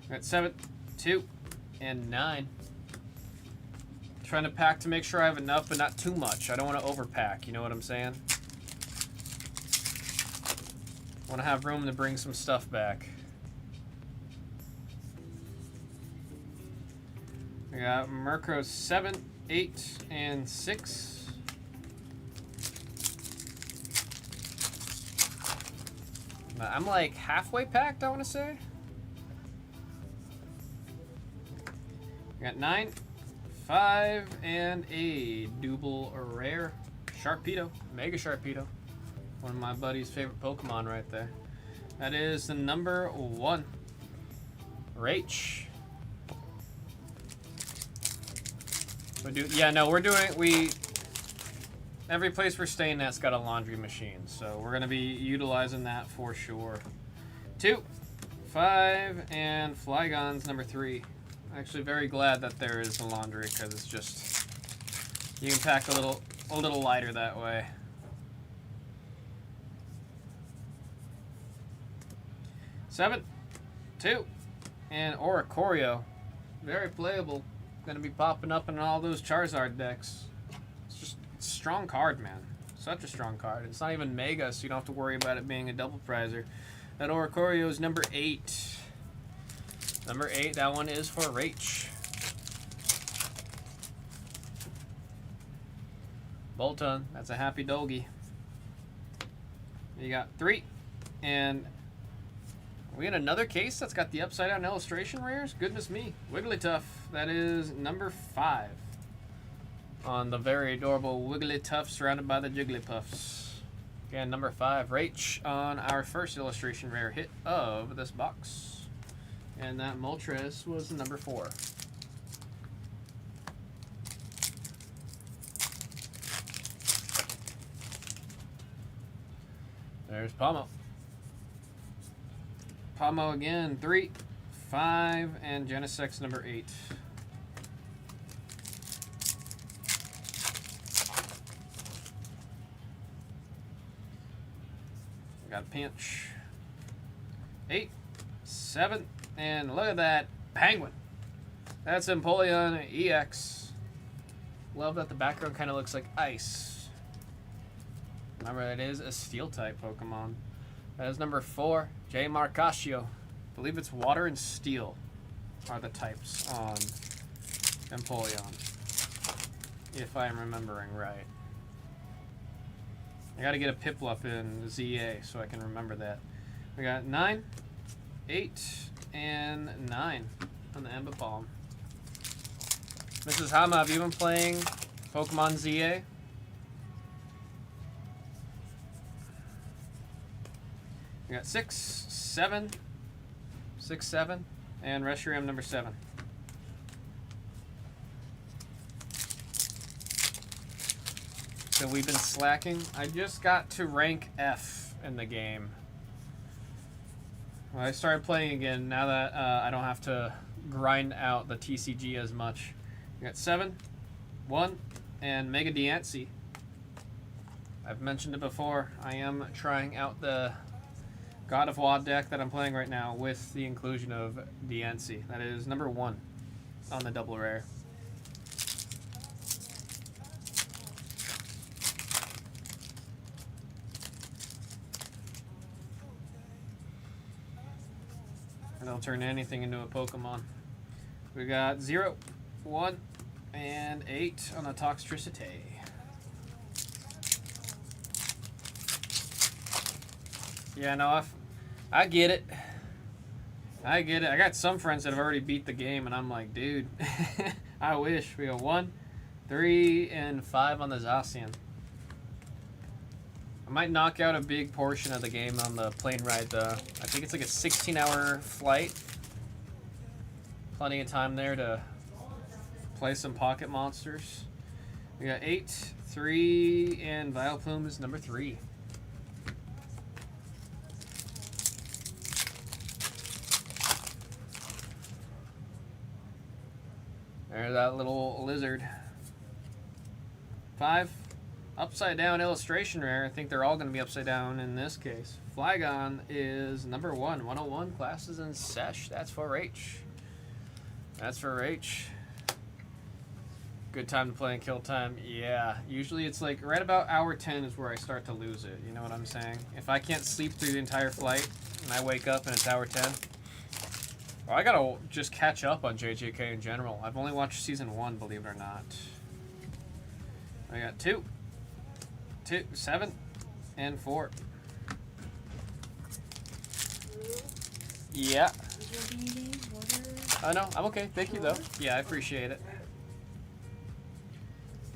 Got 7, 2, and 9. Trying to pack to make sure I have enough, but not too much. I don't want to overpack, you know what I'm saying? I want to have room to bring some stuff back. We got Murkrow 7, 8, and 6. I'm like halfway packed, I want to say. We got 9, 5, and a double rare Sharpedo, Mega Sharpedo. One of my buddy's favorite Pokemon right there. That is the number 1. Rach. Every place we're staying at's got a laundry machine, so we're gonna be utilizing that for sure. 2, 5, and Flygon's number 3. Actually very glad that there is a laundry, because it's just, you can pack a little lighter that way. Seven, 2, and Oricorio. Very playable. Gonna be popping up in all those Charizard decks. It's a strong card, man. Such a strong card. It's not even Mega, so you don't have to worry about it being a double prizer. That Oricorio is number 8. Number 8, that one is for Rach. Bolton, that's a happy doggy. You got 3, and we had another case that's got the upside down illustration rares. Goodness me. Wigglytuff, that is number 5 on the very adorable Wigglytuff surrounded by the Jigglypuffs. Again, number 5, Rach on our first illustration rare hit of this box. And that Moltres was number 4. There's Pomo. Pomo again, 3, 5, and Genesect number 8. We got a pinch. 8, 7, and look at that Penguin. That's Empoleon EX. Love that the background kind of looks like ice. Remember, it is a steel type Pokemon. That is number 4, J. Marcasio. I believe it's water and steel are the types on Empoleon, if I'm remembering right. I gotta get a Piplup in ZA so I can remember that. We got 9, 8, and 9 on the Ember-Palm. Mrs. Hama, have you been playing Pokemon ZA? We got 6, 7, 6, 7, and Reshiram number 7. So we've been slacking. I just got to rank F in the game. Well, I started playing again now that I don't have to grind out the TCG as much. We got 7, 1, and Mega Diancie. I've mentioned it before. I am trying out the God of War deck that I'm playing right now with the inclusion of Diancie. That is number 1 on the double rare. And they'll turn anything into a Pokemon. We got 0, 1, and 8 on the Toxtricity. Yeah, no, I get it. I get it. I got some friends that have already beat the game, and I'm like, dude, I wish. We got 1, 3, and 5 on the Zacian. I might knock out a big portion of the game on the plane ride, though. I think it's like a 16-hour flight. Plenty of time there to play some pocket monsters. We got 8, 3, and Vileplume is number 3. There's that little lizard. 5. Upside down illustration rare. I think they're all going to be upside down in this case. Flygon is number 1. 101 classes in Sesh. That's for H. That's for H. Good time to play in kill time. Yeah. Usually it's like right about hour 10 is where I start to lose it. You know what I'm saying? If I can't sleep through the entire flight and I wake up and it's hour 10. Well, I gotta just catch up on JJK in general. I've only watched season 1, believe it or not. I got 2, 7, and 4. Yeah. I know. I'm okay. Thank you, though. Yeah, I appreciate it.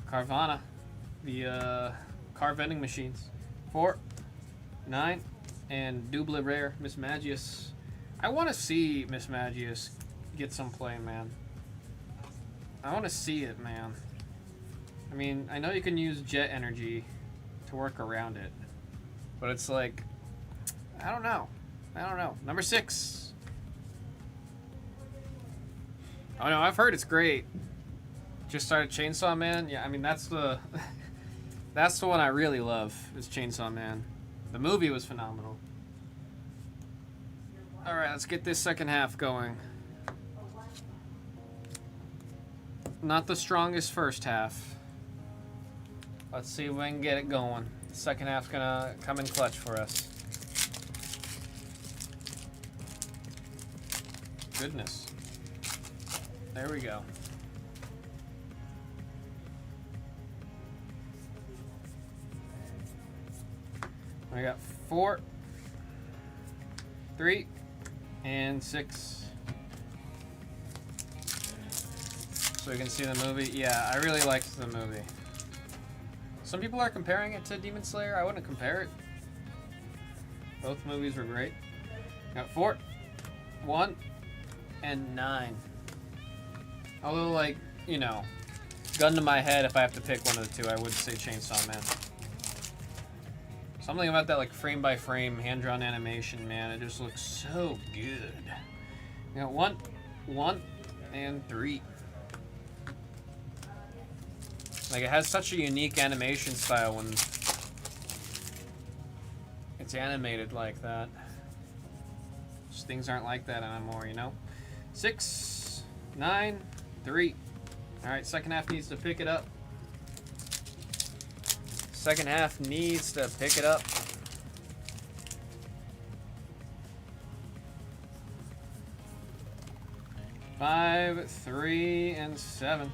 Carvana. The car vending machines. 4, 9, and Double Rare. Miss Magius. I want to see Miss Magius get some play, man. I want to see it, man. I mean, I know you can use jet energy to work around it, but it's like, I don't know. Number 6. Oh no, I've heard it's great. Just started Chainsaw Man. Yeah, I mean that's the one I really love is Chainsaw Man. The movie was phenomenal. All right, let's get this second half going. Not the strongest first half. Let's see if we can get it going. The second half's gonna come in clutch for us. Goodness. There we go. I got 4, 3, and 6. So we can see the movie. Yeah, I really liked the movie. Some people are comparing it to Demon Slayer. I wouldn't compare it. Both movies were great. Got 4, 1, and 9. Although, like, you know, gun to my head, if I have to pick one of the two, I would say Chainsaw Man. Something about that, like, frame-by-frame, hand-drawn animation, man. It just looks so good. You got 1, 1, and 3. Like, it has such a unique animation style when it's animated like that. Just things aren't like that anymore, you know? 6, 9, 3. Alright, second half needs to pick it up. Second half needs to pick it up. 5, 3, and 7.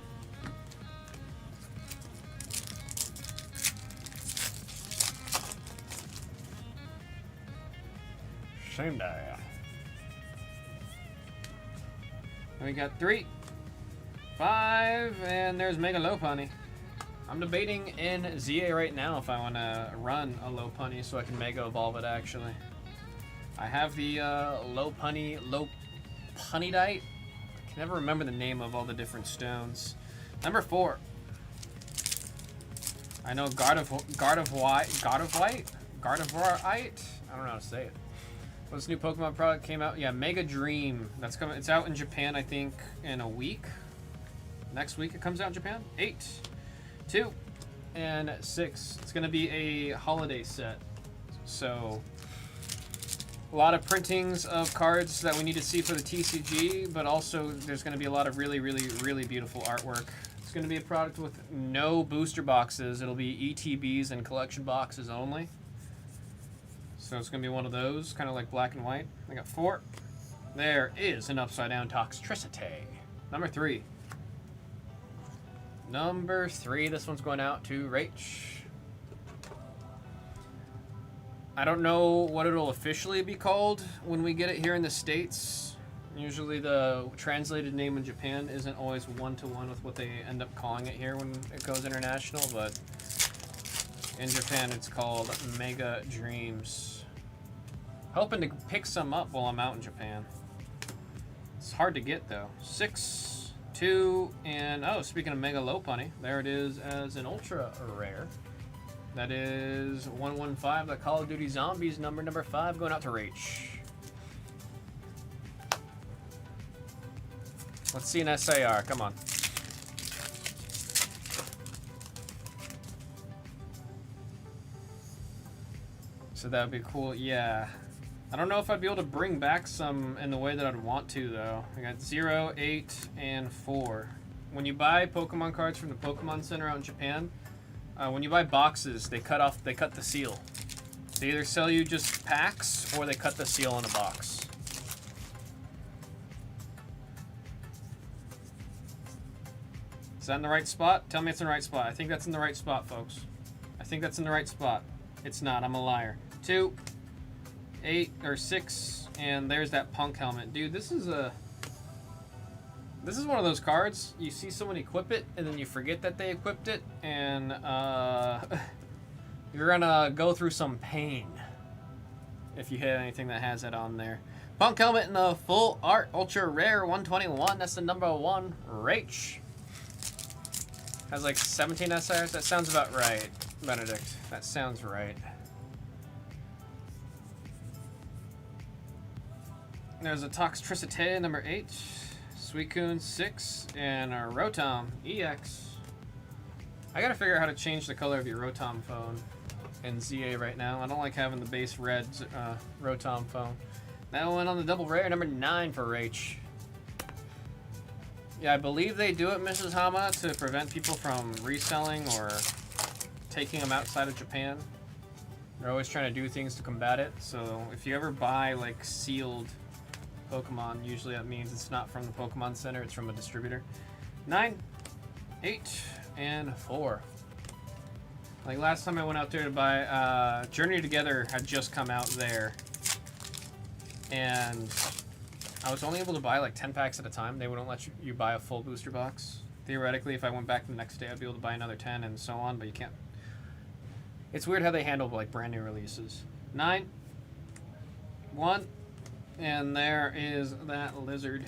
Same day. We got 3, 5, and there's Mega Low Punny. I'm debating in ZA right now if I want to run a Low Punny so I can Mega Evolve it actually. I have the Low Punnydite. I can never remember the name of all the different stones. Number 4. I know Guard of White. I don't know how to say it. Well, this new Pokemon product came out. Yeah, Mega Dream. That's coming. It's out in Japan, I think, in a week. Next week it comes out in Japan. 8, 2, and 6. It's gonna be a holiday set. So a lot of printings of cards that we need to see for the TCG, but also there's gonna be a lot of really, really, really beautiful artwork. It's gonna be a product with no booster boxes. It'll be ETBs and collection boxes only. So it's going to be one of those, kind of like black and white. I got 4. There is an upside down Toxtricity. Number 3. Number 3, this one's going out to Rach. I don't know what it'll officially be called when we get it here in the States. Usually the translated name in Japan isn't always one-to-one with what they end up calling it here when it goes international, but in Japan it's called Mega Dreams. Hoping to pick some up while I'm out in Japan. It's hard to get though. 6, 2, and oh, speaking of Mega Low Punny, there it is as an ultra rare. That is 115, the Call of Duty Zombies number 5, going out to Rach. Let's see an SAR, come on. So that would be cool, yeah. I don't know if I'd be able to bring back some in the way that I'd want to, though. I got 0, 8, and 4. When you buy Pokemon cards from the Pokemon Center out in Japan, when you buy boxes, they cut the seal. They either sell you just packs, or they cut the seal in a box. Is that in the right spot? Tell me it's in the right spot. I think that's in the right spot, folks. I think that's in the right spot. It's not, I'm a liar. 2, 8, or 6, and there's that Punk helmet. Dude, this is one of those cards, you see someone equip it, and then you forget that they equipped it, and you're gonna go through some pain if you hit anything that has it on there. Punk helmet in the full art, ultra rare, 121, that's the number 1, Rach. Has like 17 SIRs, that sounds about right, Benedict, that sounds right. There's a Toxtricity, number 8, Suicune 6, and a Rotom EX. I gotta figure out how to change the color of your Rotom phone in ZA right now. I don't like having the base red Rotom phone. That one on the double rare, number 9 for Rach. Yeah, I believe they do it, Mrs. Hama, to prevent people from reselling or taking them outside of Japan. They're always trying to do things to combat it. So if you ever buy like sealed Pokemon, usually that means it's not from the Pokemon Center, it's from a distributor. 9, 8, and 4. Like last time I went out there to buy Journey Together had just come out there, and I was only able to buy like 10 packs at a time. They wouldn't let you buy a full booster box. Theoretically, if I went back the next day, I'd be able to buy another 10 and so on, but you can't. It's weird how they handle like brand new releases. 9, 1, and there is that lizard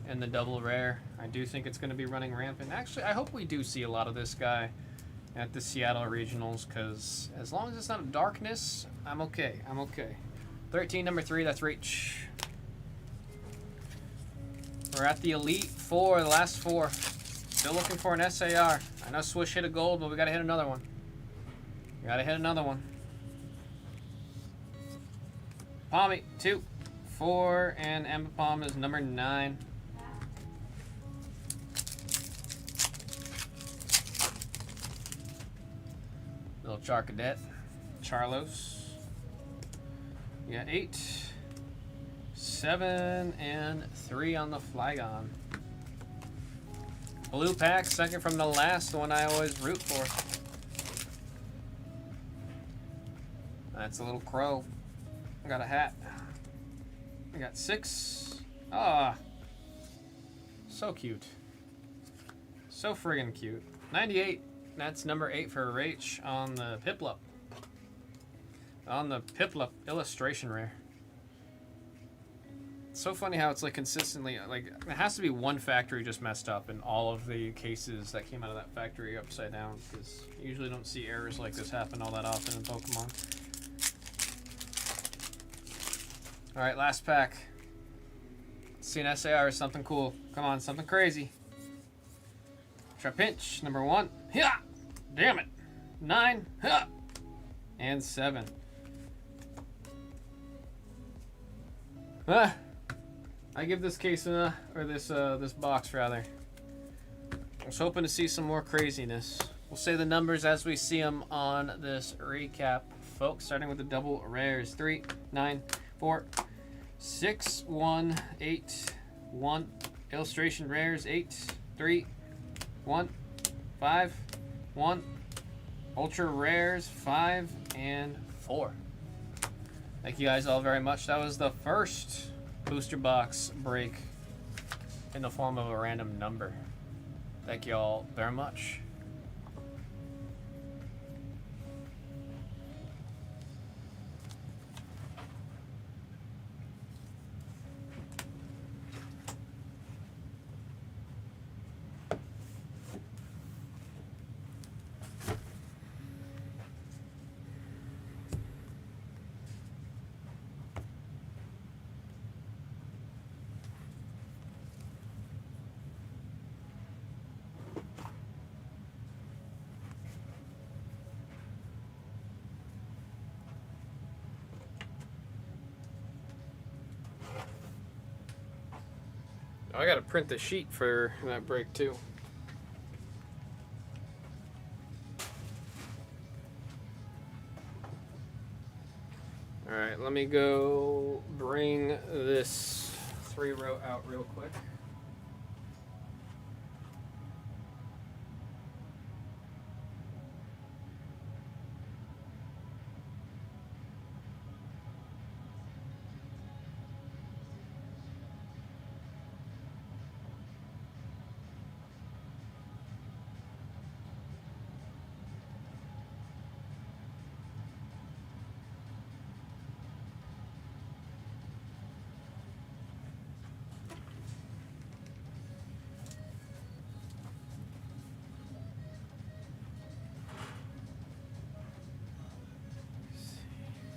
and the double rare. I do think it's going to be running rampant. Actually, I hope we do see a lot of this guy at the Seattle Regionals, because as long as it's not a darkness, I'm okay. I'm okay. 13, number 3, that's Rach. We're at the Elite 4, the last 4. Still looking for an SAR. I know Swish hit a gold, but we got to hit another one. We got to hit another one. Palmy, 2, 4, and Ambipom is number 9. Little Charcadet, Charlos. We got 8, 7, and 3 on the Flygon. Blue pack, second from the last one I always root for. That's a little crow. I got a hat. I got 6. Ah. So cute. So friggin' cute. 98. That's number 8 for Rach on the Piplup. On the Piplup illustration rare. It's so funny how it's like consistently, like, it has to be one factory just messed up in all of the cases that came out of that factory upside down, because you usually don't see errors like this happen all that often in Pokemon. Alright, last pack. Let's see an SAR or something cool. Come on, something crazy. Trapinch, number 1. Yeah! Damn it! 9. Yeah! And 7. I give this case or this box rather. I was hoping to see some more craziness. We'll say the numbers as we see them on this recap, folks. Starting with the double rares: 3, 9, 4, 6, 1, 8, 1. Illustration rares: 8, 3, 1, 5, 1. Ultra rares: 5 and 4. Thank you guys all very much. That was the first booster box break in the form of a random number. Thank you all very much. I gotta print the sheet for that break too. Alright, let me go bring this 3-row out real quick.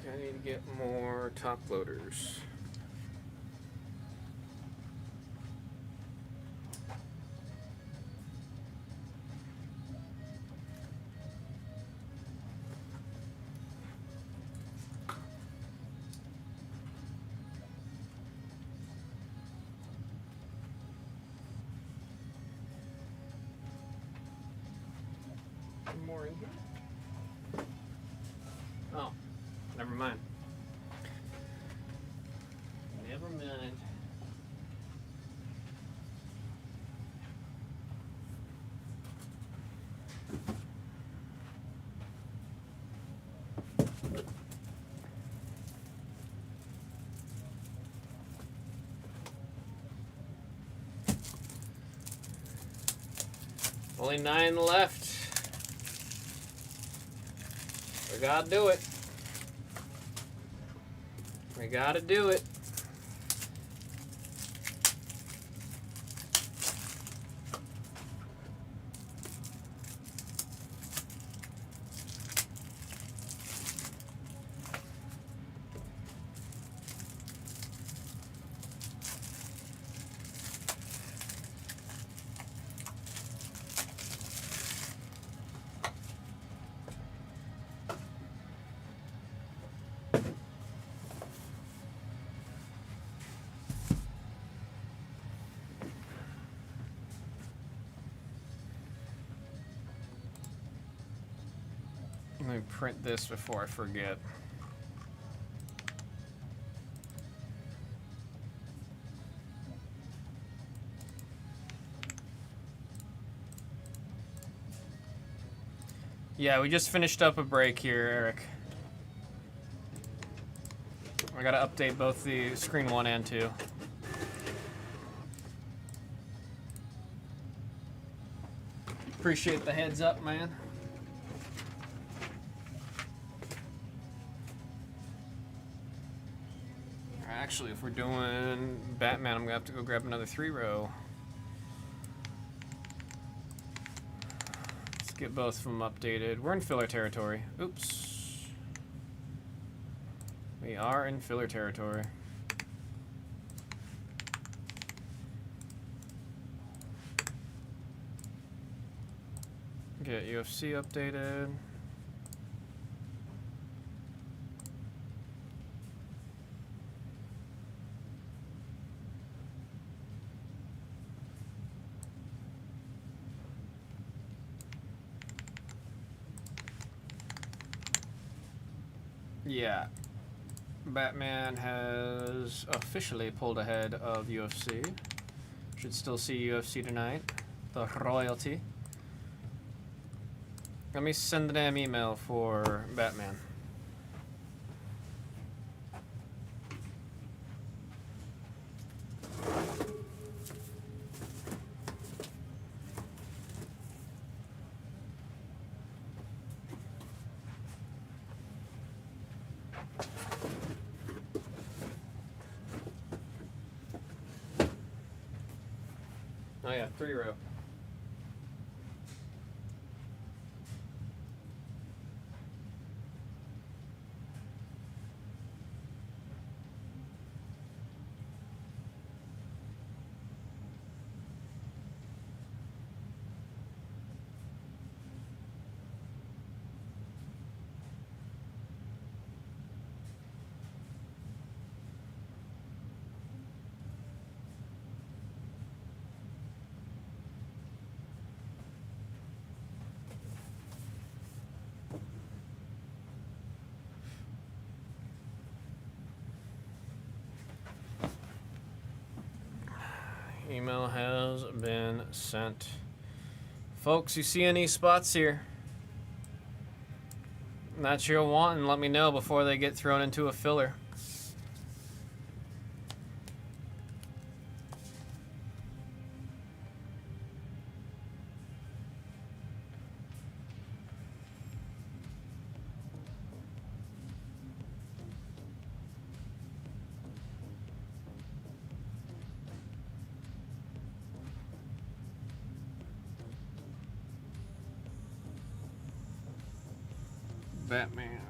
I need to get more top loaders. More in here? Oh. Never mind. Never mind. Only 9 left. We gotta do it. We gotta do it. Let me print this before I forget. Yeah, we just finished up a break here, Eric. I gotta update both the screen 1 and 2. Appreciate the heads up, man. Actually, if we're doing Batman, I'm gonna have to go grab another 3-row. Let's get both of them updated. We're in filler territory. Oops. We are in filler territory. Get UFC updated. Yeah. Batman has officially pulled ahead of UFC. Should still see UFC tonight. The royalty. Let me send the damn email for Batman. Oh yeah, 3-row. Email has been sent. Folks, you see any spots here that you're wanting, let me know before they get thrown into a filler. Batman.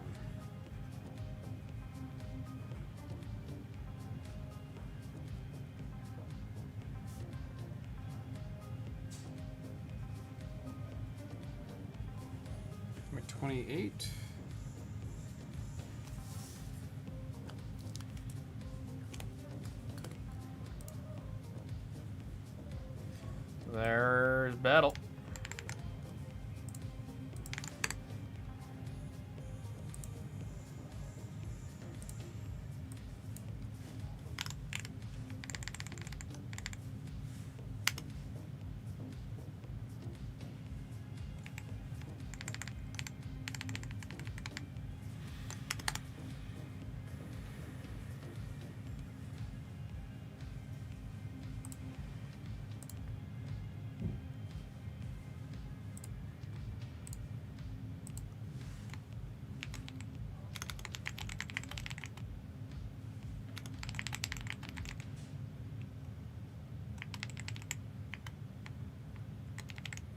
Number 28. There's Battle.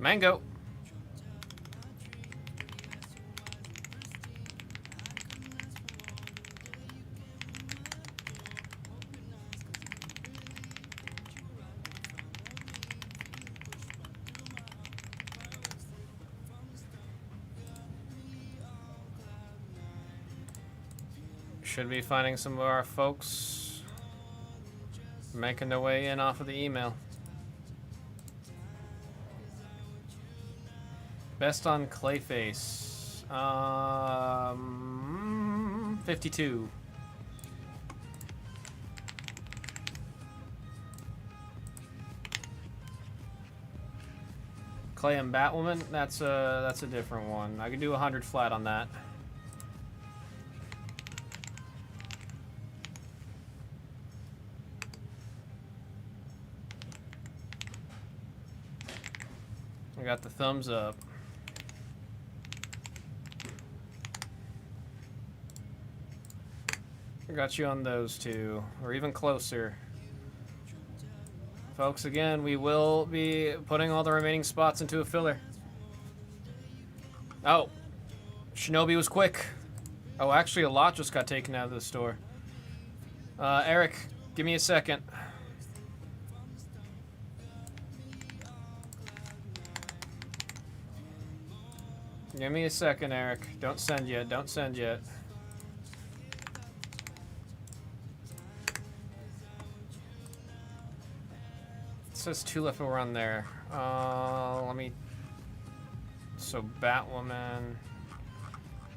Mango. Should be finding some of our folks making their way in off of the email. Best on Clayface. 52. Clay and Batwoman, that's a different one. I could do 100 flat on that. I got the thumbs up. I got you on those two, or even closer. Folks, again, we will be putting all the remaining spots into a filler. Oh, Shinobi was quick. Oh, actually, a lot just got taken out of the store. Eric, give me a second. Give me a second, Eric. Don't send yet. Don't send yet. It says 2 left over on there. Let me... So, Batwoman.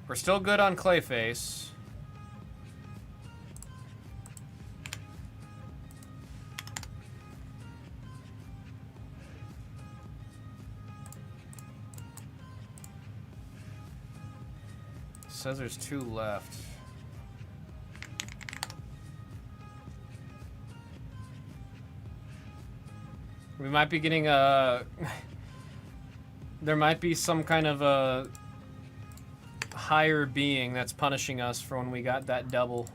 We're still good on Clayface. Says there's 2 left. We might be getting a... There might be some kind of a higher being that's punishing us for when we got that double.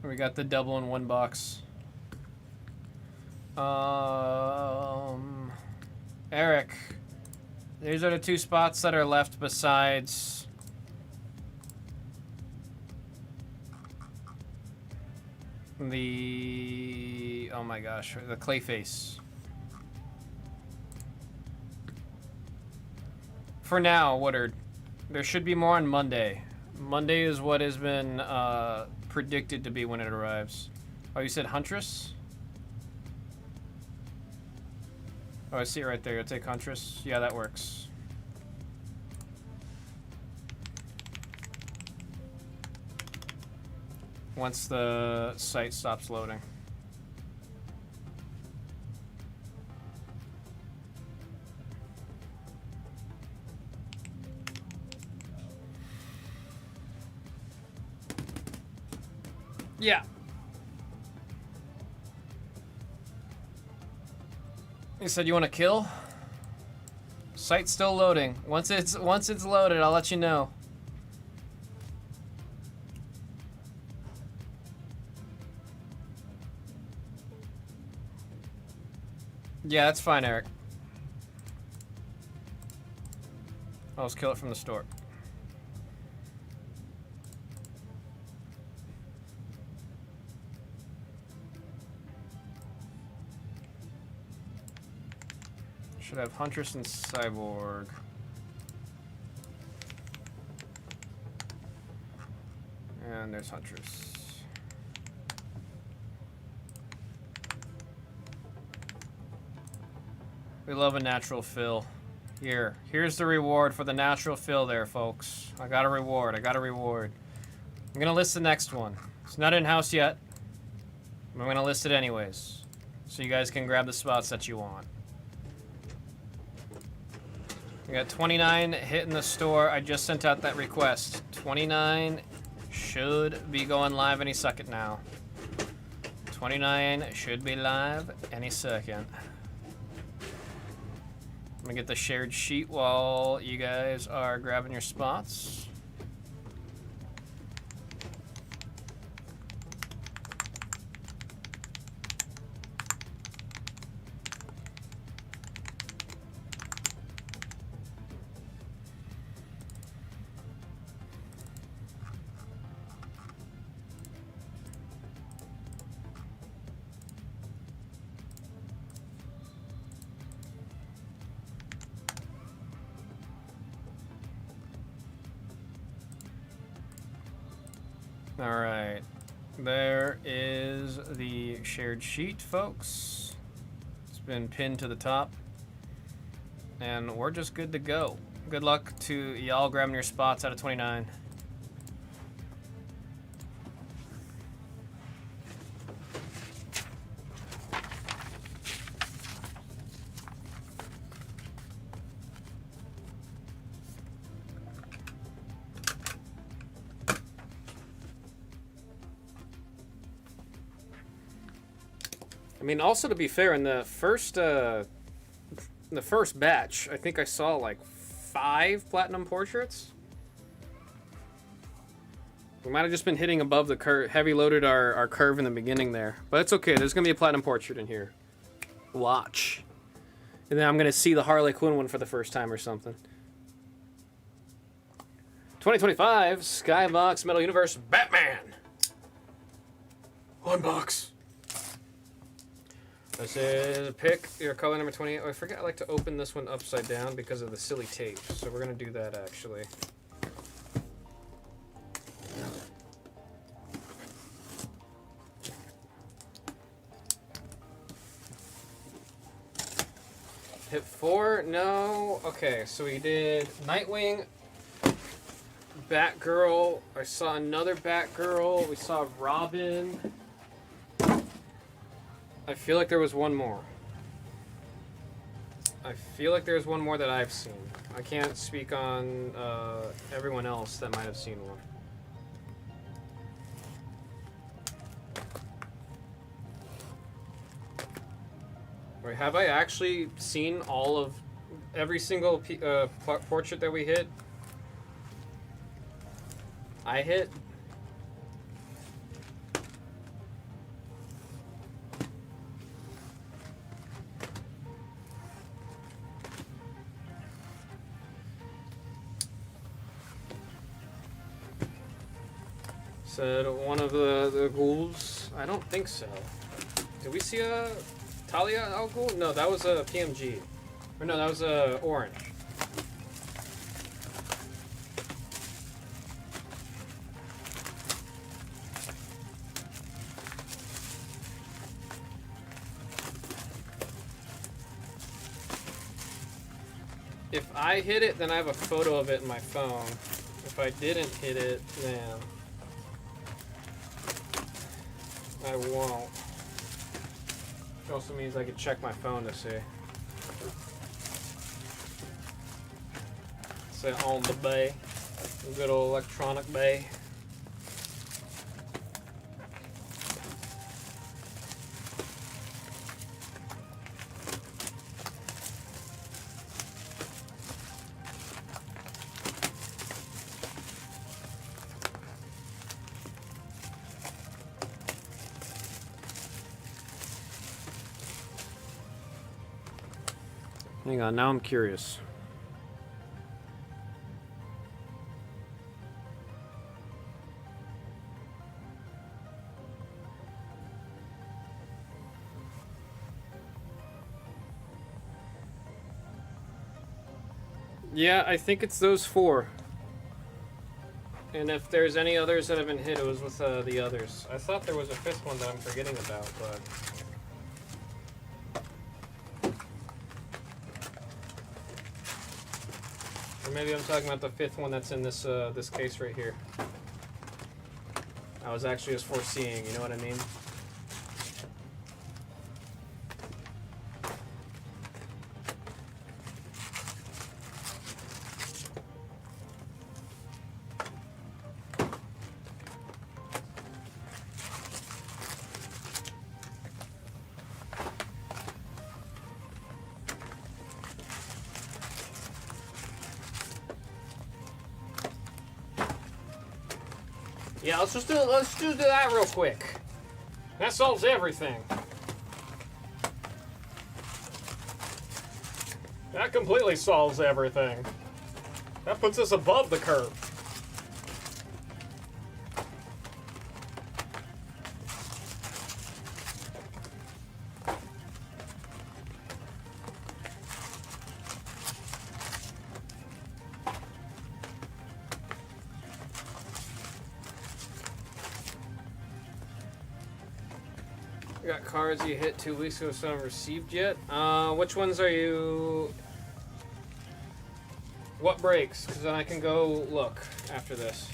We got the double in 1 box. Eric. These are the 2 spots that are left besides the, oh my gosh, the Clayface. For now, Woodard, there should be more on Monday. Monday is what has been predicted to be when it arrives. Oh, you said Huntress? Oh, I see it right there. You'll take Huntress. Yeah, that works. Once the site stops loading. Yeah. You said you want to kill? Site's still loading. Once it's loaded, I'll let you know. Yeah, that's fine, Eric. I'll just kill it from the store. Should have Huntress and Cyborg. And there's Huntress. We love a natural fill. Here's the reward for the natural fill there, folks. I got a reward. I'm gonna list the next one. It's not in-house yet. But I'm gonna list it anyways. So you guys can grab the spots that you want. We got 29 hitting the store. I just sent out that request. 29 should be going live any second now. 29 should be live any second. I'm gonna get the shared sheet while you guys are grabbing your spots. Alright, there is the shared sheet, folks. It's been pinned to the top. And we're just good to go. Good luck to y'all grabbing your spots out of 29. I mean, also to be fair, in the first batch, I think I saw like 5 platinum portraits. We might have just been hitting above the curve, heavy loaded our curve in the beginning there. But it's okay, there's gonna be a platinum portrait in here. Watch. And then I'm gonna see the Harley Quinn one for the first time or something. 2025 Skybox Metal Universe Batman. Unbox. This is pick your color number 28. Oh, I forgot I like to open this one upside down because of the silly tape. So we're gonna do that actually. Hit 4? No. Okay, so we did Nightwing, Batgirl. I saw another Batgirl. We saw Robin. I feel like there was one more. I feel like there's one more that I've seen. I can't speak on everyone else that might have seen one. Wait, have I actually seen all of every single portrait that we hit? I hit? Said one of the ghouls. I don't think so. Did we see a Talia al Ghul? No, that was a PMG. Or no, that was a orange. If I hit it, then I have a photo of it in my phone. If I didn't hit it, then I won't. Which also means I can check my phone to see. Say on the bay. Good old electronic bay. Hang on, now I'm curious. Yeah, I think it's those 4. And if there's any others that have been hit, it was with the others. I thought there was a 5th one that I'm forgetting about, but... Or maybe I'm talking about the 5th one that's in this this case right here. I was actually just foreseeing, you know what I mean? Yeah, let's do that real quick. That solves everything. That completely solves everything. That puts us above the curve. You got cards you hit 2 weeks ago, so haven't received yet. Which ones are you? What breaks? Because then I can go look after this.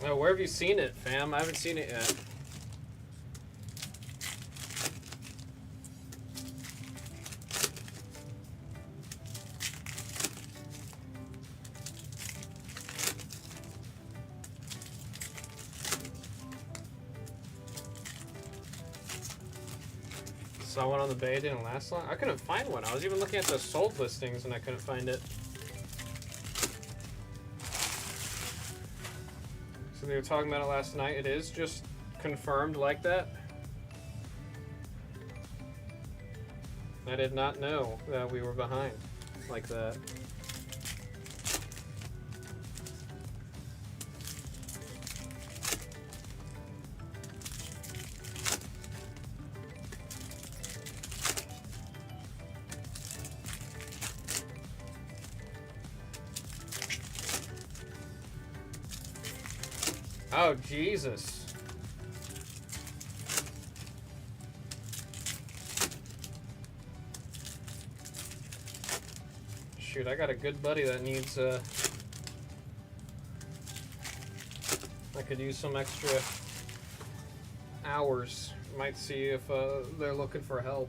Oh, where have you seen it, fam? I haven't seen it yet. saw one on the bay, it didn't last long. I couldn't find one. I was even looking at the sold listings and I couldn't find it. So they were talking about it last night. It is just confirmed like that. I did not know that we were behind like that. Oh, Jesus. Shoot, I got a good buddy that needs, I could use some extra hours. Might see if, they're looking for help.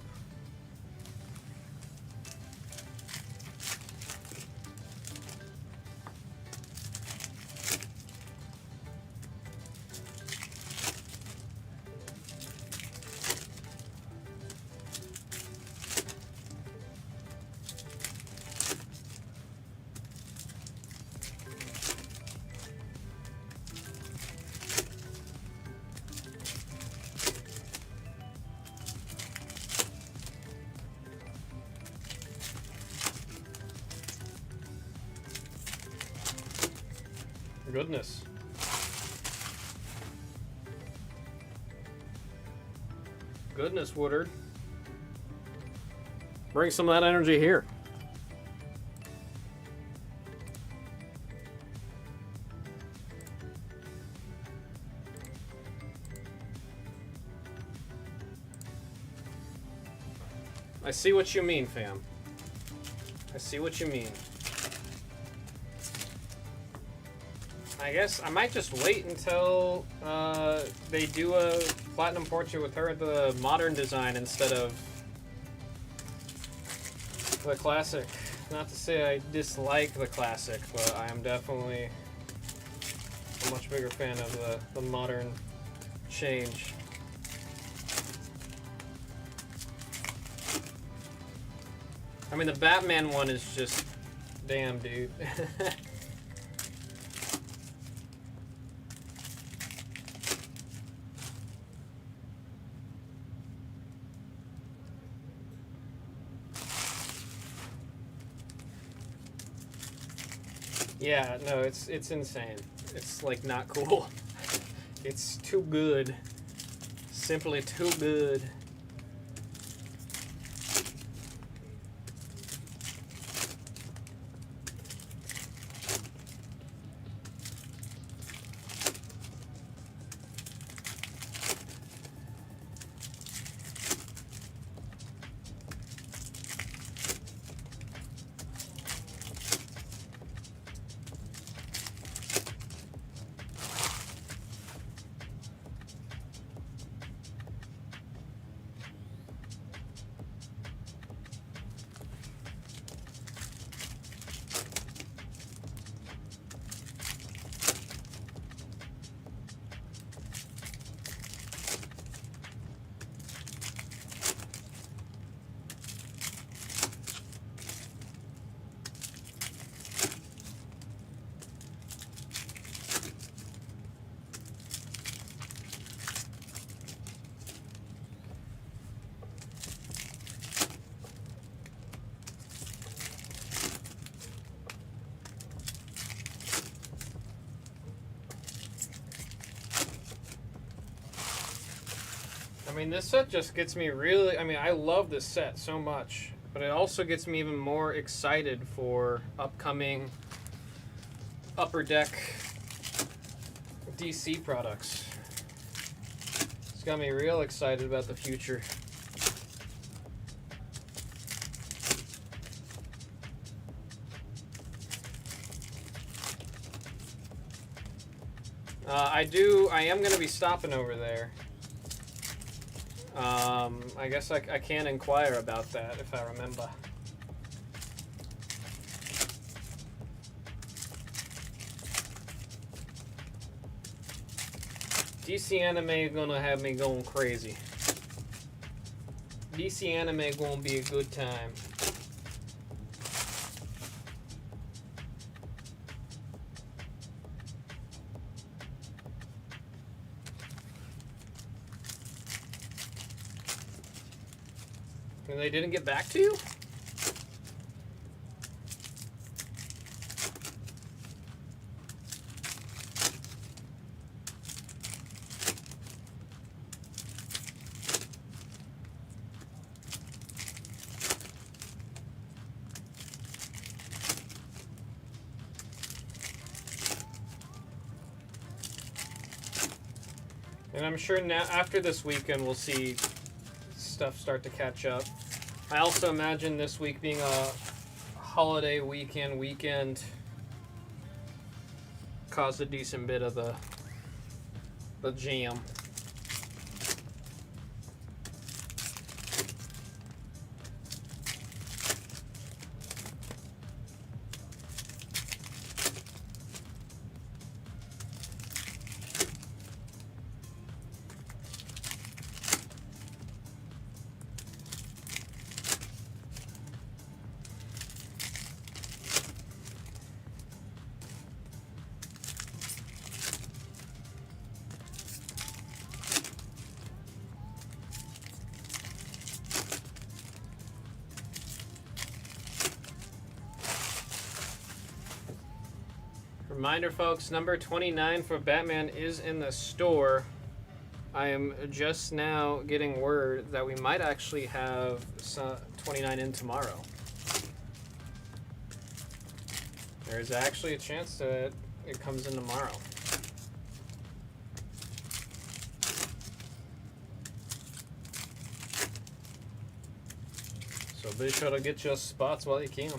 Goodness. Goodness, Woodard. Bring some of that energy here. I see what you mean, fam. I see what you mean. I guess I might just wait until they do a platinum portrait with her at the modern design instead of the classic. Not to say I dislike the classic, but I am definitely a much bigger fan of the modern change. I mean, the Batman one is just, damn, dude. Yeah, no, it's insane. It's like not cool. It's too good. Simply too good. I mean, this set just gets me really, I mean, I love this set so much, but it also gets me even more excited for upcoming Upper Deck DC products. It's got me real excited about the future. I am going to be stopping over there. I guess I can inquire about that if I remember. DC anime is gonna have me going crazy. DC anime won't be a good time. And they didn't get back to you? And I'm sure now, after this weekend, we'll see stuff start to catch up. I also imagine this week being a holiday weekend caused a decent bit of the jam. Reminder, folks, number 29 for Batman is in the store. I am just now getting word that we might actually have 29 in tomorrow. There's actually a chance that it comes in tomorrow. So be sure to get your spots while you can.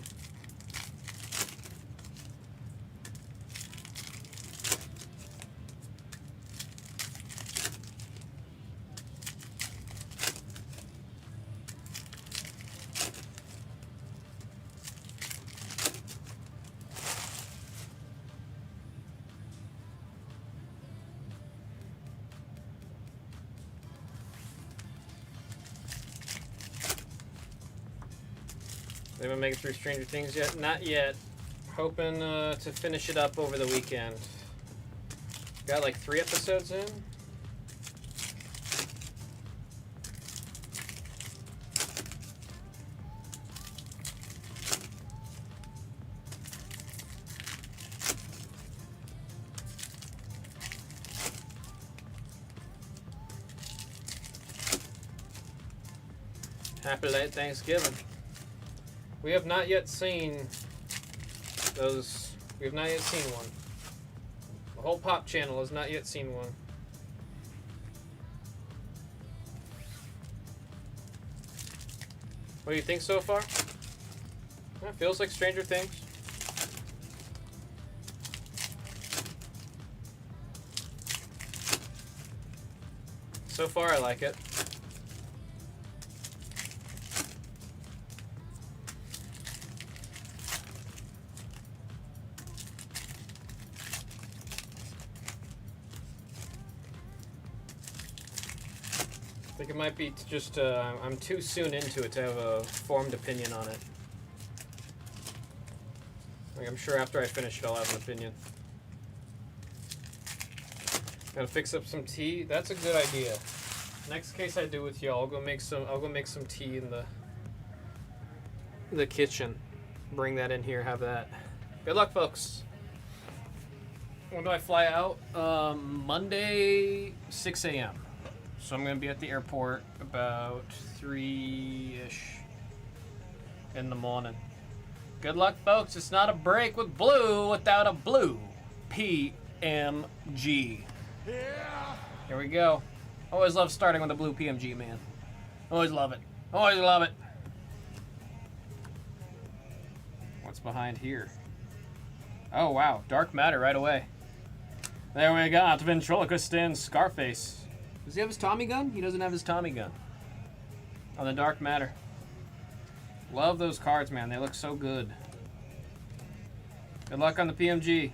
Anyone make it through Stranger Things yet? Not yet. Hoping to finish it up over the weekend. Got like 3 episodes in. Happy late Thanksgiving. We have not yet seen those. We have not yet seen one. The whole pop channel has not yet seen one. What do you think so far? It feels like Stranger Things. So far, I like it. I think it might be just, I'm too soon into it to have a formed opinion on it. Like, I'm sure after I finish it, I'll have an opinion. Gotta fix up some tea. That's a good idea. Next case I do with you, I'll go make some tea in the kitchen. Bring that in here, have that. Good luck, folks. When do I fly out? Monday, 6 a.m. So I'm going to be at the airport about 3-ish in the morning. Good luck, folks. It's not a break with blue without a blue PMG. Yeah. Here we go. Always love starting with a blue PMG, man. Always love it. Always love it. What's behind here? Oh, wow. Dark matter right away. There we got Ventriloquist and Scarface. Does he have his Tommy gun? He doesn't have his Tommy gun. On the Dark Matter. Love those cards, man. They look so good. Good luck on the PMG.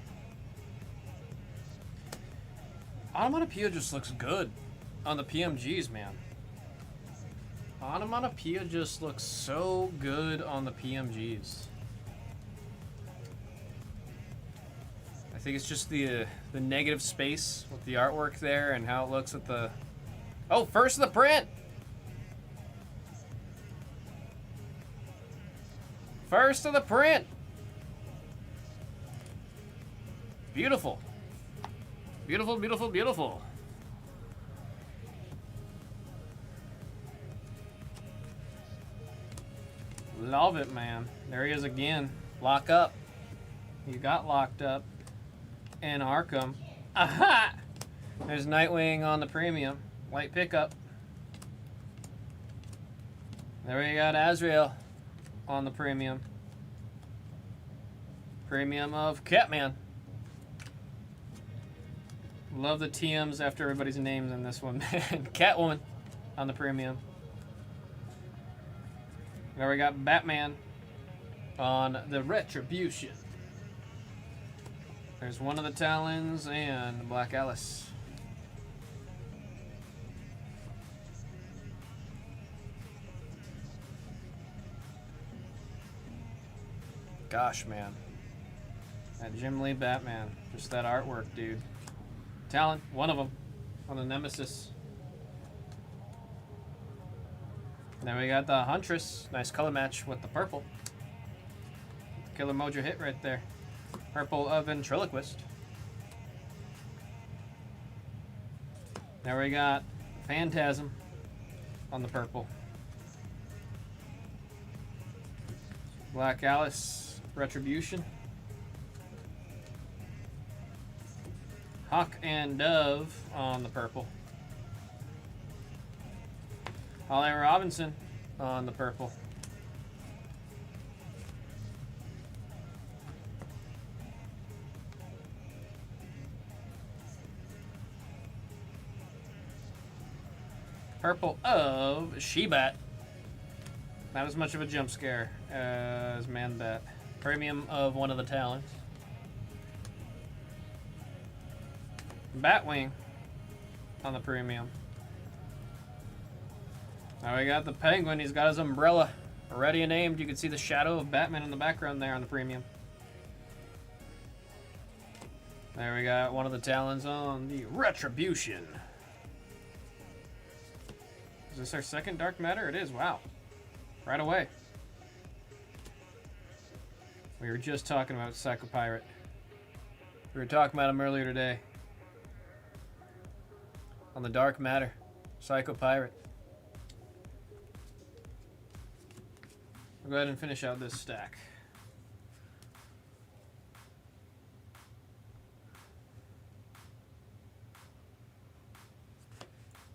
Automatopoeia just looks good on the PMGs, man. Onomatopoeia just looks so good on the PMGs. I think it's just the negative space with the artwork there and how it looks with the... Oh, first of the print! First of the print! Beautiful. Beautiful, beautiful, beautiful. Love it, man. There he is again. Lock up. He got locked up. And Arkham. Aha! There's Nightwing on the premium. Light pickup. There we got Azrael on the premium. Premium of Catman. Love the TMs after everybody's names in this one, man. Catwoman on the premium. There we got Batman on the Retribution. There's one of the Talons and Black Alice. Gosh, man. That Jim Lee Batman. Just that artwork, dude. Talon, one of them. On the Nemesis. Then we got the Huntress. Nice color match with the purple. Killer Mojo hit right there. Purple of Ventriloquist. There we got Phantasm on the purple. Black Alice Retribution. Hawk and Dove on the purple. Holly Robinson on the purple. Purple of She-Bat. Not as much of a jump scare as Man-Bat. Premium of one of the Talons. Batwing on the premium. Now we got the Penguin. He's got his umbrella ready and aimed. You can see the shadow of Batman in the background there on the premium. There we got one of the Talons on the Retribution. Is this our second Dark Matter? It is. Wow. Right away. We were just talking about Psycho Pirate. We were talking about him earlier today. On the Dark Matter. Psycho Pirate. I'll go ahead and finish out this stack.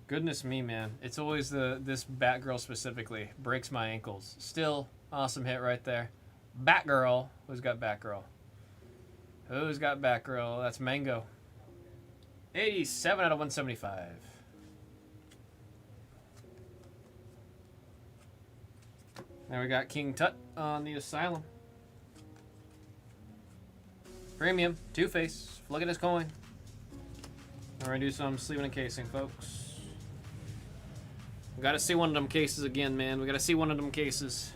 Goodness me, man. It's always this Batgirl specifically. Breaks my ankles. Still, awesome hit right there. Batgirl. Who's got Batgirl? Who's got Batgirl? That's Mango. 87 out of 175. Now we got King Tut on the Asylum. Premium. Two-Face. Look at his coin. We're going to do some sleeving and casing, folks. We gotta see one of them cases again, man. We gotta see one of them cases.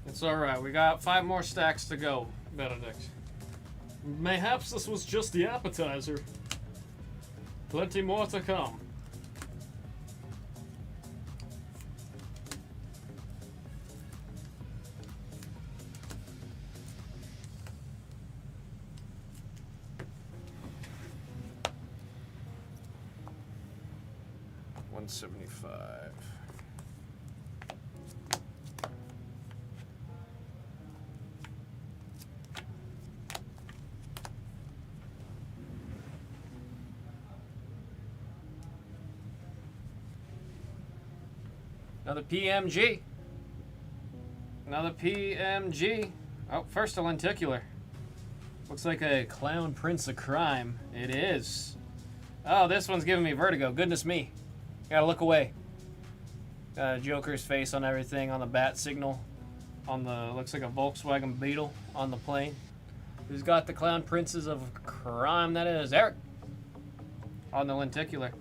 It's alright, we got 5 more stacks to go, Benedict. Mayhaps this was just the appetizer. Plenty more to come. $175. Another PMG. Another PMG. Oh, first a lenticular. Looks like a Clown Prince of Crime. It is. Oh, this one's giving me vertigo. Goodness me. Gotta look away. Got a Joker's face on everything, on the bat signal. On the, looks like a Volkswagen Beetle on the plane. Who's got the Clown Princes of Crime? That is Eric. On the lenticular.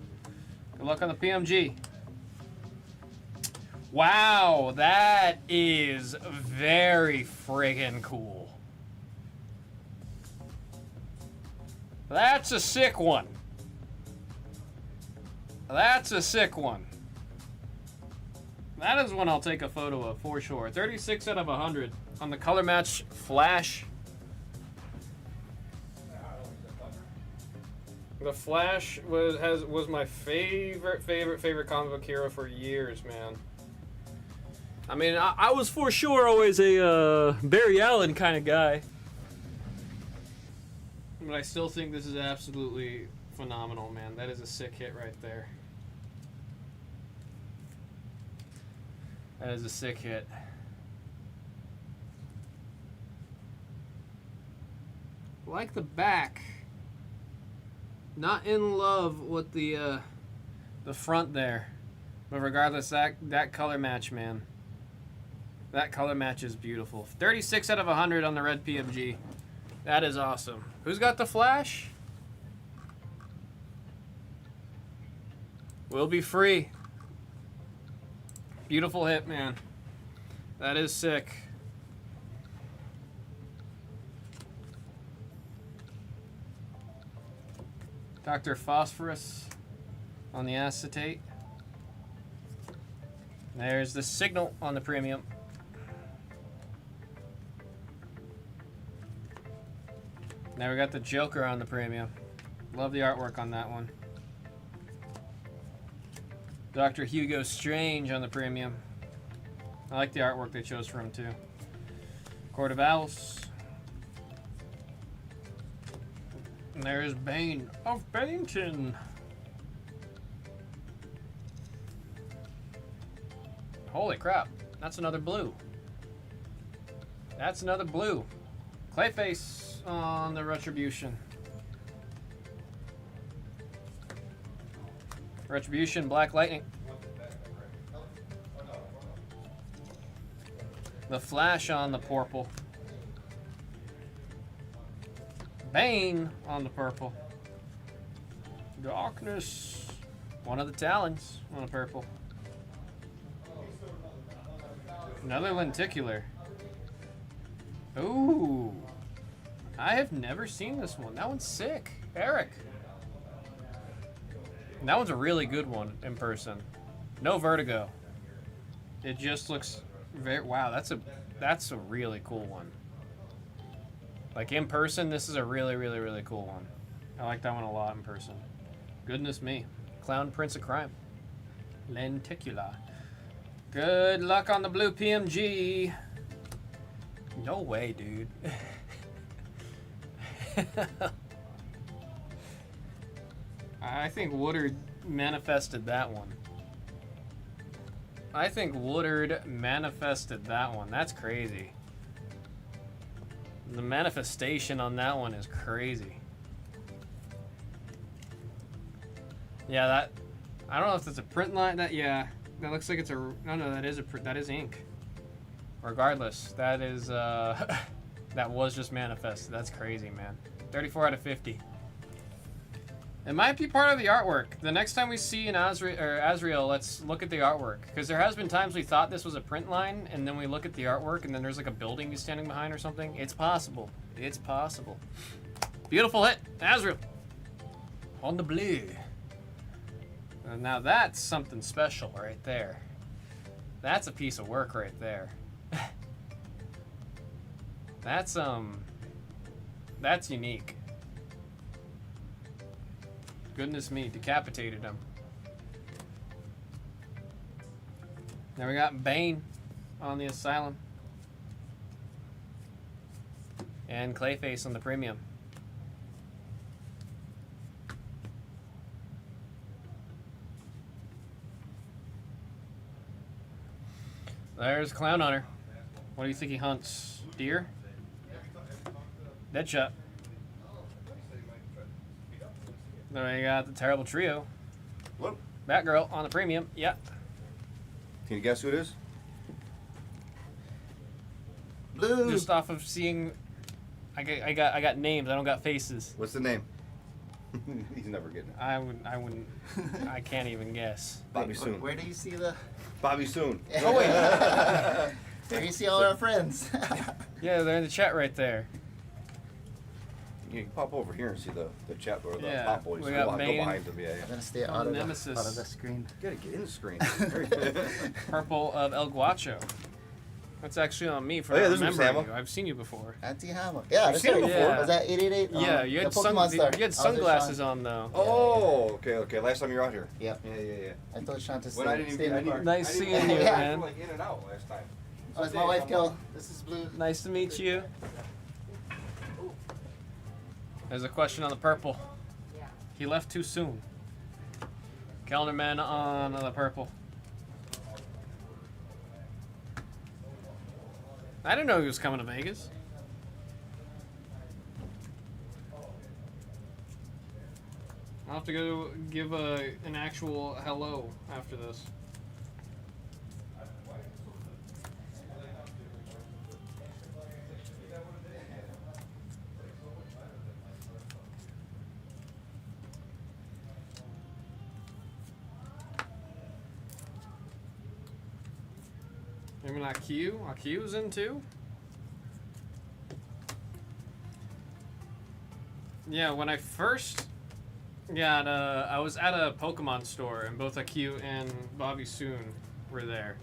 Good luck on the PMG. Wow, that is very friggin' cool. That's a sick one. That's a sick one. That is one I'll take a photo of for sure. 36 out of 100 on the color match Flash. The Flash was my favorite comic book hero for years, man. I mean, I was for sure always a Barry Allen kind of guy. But I still think this is absolutely phenomenal, man. That is a sick hit right there. That is a sick hit. Like the back. Not in love with the front there. But regardless, that color match, man. That color match is beautiful. 36 out of 100 on the red PMG. That is awesome. Who's got the Flash? Will be free. Beautiful hit, man. That is sick. Dr. Phosphorus on the acetate. There's the signal on the premium. Now we got the Joker on the premium. Love the artwork on that one. Dr. Hugo Strange on the premium. I like the artwork they chose for him too. Court of Owls. And there's Bane of Bennington. Holy crap, that's another blue. That's another blue. Clayface on the Retribution. Retribution, Black Lightning. The Flash on the purple. Bane on the purple. Darkness. One of the Talons on the purple. Another lenticular. Ooh. I have never seen this one. That one's sick. Eric. That one's a really good one in person. No vertigo. It just looks very, wow, that's a really cool one. Like in person, this is a really, really, really cool one. I like that one a lot in person. Goodness me. Clown Prince of Crime. Lenticular. Good luck on the blue PMG. No way, dude. I think Woodard manifested that one. I think Woodard manifested that one. That's crazy. The manifestation on that one is crazy. Yeah, that, I don't know if that's a print line. That, yeah, that looks like it's a, no, that is ink. Regardless, that is, that was just manifested. That's crazy, man. 34 out of 50. It might be part of the artwork. The next time we see an Azrael, let's look at the artwork. Because there has been times we thought this was a print line, and then we look at the artwork, and then there's like a building he's standing behind or something. It's possible. It's possible. Beautiful hit. Azrael. On the blue. And now that's something special right there. That's a piece of work right there. That's unique. Goodness me, decapitated him. Now we got Bane on the Asylum. And Clayface on the premium. There's Clown Hunter. What do you think he hunts? Deer? Deadshot. Then we got the Terrible Trio. Look. Batgirl on the premium. Yeah. Can you guess who it is? Blue. Just off of seeing, I got names. I don't got faces. What's the name? He's never getting it. I wouldn't. I can't even guess. Bobby Soon. Where do you see the? Bobby Soon. Oh wait. Where do you see all our friends? Yeah, they're in the chat right there. You can pop over here and see the chat or the Yeah, pop boys. we got Go Maine. behind them. Yeah, I'm yeah. gonna stay Oh, out of Nemesis. the screen. You gotta get in the screen. Purple of El Guacho. That's actually on me for Oh, yeah, not this is remembering Sam. you. I've seen you before. Anti-Hammer. Yeah, You've that's seen him right. before. Yeah. Was that 888? Yeah, you had, the Pokemon Star. you had sunglasses on though. Oh, okay. Last time you were out here. Yep. Yeah. I told Sean to When I didn't stay even in the car. Nice I didn't- seeing you, Yeah. man. Like in and out last time. Oh, it's my wife, Gil. This is Blue. Nice to meet you. There's a question on the purple. Yeah. He left too soon. Calendar Man on the purple. I didn't know he was coming to Vegas. I'll have to go give an actual hello after this. Maybe not Q. Q's in too. Yeah, when I first got, I was at a Pokemon store and both IQ and Bobby Soon were there.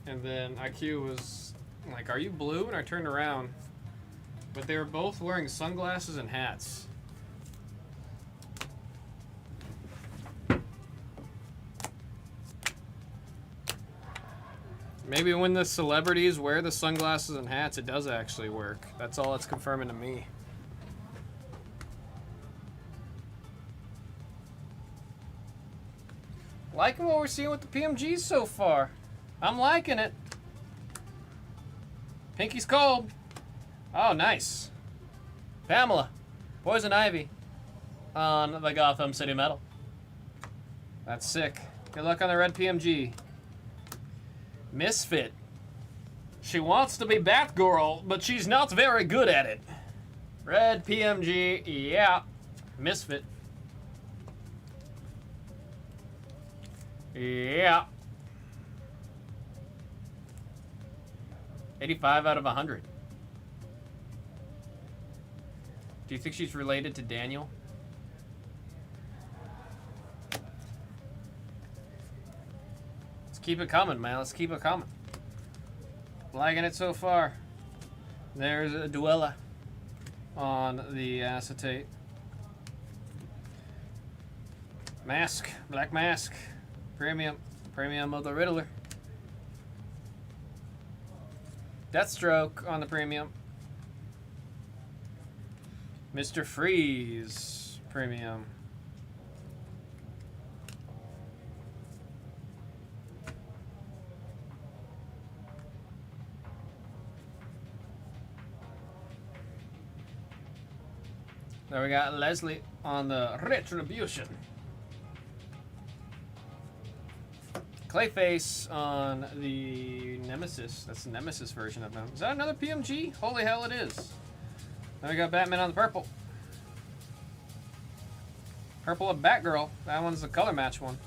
And then IQ was like, "Are you blue?" And I turned around, but they were both wearing sunglasses and hats. Maybe when the celebrities wear the sunglasses and hats, it does actually work. That's all it's confirming to me. Liking what we're seeing with the PMGs so far. I'm liking it. Pinky's cold. Oh, nice. Pamela. Poison Ivy on the Gotham City Metal. That's sick. Good luck on the red PMG. Misfit. She wants to be Batgirl, but she's not very good at it. Red PMG, yeah. Misfit. Yeah. 85 out of 100. Do you think she's related to Daniel? Let's keep it coming, man. Let's keep it coming. Liking it so far. There's a Duella on the acetate. Mask. Black Mask. Premium. Premium of the Riddler. Deathstroke on the premium. Mr. Freeze. Premium. There we got Leslie on the Retribution. Clayface on the Nemesis. That's the Nemesis version of him. Is that another PMG? Holy hell it is. Then we got Batman on the purple. Purple of Batgirl. That one's the color match one.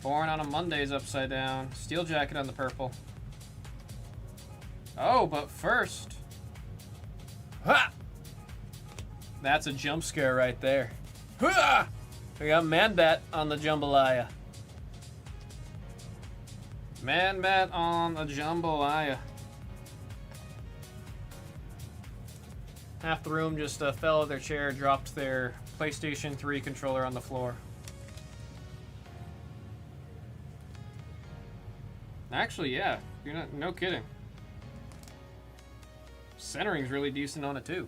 Born on a Monday's upside down. Steel Jacket on the purple. Oh, but first. Ha! That's a jump scare right there. Ha! We got Man-Bat on the Jambalaya. Man-Bat on the Jambalaya. Half the room just fell out of their chair, dropped their PlayStation 3 controller on the floor. Actually, yeah, you're not, no kidding. Centering's really decent on it too.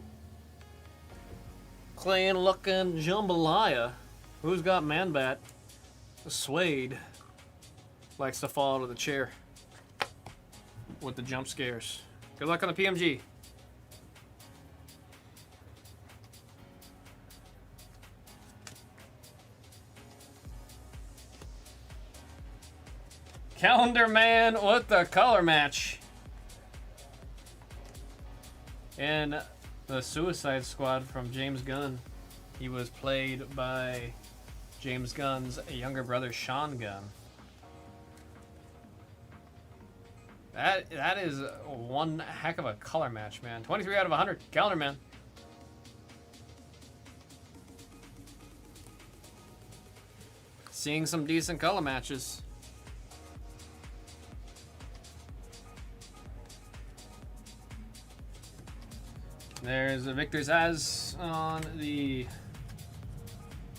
Clean looking Jambalaya. Who's got Man-Bat? Suede. Likes to fall out of the chair with the jump scares. Good luck on the PMG. Calendar Man with the color match. In the Suicide Squad from James Gunn, he was played by James Gunn's younger brother, Sean Gunn. That is one heck of a color match, man. 23 out of 100. Calendar Man. Seeing some decent color matches. There's a Victor's Az on the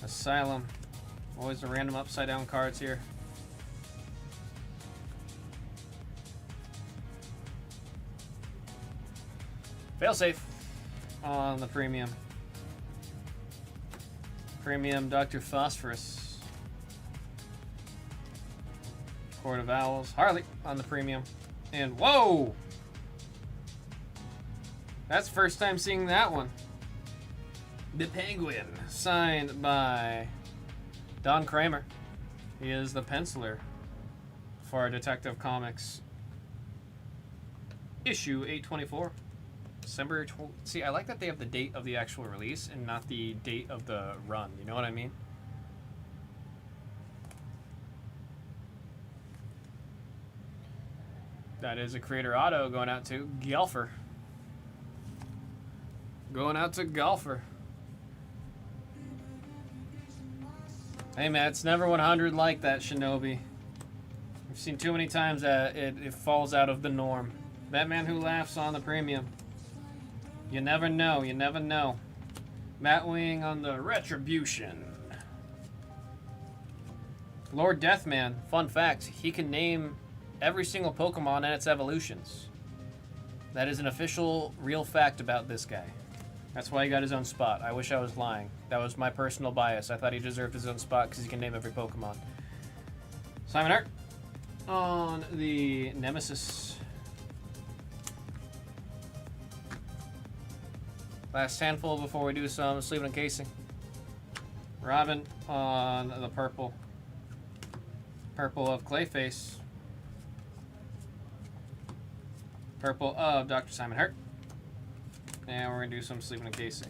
Asylum. Always the random upside down cards here. Failsafe on the premium. Premium Dr. Phosphorus. Court of Owls. Harley on the premium. And whoa! That's first time seeing that one. The Penguin, signed by Don Kramer. He is the penciler for Detective Comics issue 824. December. See, I like that they have the date of the actual release and not the date of the run. You know what I mean? That is a Creator Auto going out to Golfer. Going out to Golfer. Hey man, it's never 100 like that, Shinobi. I've seen too many times that it falls out of the norm. Batman Who Laughs on the premium. You never know, you never know. Matt Wing on the Retribution. Lord Deathman, fun fact, he can name every single Pokemon and its evolutions. That is an official, real fact about this guy. That's why he got his own spot. I wish I was lying. That was my personal bias. I thought he deserved his own spot because he can name every Pokemon. Simon Hart on the Nemesis. Last handful before we do some sleeving and casing. Robin on the purple. Purple of Clayface. Purple of Dr. Simon Hart. And we're going to do some sleeving and casing.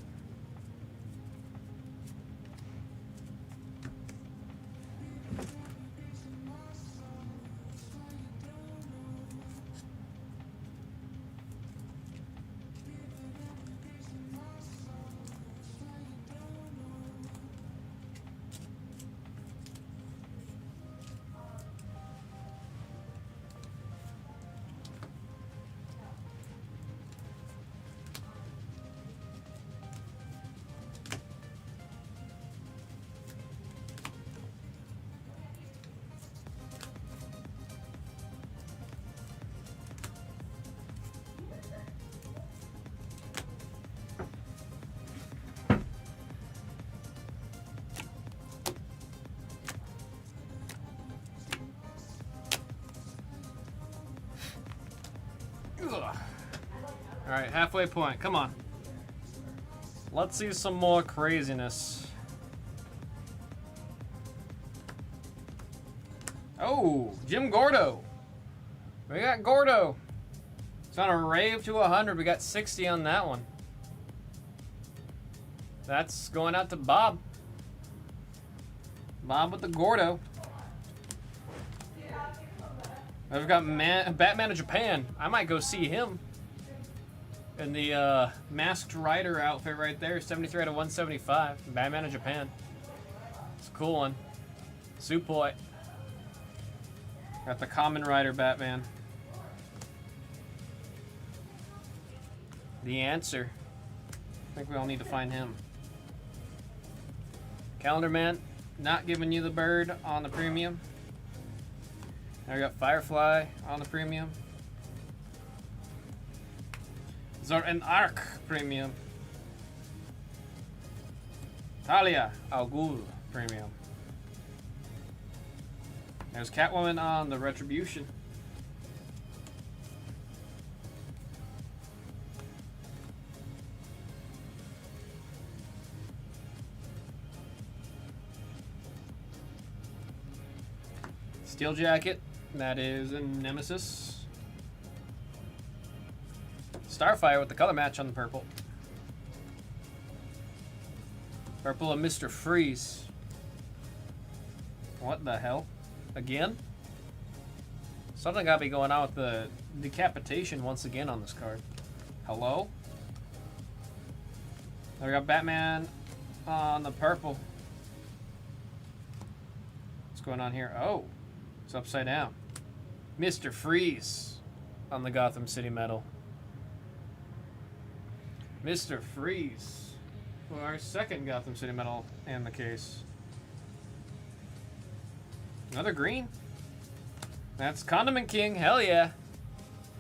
Alright, halfway point. Come on. Let's see some more craziness. Oh, Jim Gordo. We got Gordo. It's on a rave to 100. We got 60 on that one. That's going out to Bob. Bob with the Gordo. We've got Batman of Japan. I might go see him. In the Masked Rider outfit right there. 73 out of 175. Batman of Japan. It's a cool one. Supoi. Got the Common Rider Batman. The Answer. I think we all need to find him. Calendar Man. Not giving you the bird on the premium. Now we got Firefly on the premium. Zor and Arc premium. Talia Al Ghul premium. There's Catwoman on the Retribution. Steel Jacket, that is a Nemesis. Starfire with the color match on the purple. Purple of Mr. Freeze. What the hell? Again? Something gotta be going on with the decapitation once again on this card. Hello? Now we got Batman on the purple. What's going on here? Oh, it's upside down. Mr. Freeze on the Gotham City medal. Mr. Freeze. Well, our second Gotham City medal in the case. Another green. That's Condiment King. Hell yeah.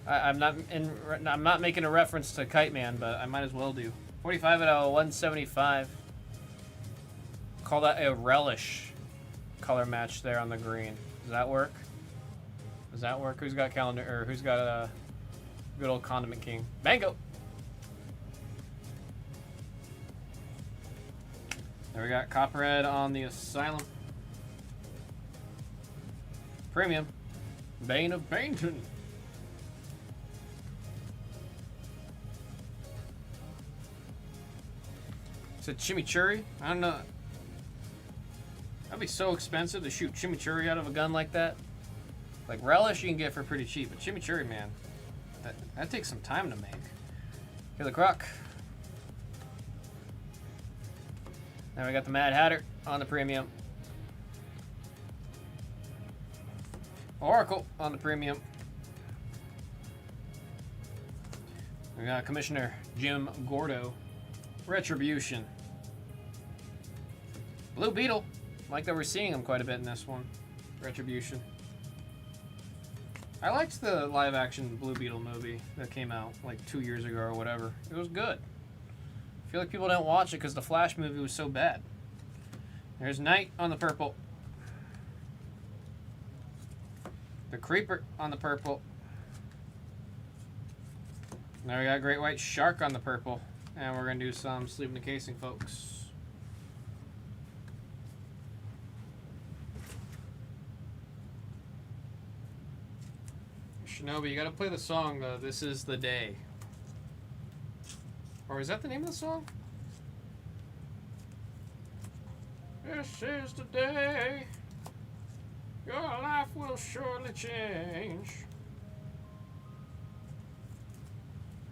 I'm not making a reference to Kite Man, but I might as well do. 45 out of 175. Call that a relish color match there on the green. Does that work? Does that work? Who's got calendar, or who's got a good old Condiment King? Mango. There we got Copperhead on the Asylum. Premium. Bane of Bainton. It's a chimichurri. I don't know. That'd be so expensive to shoot chimichurri out of a gun like that. Like relish you can get for pretty cheap, but chimichurri, man, that takes some time to make. Killer Croc. Now we got the Mad Hatter on the premium. Oracle on the premium. We got Commissioner Jim Gordo. Retribution. Blue Beetle. Like that we're seeing him quite a bit in this one. Retribution. I liked the live action Blue Beetle movie that came out like 2 years ago or whatever. It was good. I feel like people don't watch it because the Flash movie was so bad. There's Knight on the purple. The Creeper on the purple. Now we got Great White Shark on the purple. And we're going to do some sleeve in the casing, folks. Shinobi, you got to play the song, This Is the Day. Or is that the name of the song? This is the day. Your life will surely change.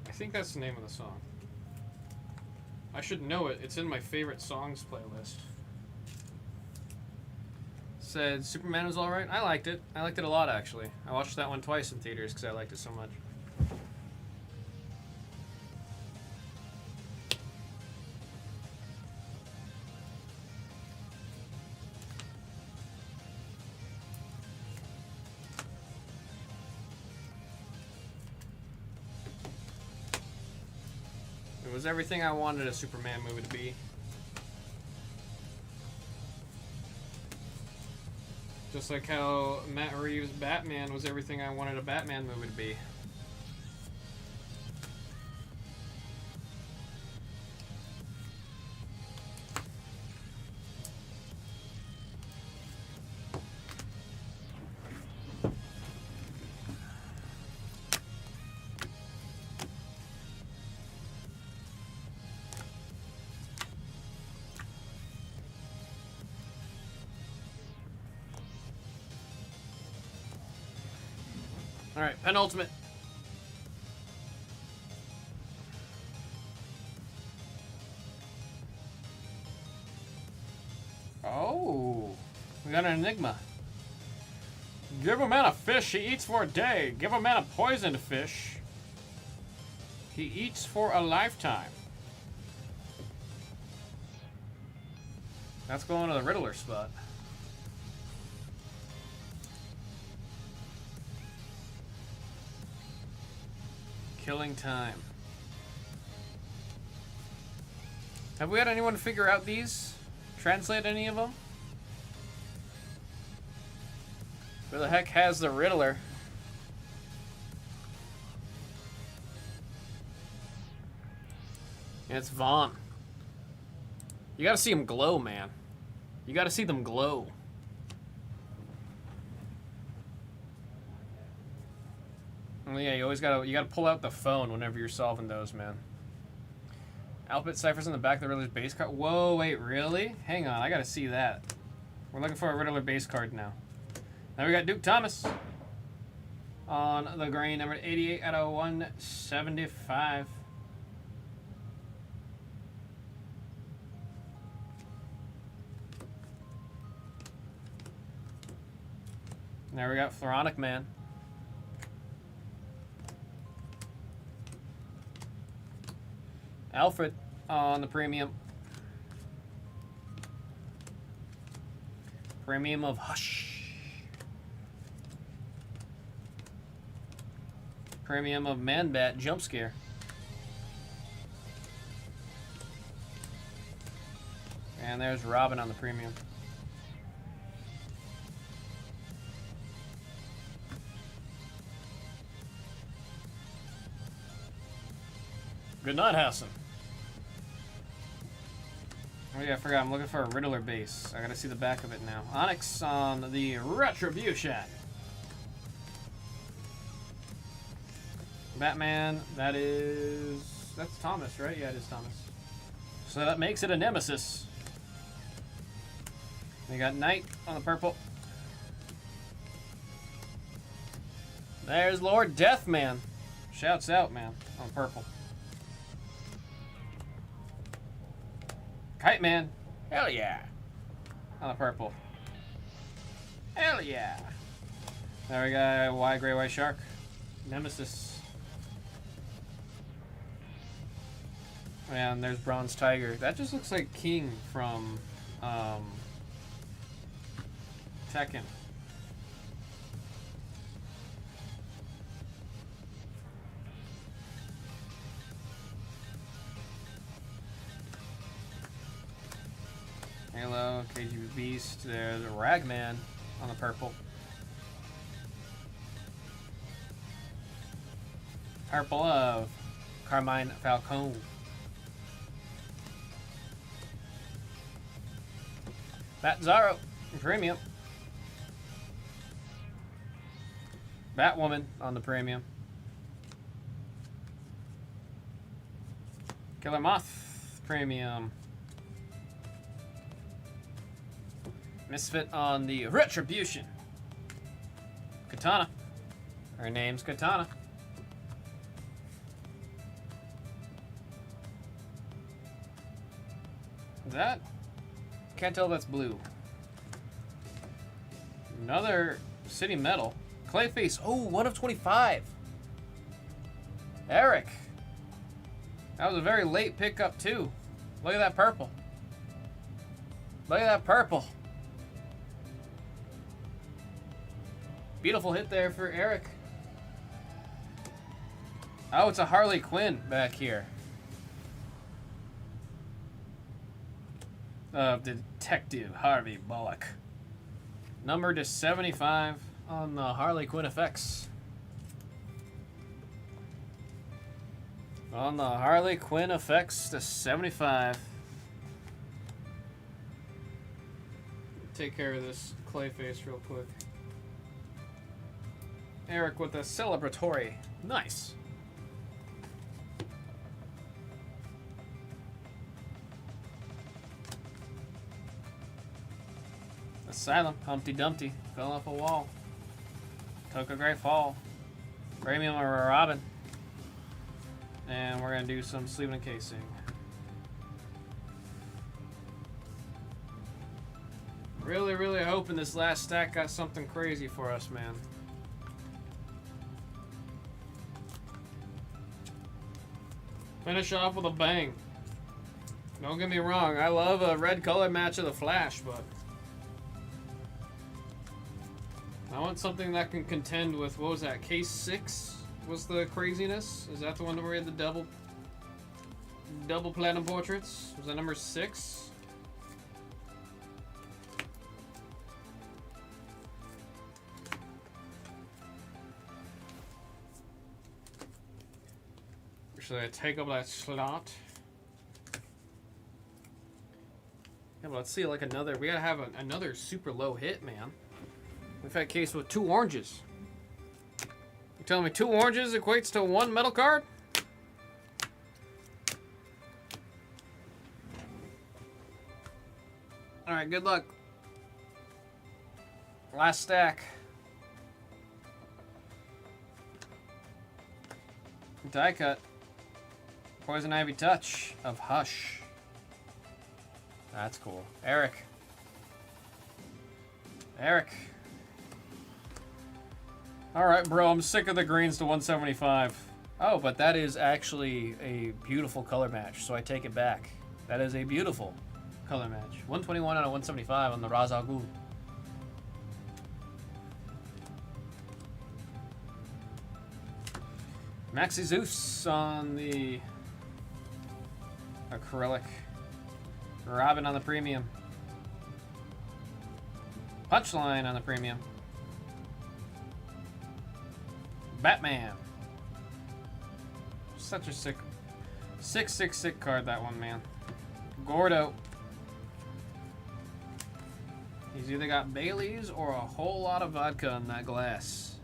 I think that's the name of the song. I should know it. It's in my favorite songs playlist. Said Superman was alright. I liked it. I liked it a lot, actually. I watched that one twice in theaters because I liked it so much. It was everything I wanted a Superman movie to be. Just like how Matt Reeves' Batman was everything I wanted a Batman movie to be. Alright, penultimate. Oh, we got an enigma. Give a man a fish, he eats for a day. Give a man a poisoned fish, he eats for a lifetime. That's going to the Riddler spot. Killing time. Have we had anyone figure out these? Translate any of them? Who the heck has the Riddler? It's Vaughn. You gotta see him glow, man. You gotta see them glow. Well, yeah, you gotta pull out the phone whenever you're solving those, man. Alphabet ciphers in the back of the Riddler's base card. Whoa, wait, really? Hang on, I gotta see that. We're looking for a Riddler base card now. Now we got Duke Thomas on the green, number 88 out of 175. Now we got Floronic Man. Alfred on the premium. Premium of Hush. Premium of Man-Bat Jump Scare. And there's Robin on the premium. Good night, Hassan. Oh yeah, I forgot. I'm looking for a Riddler base. I gotta see the back of it now. Onyx on the Retribution. Batman, that's Thomas, right? Yeah, it is Thomas. So that makes it a Nemesis. We got Knight on the purple. There's Lord Deathman. Shouts out, man, on purple. Kite Man. Hell yeah. On the purple. Hell yeah. There we go. White, gray, white shark. Nemesis. And there's Bronze Tiger. That just looks like King from Tekken. Halo, KGB Beast, there's a Ragman on the purple. Purple of Carmine Falcone. Bat Zaro, premium. Batwoman on the premium. Killer Moth, premium. Misfit on the Retribution. Katana. Her name's Katana. That? Can't tell if that's blue. Another City Metal. Clayface. Oh, 1 of 25. Eric. That was a very late pickup, too. Look at that purple. Look at that purple. Beautiful hit there for Eric. Oh, it's a Harley Quinn back here. Detective Harvey Bullock. Number to 75 on the Harley Quinn effects. On the Harley Quinn effects to 75. Take care of this Clayface real quick. Eric with a celebratory. Nice. Asylum. Humpty Dumpty. Fell off a wall. Took a great fall. Premium or Robin. And we're going to do some sleeving and casing. Really, really hoping this last stack got something crazy for us, man. Finish off with a bang. Don't get me wrong, I love a red color match of the Flash, but I want something that can contend with, what was that, case 6 was the craziness? Is that the one where we had the double platinum portraits? Was that number 6? Should I take up that slot? Yeah, but let's see, like another. We gotta have another super low hit, man. We've had a case with 2 oranges. You telling me 2 oranges equates to 1 metal card? All right, good luck. Last stack. Die cut. Poison Ivy Touch of Hush. That's cool. Eric. Eric. Alright, bro, I'm sick of the greens to 175. Oh, but that is actually a beautiful color match, so I take it back. That is a beautiful color match. 121 out of 175 on the Raz Al Ghul. Maxi Zeus on the acrylic. Robin on the premium. Punchline on the premium. Batman. Such a sick card, that one, man. Gordo. He's either got Bailey's or a whole lot of vodka in that glass.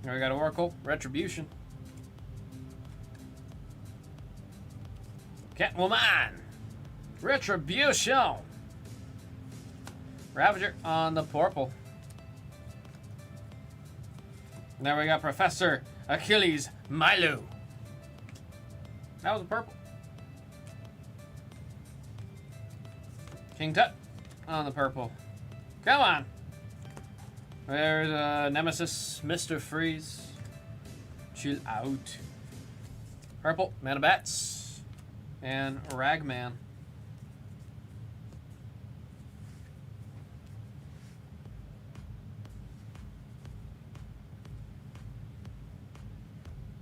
Now we got Oracle, Retribution. Catwoman, Retribution. Ravager on the purple. Now we got Professor Achilles Milo. That was a purple. King Tut on the purple. Come on. There's Nemesis, Mr. Freeze. Chill out. Purple, Mana Bats. And Ragman.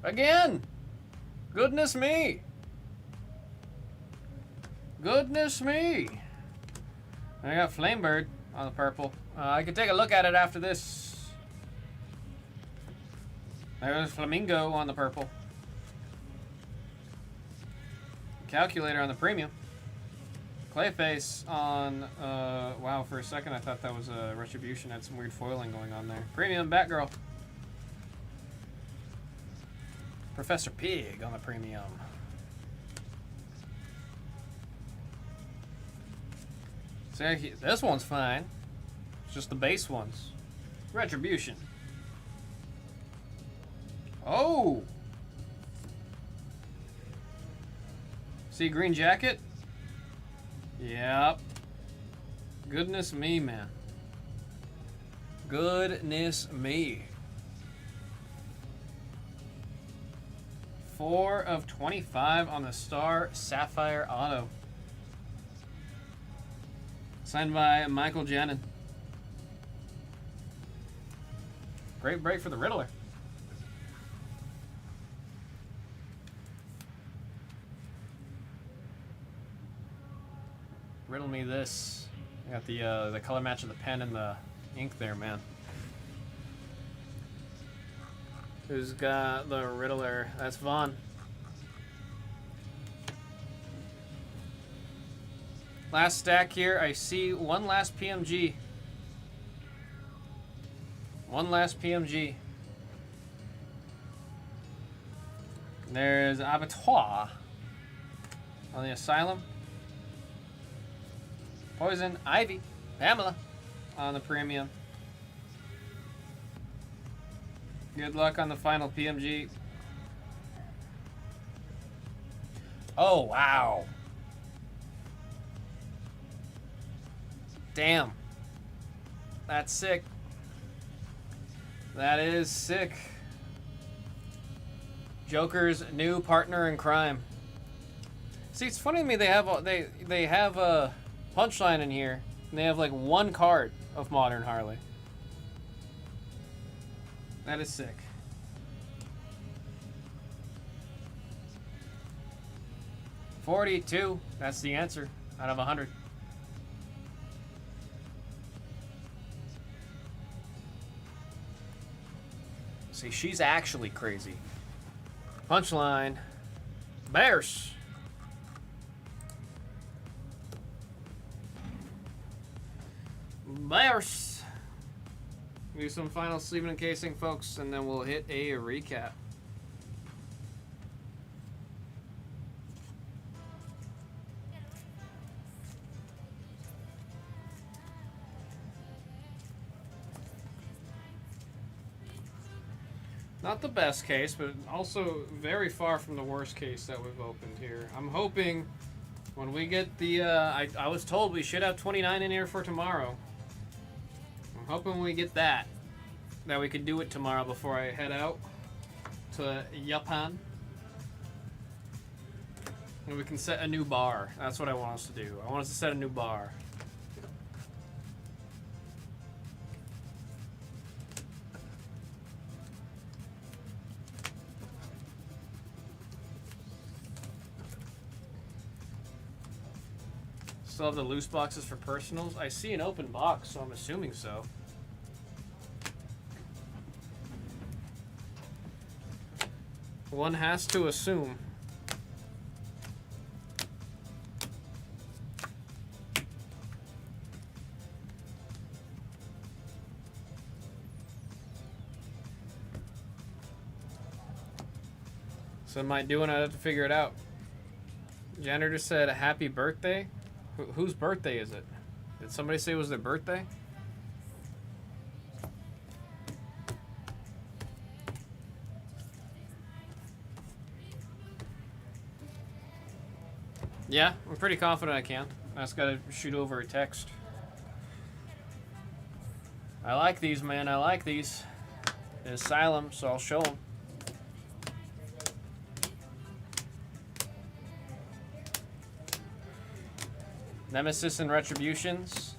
Again! Goodness me! Goodness me! I got Flamebird on the purple. I could take a look at it after this. There's Flamingo on the purple. Calculator on the premium. Clayface on, wow, for a second I thought that was a Retribution. Had some weird foiling going on there. Premium Batgirl. Professor Pig on the premium. See, this one's fine. It's just the base ones. Retribution. Oh! See Green Jacket? Yep. Goodness me, man. Goodness me. 4 of 25 on the Star Sapphire Auto. Signed by Michael Janin. Great break for the Riddler. Riddle me this. I got the color match of the pen and the ink there, man. Who's got the Riddler? That's Vaughn. Last stack here. I see one last PMG. One last PMG. There's Abattoir on the Asylum. Poison Ivy. Pamela on the premium. Good luck on the final PMG. Oh, wow. Damn. That's sick. That is sick. Joker's new partner in crime. See, it's funny to me they have a punchline in here, and they have like one card of Modern Harley. That is sick. $42. That's the answer out of 100. See, she's actually crazy. Punchline. Bears. Bears. Do some final sleeving and casing, folks, and then we'll hit a recap. Not the best case, but also very far from the worst case that we've opened here. I'm hoping when we get the, I was told we should have 29 in here for tomorrow. I'm hoping when we get that we could do it tomorrow before I head out to Japan. And we can set a new bar. That's what I want us to do. I want us to set a new bar. Still have the loose boxes for personals. I see an open box, so I'm assuming so. One has to assume. So am I doing? I have to figure it out. Janitor said happy birthday. Whose birthday is it? Did somebody say it was their birthday? Yeah, I'm pretty confident I can. I just gotta shoot over a text. I like these, man. I like these. It's Asylum, so I'll show them. Nemesis and Retributions.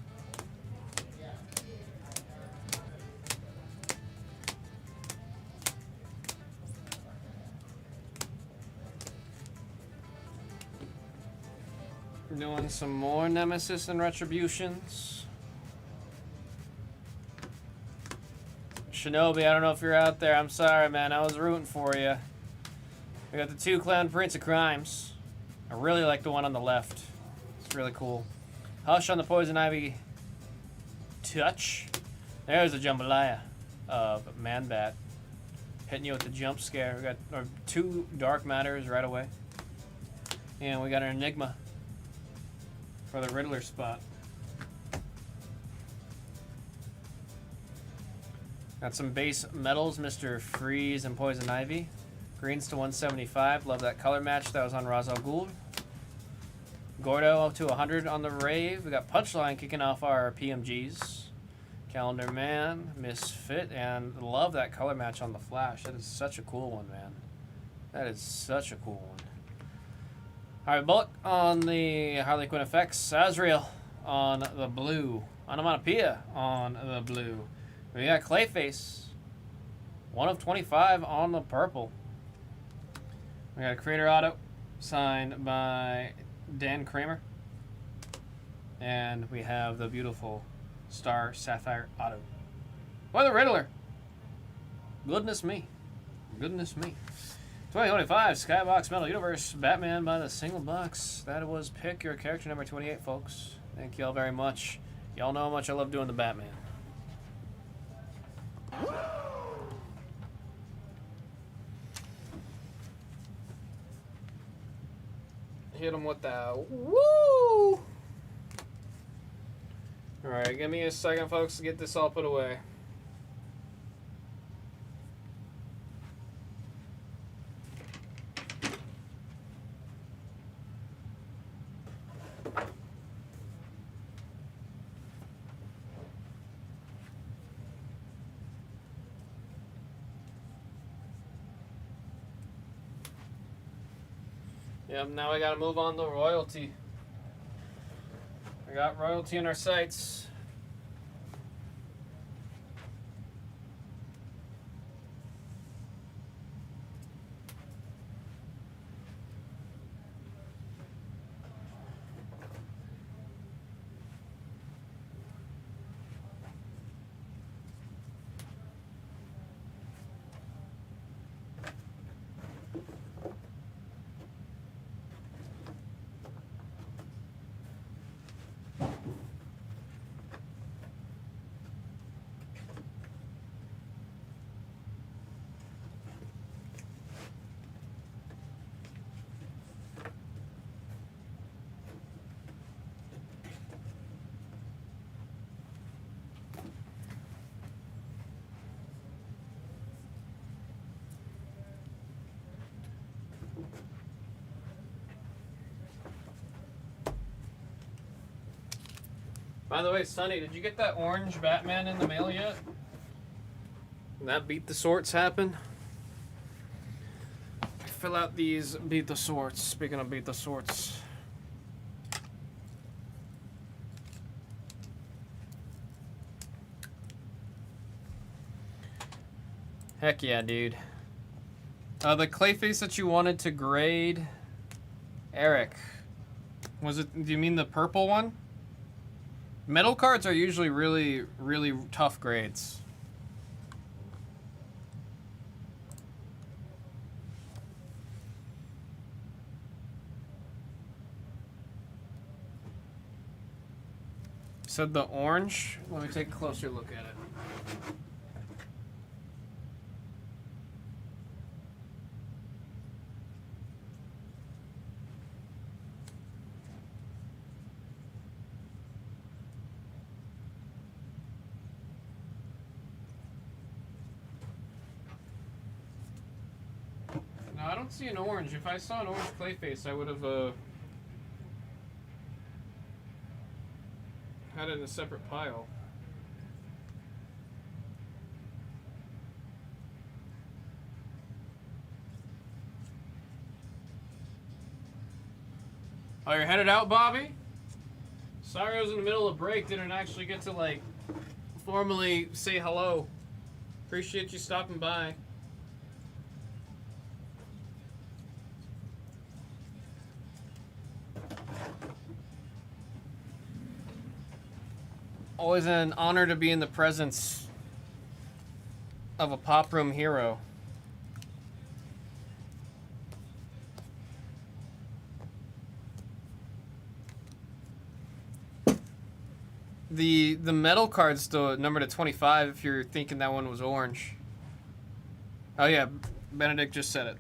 Doing some more Nemesis and Retributions. Shinobi, I don't know if you're out there. I'm sorry, man. I was rooting for you. We got the 2 Clown Prince of Crimes. I really like the one on the left. It's really cool. Hush on the Poison Ivy touch. There's a jambalaya of Man-Bat. Hitting you with the jump scare. We got our 2 Dark Matters right away. And we got an Enigma for the Riddler spot. Got some base metals, Mr. Freeze and Poison Ivy. Greens to 175. Love that color match. That was on Ra's al Ghul. Gordo up to 100 on the Rave. We got Punchline kicking off our PMGs. Calendar Man, Misfit, and love that color match on the Flash. That is such a cool one, man. That is such a cool one. Alright, Bullock on the Harley Quinn effects. Azrael on the blue. Onomatopoeia on the blue. We got Clayface. 1 of 25 on the purple. We got a Creator Auto signed by Dan Kramer. And we have the beautiful Star Sapphire Auto. Or the Riddler. Goodness me. Goodness me. 2025 Skybox Metal Universe Batman by the single box. That was pick your character number 28, folks. Thank you all very much. Y'all know how much I love doing the Batman. Hit him with that woo! Alright, give me a second, folks, to get this all put away. Yep, now I gotta move on to royalty. I got royalty in our sights. By the way, Sonny, did you get that orange Batman in the mail yet? Did that beat the sorts happen? Fill out these beat the sorts. Speaking of beat the sorts. Heck yeah, dude. The Clayface that you wanted to grade, Eric, was it, do you mean the purple one? Metal cards are usually really, really tough grades. Said the orange? Let me take a closer look at it. No, I don't see an orange. If I saw an orange Clayface, I would have had it in a separate pile. Oh, you're headed out, Bobby? Sorry I was in the middle of break. Didn't actually get to, like, formally say hello. Appreciate you stopping by. Always an honor to be in the presence of a pop room hero. The metal card's still numbered at 25 if you're thinking that one was orange. Oh yeah, Benedict just said it.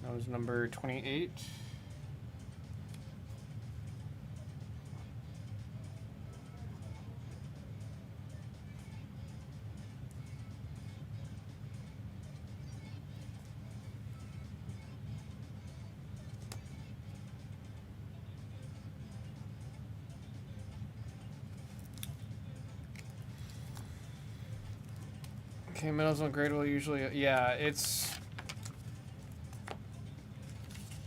That was number 28. Okay, metals on gradable usually, yeah,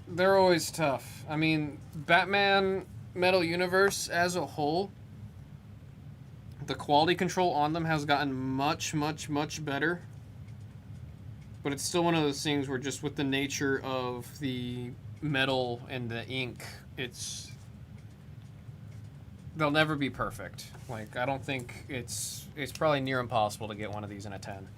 they're always tough. I mean, Batman Metal Universe as a whole, the quality control on them has gotten much, much, much better. But it's still one of those things where just with the nature of the metal and the ink, they'll never be perfect. Like, I don't think it's probably near impossible to get one of these in a 10.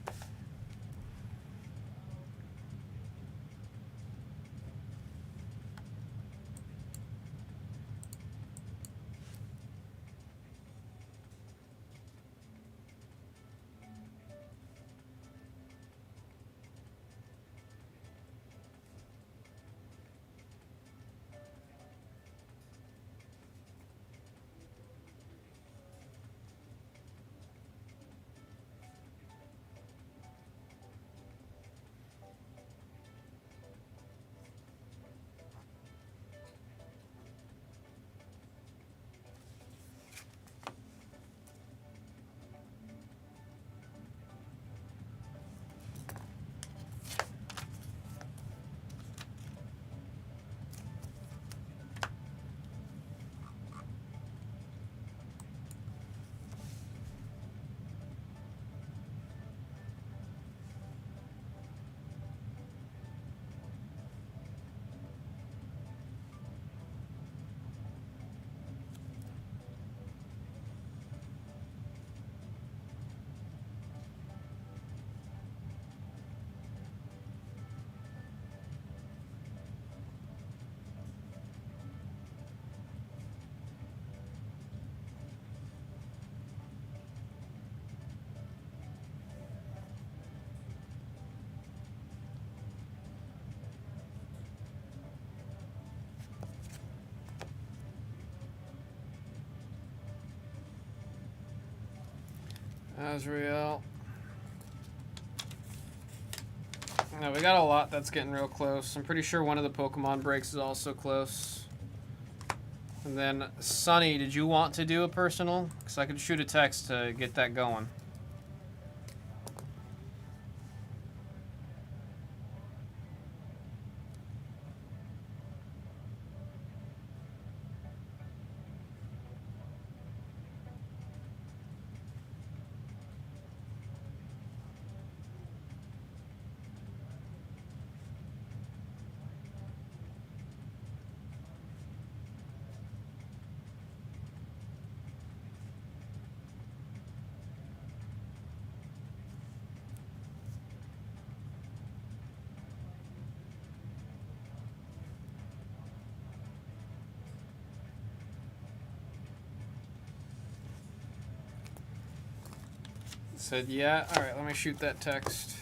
Azrael. Now we got a lot that's getting real close. I'm pretty sure one of the Pokemon breaks is also close. And then, Sonny, did you want to do a personal? Because I could shoot a text to get that going. Said yeah. All right, let me shoot that text.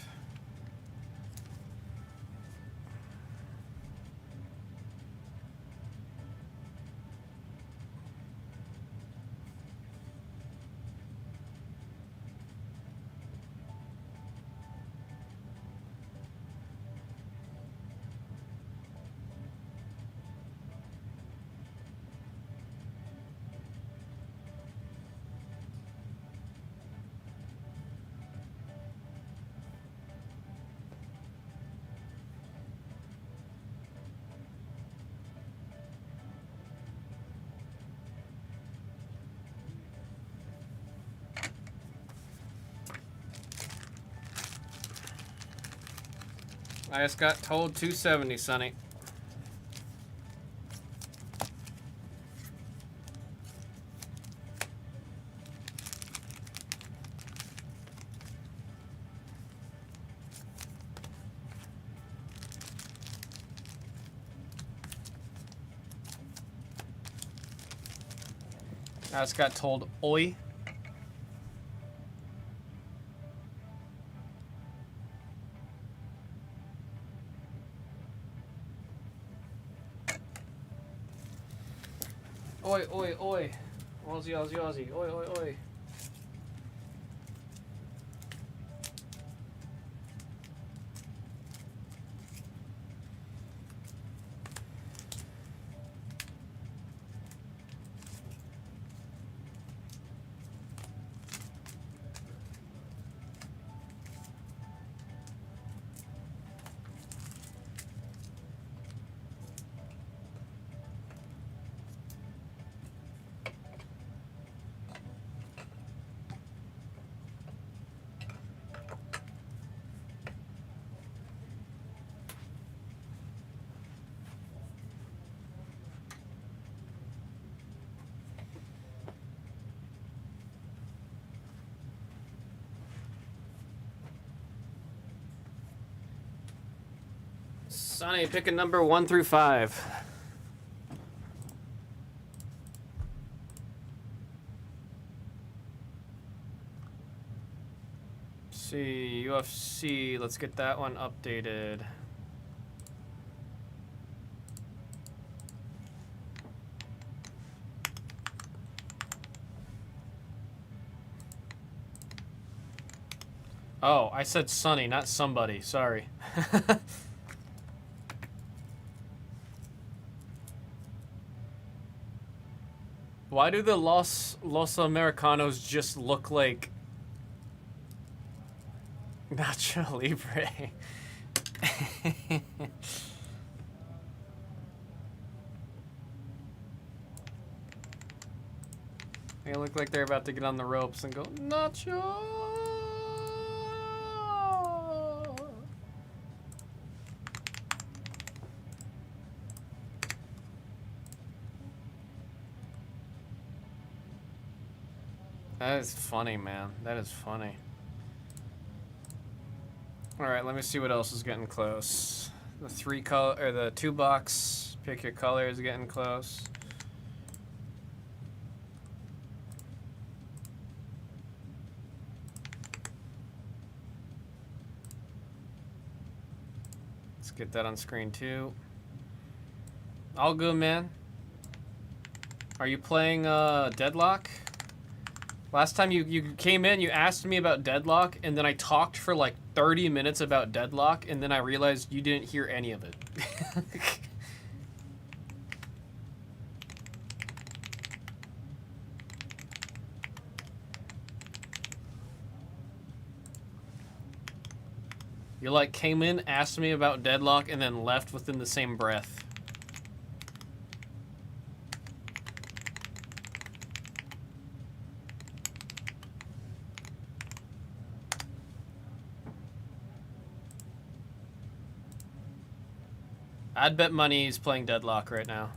I just got told 270, Sonny. I just got told oi. Oi, oi, oi. Aussie, Aussie, Aussie. Oi, oi, oi. Sonny, pick a number 1 through 5. See, UFC, let's get that one updated. Oh, I said Sonny, not somebody. Sorry. Why do the Los Americanos just look like Nacho Libre? They look like they're about to get on the ropes and go, Nacho! That is funny, man. That is funny. All right, let me see what else is getting close. The 2-box pick your color is getting close. Let's get that on screen too. All good, man. Are you playing Deadlock? Last time you came in, you asked me about deadlock, and then I talked for like 30 minutes about deadlock, and then I realized you didn't hear any of it. You like came in, asked me about deadlock, and then left within the same breath. I'd bet money he's playing deadlock right now.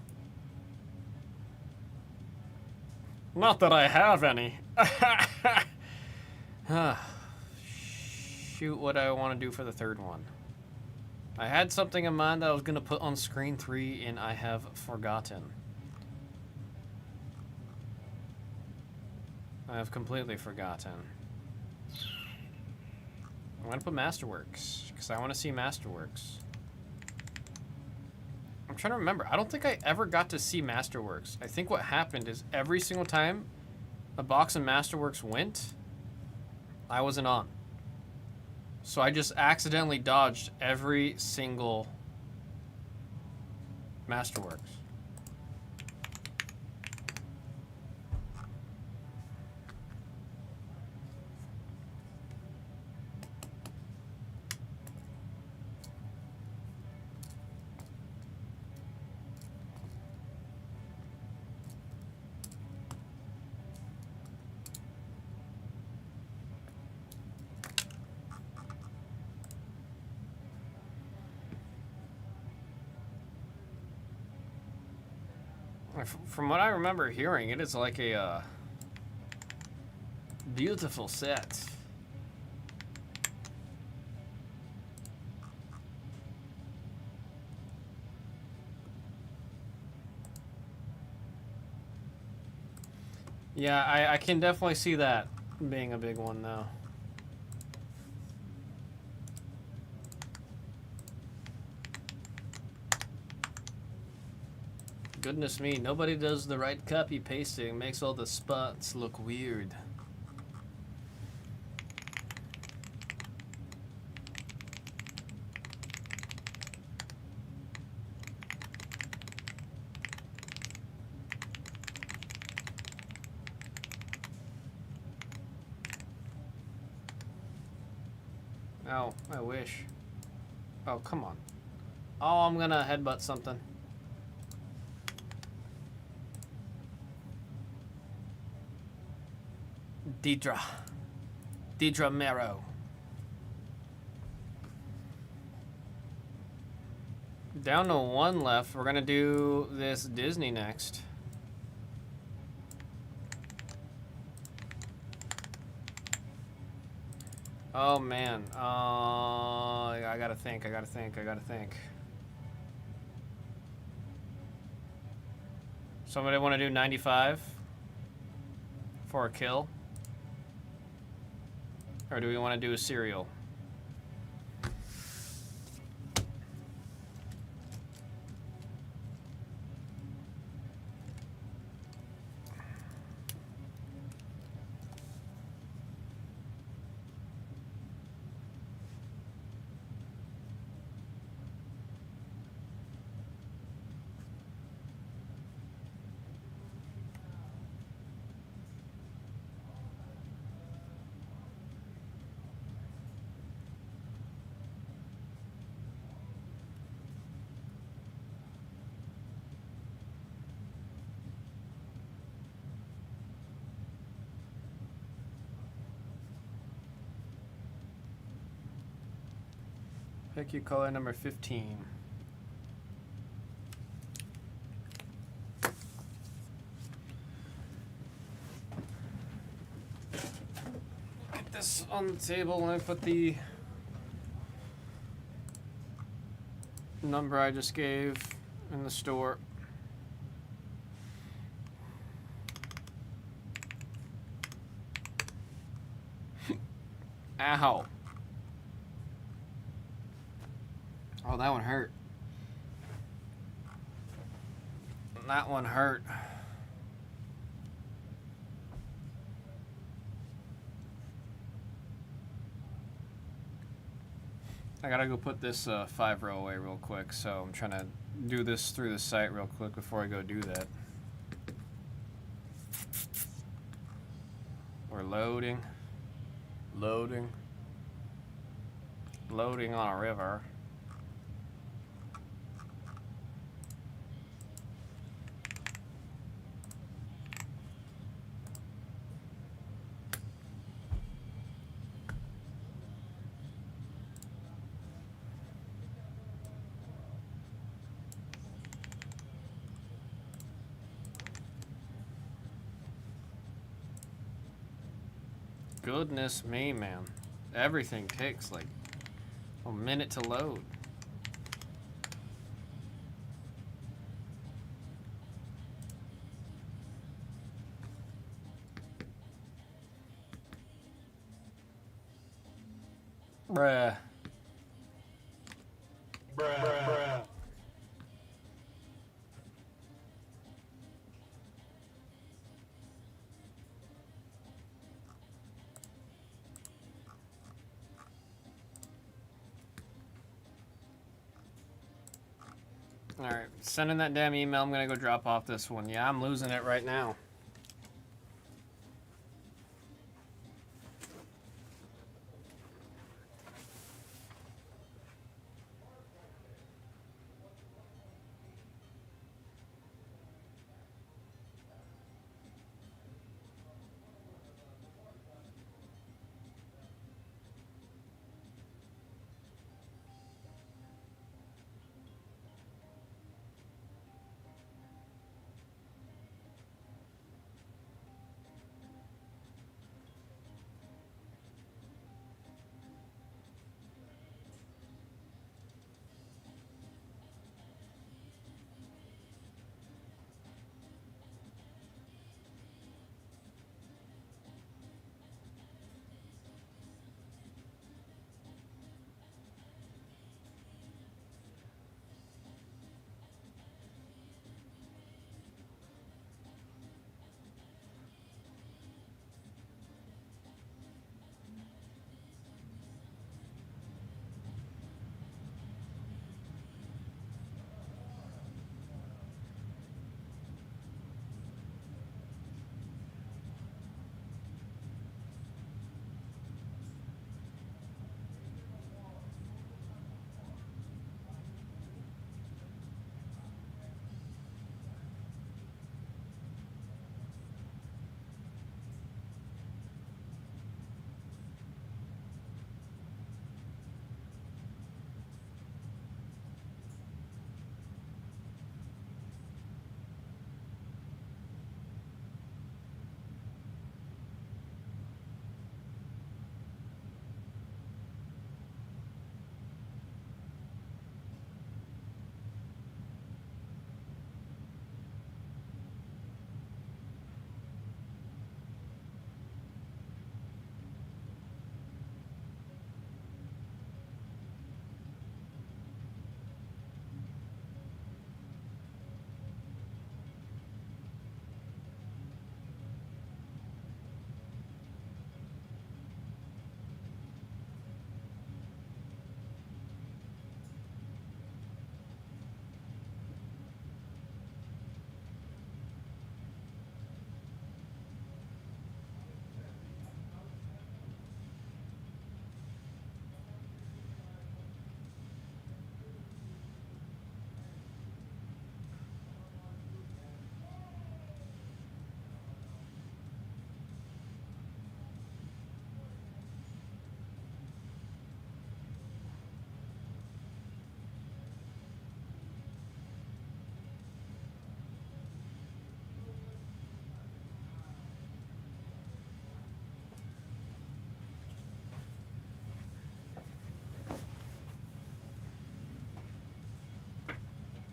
Not that I have any. Shoot, what I want to do for the third one. I had something in mind that I was going to put on screen 3, and I have forgotten. I have completely forgotten. I'm going to put Masterworks, because I want to see Masterworks. I'm trying to remember. I don't think I ever got to see Masterworks. I think what happened is every single time a box of Masterworks went, I wasn't on. So I just accidentally dodged every single Masterworks. From what I remember hearing, it is like a beautiful set. Yeah, I can definitely see that being a big one, though. Goodness me, nobody does the right copy pasting. Makes all the spots look weird. Oh, I wish. Oh, come on. Oh, I'm gonna headbutt something. Deidre Marrow. Down to one left. We're gonna do this Disney next. Oh man. I gotta think. Somebody want to do 95 for a kill? Or do we want to do a serial? Pick your color number 15. Get this on the table when I put the number I just gave in the store. Ow. Oh, that one hurt. That one hurt. I gotta go put this 5-row away real quick, so I'm trying to do this through the site real quick before I go do that. We're loading. Loading. Loading on a river. Goodness me, man. Everything takes like a minute to load. Bruh. Bruh. Alright, sending that damn email. I'm gonna go drop off this one. Yeah, I'm losing it right now.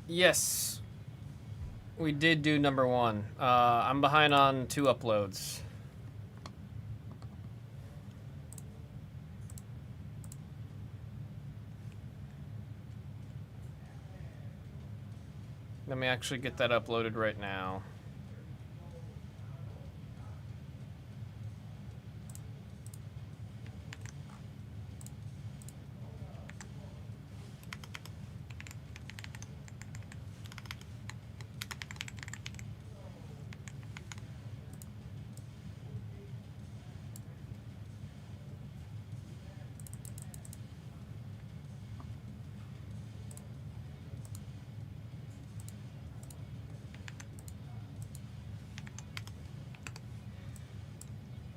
Yes. We did do number 1. I'm behind on 2 uploads. Let me actually get that uploaded right now.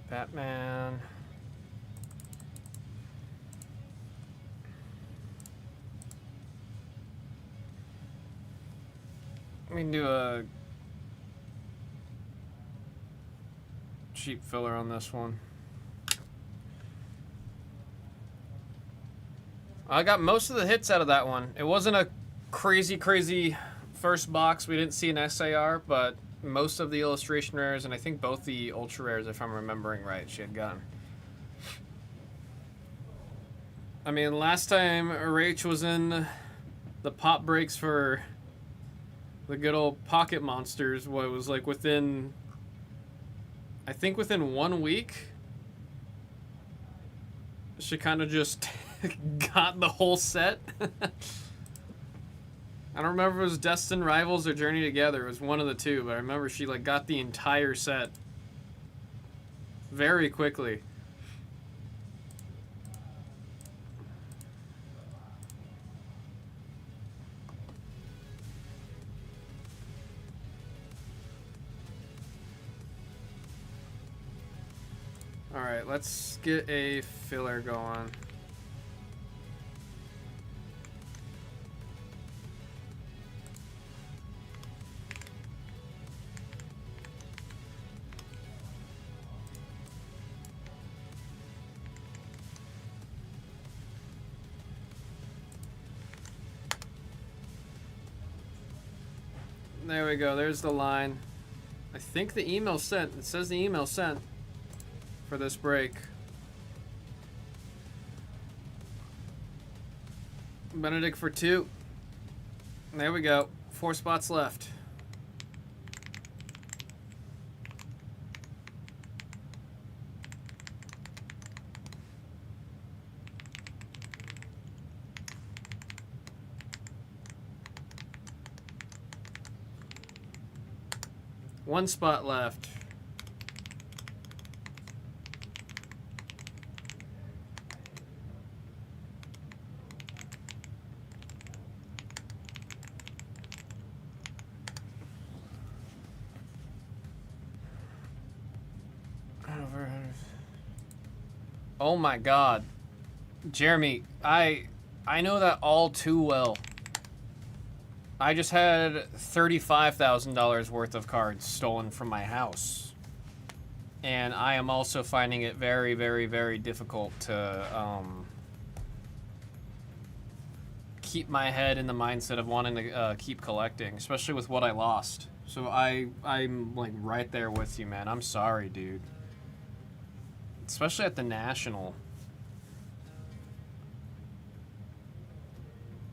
Batman. We can do a cheap filler on this one. I got most of the hits out of that one. It wasn't a crazy first box. We didn't see an SAR, but most of the illustration rares, and I think both the ultra rares, if I'm remembering right, she had gotten. I mean, last time Rach was in the pop breaks for the good old Pocket Monsters, what it was like within, I think within 1 week, she kind of just got the whole set. I don't remember if it was Destined Rivals or Journey Together. It was one of the two, but I remember she like got the entire set very quickly. All right, let's get a filler going. There we go, there's the line. I think the email sent. It says the email sent for this break. Benedict for 2. There we go. 4 spots left. One spot left. Oh my God, Jeremy, I know that all too well. I just had $35,000 worth of cards stolen from my house. And I am also finding it very, very, very difficult to keep my head in the mindset of wanting to keep collecting, especially with what I lost. So I'm like right there with you, man. I'm sorry, dude. Especially at the National.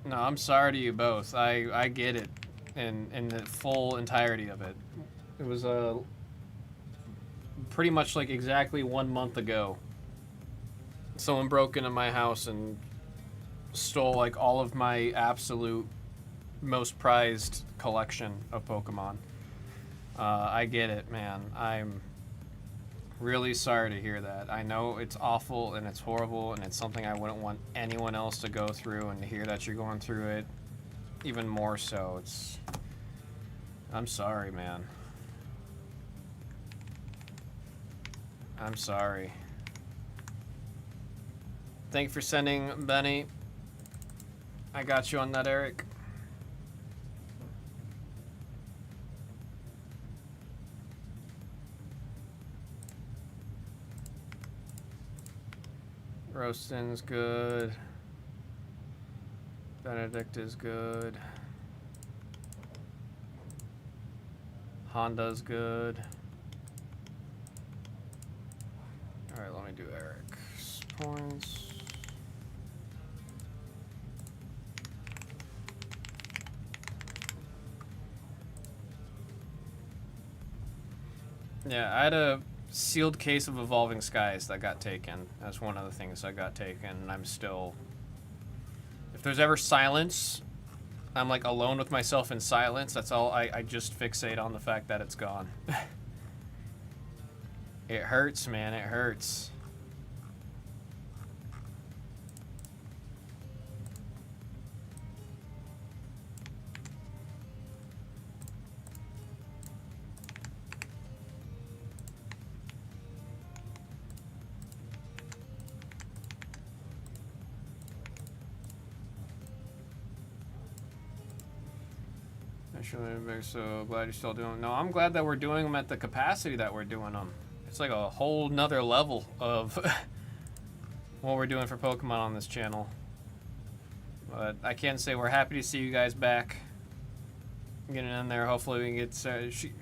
No, I'm sorry to you both. I get it in the full entirety of it. It was pretty much like exactly 1 month ago. Someone broke into my house and stole like all of my absolute most prized collection of Pokemon. I get it, man. I'm really sorry to hear that. I know it's awful and it's horrible and it's something I wouldn't want anyone else to go through, and to hear that you're going through it even more so, I'm sorry, man. I'm sorry. Thank you for sending, Benny. I got you on that, Eric. Roastin's good. Benedict is good. Honda's good. Alright, let me do Eric's points. Yeah, I had a sealed case of Evolving Skies that got taken. That's one of the things that got taken, and I'm still... If there's ever silence, I'm like alone with myself in silence. That's all. I just fixate on the fact that it's gone. It hurts, man. It hurts. So glad you're still doing them. No, I'm glad that we're doing them at the capacity that we're doing them. It's like a whole nother level of what we're doing for Pokemon on this channel. But I can say we're happy to see you guys back. Getting in there. Hopefully we can get...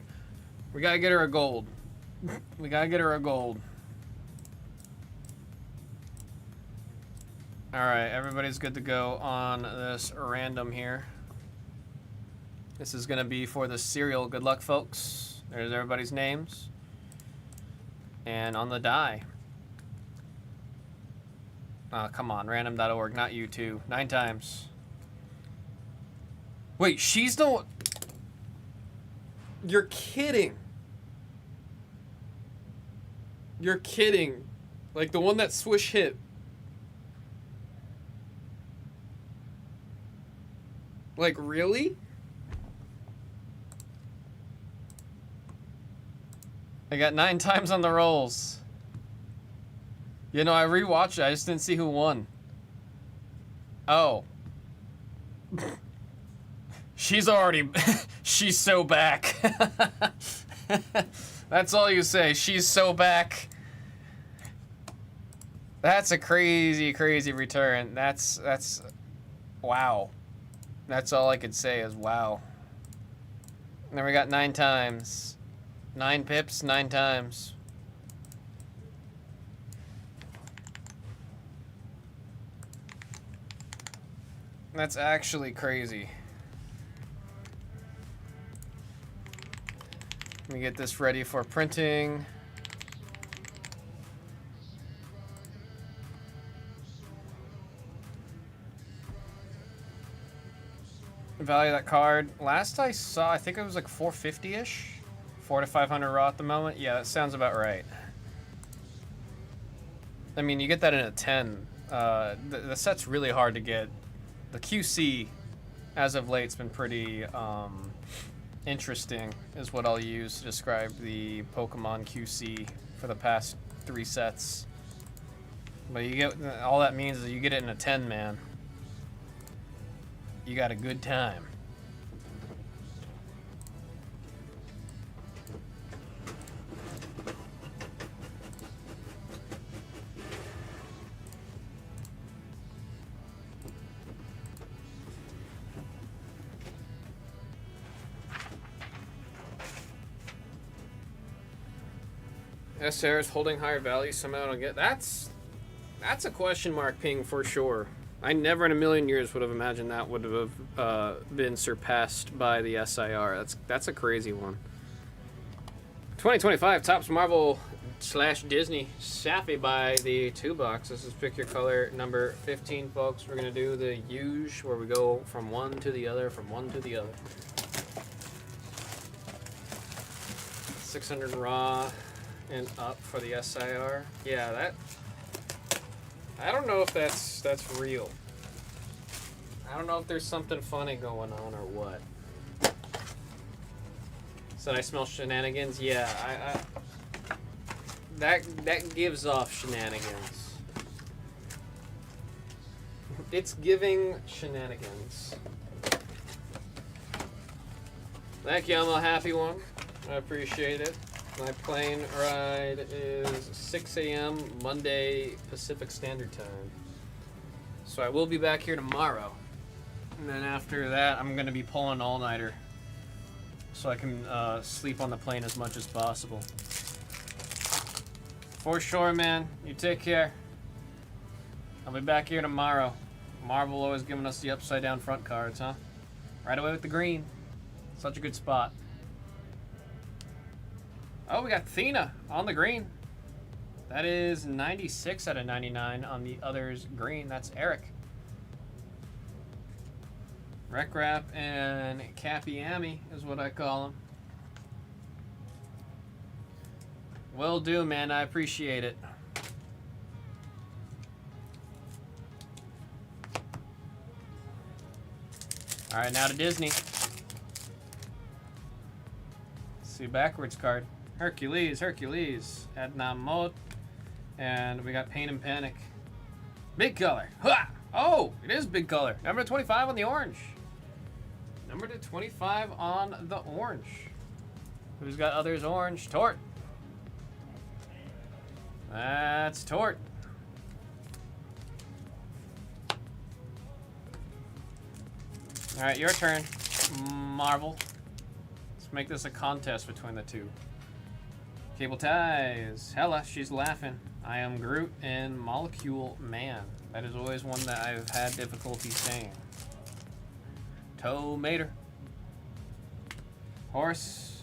we gotta get her a gold. We gotta get her a gold. Alright, everybody's good to go on this random here. This is gonna be for the cereal. Good luck, folks. There's everybody's names. And on the die. Oh, come on, random.org, not you two. 9 times. Wait, she's the one... You're kidding. You're kidding. Like the one that Swish hit. Like, really? I got 9 times on the rolls. You know, I rewatched it. I just didn't see who won. Oh. She's already... she's so back. That's all you say. She's so back. That's a crazy, crazy return. That's... Wow. That's all I could say is wow. And then we got 9 times. 9 pips, 9 times. That's actually crazy. Let me get this ready for printing. Value of that card. Last I saw, I think it was like 450-ish. 400 to 500 raw at the moment. Yeah, that sounds about right. I mean, you get that in a 10. The set's really hard to get. The QC, as of late, has been pretty interesting, is what I'll use to describe the Pokemon QC for the past 3 sets. But you get, all that means is you get it in a 10, man. You got a good time. SR is holding higher value somehow. I don't get that's a question mark ping for sure. I never in a million years would have imagined that would have been surpassed by the SIR. That's a crazy one. 2025 Topps Marvel / Disney Sappy by the 2-box. This is pick your color number 15, folks. We're gonna do the huge where we go from one to the other, from one to the other. 600 raw and up for the SIR. Yeah, that. I don't know if that's real. I don't know if there's something funny going on or what. Said I smell shenanigans. Yeah, that gives off shenanigans. It's giving shenanigans. Thank you, I'm a happy one. I appreciate it. My plane ride is 6 a.m. Monday Pacific Standard Time. So I will be back here tomorrow. And then after that, I'm going to be pulling all-nighter. So I can sleep on the plane as much as possible. For sure, man. You take care. I'll be back here tomorrow. Marvel always giving us the upside-down front cards, huh? Right away with the green. Such a good spot. Oh, we got Thena on the green. That is 96 out of 99 on the other's green. That's Eric. Rec Rap and Cappy Ammy is what I call him. Will do, man. I appreciate it. All right, now to Disney. Let's see, backwards card. Hercules, Adnan Mode, and we got Pain and Panic. Big color. Ha! Oh, it is big color. Number 25 on the orange. Number to 25 on the orange. Who's got others orange? Tort. That's Tort. Alright, your turn. Marvel. Let's make this a contest between the two. Cable ties. Hella, she's laughing. I am Groot and Molecule Man. That is always one that I've had difficulty saying. Tomater. Horse.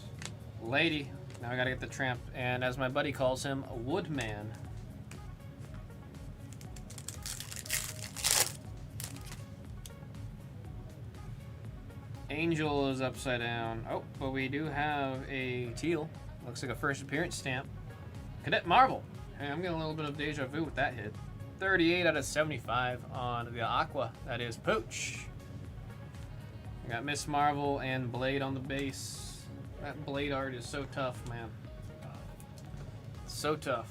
Lady. Now I gotta get the tramp. And as my buddy calls him, Woodman. Angel is upside down. Oh, but we do have a teal. Looks like a first appearance stamp. Cadet Marvel. Hey, I'm getting a little bit of deja vu with that hit. 38 out of 75 on the Aqua. That is Pooch. We got Miss Marvel and Blade on the base. That Blade art is so tough, man. So tough.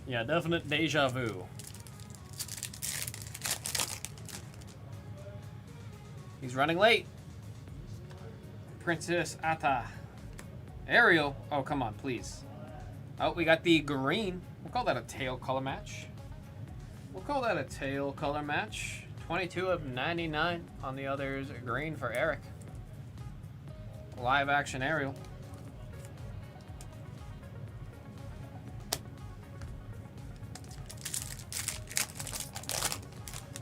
Yeah, definite deja vu. He's running late. Princess Atta. Ariel. Oh, come on, please. Oh, we got the green. We'll call that a tail color match. We'll call that a tail color match. 22 of 99 on the others. Green for Eric. Live action Ariel.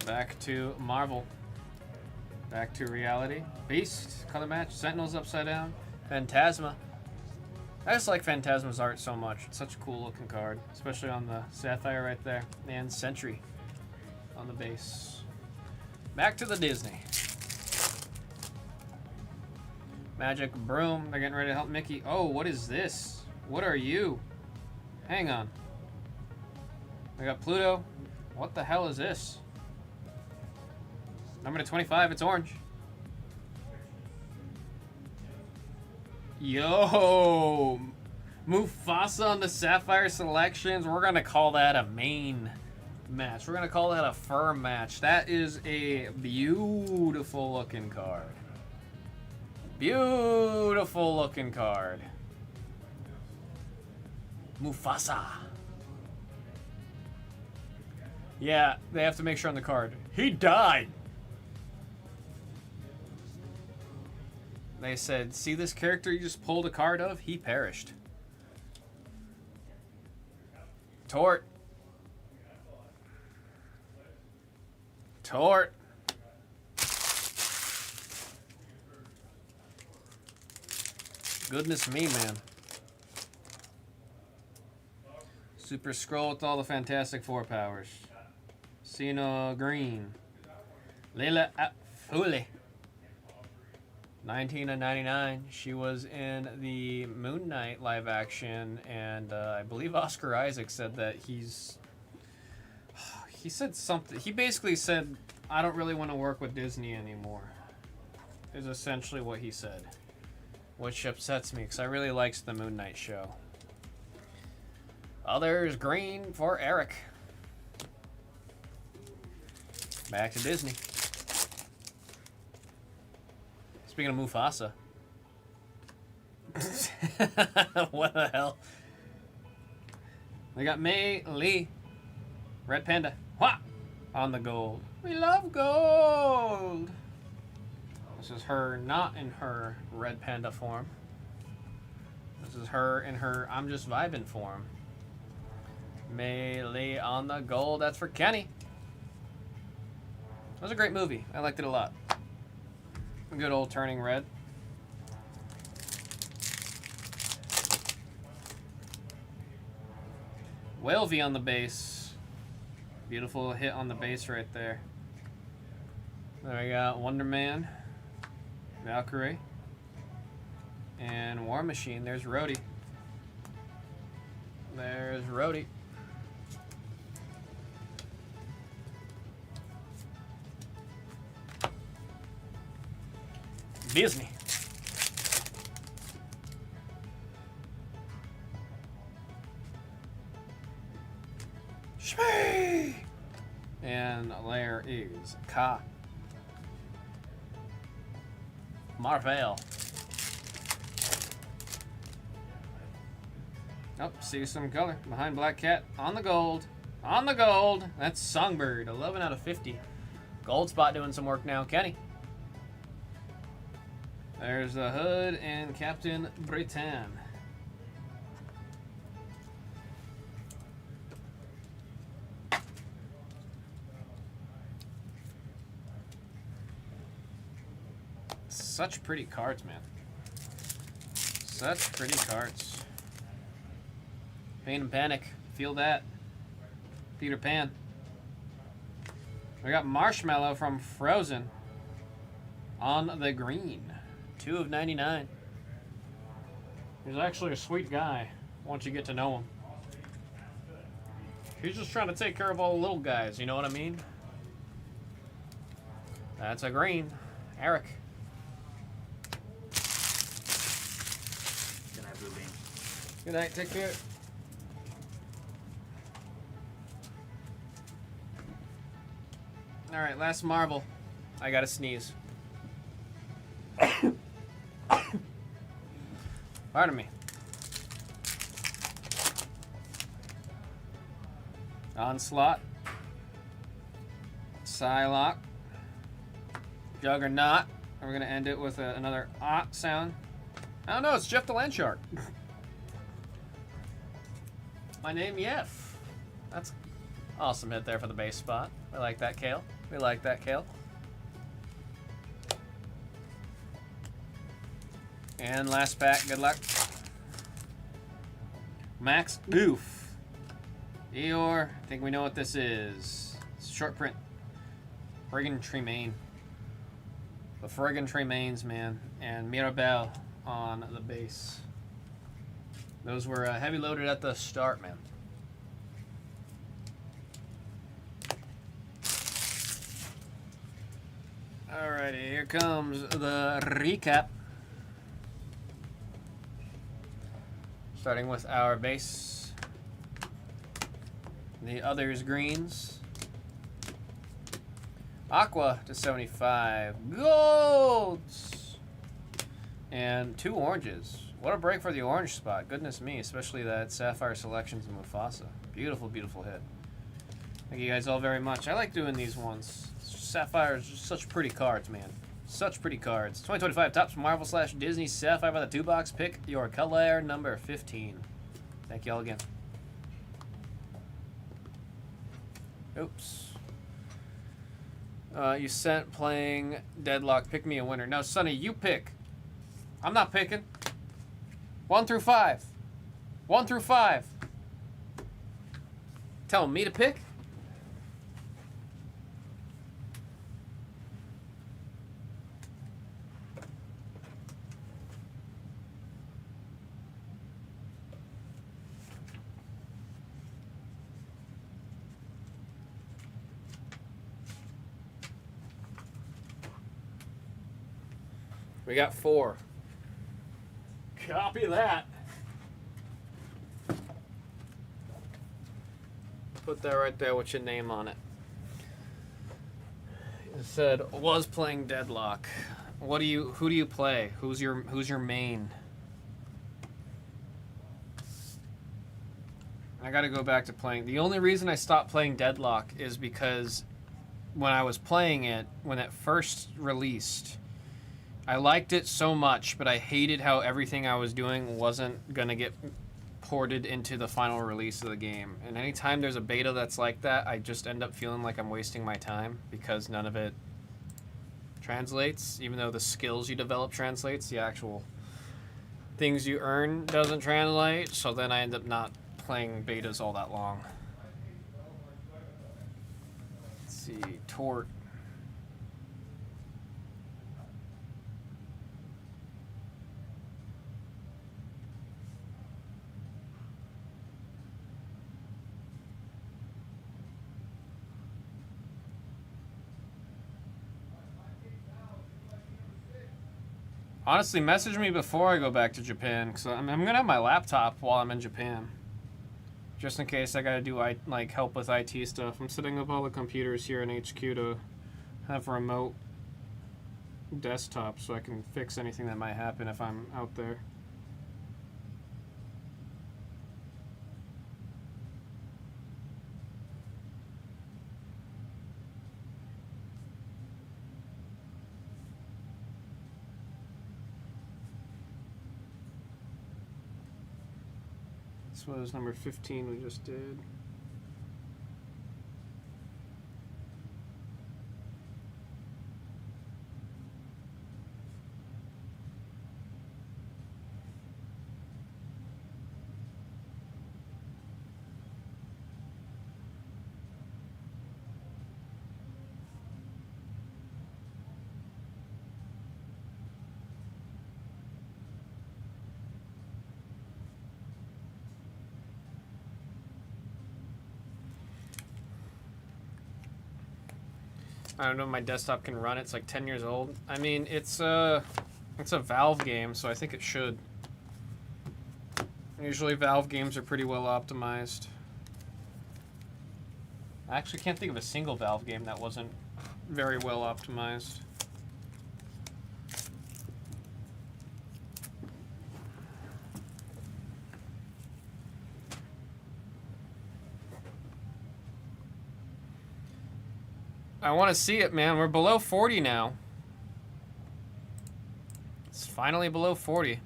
Back to Marvel. Back to reality. Beast, color match. Sentinels upside down. Phantasma. I just like Phantasma's art so much. It's such a cool looking card, especially on the Sapphire right there. And Sentry on the base. Back to the Disney. Magic Broom. They're getting ready to help Mickey. Oh, what is this? What are you? Hang on. We got Pluto. What the hell is this? Number to 25, it's orange. Yo! Mufasa on the Sapphire selections. We're going to call that a main match. We're going to call that a fur match. That is a beautiful looking card. Beautiful looking card. Mufasa. Yeah, they have to make sure on the card. He died. They said, see this character you just pulled a card of? He perished. Tort. Tort. Goodness me, man. Super Scroll with all the Fantastic Four powers. Cena Green. Layla Fule. 19 of 99. She was in the Moon Knight live action, and I believe Oscar Isaac said that he said something. He basically said, I don't really want to work with Disney anymore. Is essentially what he said. Which upsets me, because I really likes the Moon Knight show. Others green for Eric. Back to Disney. Speaking of Mufasa. What the hell? We got Mei Lee. Red Panda. Wha! On the gold. We love gold! This is her not in her Red Panda form. This is her in her I'm just vibing form. Mei Lee on the gold. That's for Kenny. It was a great movie. I liked it a lot. Good old Turning Red. Whalevy on the base. Beautiful hit on the base right there. There we got Wonder Man, Valkyrie, and War Machine. There's Rhodey. There's Rhodey. Disney. Shmee! And there is Ka. Marvel. Oh, see some color. Behind Black Cat. On the gold. On the gold. That's Songbird. 11 out of 50. Gold spot doing some work now. Kenny. There's the Hood and Captain Britain. Such pretty cards, man. Such pretty cards. Pain and Panic. Feel that. Peter Pan. We got Marshmallow from Frozen on the green. 2 of 99. He's actually a sweet guy once you get to know him. He's just trying to take care of all the little guys, you know what I mean? That's a green. Eric. Good night, Blue Bean. Good night, take care. Alright, last marble. I gotta sneeze. Pardon me. Onslaught. Psylocke. Juggernaut. And we're gonna end it with another sound. I don't know, it's Jeff the Landshark. My name, Yef. That's awesome hit there for the base spot. We like that, Kale. We like that, Kale. And last pack, good luck. Max Goof. Eeyore, I think we know what this is. It's short print. Friggin' Tremaine. The friggin' Tremaines, man. And Mirabelle on the base. Those were heavy loaded at the start, man. Alrighty, here comes the recap. Starting with our base. The others greens. Aqua to 75. Golds! And 2 oranges. What a break for the orange spot. Goodness me, especially that Sapphire Selections and Mufasa. Beautiful, beautiful hit. Thank you guys all very much. I like doing these ones. Sapphire is just such pretty cards, man. Such pretty cards. 2025 Topps Marvel / Disney Sapphire by the 2-box. Pick your color number 15. Thank you all again. Oops. You sent playing Deadlock. Pick me a winner. No, Sonny, you pick. I'm not picking. 1 through 5. 1 through 5. Telling me to pick? We got 4. Copy that. Put that right there with your name on it. It said was playing Deadlock. Who do you play? Who's your main? I gotta go back to playing. The only reason I stopped playing Deadlock is because when I was playing it, when it first released, I liked it so much, but I hated how everything I was doing wasn't going to get ported into the final release of the game. And anytime there's a beta that's like that, I just end up feeling like I'm wasting my time because none of it translates. Even though the skills you develop translates, the actual things you earn doesn't translate. So then I end up not playing betas all that long. Let's see, Tort. Honestly, message me before I go back to Japan, because I'm going to have my laptop while I'm in Japan. just in case I gotta do like help with IT stuff. I'm setting up all the computers here in HQ to have remote desktop so I can fix anything that might happen if I'm out there. This was number 15 we just did. I don't know if my desktop can run. It's like 10 years old. I mean, it's a Valve game, so I think it should. Usually Valve games are pretty well optimized. I actually can't think of a single Valve game that wasn't very well optimized. I want to see it, man. We're below 40 now. It's finally below 40.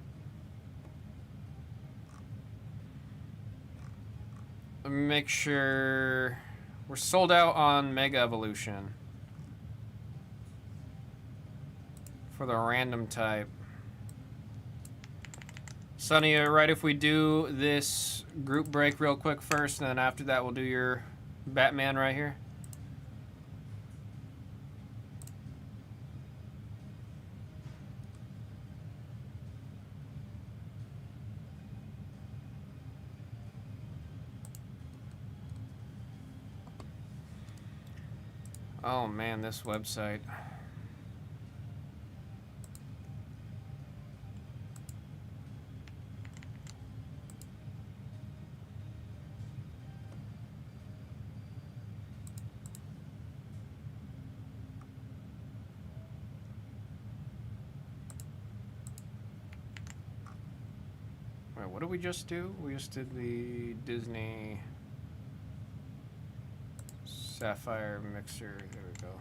Let me make sure we're sold out on Mega Evolution for the random type. Sonny, you're right. If we do this group break real quick first, and then after that we'll do your Batman right here. Oh man, this website. Wait, what did we just do? We just did the Disney Sapphire Mixer. There we go.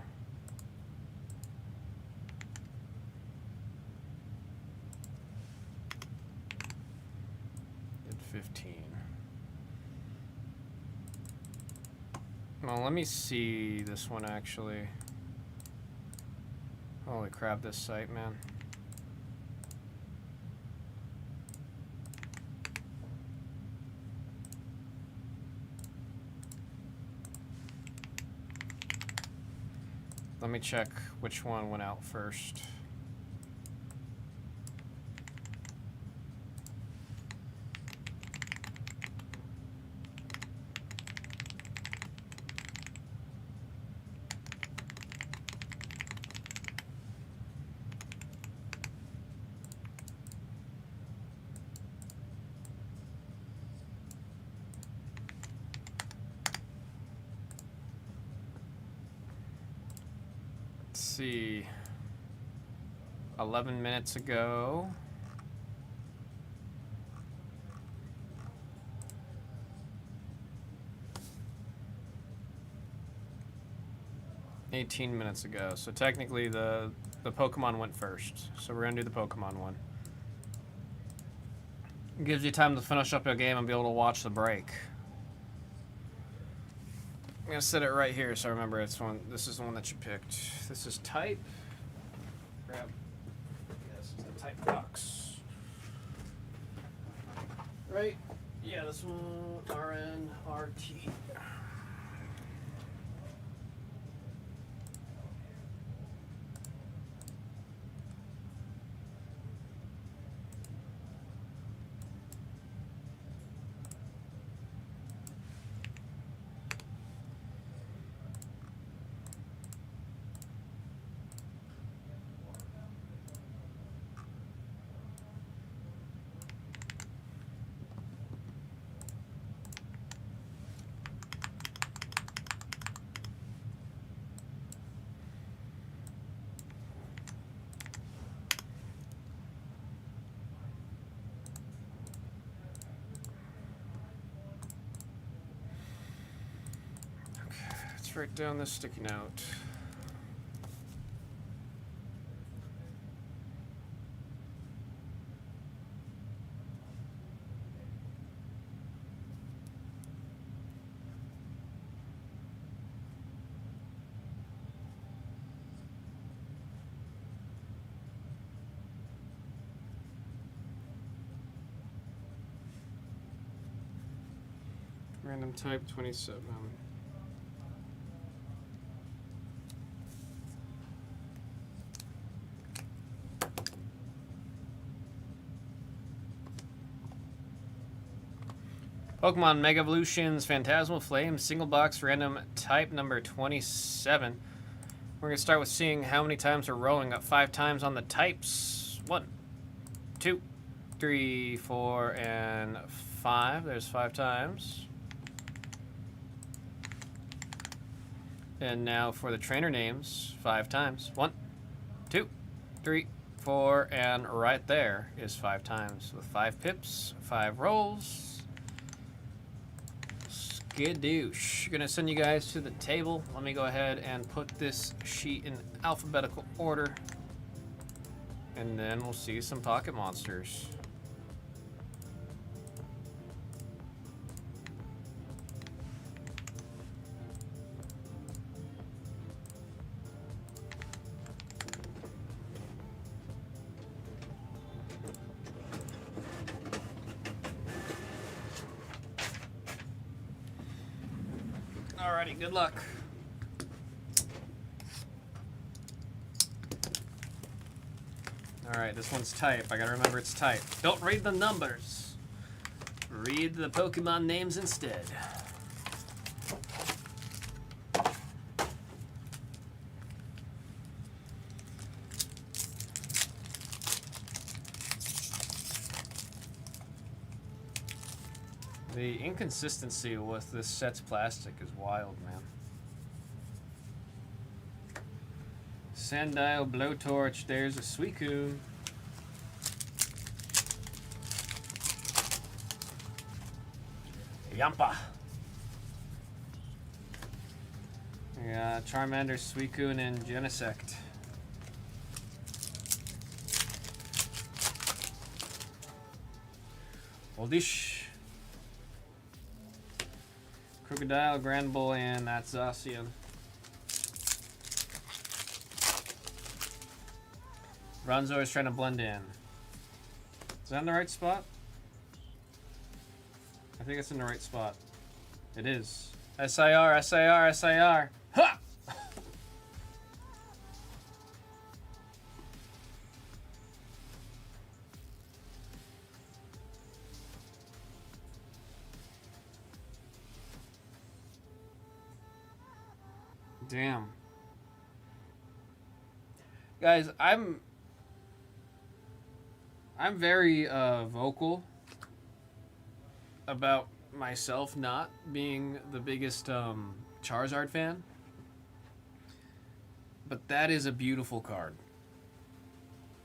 Did 15. Well, let me see this one actually. Holy crap, this site, man. Let me check which one went out first. See, 11 minutes ago. $18 minutes ago. So technically the Pokemon went first. So we're gonna do the Pokemon one. It gives you time to finish up your game and be able to watch the break. I'm gonna set it right here so I remember it's one. This is the one that you picked. This is type. Grab. Yes, it's the type box. Right? Yeah, this one. RN RT. Let's write down this sticky note. Random type 27. Pokemon Mega Evolutions Phantasmal Flame single box random type number 27. We're going to start with seeing how many times we're rolling. Up 5 times on the types. 1, 2, 3, 4, and 5. There's 5 times. And now for the trainer names, 5 times. 1, 2, 3, 4, and right there is 5 times. With 5 pips, 5 rolls. Skadoosh. Gonna send you guys to the table. Let me go ahead and put this sheet in alphabetical order. And then we'll see some pocket monsters. Alrighty, good luck. Alright, this one's type. I gotta remember it's type. Don't read the numbers. Read the Pokemon names instead. The inconsistency with this set's plastic is wild, man. Sandile, Blowtorch, there's a Suicune. Yampa. Yeah, Charmander, Suicune, and Genesect. Oldish. Crocodile, Granbull, and that's Zacian. Bronzor is trying to blend in. Is that in the right spot? I think it's in the right spot. It is. SIR, SIR, SIR. Ha! Damn. Guys, I'm very vocal about myself not being the biggest Charizard fan. But that is a beautiful card.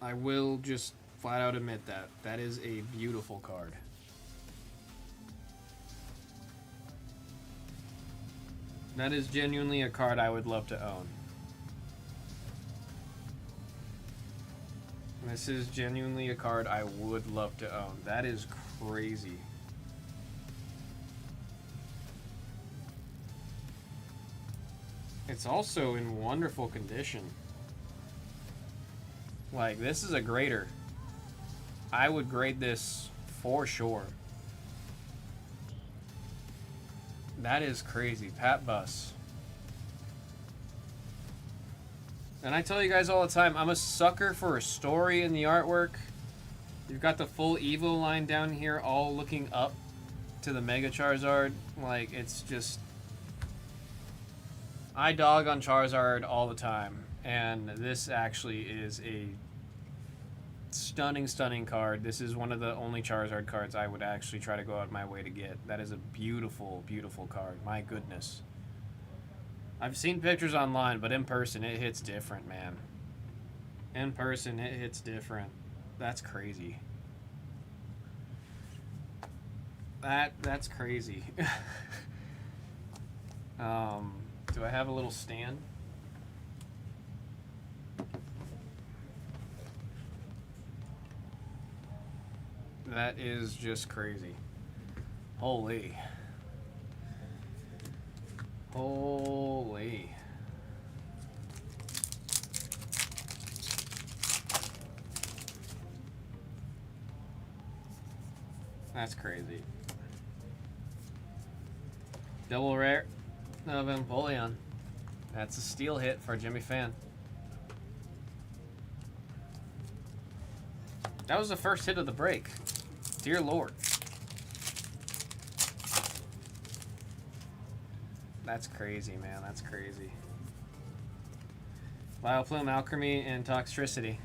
I will just flat out admit that. That is a beautiful card. That is genuinely a card I would love to own. This is genuinely a card I would love to own. That is crazy. It's also in wonderful condition. Like, this is a grader. I would grade this for sure. That is crazy. Pat Bus. And I tell you guys all the time, I'm a sucker for a story in the artwork. You've got the full Evo line down here, all looking up to the Mega Charizard. Like, it's just... I dog on Charizard all the time. And this actually is a stunning, stunning card. This is one of the only Charizard cards I would actually try to go out of my way to get. That is a beautiful, beautiful card. My goodness. I've seen pictures online, but in person, it hits different, man. In person, it hits different. That's crazy. That's crazy. Do I have a little stand? That is just crazy. Holy. Holy. That's crazy. Double rare of Empoleon. That's a steal hit for Jimmy Fan. That was the first hit of the break. Dear Lord. That's crazy, man. That's crazy. Vileplume, Alchemy, and Toxtricity.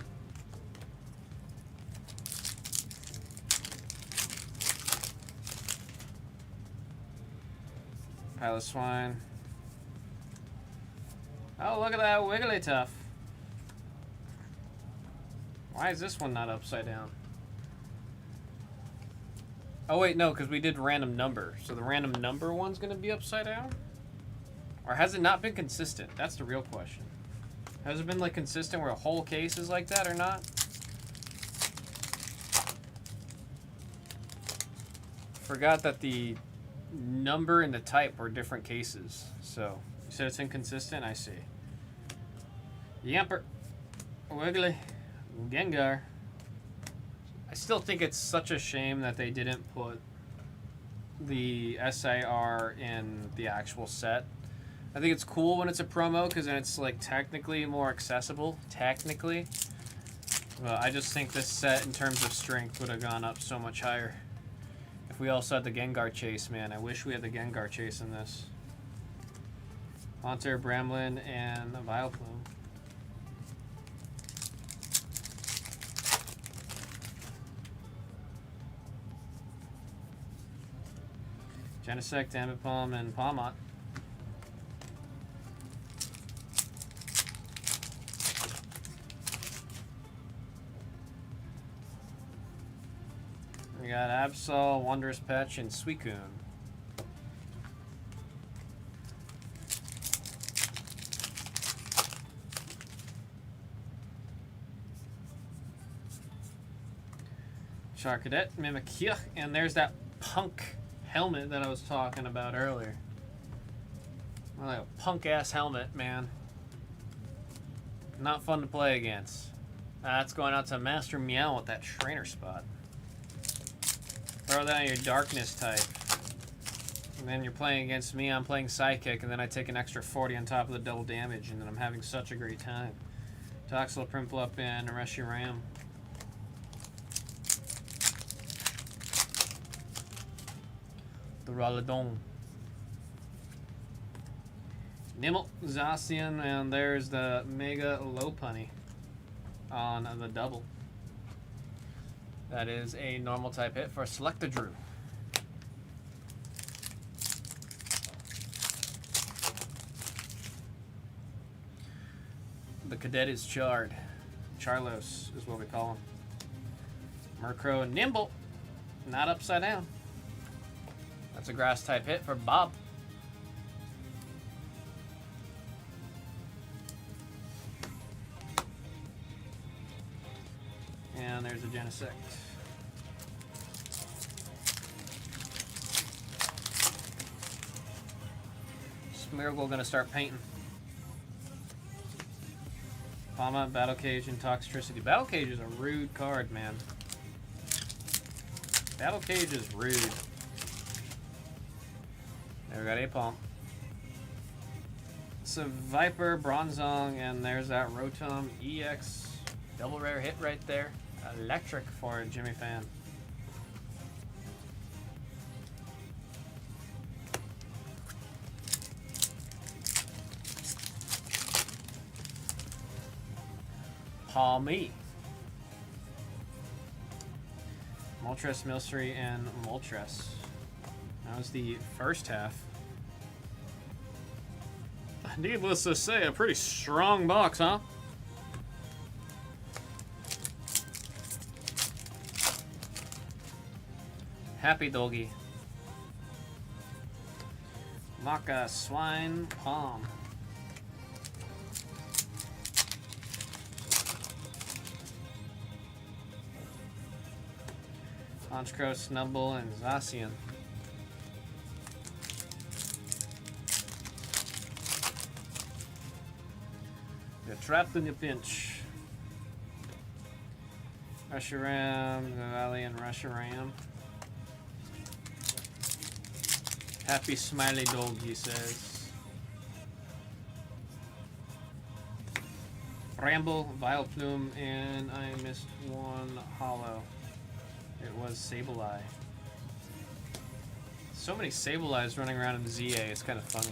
Pile of Swine. Oh, look at that Wigglytuff. Why is this one not upside down? Oh wait, no, because we did random number. So the random number one's going to be upside down? Or has it not been consistent? That's the real question. Has it been like consistent where a whole case is like that or not? Forgot that the number and the type were different cases. So, you said it's inconsistent? I see. Yamper. Wiggly. Gengar. I still think it's such a shame that they didn't put the SIR in the actual set. I think it's cool when it's a promo because then it's like technically more accessible. Technically. But I just think this set in terms of strength would have gone up so much higher. If we also had the Gengar chase, man. I wish we had the Gengar chase in this. Haunter, Bramlin, and a Vileplume. Genesect, Ambipom, and Palmot. We got Absol, Wondrous Patch, and Suicune. Charcadet, Mimikyu, and there's that punk helmet that I was talking about earlier. Well, like a punk-ass helmet, man. Not fun to play against. That's going out to Master Meow with that trainer spot. Throw that on your darkness type. And then you're playing against me, I'm playing Psychic, and then I take an extra 40 on top of the double damage, and then I'm having such a great time. Toxel, Prinplup, and Reshiram. The Roladon. Nimble, Zacian, and there's the Mega Lopunny on the double. That is a normal type hit for Selectadrew. The Cadet is Chard. Charlos is what we call him. Murkrow and Nimble. Not upside down. That's a grass type hit for Bob. And there's a Genesect. Smeargle gonna start painting. Palma, Battle Cage, and Toxtricity. Battle Cage is a rude card, man. Battle Cage is rude. There we got Apom. It's a Viper, Bronzong, and there's that Rotom EX. Double rare hit right there. Electric for Jimmy Fan. Palmy. Moltres, Milcery, and Moltres. That was the first half. Needless to say, a pretty strong box, huh? Happy Doggy. Maca Swine Palm. Honchkrow, Snubble, and Zacian. You're trapped in your pinch. Reshiram, Valley, and Reshiram. Happy smiley dog, he says. Bramble, Vileplume, and I missed one hollow. It was Sableye. So many Sableyes running around in ZA, it's kind of funny.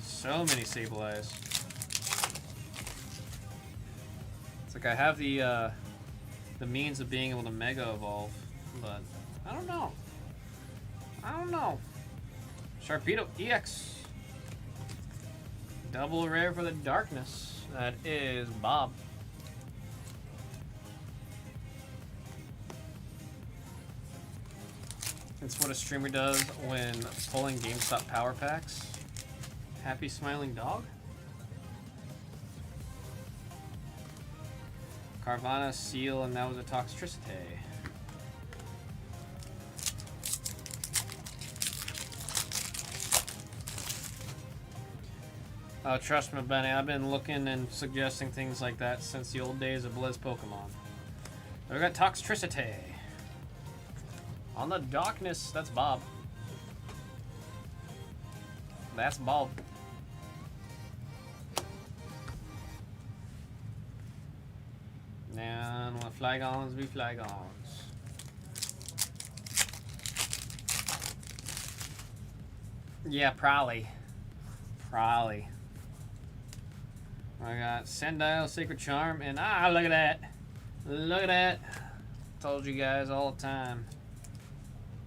So many Sableyes. It's like I have the means of being able to Mega Evolve, but I don't know. I don't know. Sharpedo EX. Double rare for the darkness. That is Bob. It's what a streamer does when pulling GameStop power packs. Happy smiling dog. Carvana, Seal, and that was a Toxtricity. Oh, trust me, Benny, I've been looking and suggesting things like that since the old days of Blez Pokemon. We got Toxtricity. On the darkness, that's Bob. That's Bob. And when Flygons be Flygons. Yeah, probably. Probably. I got Sandile, Sacred Charm, and look at that. Look at that. Told you guys all the time.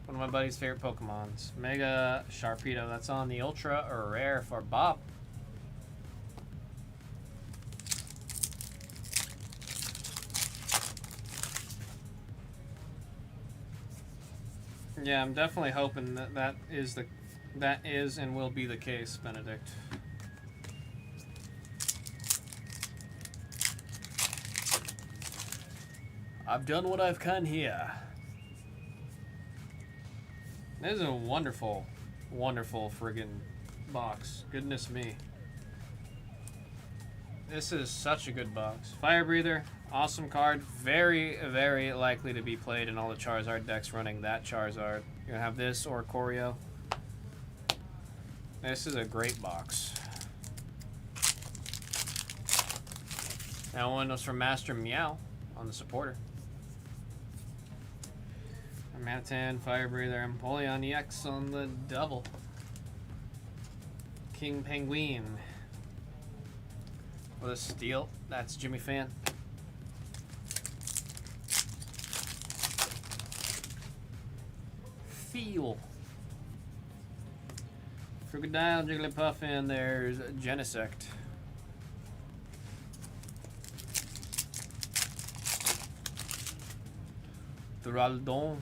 One of my buddy's favorite Pokemons. Mega Sharpedo. That's on the Ultra or Rare for Bob. Yeah, I'm definitely hoping that that is and will be the case, Benedict. I've done what I've can here. This is a wonderful, wonderful friggin' box. Goodness me. This is such a good box. Fire Breather, awesome card. Very, very likely to be played in all the Charizard decks running that Charizard. You're gonna have this or Choreo. This is a great box. That one was from Master Meow on the supporter. Manatan, Fire Breather, Empoleon EX on the double. King Penguin. With a steal. That's Jimmy Fan. Feel. Crocodile, Jigglypuff, and there's Genesect. Duraldon.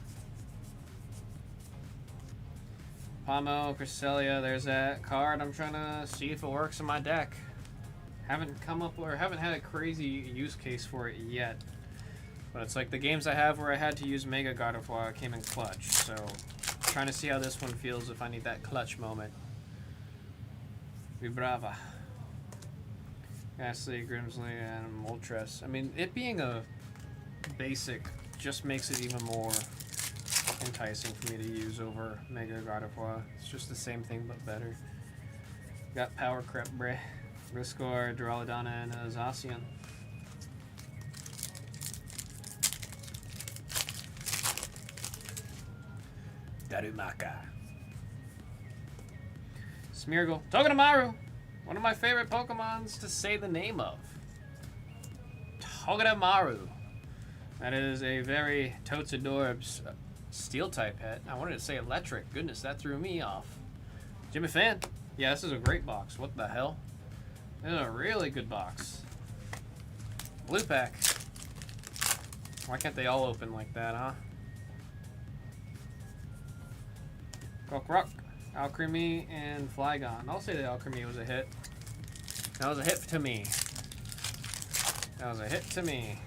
Pomo, Cresselia, there's that card. I'm trying to see if it works in my deck. Haven't come up or haven't had a crazy use case for it yet. But it's like the games I have where I had to use Mega God of War came in clutch. So trying to see how this one feels if I need that clutch moment. Vibrava. Ghastly, Grimsley, and Moltres. I mean, it being a basic just makes it even more enticing for me to use over Mega God of War. It's just the same thing but better. Got Power Crep, Bre, Griscor, Duraludon, and Zacian. Darumaka. Smeargle. Togedemaru! One of my favorite Pokemons to say the name of. Togedemaru. That is a very totes adorbs steel type pet. I wanted to say electric. Goodness, that threw me off. Jimmy Fan. Yeah, this is a great box. What the hell? This is a really good box. Blue pack. Why can't they all open like that, huh? Rock. Alchemy and Flygon. I'll say that Alchemy was a hit. That was a hit to me. That was a hit to me.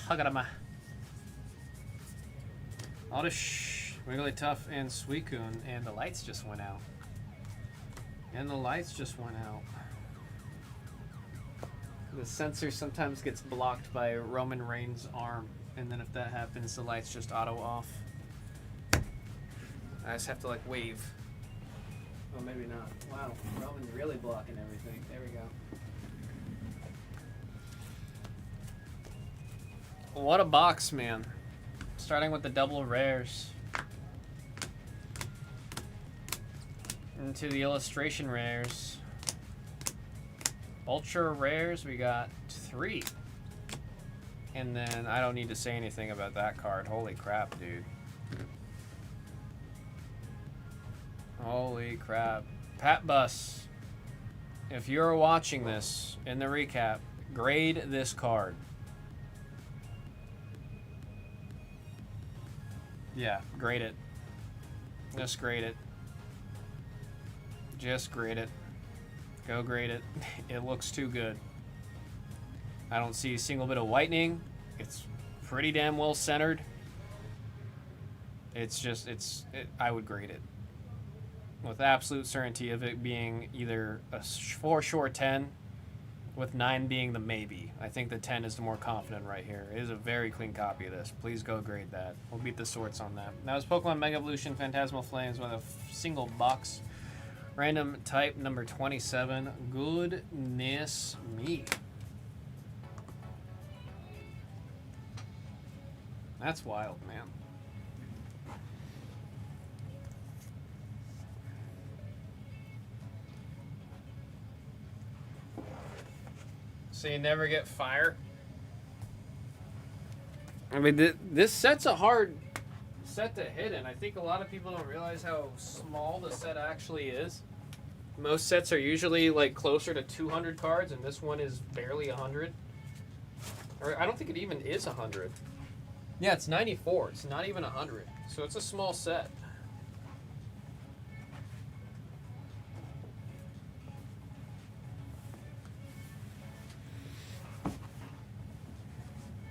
Tagarama. Oddish, Wigglytuff, and Suicune, and the lights just went out. And the lights just went out. The sensor sometimes gets blocked by Roman Reigns' arm, and then if that happens, the lights just auto off. I just have to like wave. Oh, maybe not. Wow, Roman's really blocking everything. There we go. What a box, man. Starting with the double rares. Into the illustration rares. Ultra rares, we got 3. And then I don't need to say anything about that card. Holy crap, dude. Holy crap. Pat Bus, if you're watching this in the recap, grade this card. Yeah, grade it. Just grade it. Just grade it. Go grade it. It looks too good. I don't see a single bit of whitening. It's pretty damn well centered. It's just, I would grade it with absolute certainty of it being either a for sure 10, with 9 being the maybe. I think the 10 is the more confident right here. It is a very clean copy of this. Please go grade that. We'll beat the sorts on that. That was Pokemon Mega Evolution Phantasmal Flames with a single box. Random type number 27. Goodness me. That's wild, man. So you never get fire? I mean, this set's a hard set to hit in. I think a lot of people don't realize how small the set actually is. Most sets are usually like closer to 200 cards, and this one is barely 100. Or I don't think it even is 100. Yeah, it's 94. It's not even 100. So it's a small set.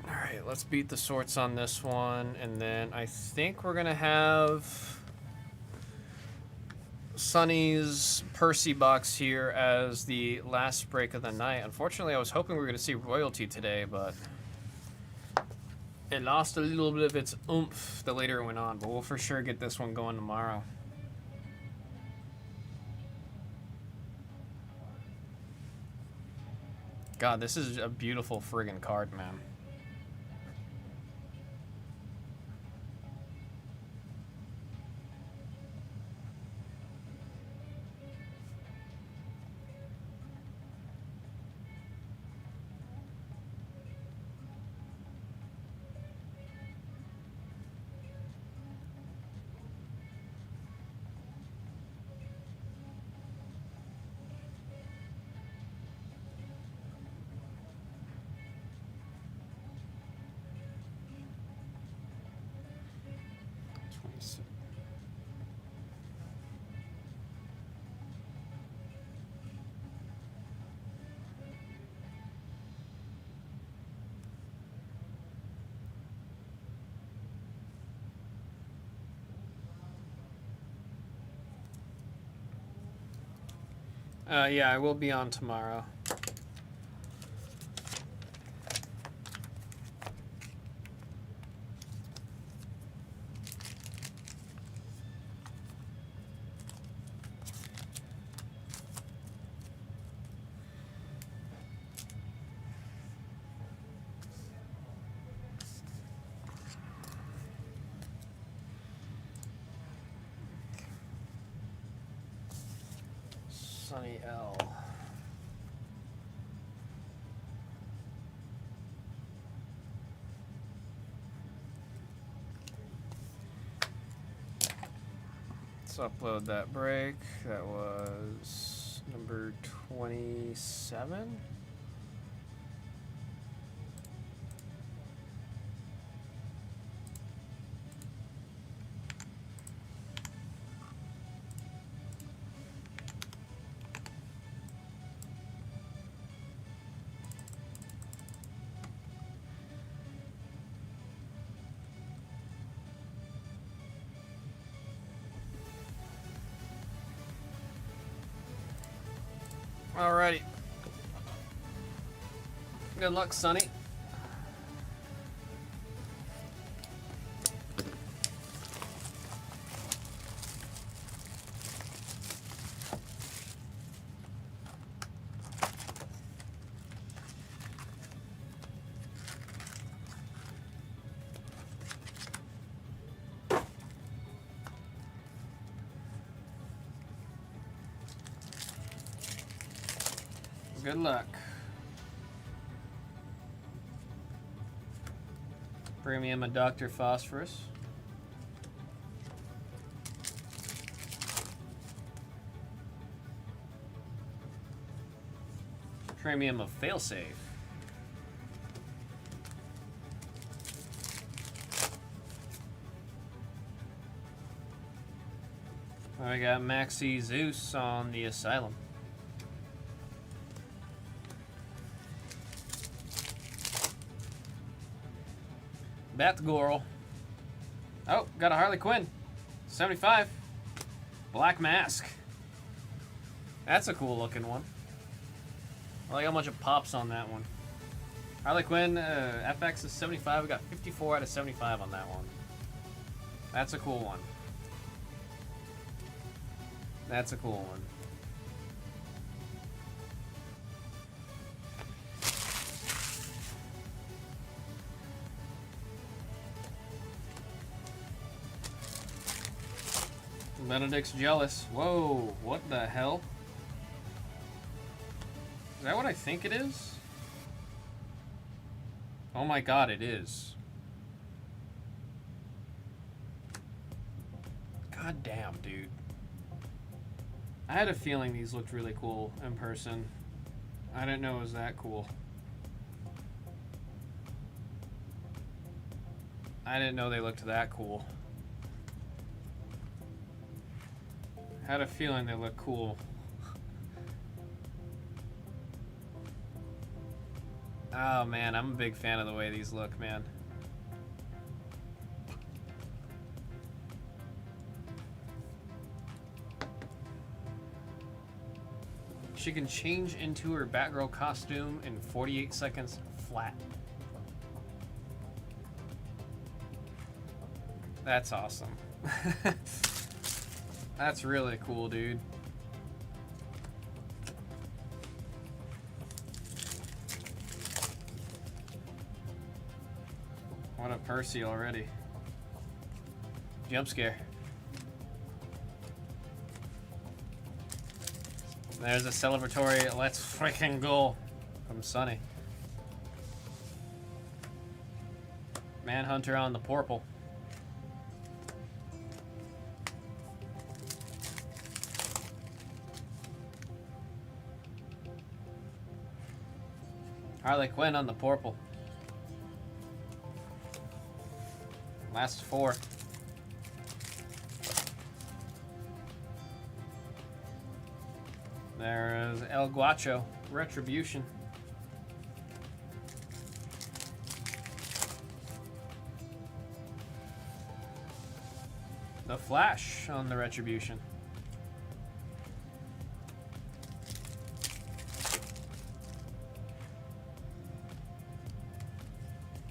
Alright, let's beat the sorts on this one, and then I think we're gonna have Sunny's Percy box here as the last break of the night. Unfortunately, I was hoping we were gonna see Royalty today, but it lost a little bit of its oomph the later it went on, but we'll for sure get this one going tomorrow. God, this is a beautiful friggin' card, man. Yeah, I will be on tomorrow. Sunny L. Let's upload that break. That was number 27. Alrighty. Good luck, Sonny. Good luck. Premium and Dr. Phosphorus. Premium of Failsafe. I got Maxi Zeus on the Asylum. Batgirl. Oh, got a Harley Quinn. 75. Black Mask. That's a cool looking one. I like how much it pops on that one. Harley Quinn, FX is 75. We got 54 out of 75 on that one. That's a cool one. That's a cool one. Benedict's jealous. Whoa, what the hell? Is that what I think it is? Oh my god, it is. God damn, dude. I had a feeling these looked really cool in person. I didn't know it was that cool. I didn't know they looked that cool. Had a feeling they looked cool. Oh man, I'm a big fan of the way these look, man. She can change into her Batgirl costume in 48 seconds flat. That's awesome. That's really cool, dude. What a Percy already. Jump scare. There's a celebratory let's freaking go from Sunny. Manhunter on the purple. Harley Quinn on the purple. Last 4. There's El Guacho, Retribution. The Flash on the Retribution.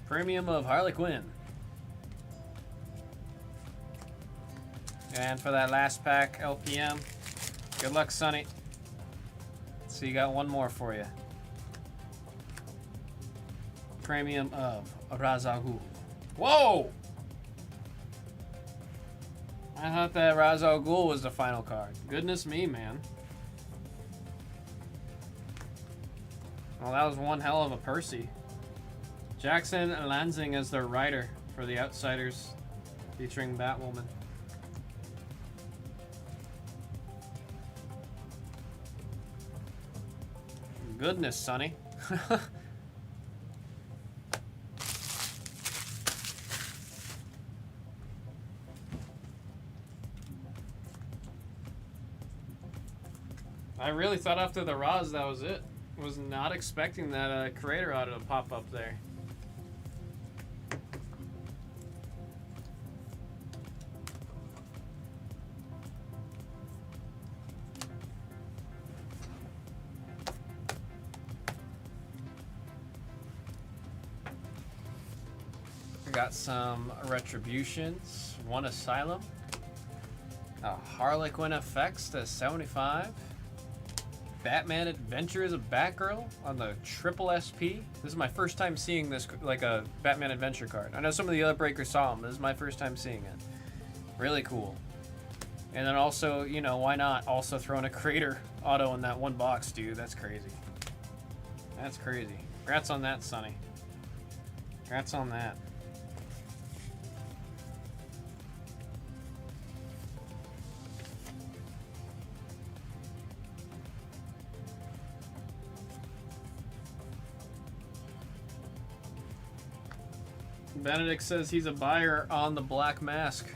Premium of Harley Quinn. And for that last pack, LPM, good luck, Sonny. So you got one more for you. Premium of Ra's al Ghul. Whoa! I thought that Ra's al Ghul was the final card. Goodness me, man. Well, that was one hell of a Percy. Jackson Lansing as their writer for The Outsiders, featuring Batwoman. Goodness, Sonny. I really thought after the Raws that was it. Was not expecting that creator auto to pop up there. got some Retributions, one Asylum, a Harlequin FX to 75, Batman Adventures of Batgirl on the triple SP. This is my first time seeing this, like a Batman Adventure card. I know some of the other breakers saw them, but this is my first time seeing it. Really cool. And then also, you know, why not also throwing a Crater auto in that one box, dude? That's crazy. That's crazy. Congrats on that, Sonny. Congrats on that. Benedict says he's a buyer on the Black Mask.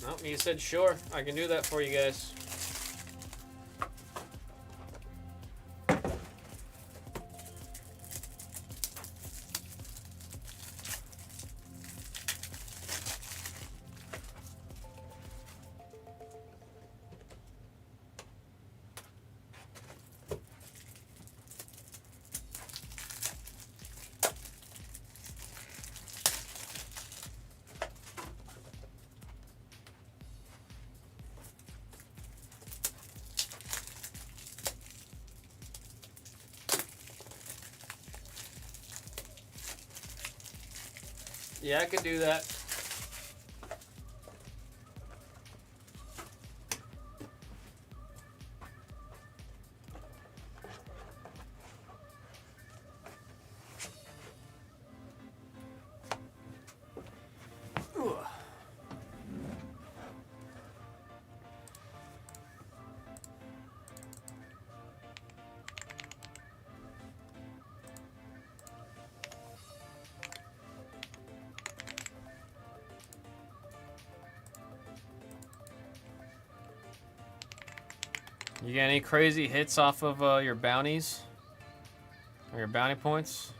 Nope, you said sure. I can do that for you guys. Yeah, I could do that. You get any crazy hits off of your bounties? Or your bounty points?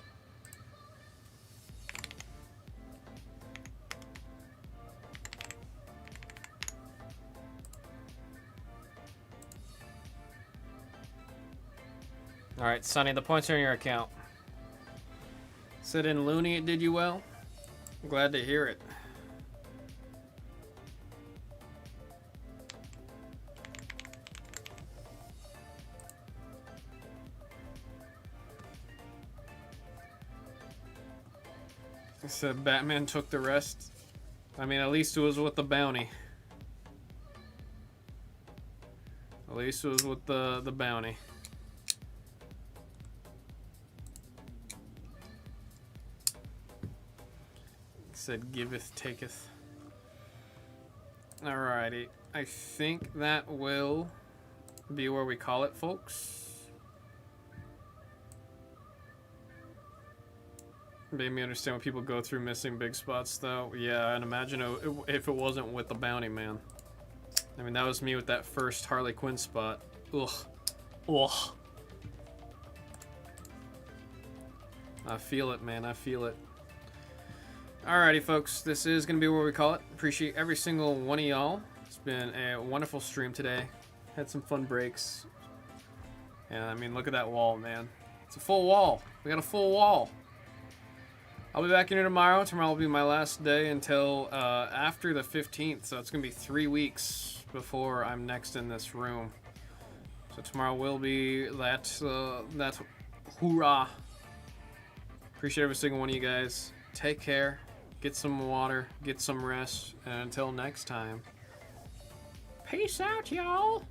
Alright, Sonny, the points are in your account. Sit in Looney, it did you well. I'm glad to hear it. Said Batman took the rest. I mean, at least it was with the bounty. At least it was with the bounty. Said giveth, taketh. Alrighty. I think that will be where we call it, folks. Made me understand what people go through missing big spots, though. Yeah, and imagine if it wasn't with the bounty, man. I mean, that was me with that first Harley Quinn spot. Ugh. Ugh. I feel it, man. I feel it. Alrighty, folks. This is going to be where we call it. Appreciate every single one of y'all. It's been a wonderful stream today. Had some fun breaks. And, I mean, look at that wall, man. It's a full wall. We got a full wall. I'll be back in here tomorrow. Tomorrow will be my last day until after the 15th, so it's going to be 3 weeks before I'm next in this room. So tomorrow will be that hoorah. Appreciate every single one of you guys. Take care. Get some water. Get some rest. And until next time, peace out, y'all.